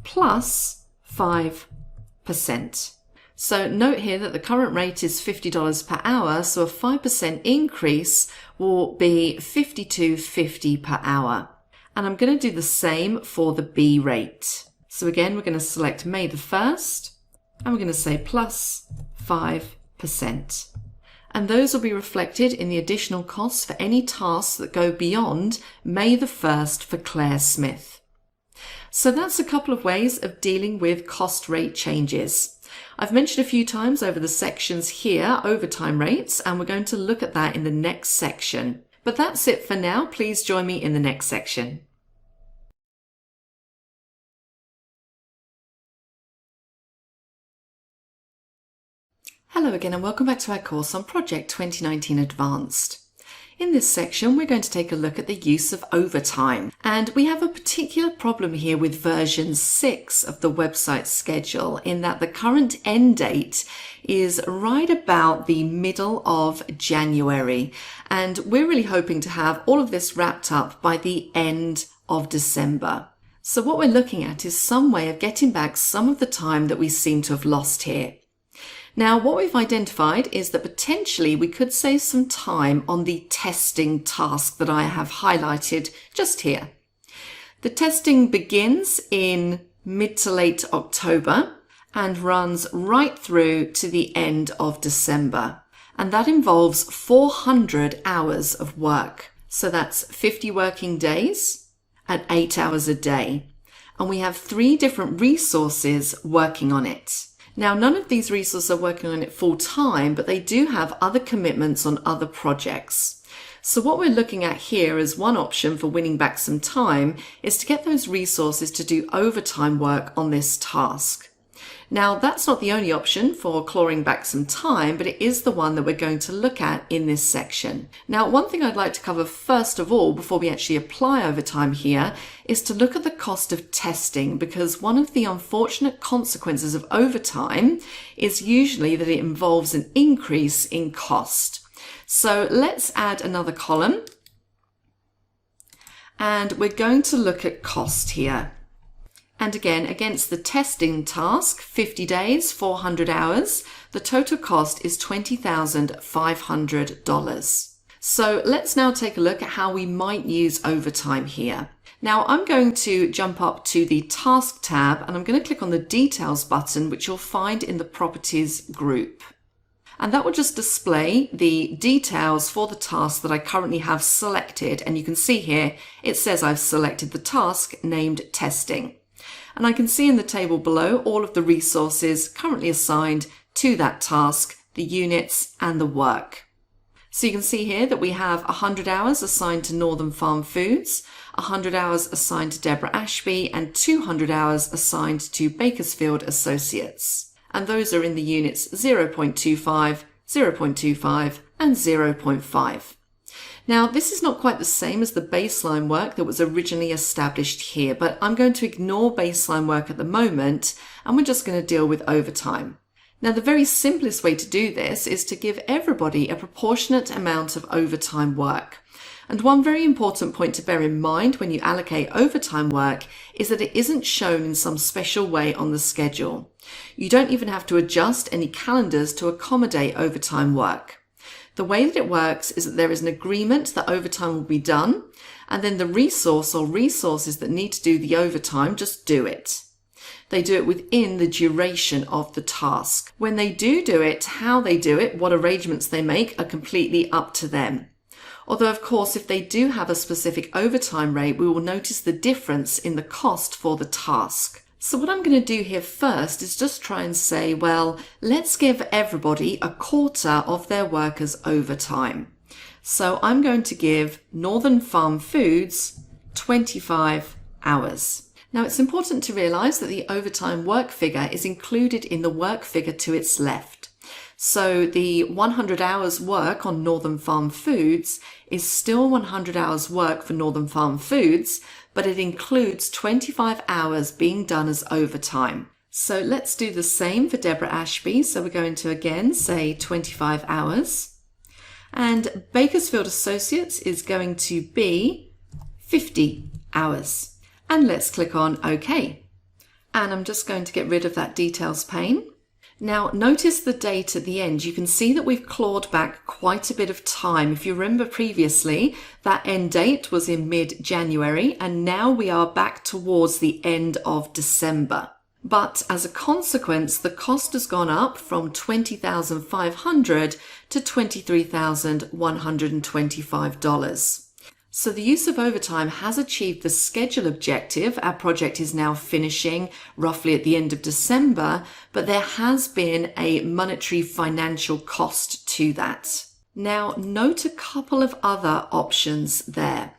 plus 5%. So note here that the current rate is $50 per hour, so a 5% increase will be $52.50 per hour. And I'm going to do the same for the B rate. So again, we're going to select May the 1st, and we're going to say plus 5%. And those will be reflected in the additional costs for any tasks that go beyond May the 1st for Claire Smith. So that's a couple of ways of dealing with cost rate changes. I've mentioned a few times over the sections here, overtime rates, and we're going to look at that in the next section. But that's it for now. Please join me in the next section. Hello again and welcome back to our course on Project 2019 Advanced. In this section, we're going to take a look at the use of overtime. And we have a particular problem here with version 6 of the website schedule in that the current end date is right about the middle of January. And we're really hoping to have all of this wrapped up by the end of December. So what we're looking at is some way of getting back some of the time that we seem to have lost here. Now, what we've identified is that potentially we could save some time on the testing task that I have highlighted just here. The testing begins in mid to late October and runs right through to the end of December. And that involves 400 hours of work. So that's 50 working days at 8 hours a day. And we have 3 different resources working on it. Now, none of these resources are working on it full time, but they do have other commitments on other projects. So what we're looking at here as one option for winning back some time is to get those resources to do overtime work on this task. Now, that's not the only option for clawing back some time, but it is the one that we're going to look at in this section. Now, one thing I'd like to cover first of all, before we actually apply overtime here, is to look at the cost of testing, because one of the unfortunate consequences of overtime is usually that it involves an increase in cost. So let's add another column, and we're going to look at cost here. And again, against the testing task, 50 days, 400 hours, the total cost is $20,500. So let's now take a look at how we might use overtime here. Now I'm going to jump up to the Task tab and I'm going to click on the Details button, which you'll find in the Properties group. And that will just display the details for the task that I currently have selected. And you can see here, it says I've selected the task named Testing. And I can see in the table below all of the resources currently assigned to that task, the units and the work. So you can see here that we have 100 hours assigned to Northern Farm Foods, 100 hours assigned to Deborah Ashby, and 200 hours assigned to Bakersfield Associates. And those are in the units 0.25, 0.25, and 0.5. Now, this is not quite the same as the baseline work that was originally established here, but I'm going to ignore baseline work at the moment, and we're just going to deal with overtime. Now, the very simplest way to do this is to give everybody a proportionate amount of overtime work. And one very important point to bear in mind when you allocate overtime work is that it isn't shown in some special way on the schedule. You don't even have to adjust any calendars to accommodate overtime work. The way that it works is that there is an agreement that overtime will be done, and then the resource or resources that need to do the overtime just do it. They do it within the duration of the task. When they do it, how they do it, what arrangements they make are completely up to them. Although, of course, if they do have a specific overtime rate, we will notice the difference in the cost for the task. So what I'm going to do here first is just try and say, well, let's give everybody a quarter of their workers overtime. So I'm going to give Northern Farm Foods 25 hours. Now it's important to realize that the overtime work figure is included in the work figure to its left. So the 100 hours work on Northern Farm Foods is still 100 hours work for Northern Farm Foods, but it includes 25 hours being done as overtime. So let's do the same for Deborah Ashby. So we're going to again say 25 hours. And Bakersfield Associates is going to be 50 hours. And let's click on OK. And I'm just going to get rid of that details pane. Now notice the date at the end. You can see that we've clawed back quite a bit of time. If you remember previously, that end date was in mid-January, and now we are back towards the end of December. But as a consequence, the cost has gone up from $20,500 to $23,125. So the use of overtime has achieved the schedule objective. Our project is now finishing roughly at the end of December, but there has been a monetary financial cost to that. Now, note a couple of other options there.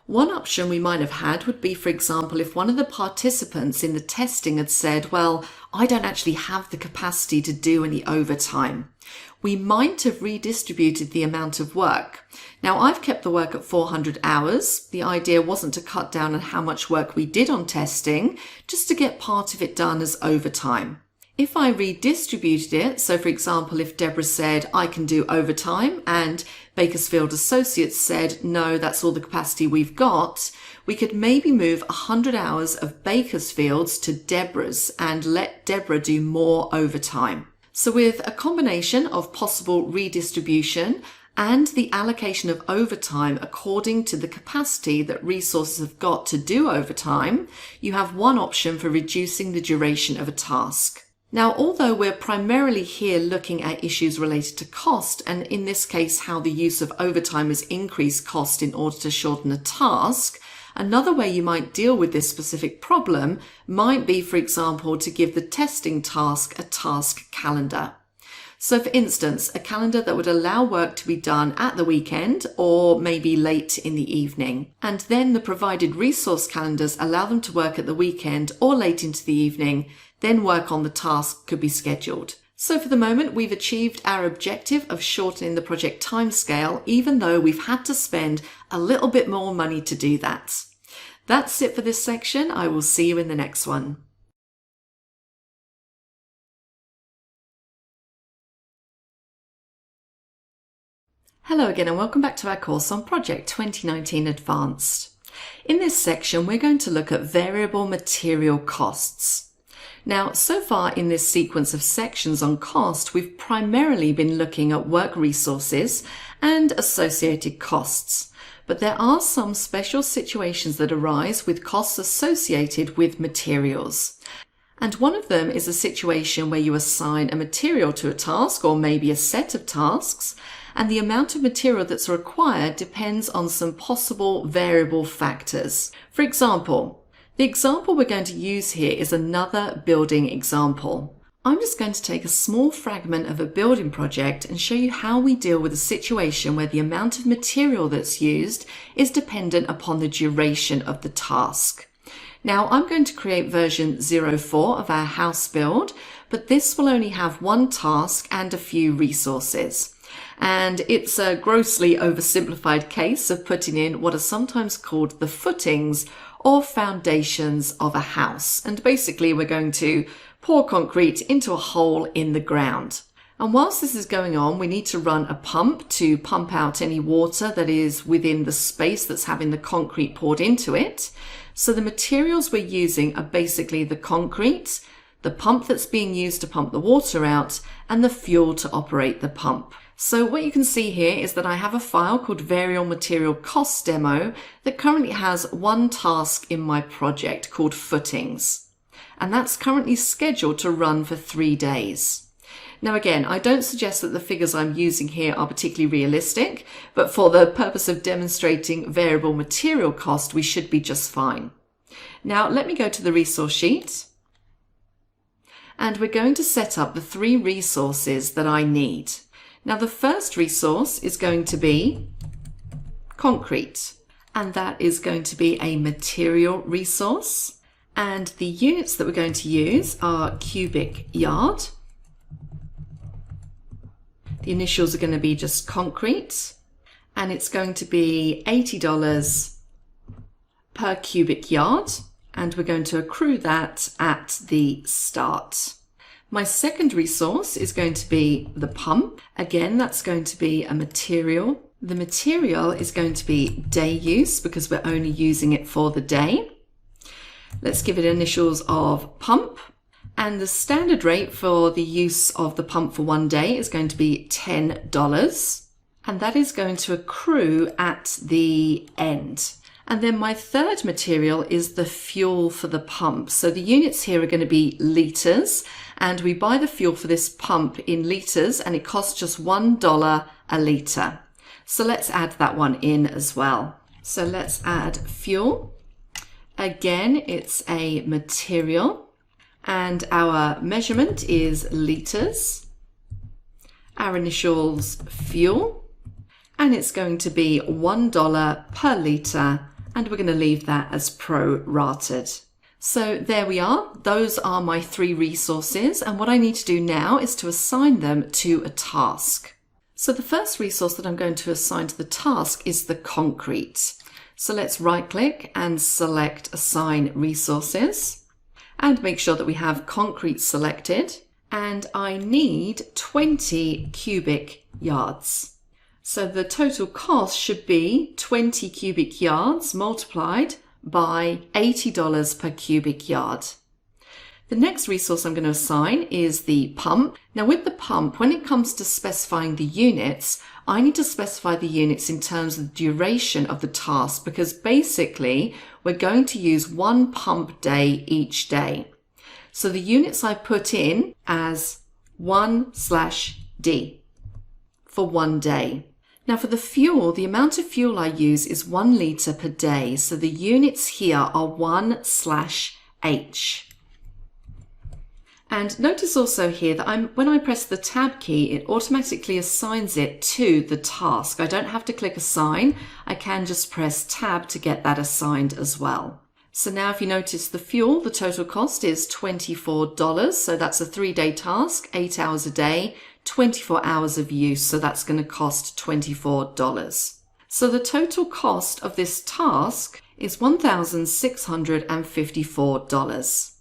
One option we might have had would be, for example, if one of the participants in the testing had said, well, I don't actually have the capacity to do any overtime. We might have redistributed the amount of work. Now, I've kept the work at 400 hours. The idea wasn't to cut down on how much work we did on testing, just to get part of it done as overtime. If I redistributed it, so for example, if Deborah said, I can do overtime, and Bakersfield Associates said, no, that's all the capacity we've got, we could maybe move 100 hours of Bakersfield's to Deborah's and let Deborah do more overtime. So with a combination of possible redistribution and the allocation of overtime according to the capacity that resources have got to do overtime, you have one option for reducing the duration of a task. Now, although we're primarily here looking at issues related to cost, and in this case how the use of overtime has increased cost in order to shorten a task, another way you might deal with this specific problem might be, for example, to give the testing task a task calendar. So for instance, a calendar that would allow work to be done at the weekend or maybe late in the evening. And then the provided resource calendars allow them to work at the weekend or late into the evening, then work on the task could be scheduled. So for the moment, we've achieved our objective of shortening the project timescale, even though we've had to spend a little bit more money to do that. That's it for this section. I will see you in the next one. Hello again and welcome back to our course on Project 2019 Advanced. In this section, we're going to look at variable material costs. Now, so far in this sequence of sections on cost, we've primarily been looking at work resources and associated costs. But there are some special situations that arise with costs associated with materials. And one of them is a situation where you assign a material to a task or maybe a set of tasks, and the amount of material that's required depends on some possible variable factors. For example, the example we're going to use here is another building example. I'm just going to take a small fragment of a building project and show you how we deal with a situation where the amount of material that's used is dependent upon the duration of the task. Now, I'm going to create version 04 of our house build, but this will only have one task and a few resources. And it's a grossly oversimplified case of putting in what are sometimes called the footings or foundations of a house. And basically we're going to pour concrete into a hole in the ground. And whilst this is going on, we need to run a pump to pump out any water that is within the space that's having the concrete poured into it. So the materials we're using are basically the concrete, the pump that's being used to pump the water out, and the fuel to operate the pump. So what you can see here is that I have a file called Variable Material Cost Demo that currently has one task in my project called Footings. And that's currently scheduled to run for 3 days. Now again, I don't suggest that the figures I'm using here are particularly realistic, but for the purpose of demonstrating variable material cost, we should be just fine. Now let me go to the resource sheet. And we're going to set up the 3 resources that I need. Now the first resource is going to be concrete, and that is going to be a material resource. And the units that we're going to use are cubic yard. The initials are going to be just concrete, and it's going to be $80 per cubic yard, and we're going to accrue that at the start. My second resource is going to be the pump. Again, that's going to be a material. The material is going to be day use because we're only using it for the day. Let's give it initials of pump. And the standard rate for the use of the pump for 1 day is going to be $10. And that is going to accrue at the end. And then my third material is the fuel for the pump. So the units here are going to be litres, and we buy the fuel for this pump in litres, and it costs just $1 a litre. So let's add that one in as well. So let's add fuel. Again, it's a material, and our measurement is litres. Our initials fuel, and it's going to be $1 per litre, and we're going to leave that as pro-rated. So there we are. Those are my 3 resources, and what I need to do now is to assign them to a task. So the first resource that I'm going to assign to the task is the concrete. So let's right-click and select Assign Resources, and make sure that we have concrete selected. and I need 20 cubic yards. So the total cost should be 20 cubic yards multiplied by $80 per cubic yard. The next resource I'm going to assign is the pump. Now with the pump, when it comes to specifying the units, I need to specify the units in terms of the duration of the task, because basically we're going to use one pump day each day. So the units I put in as 1/D for 1 day. Now for the fuel, the amount of fuel I use is 1 litre per day. So the units here are 1/H. And notice also here that when I press the tab key, it automatically assigns it to the task. I don't have to click assign. I can just press tab to get that assigned as well. So now if you notice the fuel, the total cost is $24. So that's a 3-day task, 8 hours a day, 24 hours of use. So that's going to cost $24. So the total cost of this task is $1,654.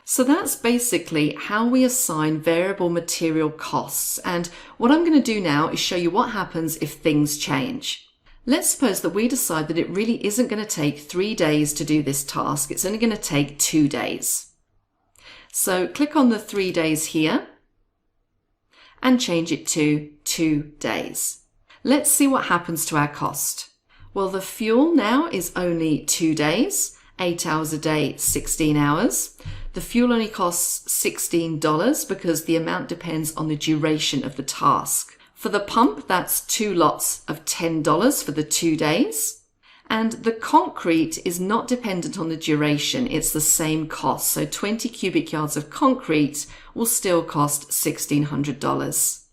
So that's basically how we assign variable material costs. And what I'm going to do now is show you what happens if things change. Let's suppose that we decide that it really isn't going to take 3 days to do this task. It's only going to take 2 days. So click on the 3 days here and change it to 2 days. Let's see what happens to our cost. Well, the fuel now is only 2 days, 8 hours a day, 16 hours. The fuel only costs $16 because the amount depends on the duration of the task. For the pump, that's 2 lots of $10 for the 2 days. And the concrete is not dependent on the duration. It's the same cost. So 20 cubic yards of concrete will still cost $1,600.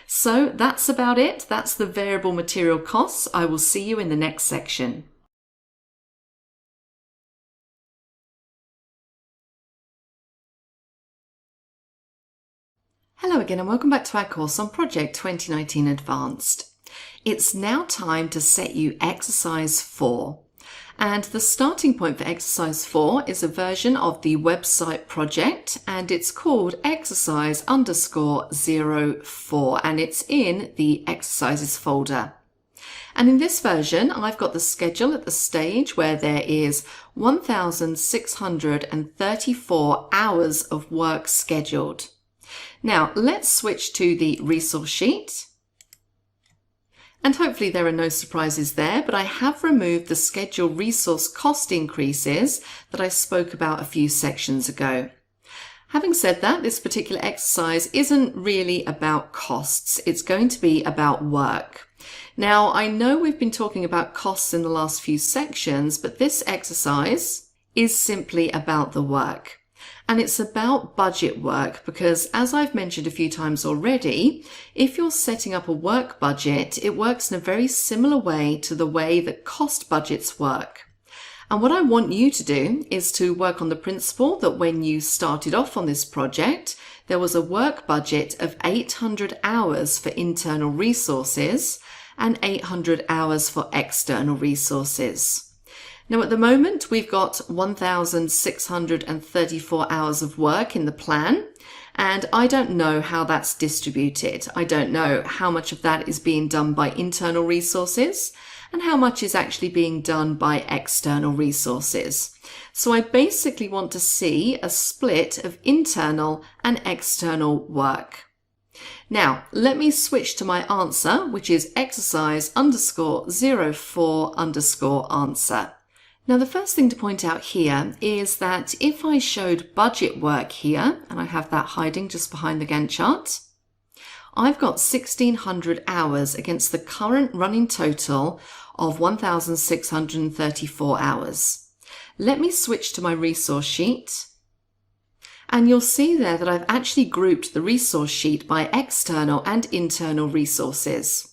So that's about it. That's the variable material costs. I will see you in the next section. Hello again and welcome back to our course on Project 2019 Advanced. It's now time to set you exercise 4. And the starting point for exercise 4 is a version of the website project, and it's called exercise_04, and it's in the exercises folder. And in this version, I've got the schedule at the stage where there is 1,634 hours of work scheduled. Now let's switch to the resource sheet. And hopefully there are no surprises there, but I have removed the schedule resource cost increases that I spoke about a few sections ago. Having said that, this particular exercise isn't really about costs. It's going to be about work. Now, I know we've been talking about costs in the last few sections, but this exercise is simply about the work. And it's about budget work because, as I've mentioned a few times already, if you're setting up a work budget, it works in a very similar way to the way that cost budgets work. And what I want you to do is to work on the principle that when you started off on this project, there was a work budget of 800 hours for internal resources and 800 hours for external resources. Now at the moment we've got 1,634 hours of work in the plan, and I don't know how that's distributed. I don't know how much of that is being done by internal resources and how much is actually being done by external resources. So I basically want to see a split of internal and external work. Now, let me switch to my answer, which is exercise_04_answer. Now, the first thing to point out here is that if I showed budget work here, and I have that hiding just behind the Gantt chart, I've got 1,600 hours against the current running total of 1,634 hours. Let me switch to my resource sheet, and you'll see there that I've actually grouped the resource sheet by external and internal resources.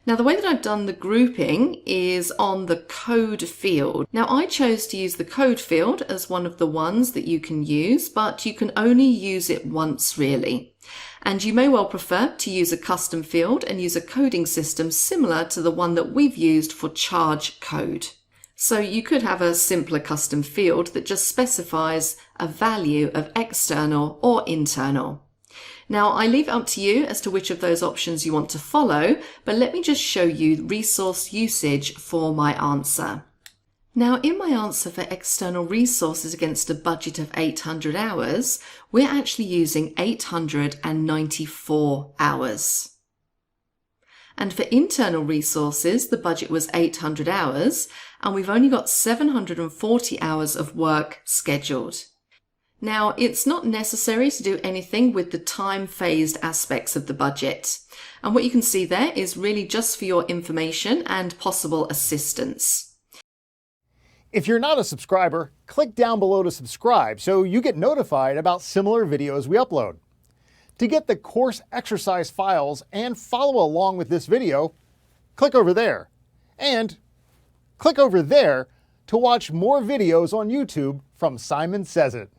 Now, the way that I've done the grouping is on the code field. Now, I chose to use the code field as one of the ones that you can use, but you can only use it once really. And you may well prefer to use a custom field and use a coding system similar to the one that we've used for charge code. So you could have a simpler custom field that just specifies a value of external or internal. Now, I leave it up to you as to which of those options you want to follow, but let me just show you resource usage for my answer. Now, in my answer for external resources against a budget of 800 hours, we're actually using 894 hours. And for internal resources, the budget was 800 hours, and we've only got 740 hours of work scheduled. Now, it's not necessary to do anything with the time-phased aspects of the budget. And what you can see there is really just for your information and possible assistance. If you're not a subscriber, click down below to subscribe so you get notified about similar videos we upload. To get the course exercise files and follow along with this video, click over there. And click over there to watch more videos on YouTube from Simon Sez IT.